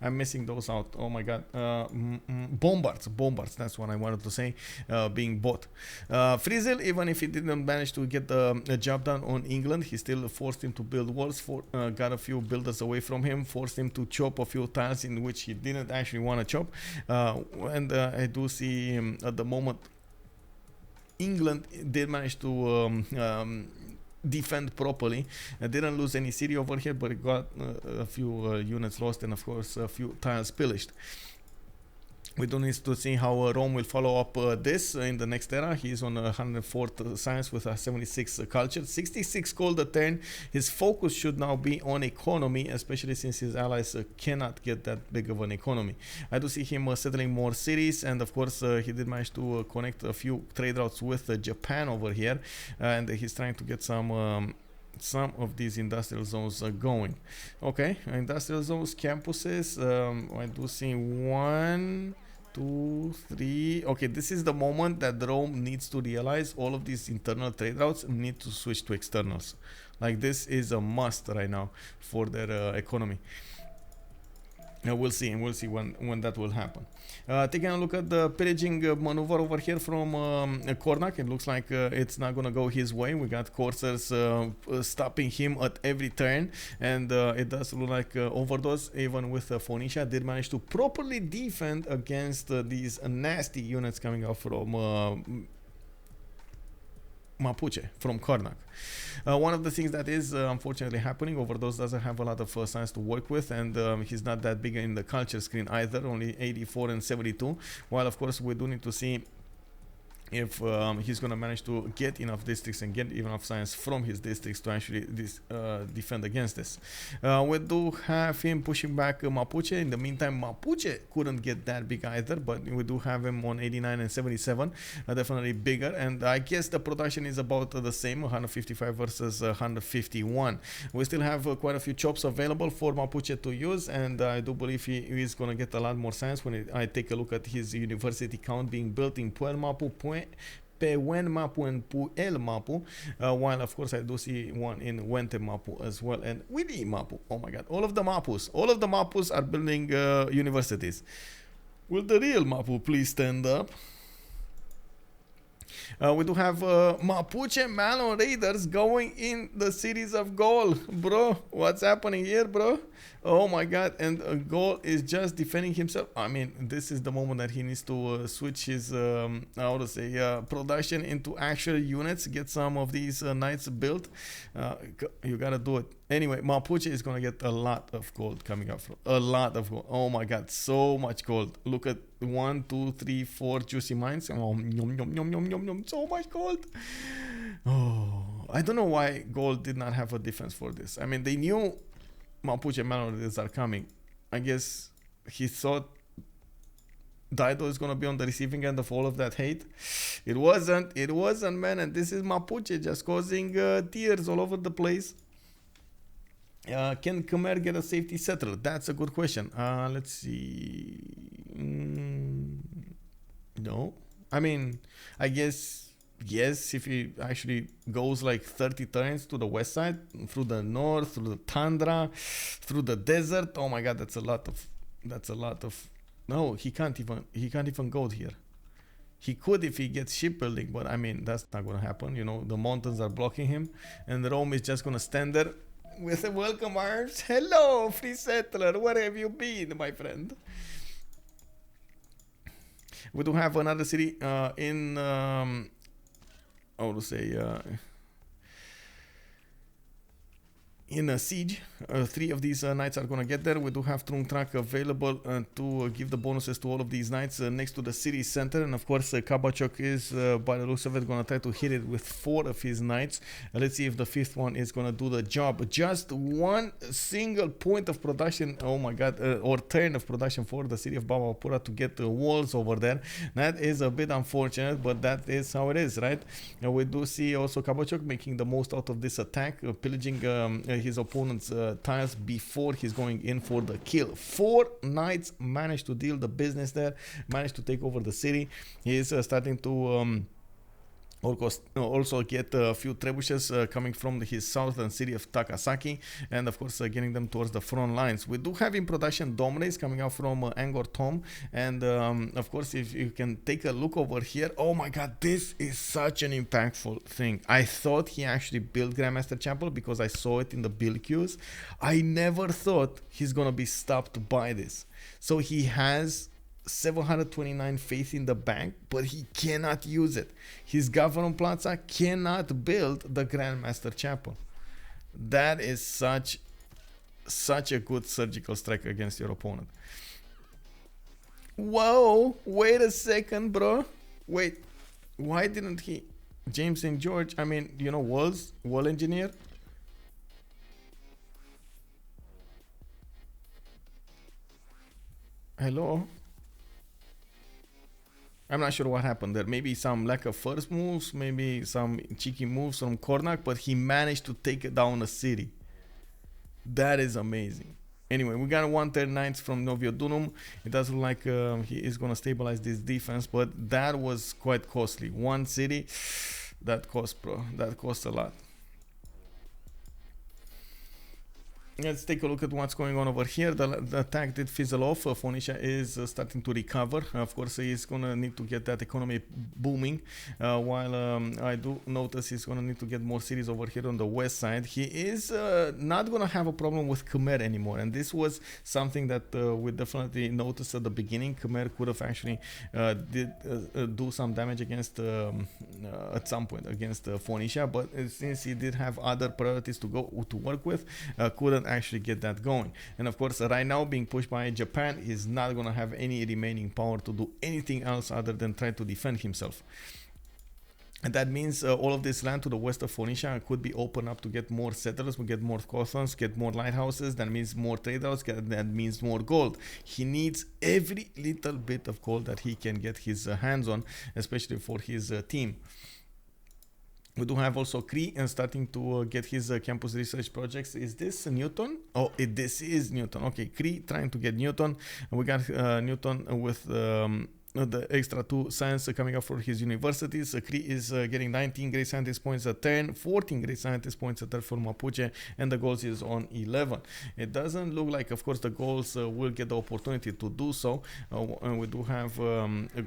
I'm missing those out. Oh my god. Bombards, that's what I wanted to say, being bought. Freezil, even if he didn't manage to get the job done on England, he still forced him to build walls, got a few builders away from him, forced him to chop a few tiles in which he didn't actually want to chop, and I do see at the moment England did manage to defend properly. Didn't lose any city over here, but it got a few units lost, and of course a few tiles pillaged. We do need to see how Rome will follow up this in the next era. He is on 104th science with a 76 culture, 66 gold a turn. His focus should now be on economy, especially since his allies cannot get that big of an economy. I do see him settling more cities, and of course he did manage to connect a few trade routes with Japan over here, and he's trying to get some of these industrial zones going. Okay, industrial zones, campuses. I do see 1, 2, 3. Okay, this is the moment that Rome needs to realize all of these internal trade routes need to switch to externals. Like, this is a must right now for their economy. We'll see, and we'll see when that will happen. Taking a look at the pillaging maneuver over here from Kornok, it looks like it's not gonna go his way. We got coursers stopping him at every turn, and it does look like OverDoZz, even with Phoenicia, did manage to properly defend against these nasty units coming out from Mapuche, from Kornok. One of the things that is unfortunately happening, OverDoZz doesn't have a lot of science to work with, and he's not that big in the culture screen either, only 84 and 72, while of course we do need to see if he's going to manage to get enough districts and get enough science from his districts to actually defend against this. We do have him pushing back Mapuche. In the meantime, Mapuche couldn't get that big either, but we do have him on 89 and 77, definitely bigger, and I guess the production is about the same, 155 versus 151. We still have quite a few chops available for Mapuche to use, and I do believe he is going to get a lot more science when I take a look at his university count being built in Puel Mapu, Pewen Mapu, and Puel Mapu, while of course I do see one in Wente Mapu as well, and Wili Mapu. Oh my god, all of the Mapus are building universities. Will the real Mapu please stand up? We do have Mapuche Malon Raiders going in the cities of Gaul. Bro, what's happening here, bro? Oh my god, and Gaul is just defending himself. I mean, this is the moment that he needs to switch his, how to say, production into actual units, get some of these knights built. You gotta do it. Anyway, Mapuche is gonna get a lot of gold coming up from, a lot of gold. Oh my god, so much gold. Look at 1, 2, 3, 4 juicy mines. Oh, yum, yum, yum, yum, yum, yum, so much gold. Oh, I don't know why Gold did not have a defense for this. I mean, they knew Mapuche melodies are coming. I guess he thought Dido is gonna be on the receiving end of all of that hate. It wasn't, man, and this is Mapuche just causing tears all over the place. Can Khmer get a safety settler? That's a good question. Let's see. No. I mean, I guess, yes, if he actually goes like 30 turns to the west side, through the north, through the tundra, through the desert. Oh my god, that's a lot of No, he can't even go here. He could if he gets shipbuilding, but I mean, that's not gonna happen. You know, the mountains are blocking him, and Rome is just gonna stand there with a welcome arms. Hello, free settler, where have you been, my friend? We do have another city in, how to say, in a siege. 3 of these knights are gonna get there. We do have Trunk available to give the bonuses to all of these knights next to the city center, and of course KabachOk is by the looks of it gonna try to hit it with 4 of his knights. Let's see if the 5th one is gonna do the job. Just one single point of production, oh my god, or turn of production for the city of Bamapura to get the walls over there. That is a bit unfortunate, but that is how it is, right? We do see also KabachOk making the most out of this attack, pillaging his opponent's tiles before he's going in for the kill. 4 knights managed to deal the business there, managed to take over the city. He is starting to also get a few trebuchets coming from his southern city of Takasaki, and of course getting them towards the front lines. We do have in production Domrays coming out from Angkor Thom, and of course if you can take a look over here, oh my god, this is such an impactful thing. I thought he actually built Grandmaster Chapel because I saw it in the build queues. I never thought he's gonna be stopped by this. So he has 729 faith in the bank, but he cannot use it. His Governor Plaza cannot build the Grandmaster Chapel. That is such a good surgical strike against your opponent. Whoa, wait a second, bro. Wait, why didn't he? James St. George, I mean, you know, wall engineer. Hello? I'm not sure what happened there. Maybe some lack of first moves, maybe some cheeky moves from Kornok, but he managed to take down a city. That is amazing. Anyway, we got 139 from Noviodunum. It does look like he is going to stabilize this defense, but that was quite costly. 1 city, that cost, bro. That costs a lot. Let's take a look at what's going on over here. The attack did fizzle off. Phoenicia is starting to recover. Of course, he's gonna need to get that economy booming. While I do notice he's gonna need to get more cities over here on the west side. He is not gonna have a problem with Khmer anymore, and this was something that we definitely noticed at the beginning. Khmer could have actually do some damage against at some point against Phoenicia, but since he did have other priorities to work with, couldn't actually get that going. And of course, right now being pushed by Japan, he's not gonna have any remaining power to do anything else other than try to defend himself. And that means all of this land to the west of Phoenicia could be opened up to get more settlers, we get more coastlands, get more lighthouses. That means more trade routes, that means more gold. He needs every little bit of gold that he can get his hands on, especially for his team. We do have also Cree and starting to get his campus research projects. Is this Newton? Oh, this is Newton. Okay, Cree trying to get Newton. And we got Newton with the extra 2 science coming up for his universities. Cree is getting 19 great scientist points a turn, 14 great scientist points a turn for Mapuche, and the goals is on 11. It doesn't look like, of course, the goals will get the opportunity to do so. And we do have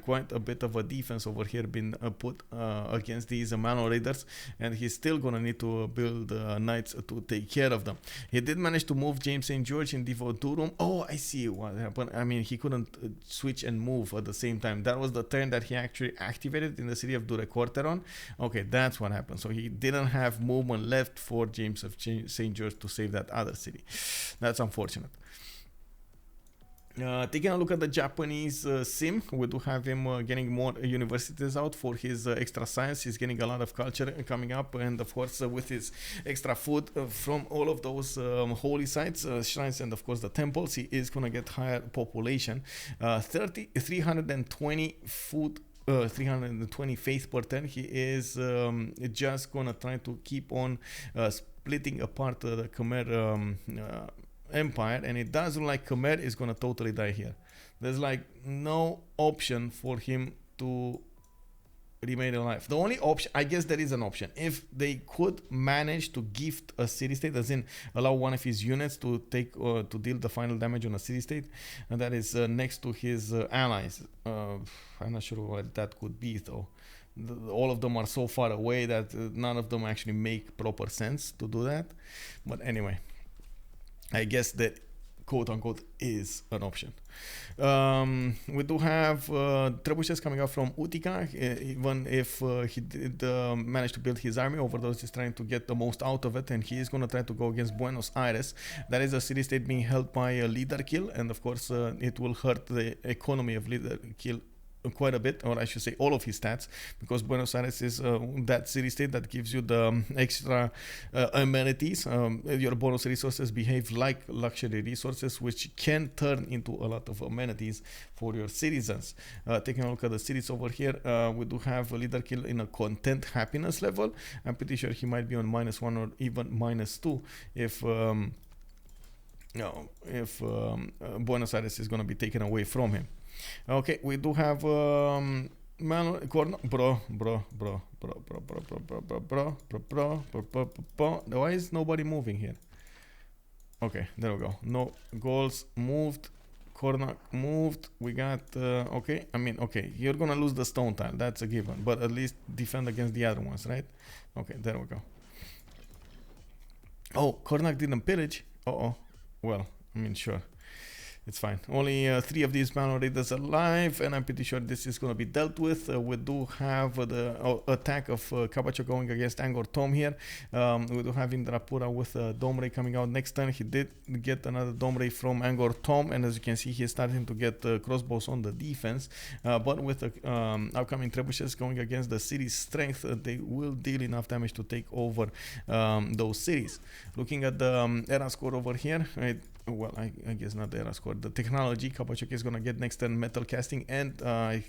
quite a bit of a defense over here being put against these Mano Raiders, and he's still gonna need to build knights to take care of them. He did manage to move James St. George in Devoturum. Oh, I see what happened. I mean, he couldn't switch and move at the same time. That was the turn that he actually activated in the city of Durecorteron. Okay, that's what happened. So he didn't have movement left for James of St. George to save that other city. That's unfortunate. Taking a look at the Japanese sim, we do have him getting more universities out for his extra science. He's getting a lot of culture coming up, and of course with his extra food from all of those holy sites, shrines, and of course the temples, he is gonna get higher population. 320 food, 320 faith per turn. He is just gonna try to keep on splitting apart the Khmer empire, and it does look like Khmer is gonna totally die here. There's like no option for him to remain alive. The only option, I guess there is an option, if they could manage to gift a city state, as in allow one of his units to take to deal the final damage on a city state, and that is next to his allies. I'm not sure what that could be though. All of them are so far away that none of them actually make proper sense to do that. But anyway, I guess that quote unquote is an option. We do have trebuchets coming out from Utica, even if he did manage to build his army. OverDoZz is trying to get the most out of it, and he is going to try to go against Buenos Aires. That is a city state being held by Ledarkill, and of course it will hurt the economy of Ledarkill quite a bit, or I should say all of his stats, because Buenos Aires is that city state that gives you the extra amenities. Your bonus resources behave like luxury resources, which can turn into a lot of amenities for your citizens. Taking a look at the cities over here, we do have a Ledarkill in a content happiness level. I'm pretty sure he might be on -1 or even -2 if Buenos Aires is going to be taken away from him. Okay, we do have Kornok. Why is nobody moving here? Okay, there we go. No goals moved. Kornok moved. We got okay. I mean, okay, you're gonna lose the stone tile. That's a given. But at least defend against the other ones, right? Okay, there we go. Oh, Kornok didn't pillage. Well, I mean, sure. It's fine. Only 3 of these Manor Raiders alive, and I'm pretty sure this is going to be dealt with. We do have the attack of KabachOk going against Angkor Thom here. We do have Indrapura with a Dome Ray coming out next turn. He did get another Dome Ray from Angkor Thom, and as you can see, he's starting to get crossbows on the defense. But with the upcoming trebuchets going against the city's strength, they will deal enough damage to take over those cities. Looking at the era score over here, well, I guess not the era score. The technology, KabachOk is gonna get next turn metal casting, and I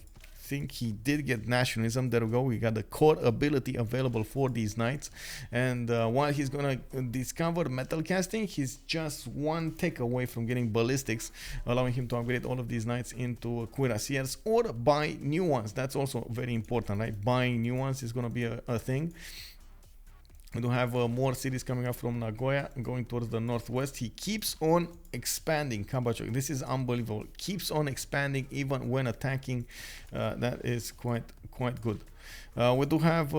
think he did get nationalism. There we go. We got the core ability available for these knights, and while he's gonna discover metal casting, he's just 1 tech away from getting ballistics, allowing him to upgrade all of these knights into cuirassiers or buy new ones. That's also very important, right? Buying new ones is gonna be a thing. We do have more cities coming up from Nagoya going towards the northwest. He keeps on expanding, KabachOk. This is unbelievable. Keeps on expanding even when attacking. That is quite good. We do have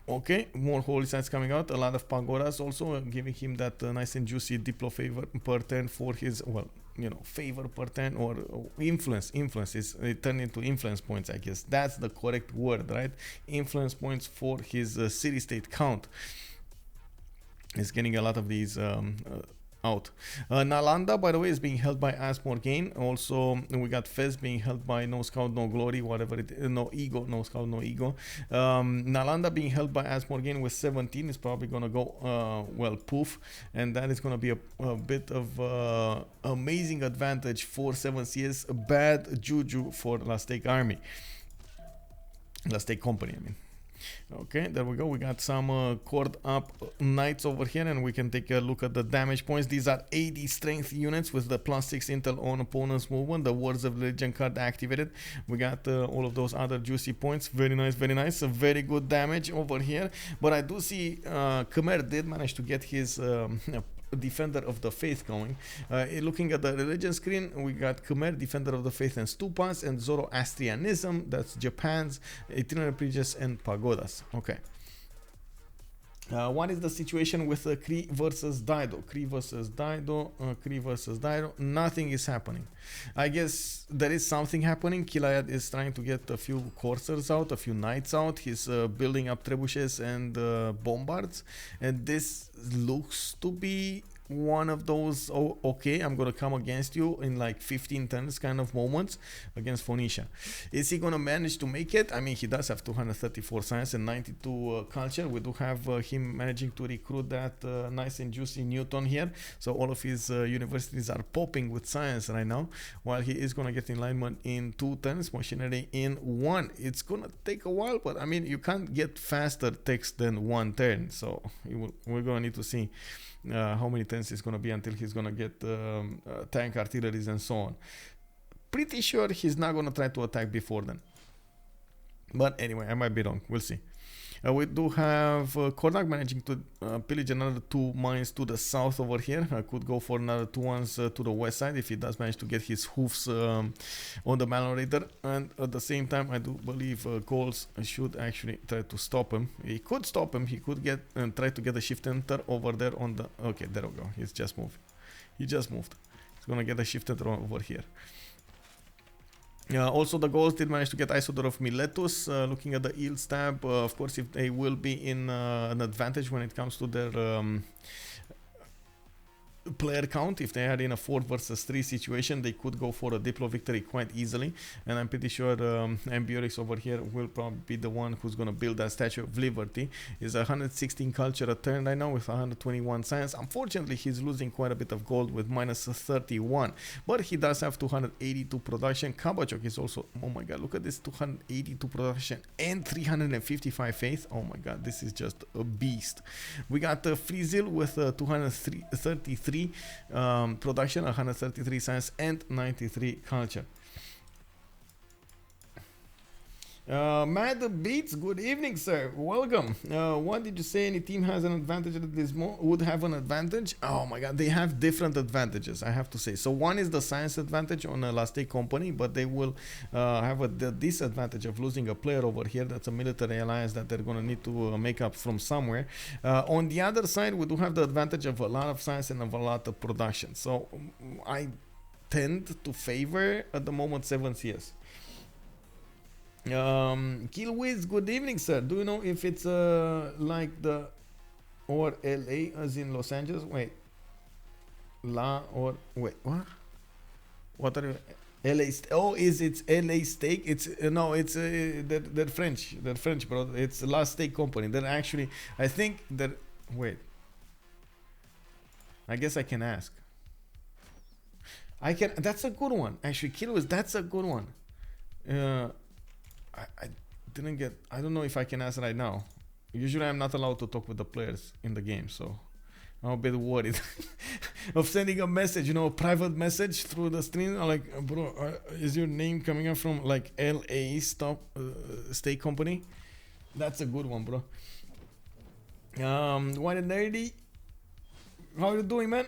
okay, more holy sites coming out. A lot of pagodas also, giving him that nice and juicy diplo favor per turn for his, well, you know, favor per turn, or influence. Influence is turned into influence points, I guess. That's the correct word, right? Influence points for his city-state count. He's getting a lot of these out. Nalanda, by the way, is being held by Asmorgane. Also, we got Fez being held by No Scout, No Glory, whatever it is. No Ego, No Scout, No Ego. Nalanda being held by Asmorgane with 17 is probably going to go, well, poof. And that is going to be a bit of amazing advantage for 7CS. Bad juju for Aztec army. Aztec company, I mean. Okay, there we go. We got some cord up knights over here, and we can take a look at the damage points. These are 80 strength units with the +6 intel on opponent's movement. The Words of Legend card activated. We got all of those other juicy points. Very nice, very nice. A very good damage over here. But I do see Khmer did manage to get his Defender of the Faith going. Looking at the religion screen, we got Khmer, Defender of the Faith and Stupas, and Zoroastrianism, that's Japan's, itinerary preachers and pagodas. Okay. What is the situation with Cree versus Dido? Cree versus Dido, Cree versus Dido. Nothing is happening. I guess there is something happening. Killayad is trying to get a few coursers out, a few knights out. He's building up trebuchets and bombards. And this looks to be one of those, oh, okay, I'm gonna come against you in like 15 turns kind of moments against Phoenicia. Is he gonna manage to make it? I mean, he does have 234 science and 92 culture. We do have him managing to recruit that nice and juicy Newton here. So all of his universities are popping with science right now, while he is gonna get alignment in 2 turns, machinery in 1. It's gonna take a while, but I mean, you can't get faster text than 1 turn. So we're gonna need to see how many turns it's going to be until he's going to get tank artilleries and so on. Pretty sure he's not going to try to attack before then. But anyway, I might be wrong. We'll see. We do have Kornok managing to pillage another 2 mines to the south over here. I could go for another 2 ones to the west side if he does manage to get his hoofs on the Malnorator. And at the same time, I do believe Gaul should actually try to stop him. He could stop him. He could get and try to get a shift enter over there on the... Okay, there we go. He's just moved. He just moved. He's gonna get a shift enter over here. Also, the Gauls did manage to get Isodor of Miletus. Looking at the Eel Stab, of course, if they will be in an advantage when it comes to their player count. If they are in a 4 versus 3 situation, they could go for a Diplo victory quite easily. And I'm pretty sure Ambiorix over here will probably be the one who's going to build that Statue of Liberty. Is 116 culture a turn right now with 121 science. Unfortunately, he's losing quite a bit of gold with minus 31. But he does have 282 production. KabachOk is also, oh my god, look at this, 282 production and 355 faith. Oh my god, this is just a beast. We got Freezil with 233 production, 133 science and 93 culture. Mad Beats, good evening, sir. Welcome. What did you say? Any team has an advantage at this moment? Would have an advantage? Oh my god, they have different advantages, I have to say. So one is the science advantage on a last day company, but they will have the disadvantage of losing a player over here. That's a military alliance that they're going to need to make up from somewhere. On the other side, we do have the advantage of a lot of science and of a lot of production. So I tend to favor at the moment 7CS. Killwiz, good evening, sir. Do you know if it's like the or LA as in Los Angeles? Wait, La or wait, what are you? LA? Oh, is it LA Steak? It's no, it's they're French. They're French, bro. It's La Steak Company. They're actually, I think they're. Wait, I guess I can ask. I can. That's a good one, actually. Killwiz, that's a good one. I didn't get, I don't know if I can ask right now. Usually I'm not allowed to talk with the players in the game, so I'm a bit worried of sending a message, you know, a private message through the stream. I'm like, bro, is your name coming up from like LA Steak Company? That's a good one, bro. White and Nerdy, how are you doing, man?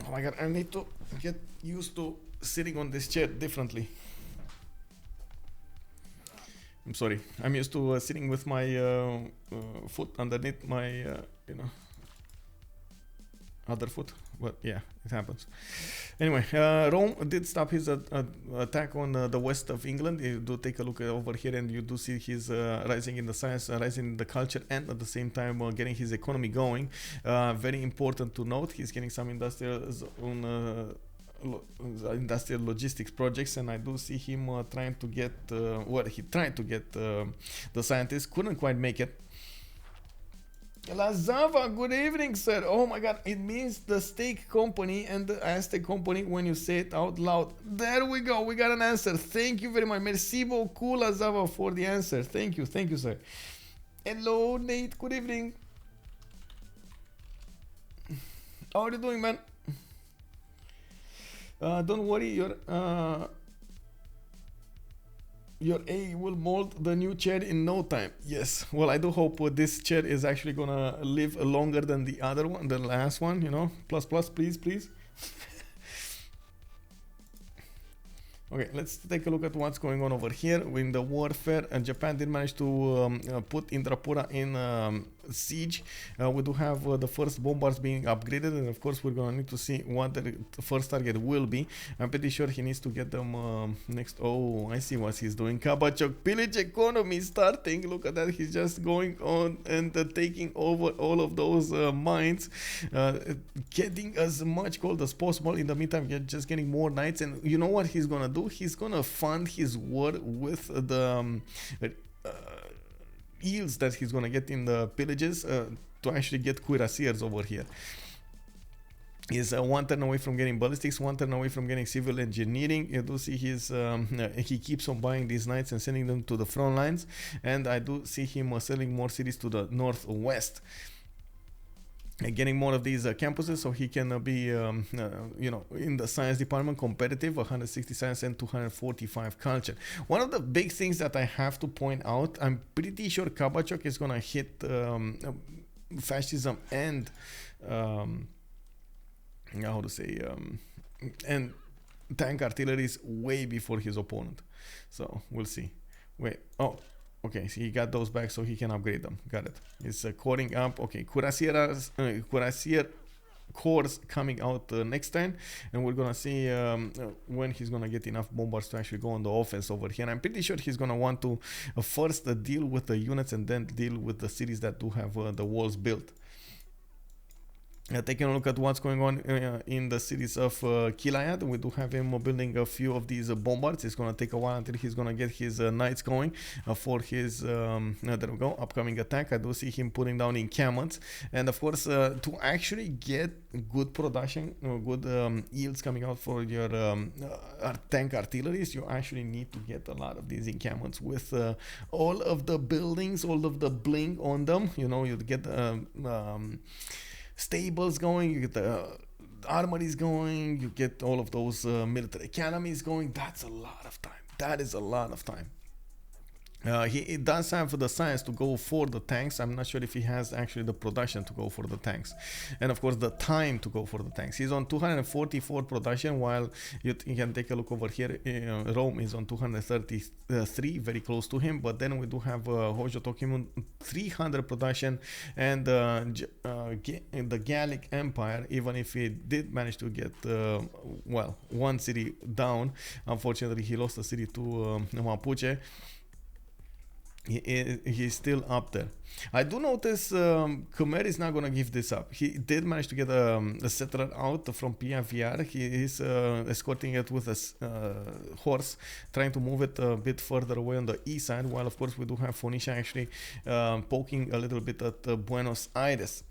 Oh my god, I need to get used to sitting on this chair differently. I'm sorry. I'm used to sitting with my foot underneath my, you know, other foot. But yeah, it happens. Anyway, Rome did stop his attack on the west of England. You do take a look over here and you do see he's rising in the science, rising in the culture, and at the same time getting his economy going. Very important to note, he's getting some industrial logistics projects, and I do see him trying to get he tried to get the scientists, couldn't quite make it. Lazava, good evening, sir. Oh my god, it means the steak company and the Aztec company when you say it out loud. There we go, we got an answer. Thank you very much. Merci beaucoup, Lazava, for the answer. Thank you, sir. Hello, Nate, good evening. How are you doing, man? Don't worry, your A will mold the new chair in no time. Yes, well, I do hope this chair is actually gonna live longer than the other one, the last one, you know. Plus, please. Okay, let's take a look at what's going on over here in the warfare. Japan did manage to put Indrapura in siege. We do have the first bombers being upgraded, and of course we're gonna need to see what the first target will be. I'm pretty sure he needs to get them next. Oh, I see what he's doing. KabachOk pillage economy starting. Look at that, he's just going on and taking over all of those mines, getting as much gold as possible. In the meantime, just getting more knights, and you know what he's gonna do? He's gonna fund his war with the yields that he's gonna get in the pillages to actually get cuirassiers over here. He's 1 turn away from getting ballistics, 1 turn away from getting civil engineering. You do see his he keeps on buying these knights and sending them to the front lines, and I do see him selling more cities to the northwest. getting more of these campuses so he can be you know, in the science department competitive, 160 science and 245 culture. One of the big things that I have to point out, I'm pretty sure KabachOk is gonna hit fascism and how to say and tank artilleries way before his opponent, so we'll see. Wait, oh, okay, so he got those back so he can upgrade them. Got it. It's coding up. Okay, Cuirassier cores coming out next turn, and we're gonna see when he's gonna get enough bombers to actually go on the offense over here. I'm pretty sure he's gonna want to first deal with the units and then deal with the cities that do have the walls built. Taking a look at what's going on in the cities of Killayad, we do have him building a few of these bombards. It's going to take a while until he's going to get his knights going for his there we go, upcoming attack. I do see him putting down encampments, and of course to actually get good production, good yields coming out for your tank artilleries, you actually need to get a lot of these encampments with all of the buildings, all of the bling on them. You know, you get stables going, you get the armories going, you get all of those military academies going. That's a lot of time. That is a lot of time. He does have the science to go for the tanks. I'm not sure if he has actually the production to go for the tanks, and of course the time to go for the tanks. He's on 244 production, while you can take a look over here. Rome is on 233, very close to him. But then we do have Hojo Tokimun 300 production, and the Gallic Empire, even if he did manage to get well, one city down, unfortunately he lost the city to Mapuche. He's still up there. I do notice Khmer is not going to give this up. He did manage to get a settler out from PFVR. He is escorting it with a horse, trying to move it a bit further away on the east side, while of course we do have Phoenicia actually poking a little bit at Buenos Aires.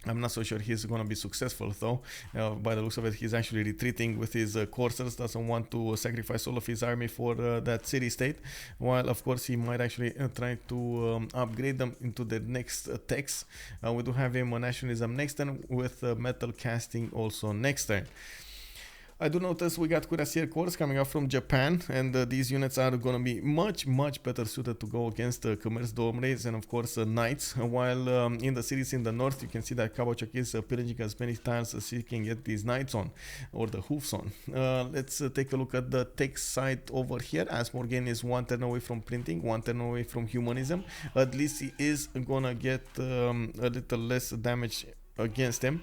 I'm not so sure he's going to be successful though. By the looks of it, he's actually retreating with his coursers, doesn't want to sacrifice all of his army for that city-state, while of course he might actually try to upgrade them into the next techs. We do have him on nationalism next turn, with metal casting also next turn. I do notice we got Cuirassier Corps coming up from Japan, and these units are going to be much better suited to go against Khmer's Domres and of course Knights, while in the cities in the north you can see that KabachOk is pillaging as many tiles as he can get these Knights on, or the hoofs on. Let's take a look at the tech side over here. Asmorgane is one turn away from printing, one turn away from humanism. At least he is going to get a little less damage against him.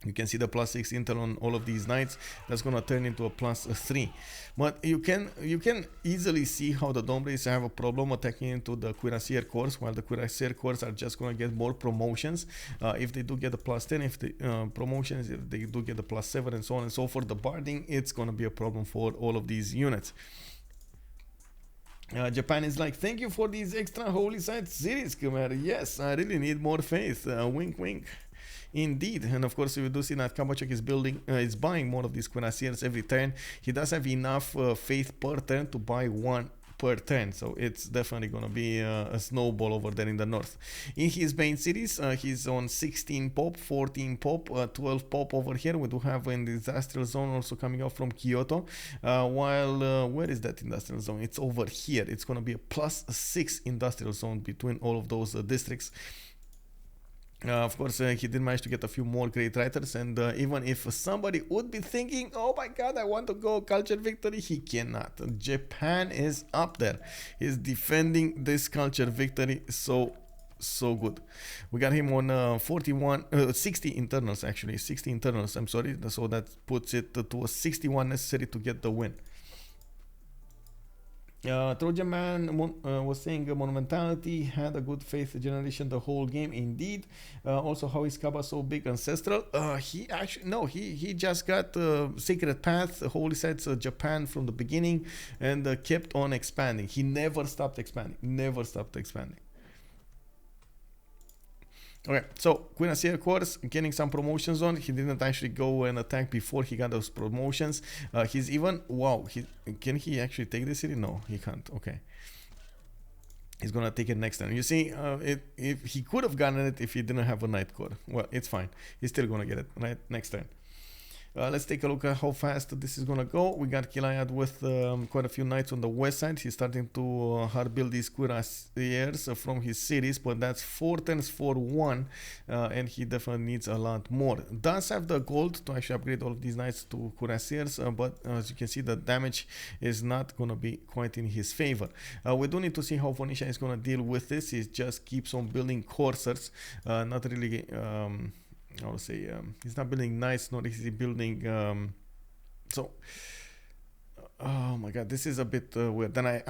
You can see the +6 intel on all of these knights. That's gonna turn into a +3. But you can easily see how the Domres have a problem attacking into the Cuirassier Corps, while the Cuirassier Corps are just gonna get more promotions. If they do get a +10, if the promotions, if they do get a +7, and so on and so forth, the barding, it's gonna be a problem for all of these units. Japan is like, thank you for these extra holy site cities, Khmer. Yes, I really need more faith. Wink, wink. Indeed, and of course we do see that KabachOk is buying more of these Cuirassiers every turn. He does have enough faith per turn to buy one per turn, so it's definitely gonna be a snowball over there in the north. In his main cities, he's on 16 pop, 14 pop, 12 pop over here. We do have an industrial zone also coming out from Kyoto, while where is that industrial zone? It's over here. It's gonna be a +6 industrial zone between all of those districts. Of course, he did manage to get a few more great writers, and even if somebody would be thinking, oh my god, I want to go culture victory, he cannot. Japan is up there. He's defending this culture victory so good. We got him on 60 internals, actually 60 internals, I'm sorry, so that puts it to a 61 necessary to get the win. Trojan Man was saying monumentality, had a good faith generation the whole game. Indeed. Also, how is Kaba so big ancestral? He actually, no, he just got Sacred Path, Holy Sites, Japan from the beginning, and kept on expanding. He never stopped expanding. Okay, so Cuirassier Corps getting some promotions on. He didn't actually go and attack before he got those promotions. He's even, wow, can he actually take the city? No, he can't. Okay. He's gonna take it next turn. You see, if he could have gotten it if he didn't have a Night Core. Well, it's fine. He's still gonna get it right next turn. Let's take a look at how fast this is gonna go. We got Killayad with quite a few knights on the west side. He's starting to hard build these cuirassiers from his cities, but that's 4 turns for 1, and he definitely needs a lot more. Does have the gold to actually upgrade all of these knights to cuirassiers, but as you can see, the damage is not gonna be quite in his favor. We do need to see how Phoenicia is gonna deal with this. He just keeps on building coursers, not really. I would say he's not building knights, nor is he building oh my god, this is a bit weird. Then I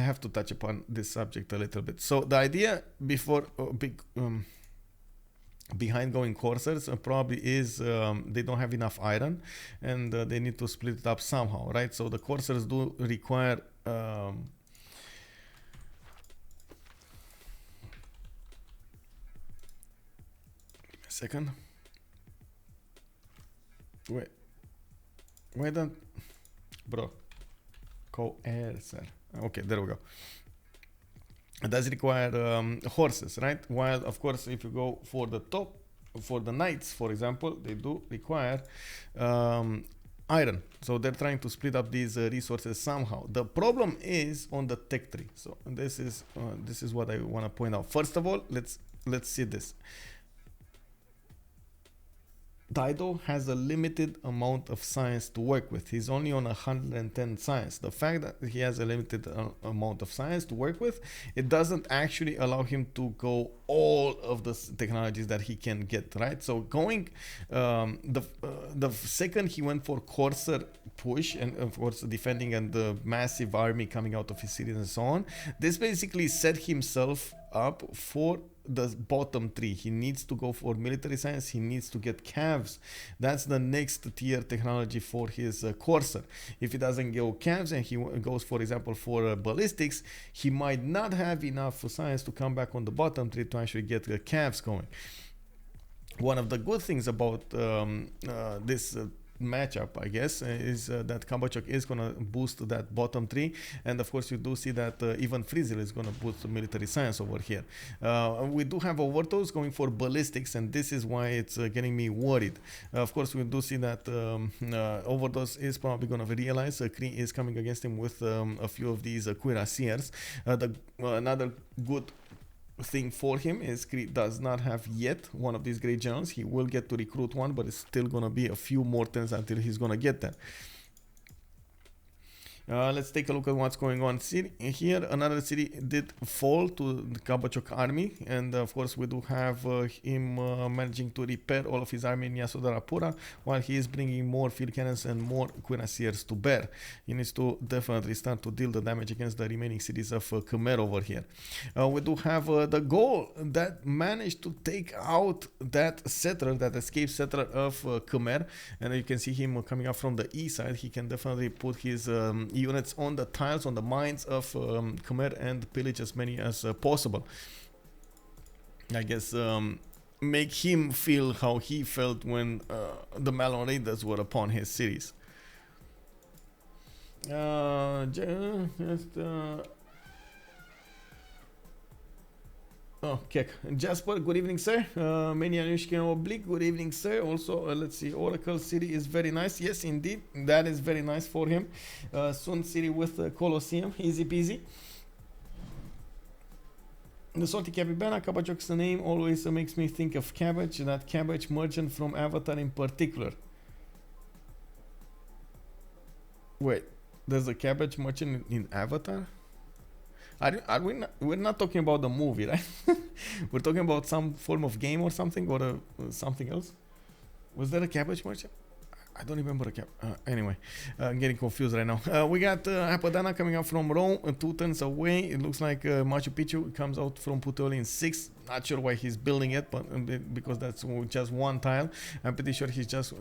have to touch upon this subject a little bit. So the idea before behind going coursers probably is they don't have enough iron, and they need to split it up somehow, right? So the coursers do require give me a second. Why don't, bro, coercer. Okay, there we go. It does require horses, right? While of course if you go for the top, for the knights for example, they do require iron. So they're trying to split up these resources somehow. The problem is on the tech tree. So this is what I want to point out. First of all, let's see this. Dido has a limited amount of science to work with. He's only on 110 science. The fact that he has a limited amount of science to work with, it doesn't actually allow him to go all of the technologies that he can get, right? So going, the second he went for Corsair push, and of course defending and the massive army coming out of his cities and so on, this basically set himself up for the bottom 3. He needs to go for military science. He needs to get calves. That's the next tier technology for his Corsair. If he doesn't go calves and he goes, for example, for ballistics, he might not have enough science to come back on the bottom 3 to actually get the calves going. One of the good things about this matchup, I guess, is that KabachOk is gonna boost that bottom 3, and of course you do see that even Freezil is gonna boost military science over here. We do have OverDoZz going for ballistics, and this is why it's getting me worried. Of course we do see that OverDoZz is probably gonna realize Cree is coming against him with a few of these cuirassiers. Another good thing for him is Cree does not have yet one of these great generals. He will get to recruit one, but it's still gonna be a few more turns until he's gonna get there. Let's take a look at what's going on here. Another city did fall to the KabachOk army, and of course we do have him managing to repair all of his army in Yasodarapura, while he is bringing more field cannons and more cuirassiers to bear. He needs to definitely start to deal the damage against the remaining cities of Khmer over here. We do have the Gaul that managed to take out that settler, that escaped settler of Khmer, and you can see him coming up from the east side. He can definitely put his units on the tiles, on the mines of Khmer, and pillage as many as possible. I guess make him feel how he felt when the Malon Raiders were upon his cities. Oh, Kek. Jasper, good evening, sir. Manianushkin Oblique, good evening, sir. Also, let's see, Oracle City is very nice. Yes, indeed, that is very nice for him. Sun City with Colosseum, easy peasy. The salty capybara, KabachOk's name always makes me think of cabbage, that cabbage merchant from Avatar in particular. Wait, there's a cabbage merchant in Avatar? We're not talking about the movie, right? We're talking about some form of game or something, or something else. Was there a cabbage merchant? I don't remember a anyway, I'm getting confused right now. We got Apadana coming out from Rome, 2 turns away. It looks like Machu Picchu comes out from Puteoli in 6. Not sure why he's building it, but because that's just 1 tile. I'm pretty sure he just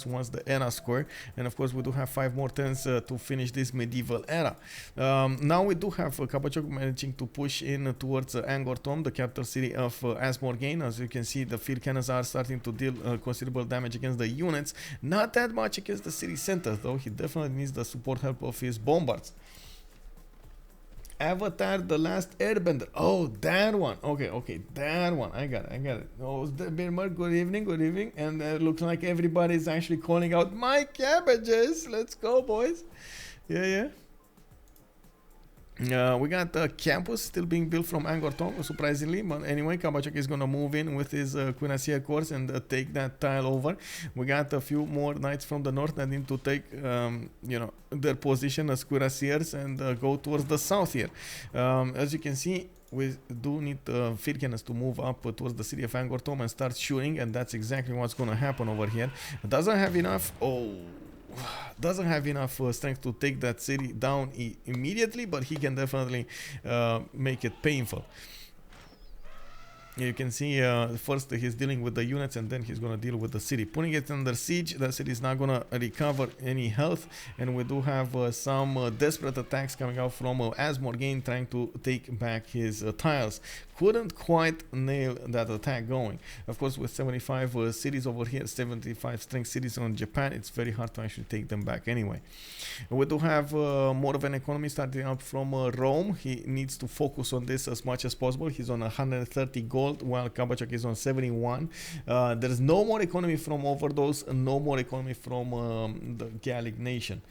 wants the era square. And of course we do have 5 more turns to finish this medieval era. Now we do have KabachOk managing to push in towards Angkor Thom, the capital city of Asmorgane. As you can see, the field cannons are starting to deal considerable damage against the units. Not that much against the city center though. He definitely needs the support help of his bombards. Avatar: The Last Airbender. Oh, that one. Okay, that one. I got it. Oh, Birmer, good evening. And looks like everybody's actually calling out my cabbages. Let's go, boys. Yeah. We got the campus still being built from Angkor Thom, surprisingly. But anyway, KabachOk is gonna move in with his Phoenicia course and take that tile over. We got a few more knights from the north that need to take, their position as cuirassiers and go towards the south here. As you can see, we do need field cannons to move up towards the city of Angkor Thom and start shooting, and that's exactly what's gonna happen over here. Doesn't have enough strength to take that city down immediately, but he can definitely make it painful. You can see first he's dealing with the units, and then he's gonna deal with the city, putting it under siege. The city is not gonna recover any health, and we do have some desperate attacks coming out from Asmorgane trying to take back his tiles. Couldn't quite nail that attack going. Of course, with 75 cities over here, 75 strength cities on Japan, it's very hard to actually take them back anyway. We do have more of an economy starting up from Rome. He needs to focus on this as much as possible. He's on 130 gold, while KabachOk is on 71. There's no more economy from OverDoZz, and no more economy from the Gallic nation.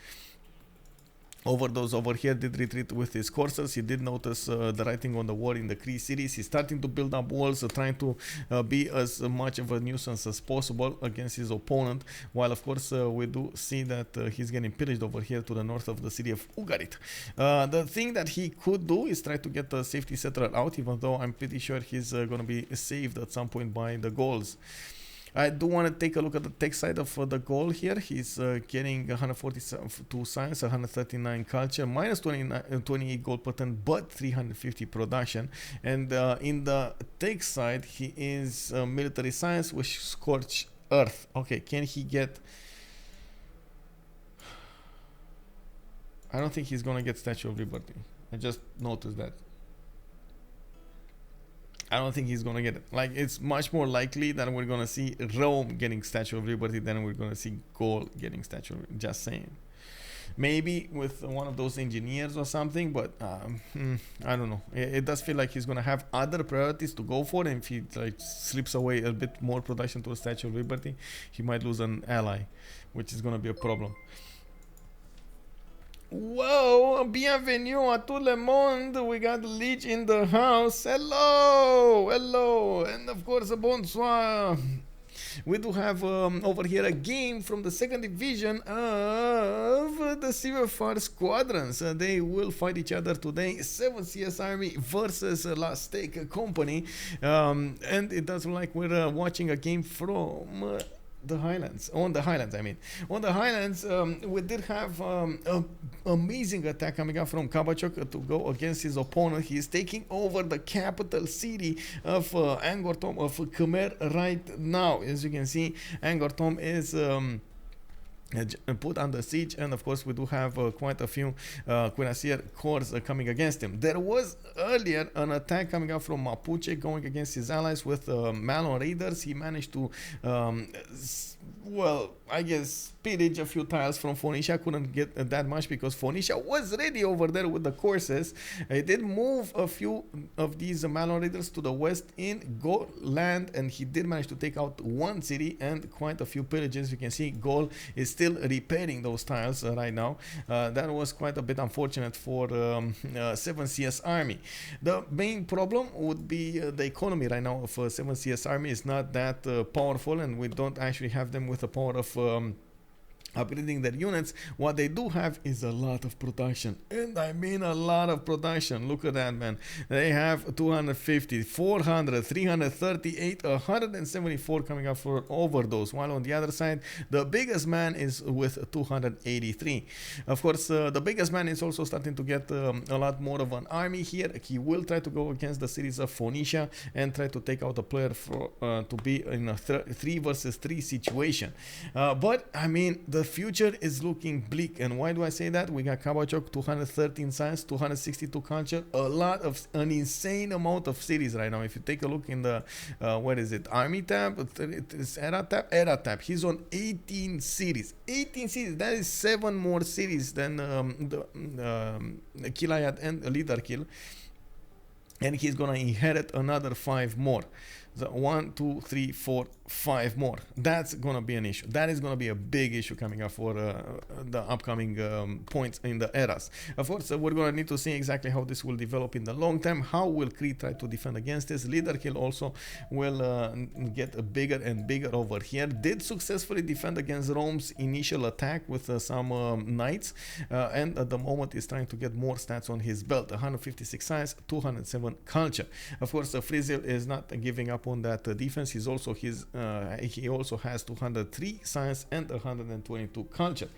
OverDoZz over here did retreat with his coursers. He did notice the writing on the wall in the Cree cities. He's starting to build up walls, trying to be as much of a nuisance as possible against his opponent, while of course we do see that he's getting pillaged over here to the north of the city of Ugarit. The thing that he could do is try to get a safety settler out, even though I'm pretty sure he's going to be saved at some point by the Gauls. I do want to take a look at the tech side of the Gaul here. He's getting 142 science, 139 culture, minus 28 gold per ton, but 350 production. And in the tech side, he is military science with scorched earth. Okay, can he get... I don't think he's going to get Statue of Liberty. I just noticed that. I don't think he's gonna get it. Like, it's much more likely that we're gonna see Rome getting Statue of Liberty than we're gonna see Gaul getting Statue of Liberty. Just saying. Maybe with one of those engineers or something, but I don't know. It does feel like he's gonna have other priorities to go for, and if he like slips away a bit more production to a Statue of Liberty, he might lose an ally, which is gonna be a problem. Whoa, bienvenue à tout le monde. We got Leech in the house. Hello, and of course, bonsoir. We do have over here a game from the second division of the CivFR Squadrons. They will fight each other today. 7 CS Army versus Sodythaek Company. And it does look like we're watching a game from... the Highlands, on the Highlands, we did have an amazing attack coming up from KabachOk to go against his opponent. He is taking over the capital city of Angkor Thom, of Khmer right now. As you can see, Angkor Thom is put under siege, and of course we do have quite a few cuirassier corps coming against him. There was earlier an attack coming out from Mapuche going against his allies with Malon raiders. He managed to well, I guess pillage a few tiles from Phoenicia. Couldn't get that much because Phoenicia was ready over there with the courses. He did move a few of these Malon raiders to the west in Gaul land, and he did manage to take out one city and quite a few pillages. You can see Gaul is still repairing those tiles right now. That was quite a bit unfortunate for 7 CS Army. The main problem would be the economy right now of 7 CS Army is not that powerful, and we don't actually have them with the power of upgrading their units. What they do have is a lot of production, and I mean a lot of production. Look at that, man. They have 250, 400, 338, 174 coming up for OverDoZz, while on the other side the biggest man is with 283. Of course, the biggest man is also starting to get a lot more of an army here. He will try to go against the cities of Phoenicia and try to take out a player for to be in a 3 versus 3 situation, but I mean the the future is looking bleak. And why do I say that? We got KabachOk 213 science, 262 culture, an insane amount of cities right now. If you take a look in the what is it, army tab, it's era tab, he's on 18 cities. That is 7 more cities than the Killayad and Ledarkill, and he's gonna inherit another 5 more. So 1, 2, 3, 4, 5 more. That's gonna be an issue. That is gonna be a big issue coming up for the upcoming points in the eras. Of course, we're gonna need to see exactly how this will develop in the long term. How will Cree try to defend against this? Ledarkill also will get a bigger and bigger over here. Did successfully defend against Rome's initial attack with some knights, and at the moment is trying to get more stats on his belt. 156 science, 207 culture. Of course, Freezil is not giving up on that defense. He also has 203 science and 122 culture.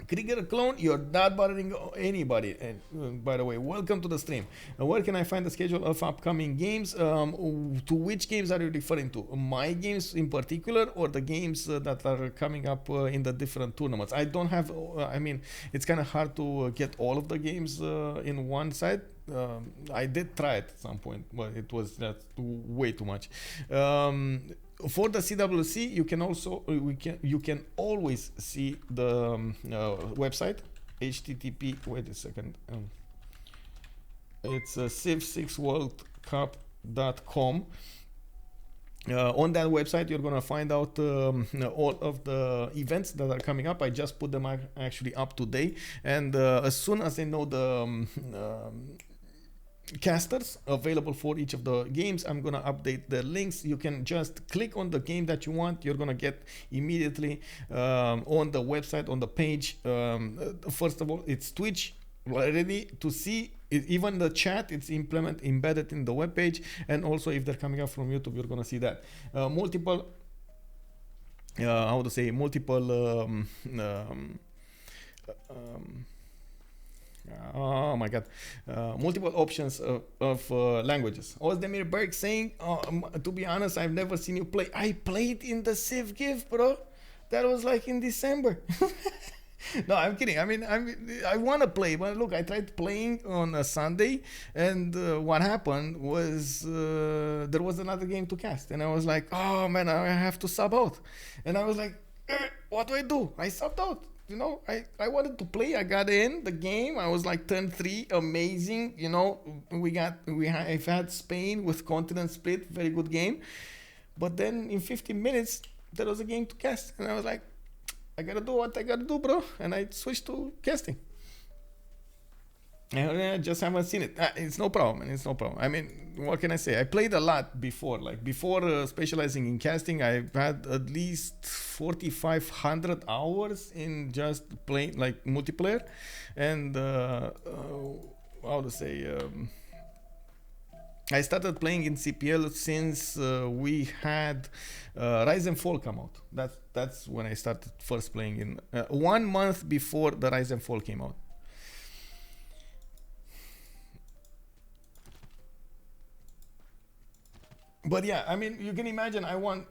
Krieger clone, you're not bothering anybody. And by the way, welcome to the stream. Where can I find the schedule of upcoming games? To which games are you referring to? My games in particular, or the games that are coming up in the different tournaments? I don't have, I mean, it's kind of hard to get all of the games in one side. I did try it at some point, but it was just way too much. For the CWC, you can also you can always see the website http. Wait a second. It's civ6worldcup.com. On that website, you're gonna find out all of the events that are coming up. I just put them actually up today, and as soon as I know the casters available for each of the games, I'm gonna update the links. You can just click on the game that you want. You're gonna get immediately on the website, on the page. First of all, it's Twitch already to see it, even the chat. It's embedded in the web page, and also if they're coming up from YouTube, you're gonna see that multiple oh my god, multiple options of languages. Ozdemir Berg saying, to be honest, I've never seen you play. I played in the Civ gift, bro. That was like in December. No, I'm kidding. I mean, I want to play, but look, I tried playing on a Sunday, and what happened was there was another game to cast, and I was like, oh man, I have to sub out. And I was like, what do? I subbed out. You know, I wanted to play. I got in the game. I was like turn 3, amazing. You know, I've had Spain with continent split, very good game. But then in 15 minutes there was a game to cast, and I was like, I gotta do what I gotta do, bro. And I switched to casting. I just haven't seen it. It's no problem, man. It's no problem. I mean, what can I say? I played a lot before. Like before specializing in casting, I've had at least 4,500 hours in just playing like multiplayer. And how to say? I started playing in CPL since we had Rise and Fall come out. That's when I started first playing in 1 month before the Rise and Fall came out. But yeah, I mean, you can imagine I want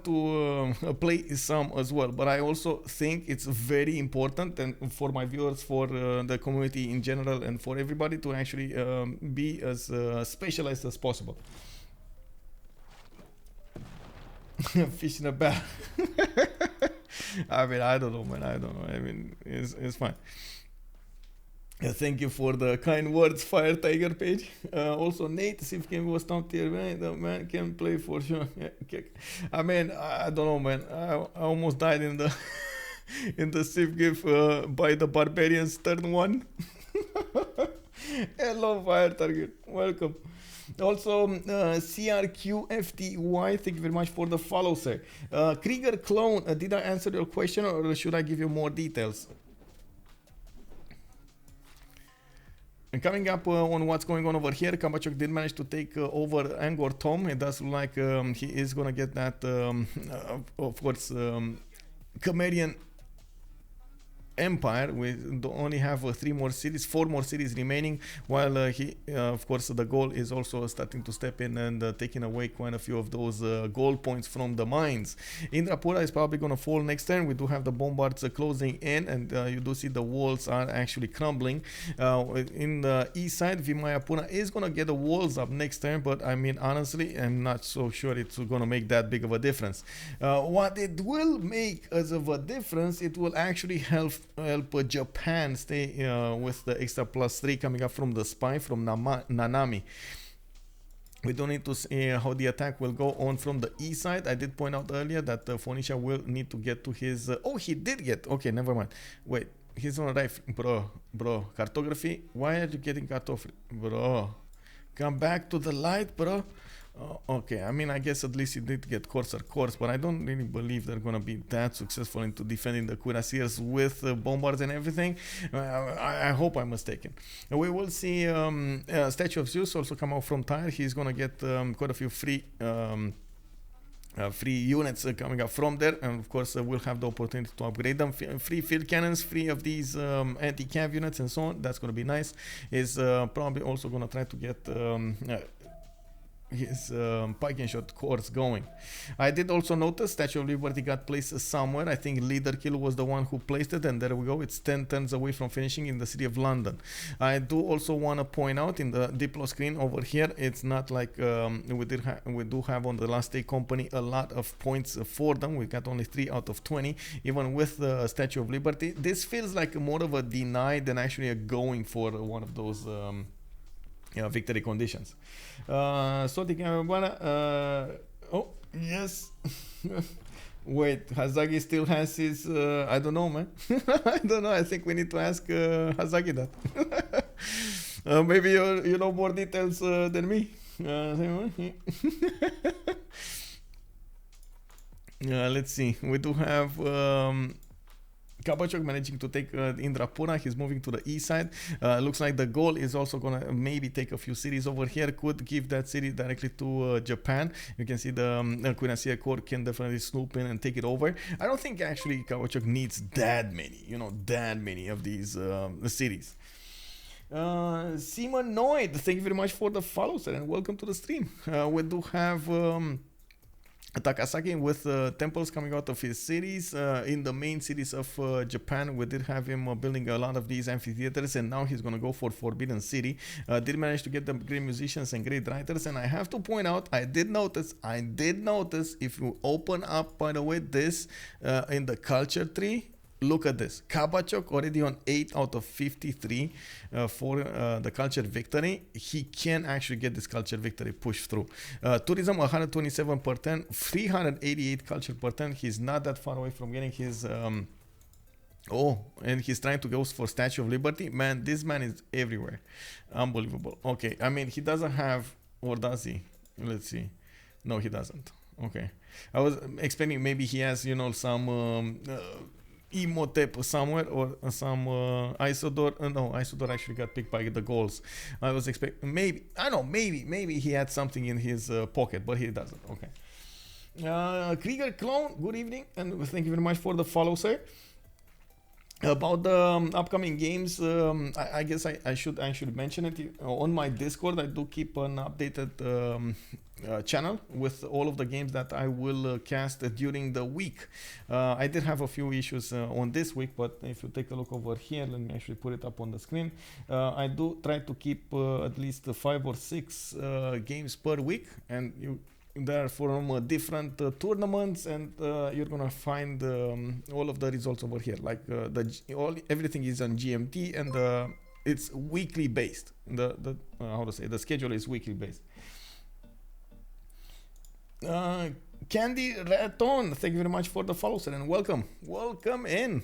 to play some as well, but I also think it's very important, and for my viewers, for the community in general, and for everybody to actually be as specialized as possible. Fish in a barrel. I mean, I don't know, man. I don't know. I mean, it's fine. Thank you for the kind words, Fire Tiger page. Also, Nate, Civ game was top tier, man. The man can play for sure. Yeah, okay. I mean, I don't know, man. I almost died in the in the Civ gift by the barbarians turn 1. Hello, Fire Target. Welcome. Also, CRQFTY, thank you very much for the follow, sir. Krieger Clone, did I answer your question, or should I give you more details? And coming up on what's going on over here, KabachOk did manage to take over Angkor Thom. It does look like he is going to get that, of course, Khmerian empire. We only have 4 more cities remaining, while he of course the Gaul is also starting to step in and taking away quite a few of those gold points from the mines. Indrapura is probably going to fall next turn. We do have the bombards closing in, and you do see the walls are actually crumbling. In the east side, Vimayapura is going to get the walls up next turn, but I mean, honestly, I'm not so sure it's going to make that big of a difference. What it will make as of a difference, it will actually help Japan stay with the extra +3 coming up from the spy from Nanami. We don't need to see how the attack will go on from the east side. I did point out earlier that Phoenicia will need to get to his... oh, he did get... okay, never mind. Wait, he's on a rifle. Bro, cartography? Why are you getting cartography? Bro, come back to the light, bro. Okay, I mean, I guess at least you did get course, but I don't really believe they're gonna be that successful into defending the cuirassiers with bombards and everything. I hope I'm mistaken. We will see Statue of Zeus also come out from Tyre. He's gonna get quite a few free units coming up from there, and of course we'll have the opportunity to upgrade them. Free field cannons, free of these anti-cav units and so on. That's gonna be nice. Is probably also gonna try to get his pike and shot course going. I did also notice Statue of Liberty got placed somewhere. I think Ledarkill was the one who placed it, and there we go. It's 10 turns away from finishing in the city of London. I do also want to point out in the Diplo screen over here, it's not like we do have on the last day company a lot of points for them. We got only 3 out of 20, even with the Statue of Liberty. This feels like more of a deny than actually a going for one of those victory conditions. Sodythaek, oh yes. Wait, Hazagi still has his I don't know, man. I don't know. I think we need to ask Hazagi that. Maybe you know more details than me. Let's see. We do have KabachOk managing to take Indrapura. He's moving to the east side. Looks like the Gaul is also gonna maybe take a few cities over here. Could give that city directly to Japan. You can see the Cuirassier Corps can definitely snoop in and take it over. I don't think actually KabachOk needs that many of these cities. Simanoid, thank you very much for the follow, sir, and welcome to the stream. We do have Takasaki with temples coming out of his cities. In the main cities of Japan, we did have him building a lot of these amphitheaters, and now he's gonna go for Forbidden City. Did manage to get the great musicians and great writers, and I have to point out, I did notice if you open up, by the way, this in the culture tree, look at this. KabachOk already on 8 out of 53 for the culture victory. He can actually get this culture victory pushed through. Tourism 127 per turn, 388 culture per turn. He's not that far away from getting his oh, and he's trying to go for Statue of Liberty. Man, this man is everywhere. Unbelievable. Okay, I mean, he doesn't have, or does he? Let's see. No, he doesn't. Okay. I was expecting maybe he has, you know, some Imhotep somewhere, or some Isodor. No, Isodor actually got picked by the Gauls. I was expecting maybe, I don't know, maybe he had something in his pocket, but he doesn't. Okay. Krieger Clone, good evening, and thank you very much for the follow, sir. About the upcoming games, I guess I should actually mention it. On my Discord, I do keep an updated channel with all of the games that I will cast during the week. I did have a few issues on this week, but if you take a look over here, let me actually put it up on the screen. I do try to keep at least 5 or 6 games per week, and they're from different tournaments, and you're gonna find all of the results over here. Like everything is on GMT, and it's weekly based. The schedule is weekly based. Candy Raton, thank you very much for the follow, sir, and welcome in.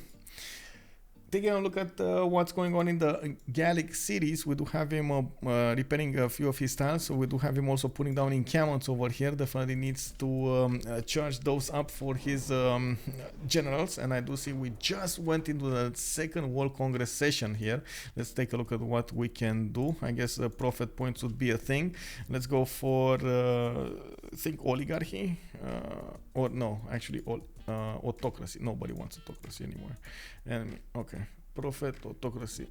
Taking a look at what's going on in the Gallic cities, we do have him repairing a few of his tiles, so we do have him also putting down encampments over here. Definitely needs to charge those up for his generals, and I do see we just went into the second World Congress session here. Let's take a look at what we can do. I guess profit points would be a thing. Let's go for I think oligarchy, or no, actually autocracy. Nobody wants autocracy anymore. Enemy. Okay. Prophet, autocracy.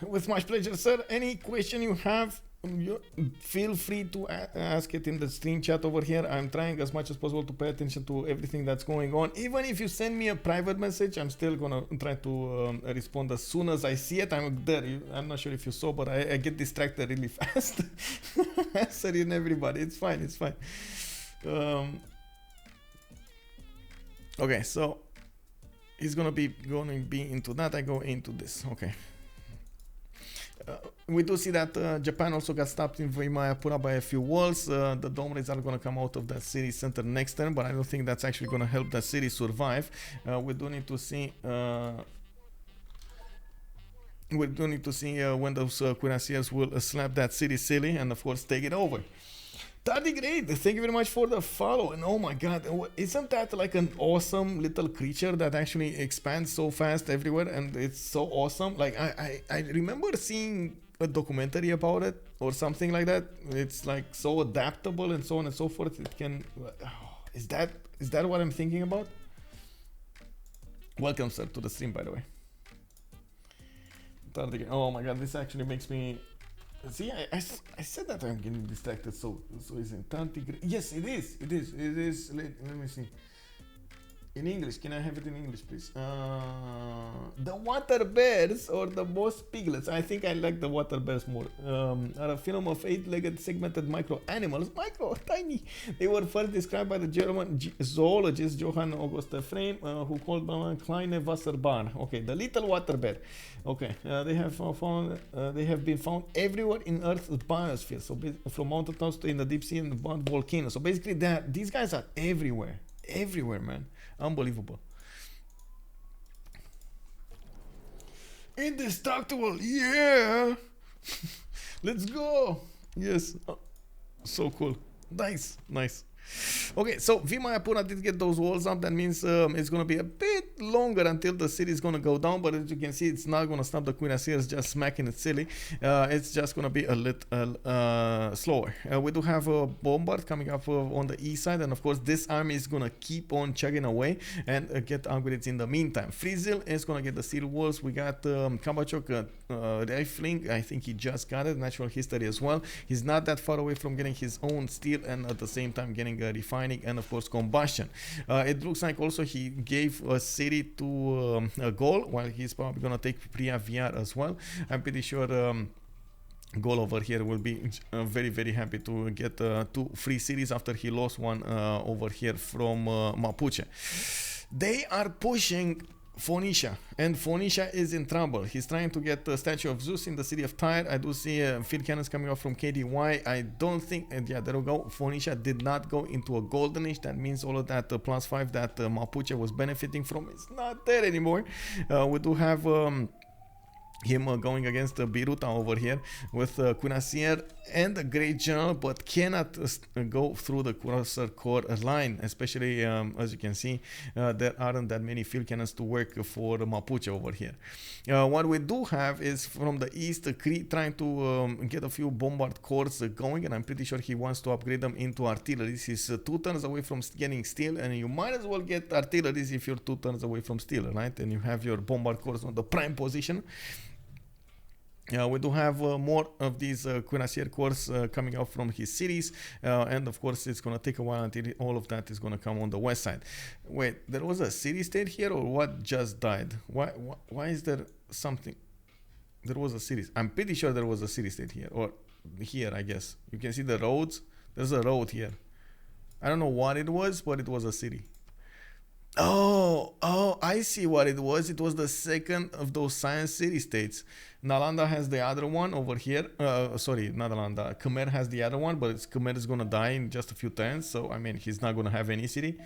With much pleasure, sir. Any question you have, feel free to ask it in the stream chat over here. I'm trying as much as possible to pay attention to everything that's going on. Even if you send me a private message, I'm still gonna try to respond as soon as I see it. I'm there. I'm not sure if you saw, but I get distracted really fast. Answering everybody. It's fine. It's fine. Okay, so he's gonna be into that. I go into this. Okay. We do see that Japan also got stopped in Vimayapura by a few walls. The dome raids are going to come out of that city center next turn, but I don't think that's actually going to help that city survive. We do need to see when those cuirassiers will slap that city silly and of course take it over. Tardigrade, thank you very much for the follow. And oh my god, isn't that like an awesome little creature that actually expands so fast everywhere, and it's so awesome. Like I remember seeing a documentary about it or something like that. It's like so adaptable and so on and so forth. It can is that what I'm thinking about? Welcome, sir, to the stream, by the way. Tardigrade. Oh my god, this actually makes me see. I said that I'm getting distracted, so isn't Tardigrade? Yes, it is. Let me see. In English, can I have it in English, please? The water bears or the moss piglets. I think I like the water bears more. Are a film of 8-legged segmented micro animals. Micro, tiny. They were first described by the German zoologist Johann August Frein, who called them kleine Wasserbahn. Okay, the little water bear. Okay, they have been found everywhere in Earth's biosphere. So from mountaintops to in the deep sea and volcanoes. So basically, these guys are everywhere. Everywhere, man. Unbelievable. Indestructible, yeah. Let's go. Yes. So cool. Nice. Okay, so Vimayapura did get those walls up. That means it's going to be a bit longer until the city is going to go down. But as you can see, it's not going to stop the cuirassiers just smacking it silly. It's just going to be a little slower. We do have a bombard coming up on the east side. And of course, this army is going to keep on chugging away and get upgrades in the meantime. Freezil is going to get the steel walls. We got KabachOk rifling. I think he just got it. Natural history as well. He's not that far away from getting his own steel and at the same time getting refining and of course combustion. It looks like also he gave a city to Gaul, while he's probably gonna take Priya VR as well. I'm pretty sure Gaul over here will be very, very happy to get 2 free cities after he lost one over here from Mapuche. They are pushing Phoenicia, and Phoenicia is in trouble. He's trying to get the statue of Zeus in the city of Tyre. I do see field cannons coming off from KDY. I don't think, yeah, there we go. Phoenicia did not go into a golden age. That means all of that +5 that Mapuche was benefiting from is not there anymore. We do have him going against Biruta over here with Cuirassier and a Great General, but cannot go through the Cuirassier Corps line, especially as you can see, there aren't that many field cannons to work for Mapuche over here. What we do have is from the east, Cree trying to get a few bombard corps going, and I'm pretty sure he wants to upgrade them into artillery. He's 2 turns away from getting steel, and you might as well get artillery if you're 2 turns away from steel, right? And you have your bombard corps on the prime position. We do have more of these Cuirassier corps coming out from his cities, and of course it's going to take a while until all of that is going to come on the west side. Wait, there was a city-state here, or what just died? Why is there something? There was a city. I'm pretty sure there was a city-state here, or here, I guess. You can see the roads. There's a road here. I don't know what it was, but it was a city. Oh, I see what it was. It was the second of those science city-states. Nalanda has the other one over here. Sorry, not Nalanda. Khmer has the other one, but Khmer is going to die in just a few turns. So, I mean, he's not going to have any city.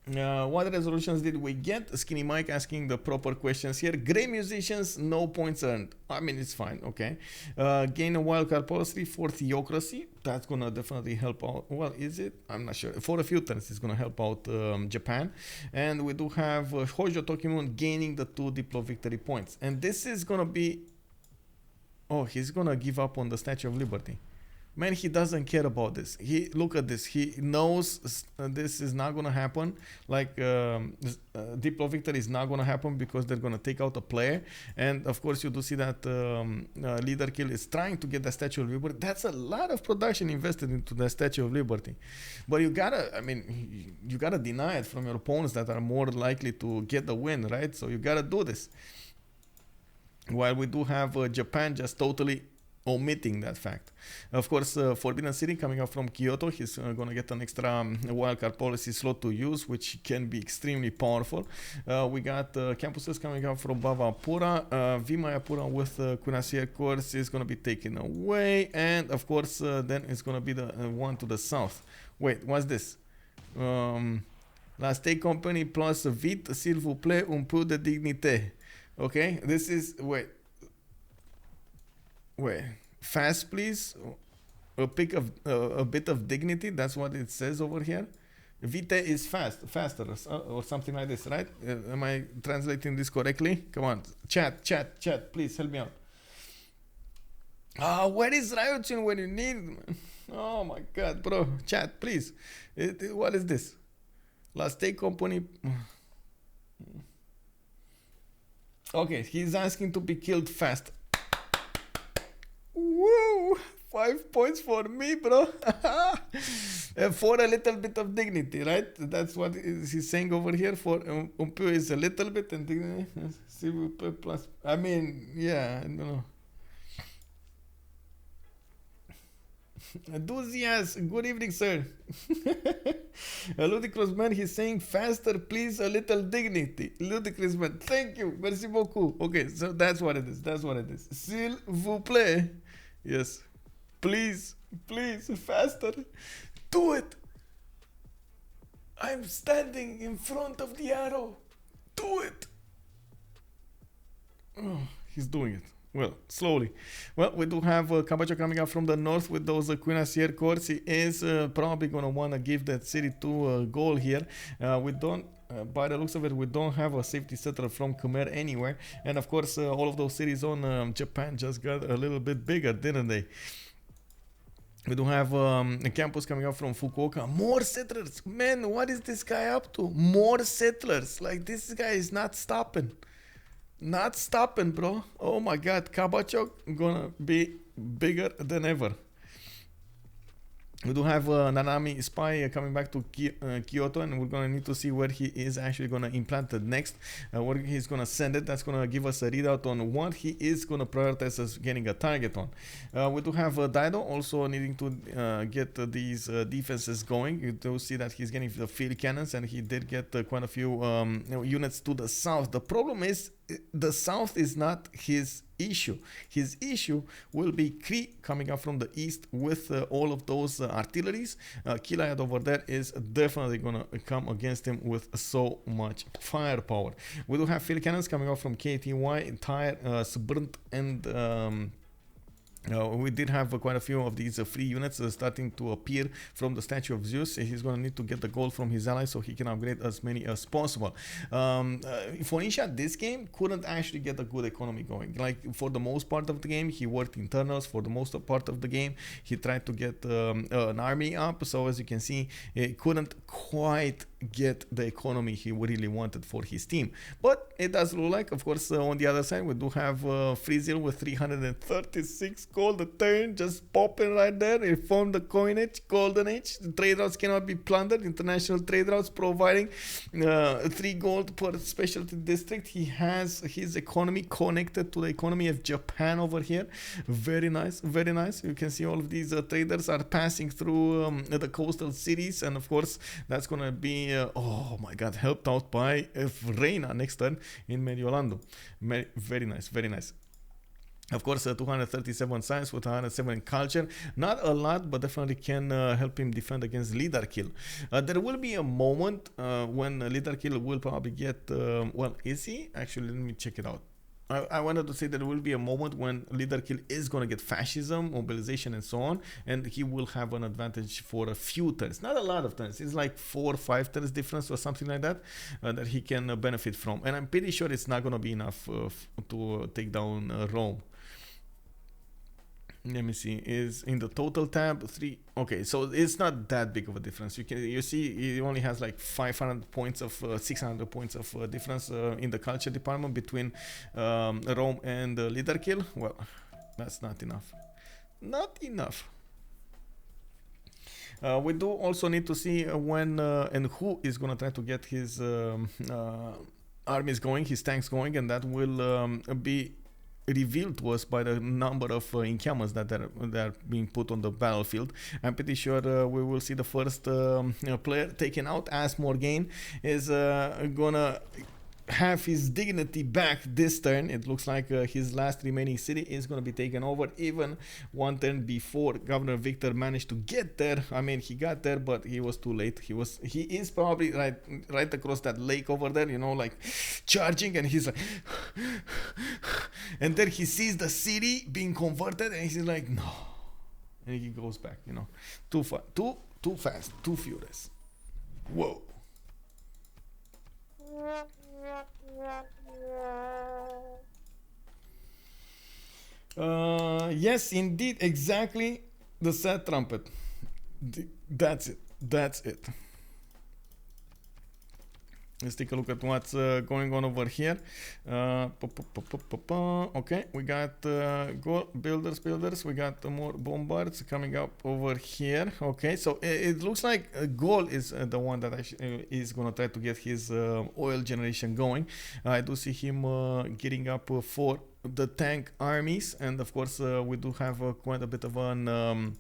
What resolutions did we get? Skinny Mike asking the proper questions here. Grey musicians, no points earned. I mean, it's fine, okay. Gain a wildcard policy for theocracy. That's gonna definitely help out. Well, is it? I'm not sure. For a few turns, it's gonna help out Japan. And we do have Hojo Tokimon gaining the 2 Diplo victory points. And this is gonna be... Oh, he's gonna give up on the Statue of Liberty. Man, he doesn't care about this. Look at this. He knows this is not gonna happen. Like Diplo victory is not gonna happen because they're gonna take out a player. And of course, you do see that Ledarkill is trying to get the Statue of Liberty. That's a lot of production invested into the Statue of Liberty. But you gotta, I mean, you gotta deny it from your opponents that are more likely to get the win, right? So you gotta do this. While we do have Japan just totally omitting that fact. Of course, Forbidden City coming up from Kyoto, he's going to get an extra wildcard policy slot to use, which can be extremely powerful. We got campuses coming up from Bhavapura. Vimayapura with Cuirassier course is going to be taken away. And of course, then it's going to be the one to the south. Wait, what's this? La State Company plus vite, s'il vous plaît, un peu de dignité. Okay, this is... Wait, fast please, a bit of dignity. That's what it says over here. Vite is faster, or something like this, right? Am I translating this correctly? Come on, chat, please help me out. Where is Ryujin when you need him? Oh my god, bro, chat, please. What is this? Last State Company. Okay, he's asking to be killed fast. Woo! 5 points for me, bro. For a little bit of dignity, right? That's what he's saying over here. For un peu is a little bit and dignity. Plus, I mean, yeah, I don't know. OverDoZz, good evening, sir. A ludicrous man, he's saying faster, please, a little dignity. Ludicrous man, thank you, merci beaucoup. Okay, so that's what it is. S'il vous plaît. Yes, please, faster. Do it. I'm standing in front of the arrow. Do it. Oh, he's doing it. Well, slowly. Well, we do have KabachOk coming up from the north with those Cuirassier corps. He is probably going to want to give that city to Gaul here. We don't, by the looks of it, we don't have a safety settler from Khmer anywhere. And of course, all of those cities on Japan just got a little bit bigger, didn't they? We do have a campus coming up from Fukuoka. More settlers. Man, what is this guy up to? More settlers. Like, this guy is not stopping. Not stopping, bro. Oh my god, KabachOk gonna be bigger than ever. We do have Nanami Spy coming back to Kyoto, and we're going to need to see where he is actually going to implant it next. Where he's going to send it. That's going to give us a readout on what he is going to prioritize as getting a target on. We do have Daido also needing to get these defenses going. You do see that he's getting the field cannons, and he did get quite a few units to the south. The problem is the south is not his issue. His issue will be Cree coming up from the east with all of those artilleries. Killayad over there is definitely gonna come against him with so much firepower. We do have field cannons coming up from KTY, Tyre, Sbrnt, and we did have quite a few of these free units starting to appear from the Statue of Zeus. He's going to need to get the gold from his allies so he can upgrade as many as possible. Phoenicia, this game, couldn't actually get a good economy going. Like, for the most part of the game, he worked internals. For the most part of the game, he tried to get an army up. So as you can see, he couldn't quite get the economy he really wanted for his team. But it does look like, of course, on the other side, we do have Freezil with 336 gold a turn, just popping right there. He formed the coinage, golden age. The trade routes cannot be plundered. International trade routes providing 3 gold per specialty district. He has his economy connected to the economy of Japan over here. Very nice, very nice. You can see all of these traders are passing through the coastal cities, and of course that's gonna be oh my god, helped out by Reina next turn in Mediolando. Very nice, very nice. Of course, 237 science with 107 culture. Not a lot, but definitely can help him defend against Ledarkill. There will be a moment when Ledarkill will probably get... well, is he? Actually, let me check it out. I wanted to say that there will be a moment when Ledarkill is going to get fascism, mobilization, and so on, and he will have an advantage for a few turns. Not a lot of turns. It's like 4 or 5 turns difference or something like that that he can benefit from. And I'm pretty sure it's not going to be enough to take down Rome. Let me see, is in the total tab 3. Okay, so it's not that big of a difference. You see he only has like 500 points of 600 points of difference in the culture department between Rome and Ledarkill. Well, that's not enough. Not enough. We do also need to see when and who is going to try to get his armies going, his tanks going, and that will be revealed to us by the number of encampments that are being put on the battlefield. I'm pretty sure we will see the first player taken out. Asmorgane is gonna have his dignity back this turn. It looks like his last remaining city is going to be taken over even one turn before Governor Victor managed to get there. I mean, he got there, but he was too late. He is probably right across that lake over there, you know, like charging, and he's like and then he sees the city being converted and he's like, no, and he goes back, you know. Too fast, too furious. Whoa. Yes, indeed, exactly. The sad trumpet. That's it. Let's take a look at what's going on over here. Okay, we got Gaul builders. We got more bombards coming up over here. Okay, so it looks like Gaul is the one that actually is going to try to get his oil generation going. I do see him getting up for the tank armies, and of course we do have quite a bit of an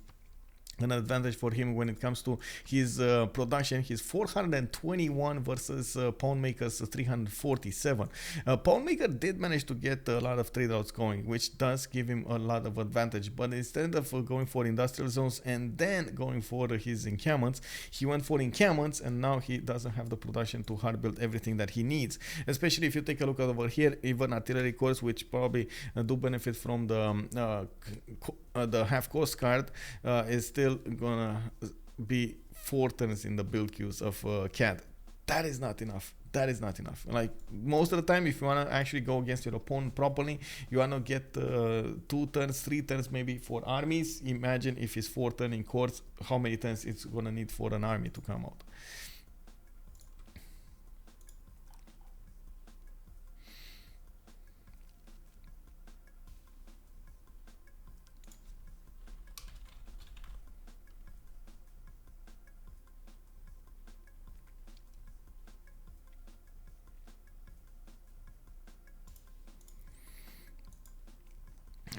advantage for him when it comes to his production. He's 421 versus Poundmaker's 347. Poundmaker did manage to get a lot of trade routes going, which does give him a lot of advantage, but instead of going for industrial zones and then going for his encampments, he went for encampments, and now he doesn't have the production to hard build everything that he needs. Especially if you take a look at over here, even artillery corps, which probably do benefit from the half cost card, is still gonna be 4 turns in the build queues of CAD. That is not enough. Like, most of the time, if you want to actually go against your opponent properly, you want to get 2 turns, 3 turns maybe for armies. Imagine if it's 4 turns in courts, how many turns it's gonna need for an army to come out.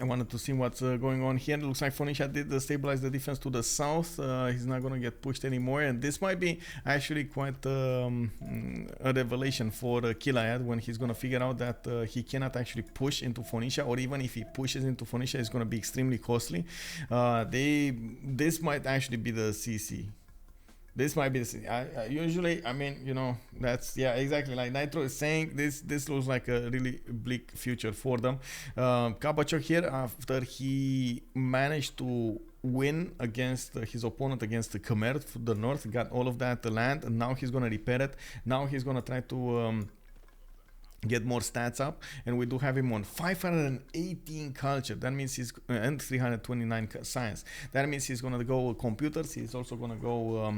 I wanted to see what's going on here. It looks like Phoenicia did stabilize the defense to the south. He's not going to get pushed anymore, and this might be actually quite a revelation for Killayad when he's going to figure out that he cannot actually push into Phoenicia, or even if he pushes into Phoenicia, it's going to be extremely costly. This might actually be the CC. This might be the usually, I mean, you know, that's, yeah, exactly like Nitro is saying, this looks like a really bleak future for them. KabachOk here, after he managed to win against his opponent, against the Khmer to the north, got all of that land, and now he's going to repair it. Now he's going to try to get more stats up, and we do have him on 518 culture. That means he's and 329 science. That means he's gonna go computers. He's also gonna go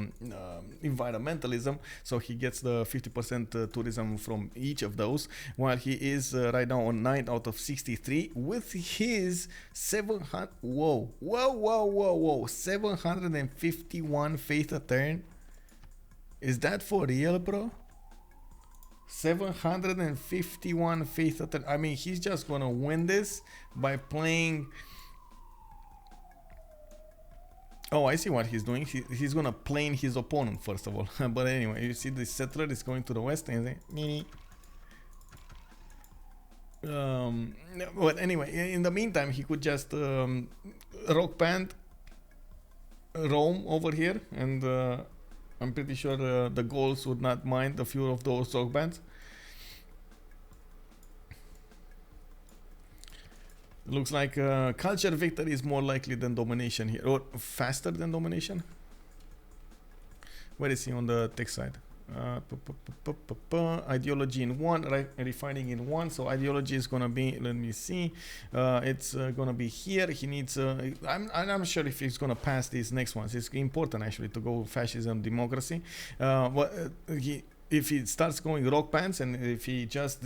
environmentalism, so he gets the 50% tourism from each of those, while he is right now on 9 out of 63 with his 700 751 faith a turn. Is that for real, bro? 751 faith attack. I mean, he's just gonna win this by playing. Oh, I see what he's doing. He's gonna plane his opponent first of all. But anyway, you see the settler is going to the west and But anyway, in the meantime, he could just rock band roam over here, and I'm pretty sure the Gauls would not mind a few of those rock bands. Looks like culture victory is more likely than domination here, or faster than domination. Where is he on the tech side? Ideology in 1, refining in 1. So ideology is gonna be, let me see, it's gonna be here. He needs I'm not sure if he's gonna pass these next ones. It's important actually to go fascism, democracy. If he starts going rock bands, and if he just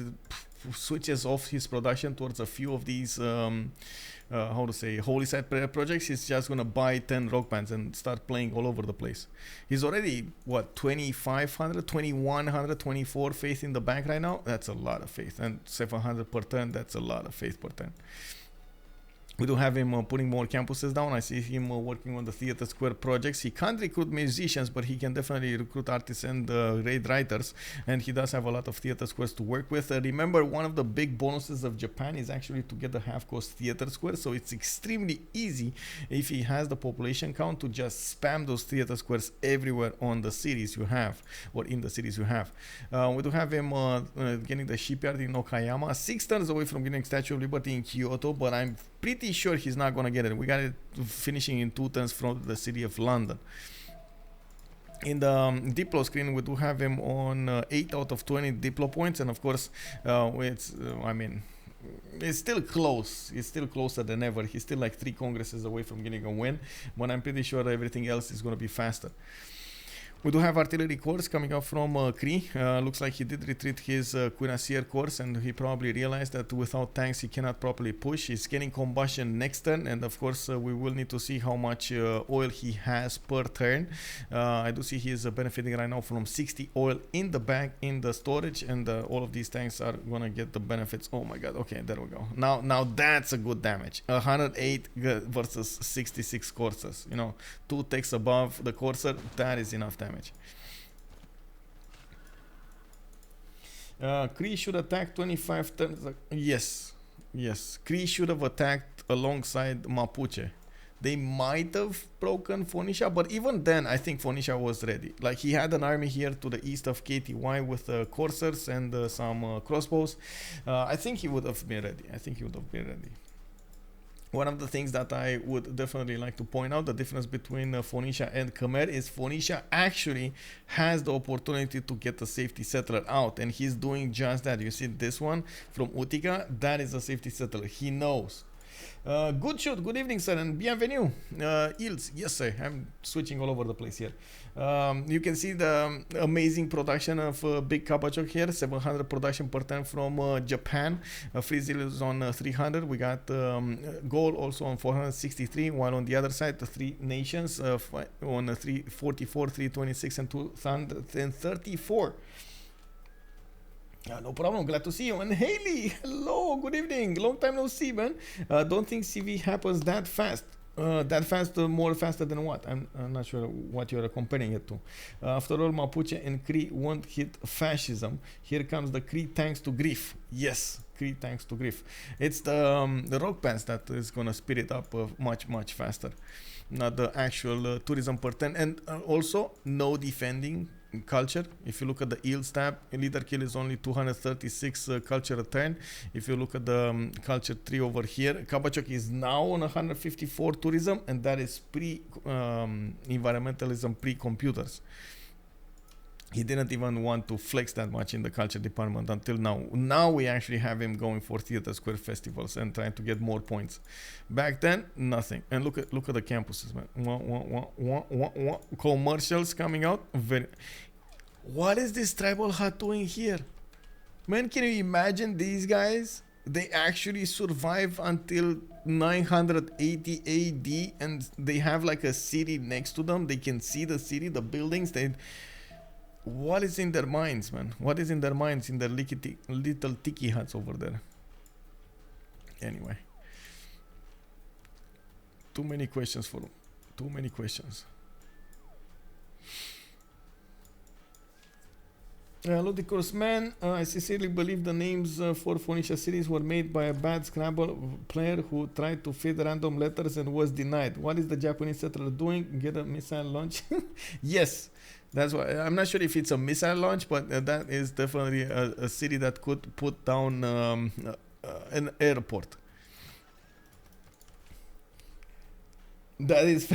switches off his production towards a few of these how to say, holy site projects, he's just gonna buy 10 rock bands and start playing all over the place. He's already, what, 2,500, 2,100, 24 faith in the bank right now. That's a lot of faith. And 700 per turn, that's a lot of faith per turn. We do have him putting more campuses down. I see him working on the Theater Square projects. He can't recruit musicians, but he can definitely recruit artists and raid writers. And he does have a lot of Theater Squares to work with. Remember, one of the big bonuses of Japan is actually to get the half-cost Theater Square. So it's extremely easy, if he has the population count, to just spam those Theater Squares everywhere on the cities you have, or in the cities you have. We do have him getting the shipyard in Okayama, 6 turns away from getting Statue of Liberty in Kyoto, but I'm pretty sure he's not gonna get it. We got it finishing in 2 turns from the city of London. In the Diplo screen, we do have him on 8 out of 20 Diplo points, and of course, I mean, it's still close. It's still closer than ever. He's still like 3 congresses away from getting a win, but I'm pretty sure everything else is gonna be faster. We do have artillery course coming up from Cree. Looks like he did retreat his cuirassier course, and he probably realized that without tanks he cannot properly push. He's getting combustion next turn, and of course we will need to see how much oil he has per turn. I do see he is benefiting right now from 60 oil in the bag, in the storage, and all of these tanks are gonna get the benefits. Oh my god, okay, there we go. Now that's a good damage. 108 versus 66 coursers. You know, 2 techs above the courser, that is enough damage. Cree should attack 25 turns. Yes. Cree should have attacked alongside Mapuche. They might have broken Phoenicia, but even then, I think Phoenicia was ready. Like, he had an army here to the east of KTY with coursers and some crossbows. I think he would have been ready. One of the things that I would definitely like to point out, the difference between Phoenicia and Khmer, is Phoenicia actually has the opportunity to get a safety settler out, and he's doing just that. You see this one from Utica? That is a safety settler. He knows. Good shoot, good evening, sir, and bienvenue. Yields, yes, sir. I'm switching all over the place here. You can see the amazing production of big KabachOk here. 700 production per turn from Japan. Freezil is on 300. We got Gaul also on 463, while on the other side, the 3 nations on 344, 326, and 234. No problem, glad to see you. And Haley, hello, good evening. Long time no see, man. Don't think CV happens that fast. More faster than what? I'm not sure what you're comparing it to. After all, Mapuche and Cree won't hit fascism. Here comes the Cree tanks to grief. Yes, Cree tanks to grief. It's the rock bands that is gonna speed it up much faster. Not the actual tourism per turn. And also, no defending culture. If you look at the yields tab, Ledarkill is only 236 culture a turn. If you look at the culture tree over here, KabachOk is now on 154 tourism, and that is environmentalism pre-computers. He didn't even want to flex that much in the culture department until now. Now we actually have him going for Theater Square festivals and trying to get more points. Back then, nothing. And look at the campuses, man. Commercials coming out. What is this tribal hut doing here? Man, can you imagine these guys? They actually survive until 980 AD, and they have like a city next to them. They can see the city, the buildings. What is in their minds, man? What is in their minds in their little tiki huts over there? Anyway. Too many questions for them. Too many questions. Ludicrous Man, I sincerely believe the names for Phoenicia cities were made by a bad Scrabble player who tried to feed random letters and was denied. What is the Japanese settler doing? Get a missile launch? Yes, that's why. I'm not sure if it's a missile launch, but that is definitely a city that could put down an airport. That is.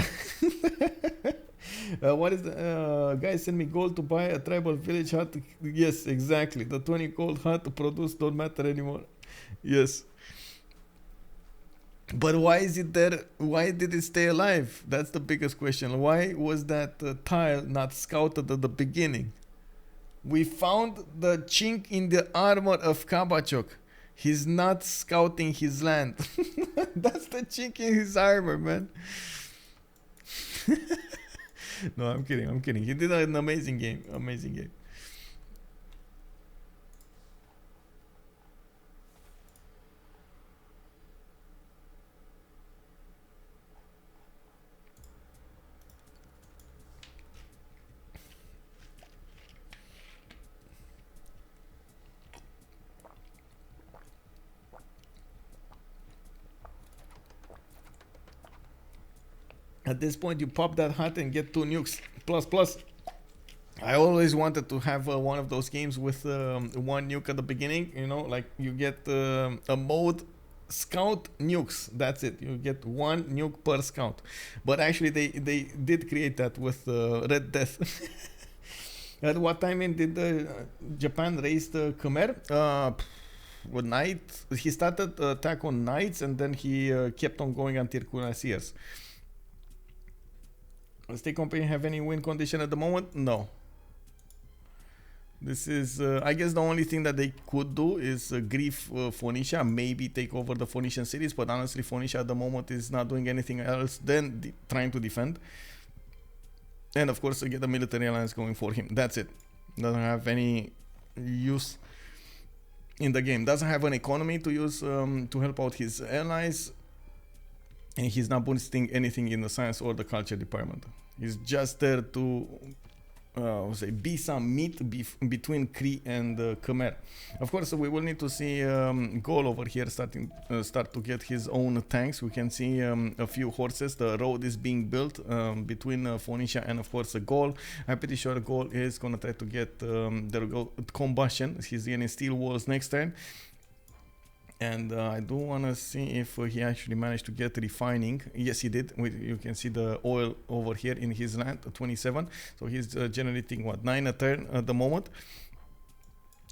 What is the guys send me gold to buy a tribal village hut? Yes, exactly. The 20 gold hut produced don't matter anymore. Yes. But why is it there? Why did it stay alive? That's the biggest question. Why was that tile not scouted at the beginning? We found the chink in the armor of KabachOk. He's not scouting his land. That's the chink in his armor, man. No, I'm kidding. I'm kidding. He did an amazing game. Amazing game. At this point, you pop that hut and get 2 nukes. Plus. I always wanted to have one of those games with 1 nuke at the beginning. You know, like you get a mode scout nukes. That's it. You get 1 nuke per scout. But actually, they did create that with Red Death. At what time did Japan raise the Khmer? Night. He started attack on nights and then he kept on going until Cuirassiers. State company have any win condition at the moment? No. This is, I guess the only thing that they could do is grief Phoenicia, maybe take over the Phoenician cities, but honestly Phoenicia at the moment is not doing anything else than trying to defend. And of course get a military alliance going for him. That's it. Doesn't have any use in the game. Doesn't have an economy to use to help out his allies. And he's not boosting anything in the science or the culture department. He's just there to be some meat between Cree and Khmer. Of course, we will need to see Gaul over here start to get his own tanks. We can see a few horses. The road is being built between Phoenicia and of course Gaul. I'm pretty sure Gaul is gonna try to get the combustion. He's getting steel walls next turn. And I do want to see if he actually managed to get refining. Yes, he did. You can see the oil over here in his land, 27. So he's generating, what, 9 a turn at the moment.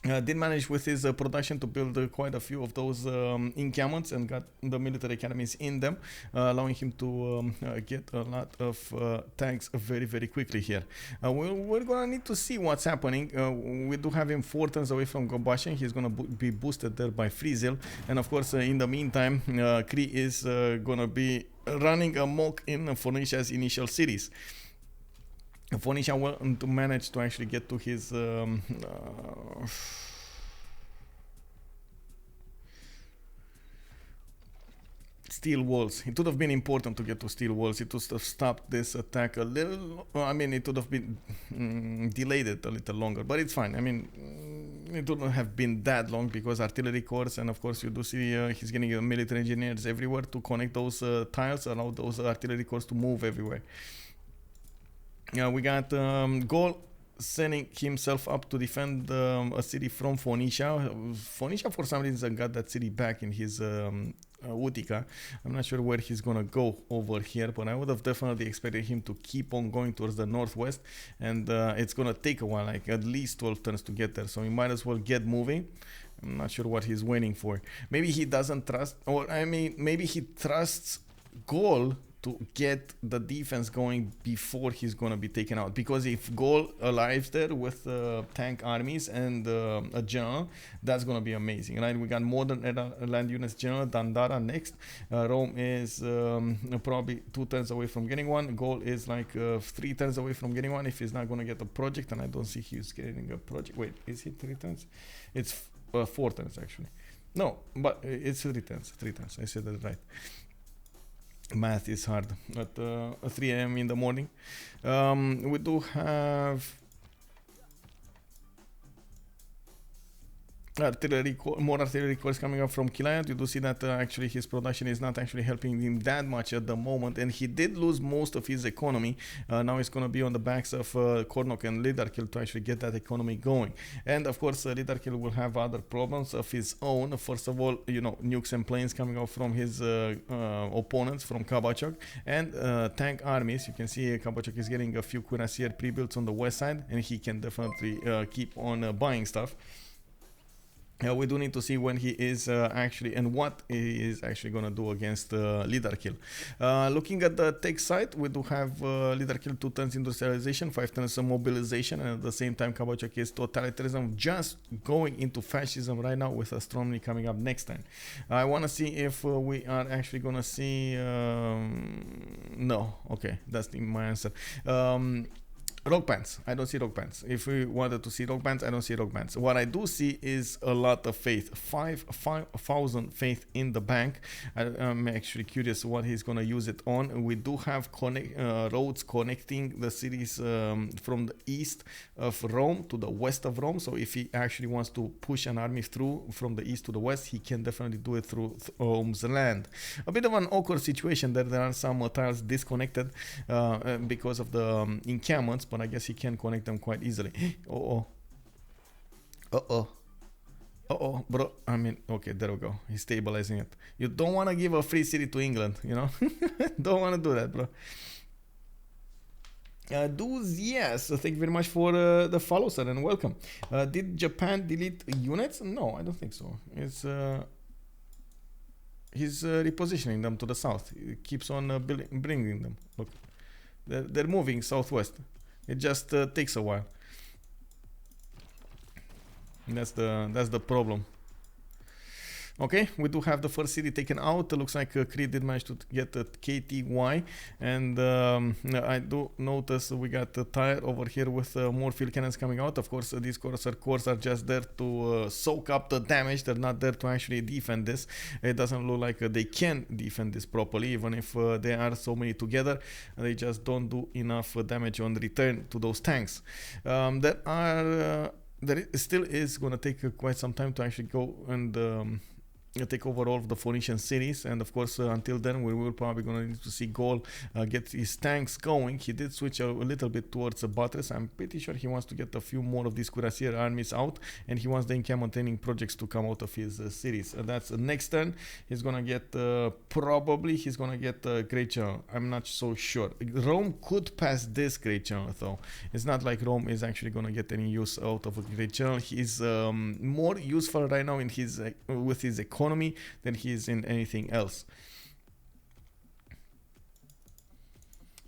Did manage with his production to build quite a few of those encampments and got the military academies in them, allowing him to get a lot of tanks very, very quickly here. We're gonna need to see what's happening. We do have him 4 turns away from combustion. He's gonna be boosted there by Freezil, and of course in the meantime Cree is gonna be running amok in Phoenicia's initial cities. Phoenicia will to manage to actually get to his steel walls. It would have been important to get to steel walls. It would have stopped this attack a little. I mean, it would have been delayed it a little longer, but it's fine. I mean, it wouldn't have been that long because artillery corps, and of course you do see he's getting military engineers everywhere to connect those tiles, allow those artillery corps to move everywhere. We got Gaul sending himself up to defend a city from Phoenicia. Phoenicia for some reason got that city back in his Utica. I'm not sure where he's gonna go over here, but I would have definitely expected him to keep on going towards the northwest, and it's gonna take a while, like at least 12 turns to get there, so he might as well get moving. I'm not sure what he's waiting for. Maybe he doesn't trust, or I mean maybe he trusts Gaul to get the defense going before he's gonna be taken out, because if Gaul arrives there with tank armies and a general, that's gonna be amazing, right? We got modern land units general Dandara next. Rome is probably 2 turns away from getting one. Gaul is like 3 turns away from getting one if he's not gonna get a project, and I don't see he's getting a project. Wait, is he 3 turns? It's 4 turns actually. No, but it's 3 turns. 3 turns. I said that right. Math is hard at 3 a.m. in the morning. We do have more artillery cores coming up from Killayad. You do see that actually his production is not actually helping him that much at the moment, and he did lose most of his economy. Now he's going to be on the backs of Kornok and Ledarkill to actually get that economy going. And of course, Ledarkill will have other problems of his own. First of all, you know, nukes and planes coming out from his opponents from KabachOk, and tank armies. You can see KabachOk is getting a few cuirassier pre-builds on the west side, and he can definitely keep on buying stuff. We do need to see when he is actually and what he is actually going to do against Ledarkill. Looking at the tech side, we do have Ledarkill 2 turns industrialization, 5 turns mobilization, and at the same time KabachOk is totalitarianism, just going into fascism right now with astronomy coming up next time. I want to see if we are actually going to see... no, okay, that's my answer. Rock bands. I don't see rock bands. If we wanted to see rock bands, I don't see rock bands. What I do see is a lot of faith. 5,000 faith in the bank. I'm actually curious what he's going to use it on. We do have roads connecting the cities from the east of Rome to the west of Rome. So if he actually wants to push an army through from the east to the west, he can definitely do it through Rome's land. A bit of an awkward situation there. There are some tiles disconnected because of the encampments, but I guess he can connect them quite easily. Bro. I mean, okay, there we go. He's stabilizing it. You don't want to give a free city to England, you know? Don't want to do that, bro. Dudes, yes, thank you very much for the follow, sir, and welcome. Did Japan delete units? No, I don't think so. It's he's repositioning them to the south. He keeps on bringing them. Look, they're moving southwest. It just takes a while. And that's the problem. Okay, we do have the first city taken out. It looks like Cree did manage to get a KTY, and I do notice we got a tire over here with more field cannons coming out. Of course, these cores are just there to soak up the damage. They're not there to actually defend this. It doesn't look like they can defend this properly, even if they are so many together. They just don't do enough damage on return to those tanks. There still is going to take quite some time to actually go and take over all of the Phoenician cities, and of course until then we will probably going to need to see Gaul get his tanks going. He did switch a little bit towards the buttress. I'm pretty sure he wants to get a few more of these cuirassier armies out, and he wants the encampment training projects to come out of his cities. That's next turn. He's gonna get probably he's gonna get Great General. I'm not so sure. Rome could pass this Great General though. It's not like Rome is actually gonna get any use out of a Great General. He's more useful right now in his with his economy than he is in anything else.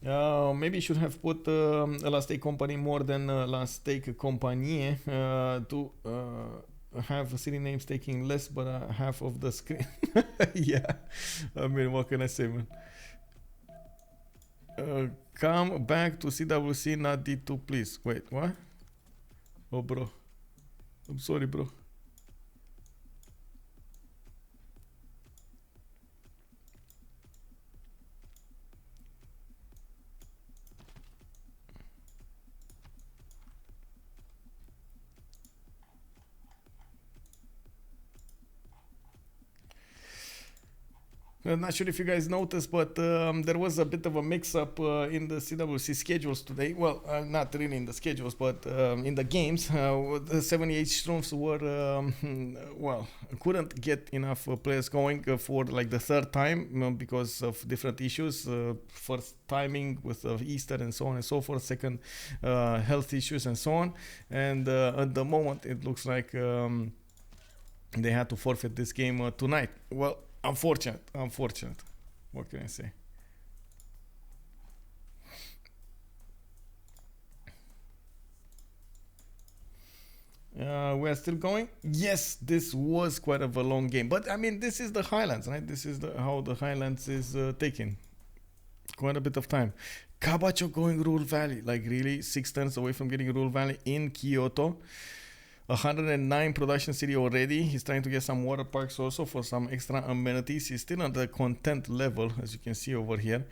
Maybe you should have put Last Company more than Last Compagnie to have city names taking less but half of the screen. Yeah, I mean, what can I say, man? Come back to CWC, not D2, please. Wait, what? Oh, bro. I'm sorry, bro. I'm not sure if you guys noticed, but there was a bit of a mix-up in the CWC schedules today. Well, not really in the schedules, but in the games. The 78 Schtroumpfs were, well, couldn't get enough players going for like the third time because of different issues. First timing with Easter and so on and so forth. Second, health issues and so on. And at the moment, it looks like they had to forfeit this game tonight. Well, unfortunate. What can I say? We are still going. Yes, this was quite of a long game, but I mean, this is the Highlands, right? This is how the Highlands is taking quite a bit of time. KabachOk going Rural Valley, like really 6 turns away from getting Rural Valley in Kyoto. 109 production city already. He's trying to get some water parks also for some extra amenities. He's still on the content level, as you can see over here.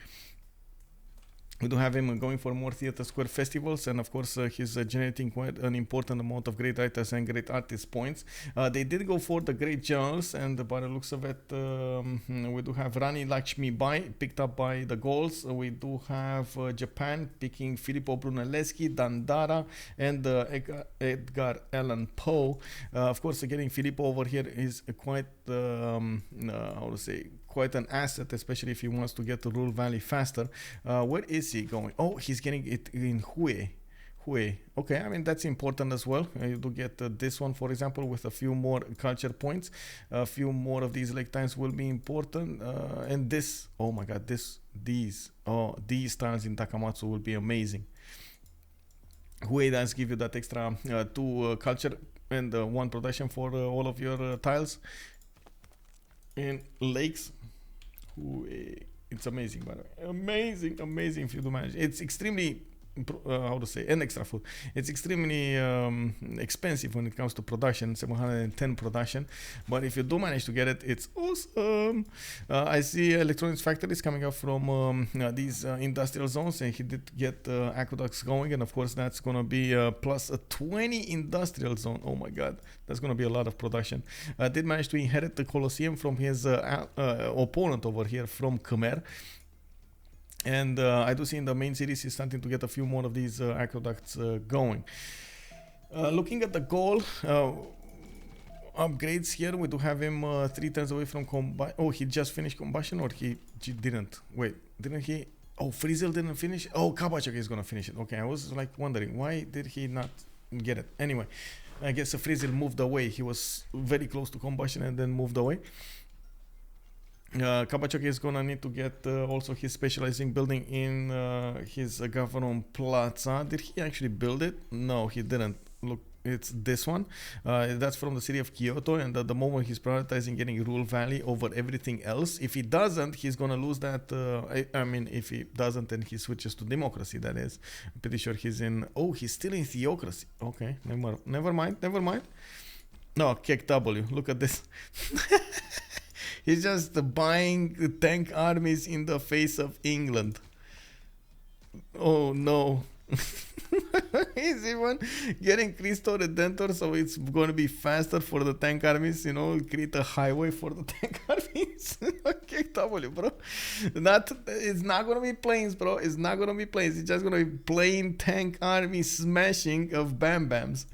We do have him going for more theater square festivals, and of course he's generating quite an important amount of great writers and great artist points. They did go for the great generals, and by the looks of it, we do have Rani Lakshmi Bai picked up by the Gauls. We do have Japan picking Filippo Brunelleschi, Dandara, and Edgar Allan Poe. Of course, getting Filippo over here is quite how to say, quite an asset, especially if he wants to get to Rule Valley faster. Where is he going? Oh, he's getting it in Hue. Okay, I mean, that's important as well. You do get this one, for example, with a few more culture points. A few more of these lake times will be important. And this, oh my god, these tiles in Takamatsu will be amazing. Hue does give you that extra 2 culture and 1 production for all of your tiles in lakes. It's amazing, by the way. Amazing if you do manage. It's extremely how to say, and extra food. It's extremely expensive when it comes to production, 710 production, but if you do manage to get it, it's awesome. I see electronics factories coming up from these industrial zones, and he did get aqueducts going, and of course that's gonna be plus a 20 industrial zone. Oh my god, that's gonna be a lot of production. Did manage to inherit the Colosseum from his opponent over here from Khmer. And I do see in the main cities he's starting to get a few more of these aqueducts going. Looking at the Gaul upgrades here, we do have him 3 turns away from combustion. Oh, he just finished combustion, or he didn't? Wait, didn't he? Oh, Freezil didn't finish? Oh, KabachOk is gonna finish it. Okay, I was like wondering, why did he not get it? Anyway, I guess Freezil moved away. He was very close to combustion and then moved away. KabachOk is gonna need to get also his specializing building in his government plaza. Did he actually build it? No, he didn't. Look, it's this one. That's from the city of Kyoto, and at the moment he's prioritizing getting Rule Valley over everything else. If he doesn't, he's gonna lose that. I mean, if he doesn't, then he switches to democracy. That is, I'm pretty sure he's in. Oh, he's still in theocracy. Okay, never mind. No, kick W. Look at this. He's just buying tank armies in the face of England. Oh no. He's even getting Cristo Redentor, so it's going to be faster for the tank armies, you know, create a highway for the tank armies. Kick W, bro. It's not going to be planes, bro. It's not going to be planes. It's just going to be plain tank army smashing of Bam Bams.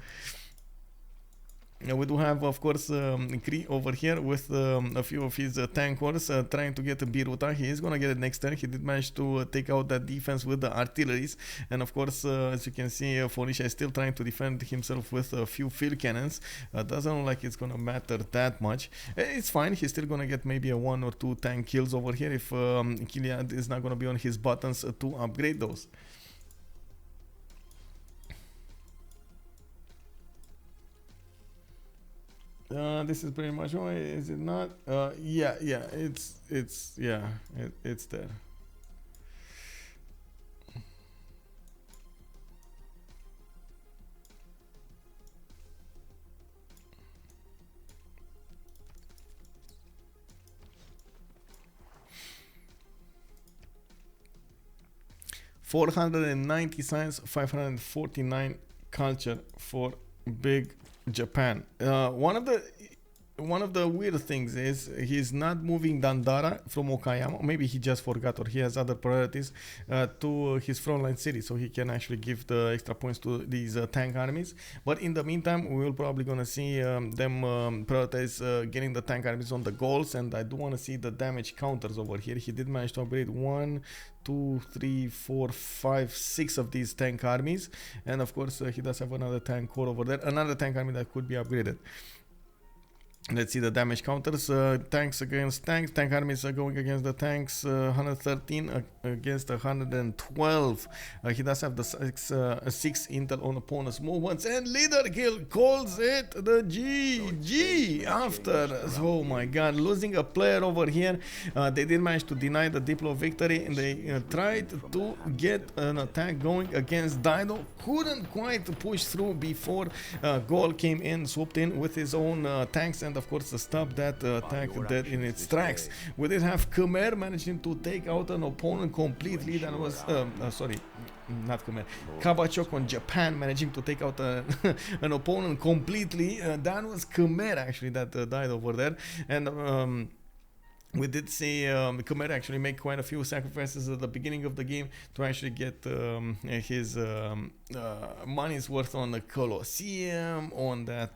We do have, of course, Cree over here with a few of his tank wars trying to get Biruta. He is going to get it next turn. He did manage to take out that defense with the artilleries. And of course, as you can see, Phoenicia is still trying to defend himself with a few field cannons. Doesn't look like it's going to matter that much. It's fine. He's still going to get maybe a 1 or 2 tank kills over here if Killayad is not going to be on his buttons to upgrade those. This is pretty much why, is it not? Yeah, it's there. $490 science, 549 culture for big Japan. One of the weird things is he's not moving Dandara from Okayama. Maybe he just forgot, or he has other priorities to his frontline city, so he can actually give the extra points to these tank armies. But in the meantime, we will probably gonna see them prioritize getting the tank armies on the Gauls, and I do want to see the damage counters over here. He did manage to upgrade 1, 2, 3, 4, 5, 6 of these tank armies, and of course he does have another tank core over there, another tank army that could be upgraded. Let's see the damage counters. Tanks against tanks. Tank armies are going against the tanks. 113 against 112. He does have the 6 intel on opponent's movements. And Ledarkill calls it the GG after. Oh my god. Losing a player over here. They did manage to deny the Diplo victory. And they tried to get an attack going against Dido. Couldn't quite push through before Gaul came in, swooped in with his own tanks and and of course stop that attack dead in its tracks. We did have Khmer managing to take out an opponent completely. That was sorry, not Khmer, KabachOk on Japan managing to take out an opponent completely. That was Khmer actually that died over there, and we did see Khmer actually make quite a few sacrifices at the beginning of the game to actually get his money's worth on the Colosseum, on that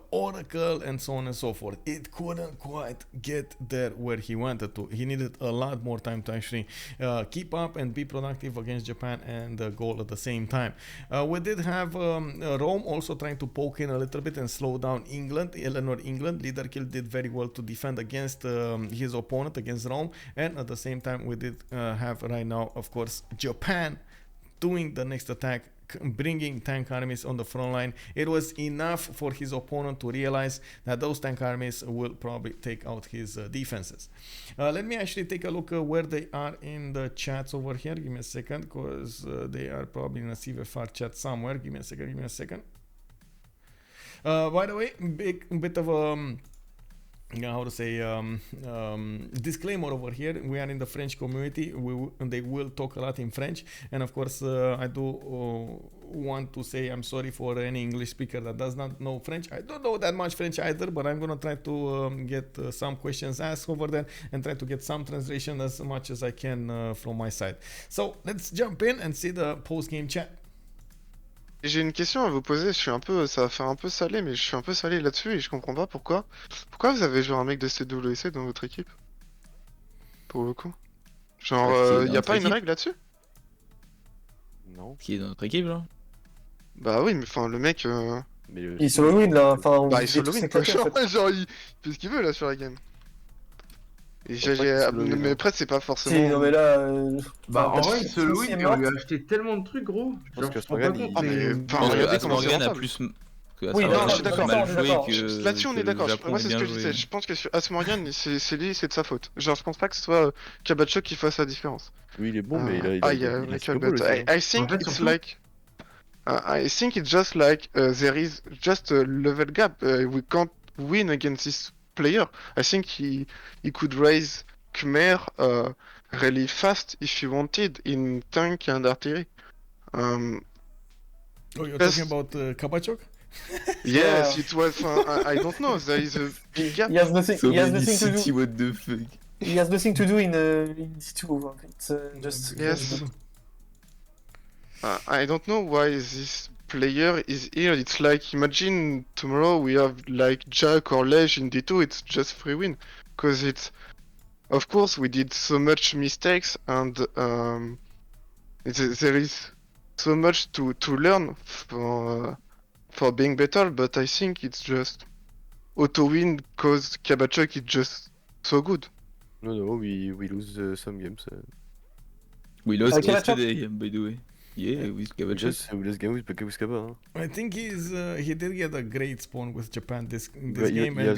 Oracle, and so on and so forth. It couldn't quite get there where he wanted to. He needed a lot more time to actually keep up and be productive against Japan and Gaul at the same time. We did have Rome also trying to poke in a little bit and slow down England, Eleanor England. Ledarkill did very well to defend against his opponent, against Rome, and at the same time we did have right now, of course, Japan doing the next attack, bringing tank armies on the front line. It was enough for his opponent to realize that those tank armies will probably take out his defenses. Let me actually take a look where they are in the chats over here. Give me a second, because they are probably in a CivFR chat somewhere. Give me a second. By the way, bit of how to say disclaimer over here. We are in the French community. They will talk a lot in French, and of course I do want to say I'm sorry for any English speaker that does not know French. I don't know that much French either, but I'm gonna try to get some questions asked over there and try to get some translation as much as I can from my side. So let's jump in and see the post-game chat. J'ai une question à vous poser, ça va faire un peu salé, mais je suis un peu salé là-dessus et je comprends pas pourquoi. Pourquoi vous avez genre un mec de CWC dans votre équipe? Pour le coup. Genre, y a pas une règle là-dessus? Non. Qui est dans notre équipe là? Bah oui, mais enfin le mec... Il est solo win là, enfin... Bah il est solo win, quoi. Genre il fait ce qu'il veut là sur la game. Et mais après c'est pas forcément... Si, non mais là... Bah en vrai, ce Louis, on lui a acheté tellement de trucs gros. Parce que Asmorgane a plus... Oui, non, je suis d'accord. Là-dessus, là-dessus, on est d'accord. Moi, c'est ce que je disais. Je pense que sur Asmorgane, c'est lui, c'est de sa faute. Genre, je pense pas que ce soit KabachOk qui fasse la différence. Oui, il est bon, mais il a I think it's like... I think it's just like there is just a level gap. We can't win against this player. I think he could raise Khmer really fast if he wanted in tank and artillery. Oh, you're talking about KabachOk? Yes, it was. I don't know. There is a big gap. He has nothing to do. What the fuck? He has nothing to do in D2. It's just. Yes. I don't know why this player is here. It's like, imagine tomorrow we have like Jack or Lej in D2. It's just free win, because it's. Of course, we did so much mistakes, and there is so much to learn for being better. But I think it's just auto win because KabachOk is just so good. No, we lose some games. We lost yesterday, by the way. Yeah, with KabachOk. We lost game with Kaba. Huh? I think he did get a great spawn with Japan this game, and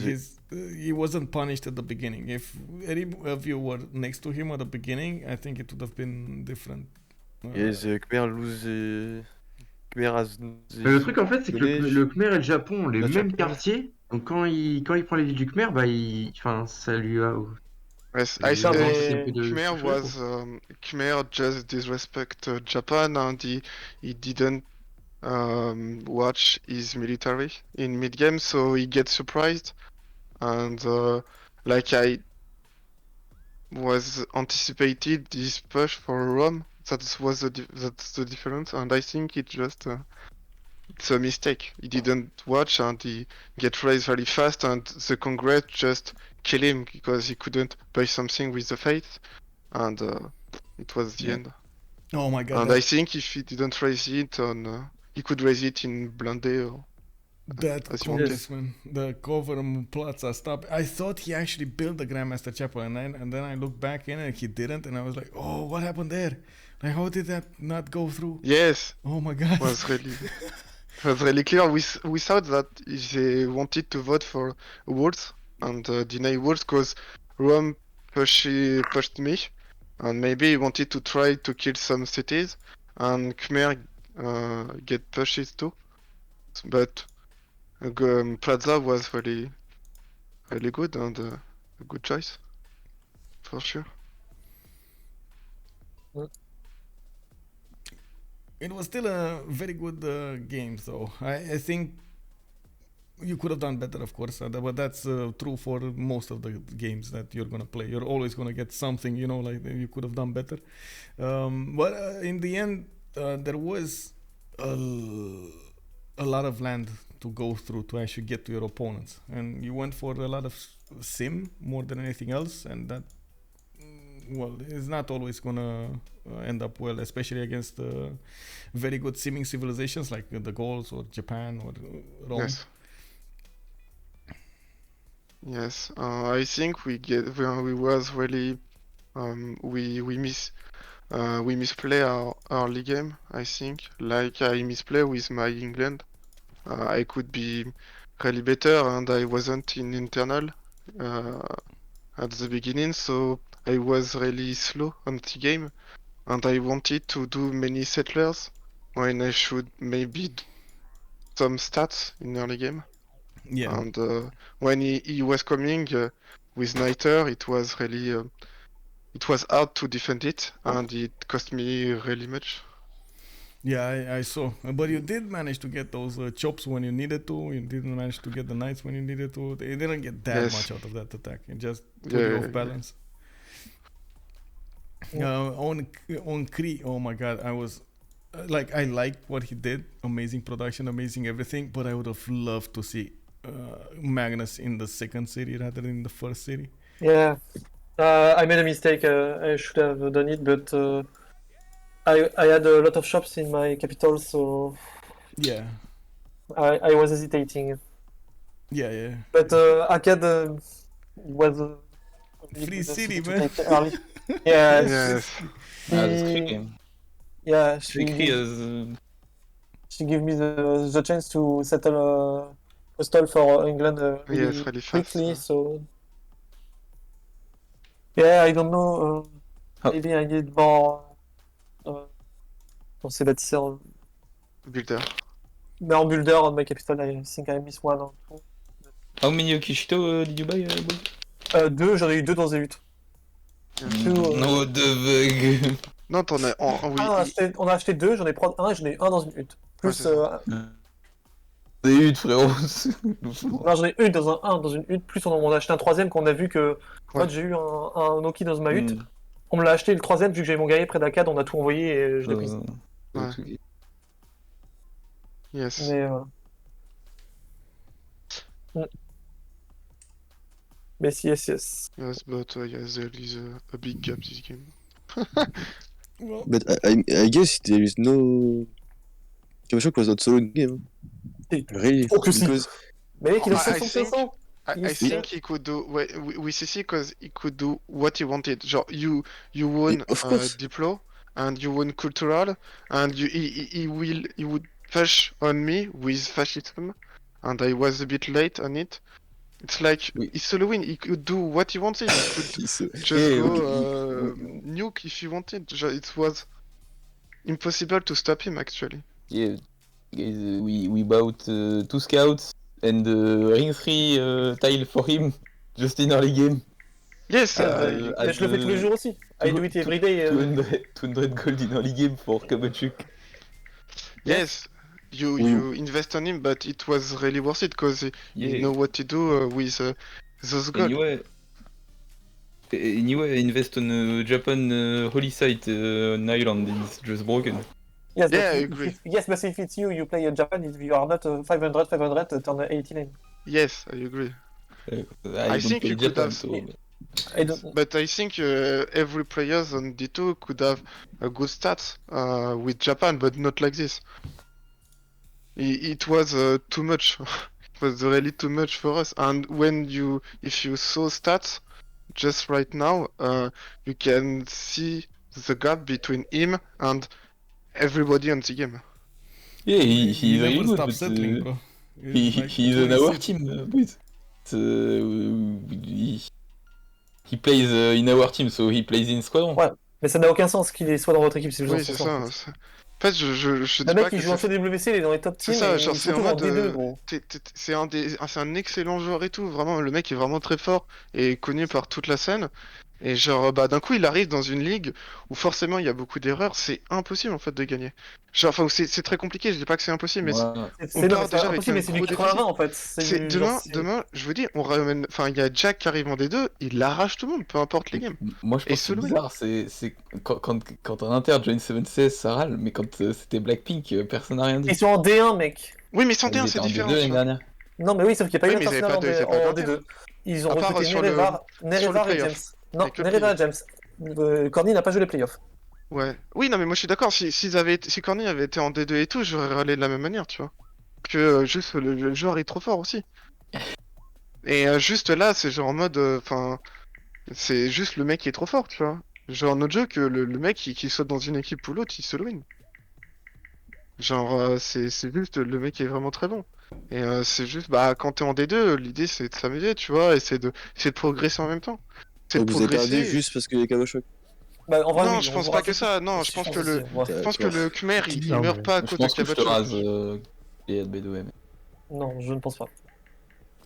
he wasn't punished at the beginning. If any of you were next to him at the beginning, I think it would have been different. Yes, Khmer lose. Le truc en fait, c'est que le Khmer et le Japon ont les mêmes quartiers. Donc quand il prend les villes du Khmer, bah ça lui a. Yes, I think Khmer just disrespect Japan, and he didn't watch his military in mid game, so he gets surprised, and like I was anticipated this push for Rome. That's the difference, and I think it's just it's a mistake. He didn't watch, and he get raised very fast, and the Congress just kill him because he couldn't buy something with the faith, and it was the end. Oh my god! And I think if he didn't raise it on, he could raise it in Blande or. That contest, man, the cover Plaza stop. I thought he actually built the Grandmaster Chapel, and then I looked back in and he didn't, and I was like, oh, what happened there? Like, how did that not go through? Yes. Oh my god. It was really clear. We thought that if they wanted to vote for words and deny words because Rome pushed me, and maybe he wanted to try to kill some cities, and Khmer get pushed too. But Plaza was very really good and a good choice, for sure. It was still a very good game, though. I think you could have done better, of course, but that's true for most of the games that you're gonna play. You're always gonna get something, you know, like you could have done better. But in the end, there was a lot of land to go through to actually get to your opponents, and you went for a lot of sim more than anything else, and that, well, it's not always gonna end up well, especially against very good simming civilizations like the Gauls or Japan or Rome. Yes. Yes, I think we was really we misplay our early game. I think, like I misplay with my England. I could be really better, and I wasn't in internal at the beginning, so I was really slow on the game, and I wanted to do many settlers when I should maybe do some stats in early game. Yeah. And when he was coming with Niter, it was really it was hard to defend it, and it cost me really much. Yeah, I saw. But you did manage to get those chops when you needed to. You didn't manage to get the knights when you needed to. They didn't get that much out of that attack. It just put you off balance. On Cree, oh my god, I was I like what he did. Amazing production, amazing everything. But I would have loved to see Magnus in the second city rather than in the first city. Yeah, I made a mistake. I should have done it, but I had a lot of shops in my capital, so yeah, I was hesitating. Yeah. But Akkad was free city, man. Yeah. Yes. Yeah, she gave me the chance to settle a stall for England really quickly. Fast, so yeah, I don't know. Maybe I need more. Dans ces bâtisseurs. Builder. Mais en builder on my capital, I think I miss one or two. How many Okishito did you buy, Deux, j'en ai eu deux dans Z8. No, the bug. Non, t'en as... on a acheté deux, j'en ai pris un et j'en ai eu un dans une hutte. Plus... Des huttes, frérot. Non, j'en ai eu dans une hutte, plus on en a acheté un troisième quand on a vu que... En fait, j'ai eu un Oki dans ma hutte. On me l'a acheté le troisième, vu que j'avais mon guerrier près d'Akkad, on a tout envoyé et je l'ai pris. Ouais. Yes. Mais, mais yes. Yes, but yes, there is a big gap this game. But I guess there is no... KabachOk was not solo in the game. Really? Because... Mais mec, il a 500. I think he could do with CC because he could do what he wanted. Genre, you won Diplo and you won Cultural, and he would push on me with fascism, and I was a bit late on it. It's like he's solo win. He could do what he wanted. He could just go nuke if he wanted. It was impossible to stop him actually. Yeah, guys, we bought 2 scouts and ring 3 tile for him just in early game. Yes, mais je le fais tous les jours aussi. I do it every day. 200 gold in early game for KabachOk. Yes. You invest on him, but it was really worth it because you know what to do with those gold. Anyway, invest on Japan holy site on island. It's just broken. Yes, yeah, I agree. Yes, but if it's you play Japan, if you are not 500, turn 89. Yes, I agree. I think you could have. But I think every player on D2 could have a good stats with Japan, but not like this. It was too much. It was really too much for us. And if you saw stats just right now, you can see the gap between him and everybody on the game. Yeah, he's really good, but settling, bro. He's on our team, but he plays in our team, so he plays in Squadrons. Ouais, mais ça n'a aucun sens qu'il soit dans votre équipe, c'est Oui, c'est ça. En fait, je Le dis mec pas qui que joue en c'est... CWC, il est dans les top C'est teams ça, et genre il c'est se en retrouve en mode... D2, gros. c'est un excellent joueur et tout, vraiment, le mec est vraiment très fort et connu par toute la scène. Et genre, bah d'un coup, il arrive dans une ligue où forcément il y a beaucoup d'erreurs, c'est impossible en fait de gagner. Genre, enfin, c'est très compliqué, je dis pas que c'est impossible, mais Moi, on Non, mais part c'est déjà avec impossible, un mais c'est du gros déficit. 80-20 en fait. C'est C'est du genre. demain, je vous dis, on ramène, enfin, il y a Jack qui arrive en D2, il arrache tout le monde, peu importe les games. moi, je Et pense que c'est solo win. bizarre, c'est quand un inter join 7CS, ça râle, mais quand c'était Blackpink, personne n'a rien dit. Ils sont en D1, mec. Oui, mais Ils 101, étaient c'est en différent. D2 l'année Tu vois. dernière. Non, mais oui, sauf qu'il n'y a pas Oui, eu mais ils avaient d'international pas de, ils avaient pas en d'inter. D2. Ils ont À part recruté sur le Nerevar et James. playoff. Non, Avec le Nerevar et playoff. James. Corny n'a pas joué les playoffs. Ouais. Oui, non, mais moi je suis d'accord, si Corny avait été en D2 et tout, j'aurais râlé de la même manière, tu vois. Que juste le joueur est trop fort aussi. Et juste là, c'est genre en mode, enfin, c'est juste le mec qui est trop fort, tu vois. Genre notre jeu que le mec qui saute dans une équipe ou l'autre, il solo win. Genre c'est juste le mec qui est vraiment très bon. Et c'est juste bah quand t'es en D2, l'idée c'est de s'amuser, tu vois, et c'est de progresser en même temps. C'est de Donc vous avez perdu progresser. juste parce qu'il y a KabachOk. Bah, en vrai, Non, oui, je on pense vous pas que rase ça. Non, aussi, je pense que aussi, ouais. je pense que le Khmer il Non, meurt mais- pas à Je cause de pense que je te KabachOk. rase Killayad B2M. Non, je ne pense pas.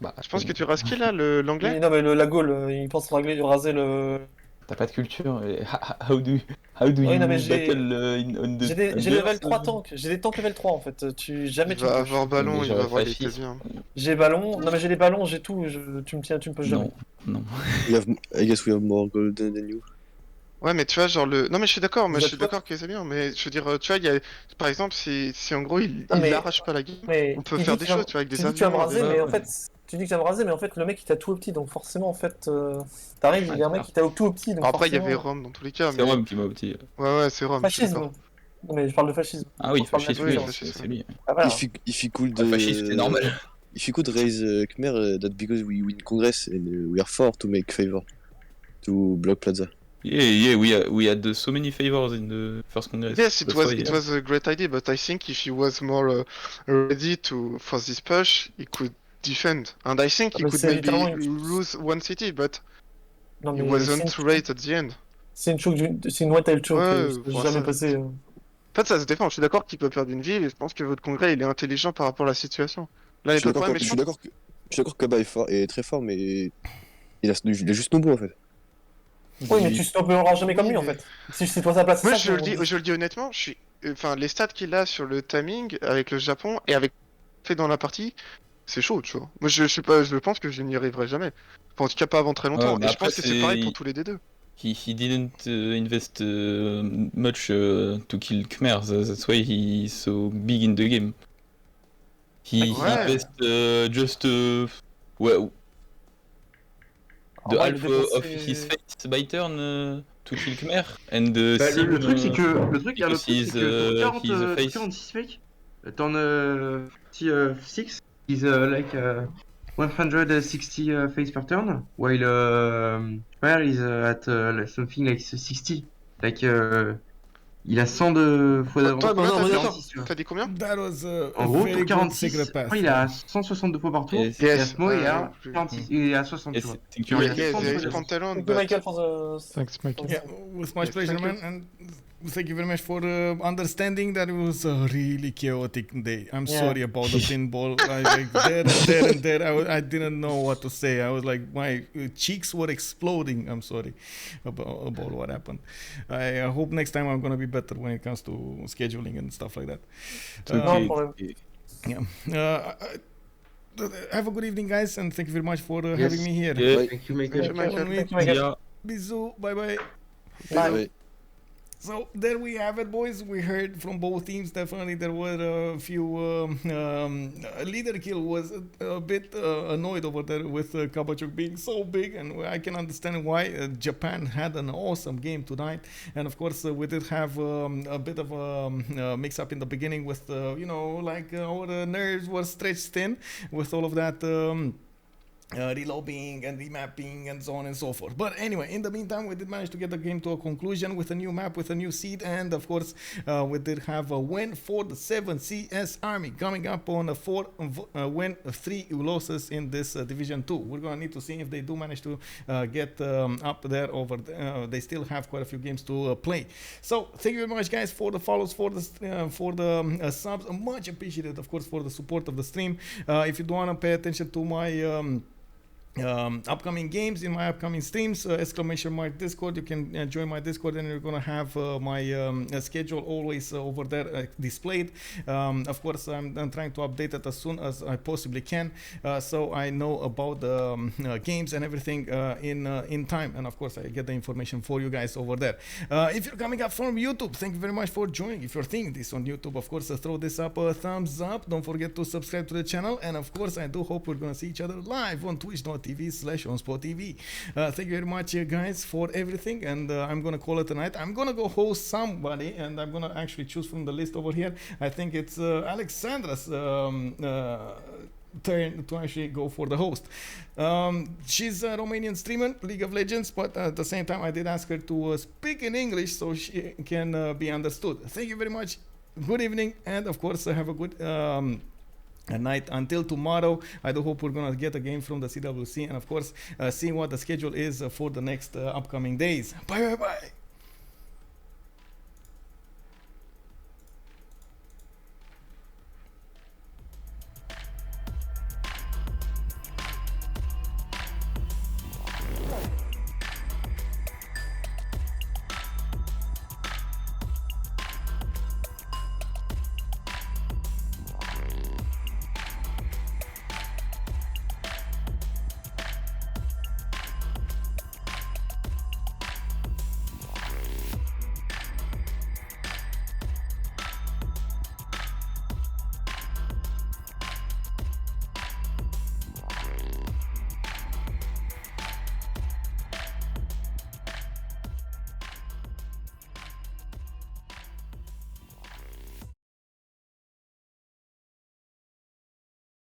Bah, Je pense que tu rases qui là, l'anglais? Non, mais la Gaul, il pense raser le. t'as pas de culture. How do Oui, non, mais you battle on the j'ai level unders? 3 tanks. J'ai des tanks level 3 en fait. Jamais Il tu me va push. avoir ballon, Mais il va j'aurais avoir les fasciste. bien. J'ai ballon. Non, mais j'ai les ballons, j'ai tout. Tu me tiens, tu me pushes jamais. Non. I guess we have more golden than you. Ouais, mais tu vois, genre le. Non, mais je suis d'accord, Vous je êtes suis quoi? d'accord que c'est bien, mais je veux dire, tu vois, il y a. Par exemple, si en gros il Ah, mais- arrache pas la game, Mais on peut il faire dit des qu'il va- choses, tu vois, avec des tu dis que tu vas me avions, raser, des- mais en fait, tu dis que tu vas me raser, mais en fait, le mec il t'a tout opti, donc forcément, en fait, t'arrives, il y a un mec qui t'a tout opti, donc Alors après, il y avait forcément. Rome dans tous les cas, C'est mais. Rome qui m'a opté. Ouais, c'est Rome, je suis Fascisme. d'accord. Non, mais je parle de fascisme. Ah oui, Je parle de la fascisme, oui, différence. fascisme. c'est lui. Ah, voilà. If you could Fascisme, c'est normal. if you could raise Khmer that because we win Congress and we are for to make favor to Block Plaza. Yeah, we had so many favors in the first congress. Yes, it That's was why, it was a great idea, but I think if he was more ready for this push, he could defend, and I think he mais could c'est maybe littéralement une- lose one city, but Non, he mais wasn't right at the end. c'est une choke, c'est une one-tail choke, Ouais, ça s'est bon, jamais ça- passé. En fait, ça se défend. Je suis d'accord qu'il peut perdre une ville, et je pense que votre congrès il est intelligent par rapport à la situation. Là, il y a Je suis pas de problème, mais je je suis pense- d'accord que Kaba est très fort, mais il a juste nombreux en fait. Oui, mais tu stopperas jamais comme lui en fait. Si c'est toi sa place, Moi, c'est ça qu'on dit. je le dis honnêtement, enfin, les stats qu'il a sur le timing avec le Japon et avec fait dans la partie, c'est chaud, tu vois. Moi, je suis pas, je pense que je n'y arriverai jamais. Enfin, en tout cas, pas avant très longtemps. Ouais, mais et je pense après, que c'est pareil pour tous les D2. He didn't invest much to kill Khmer, that's why he's so big in the game. He invest just well, the vrai, half il a of dépensé- his face by turn to kill Khmer, and Bah, Sim, le truc c'est que because he's, he's a face. 46 fake, turn 6 is like 160 face per turn, while Khmer is at something like 60. Like il a 100 de fois d'avance. Toi, combien non, t'as mais dit attends. T'as dit combien? That was En a gros, very tour good 46, secret path. après il a 162 fois par tour, Yes. et Yes, Asmo il a oui. 46, il est à 60 tu Yes, vois. thank you. Genre, il a Yes, 100 there fois is d'avance. Pantalon, Thank you, but... Michael, for the. Thanks, Michael. Yeah, with much Yes, pleasure, thank you. man, and thank you very much for understanding that it was a really chaotic day. I'm Yeah. sorry about the pinball. I like there. I didn't know what to say. I was like, my cheeks were exploding. I'm sorry about what happened. I hope next time I'm gonna be better when it comes to scheduling and stuff like that. No problem. Yeah. Have a good evening, guys, and thank you very much for Yes. having me here. Yeah. Thank you, Michael. Thank you, Michael. Yeah. Bisous. Bye bye. Bye. Ouais. So there we have it, boys. We heard from both teams. Definitely, there were a few. Ledarkill was a bit annoyed over there with KabachOk being so big, and I can understand why. Japan had an awesome game tonight, and of course, we did have a bit of a mix-up in the beginning with, our nerves were stretched thin with all of that. relobbying and remapping and so on and so forth. But anyway, in the meantime, we did manage to get the game to a conclusion with a new map, with a new seed, and of course we did have a win for the 7 CS Army, coming up on a 4 win, 3 losses in this Division 2. We're gonna need to see if they do manage to get up there over there. They still have quite a few games to play. So thank you very much, guys, for the follows, for the subs. Much appreciated, of course, for the support of the stream. If you do want to pay attention to my upcoming games in my upcoming streams, !Discord, you can join my Discord, and you're gonna have my schedule always over there displayed. Of course, I'm trying to update it as soon as I possibly can, so I know about the games and everything in time, and of course I get the information for you guys over there. If you're coming up from YouTube, thank you very much for joining. If you're seeing this on YouTube, of course, throw this up a thumbs up. Don't forget to subscribe to the channel, and of course I do hope we're gonna see each other live on twitch.tv/OnSpotTV. Thank you very much, guys, for everything, and I'm gonna call it a night. I'm gonna go host somebody, and I'm gonna actually choose from the list over here. I think it's Alexandra's turn to actually go for the host. She's a Romanian streamer, League of Legends, but at the same time I did ask her to speak in English so she can be understood. Thank you very much. Good evening, and of course have a good a night until tomorrow. I do hope we're gonna get a game from the CWC, and of course see what the schedule is for the next upcoming days. Bye bye bye.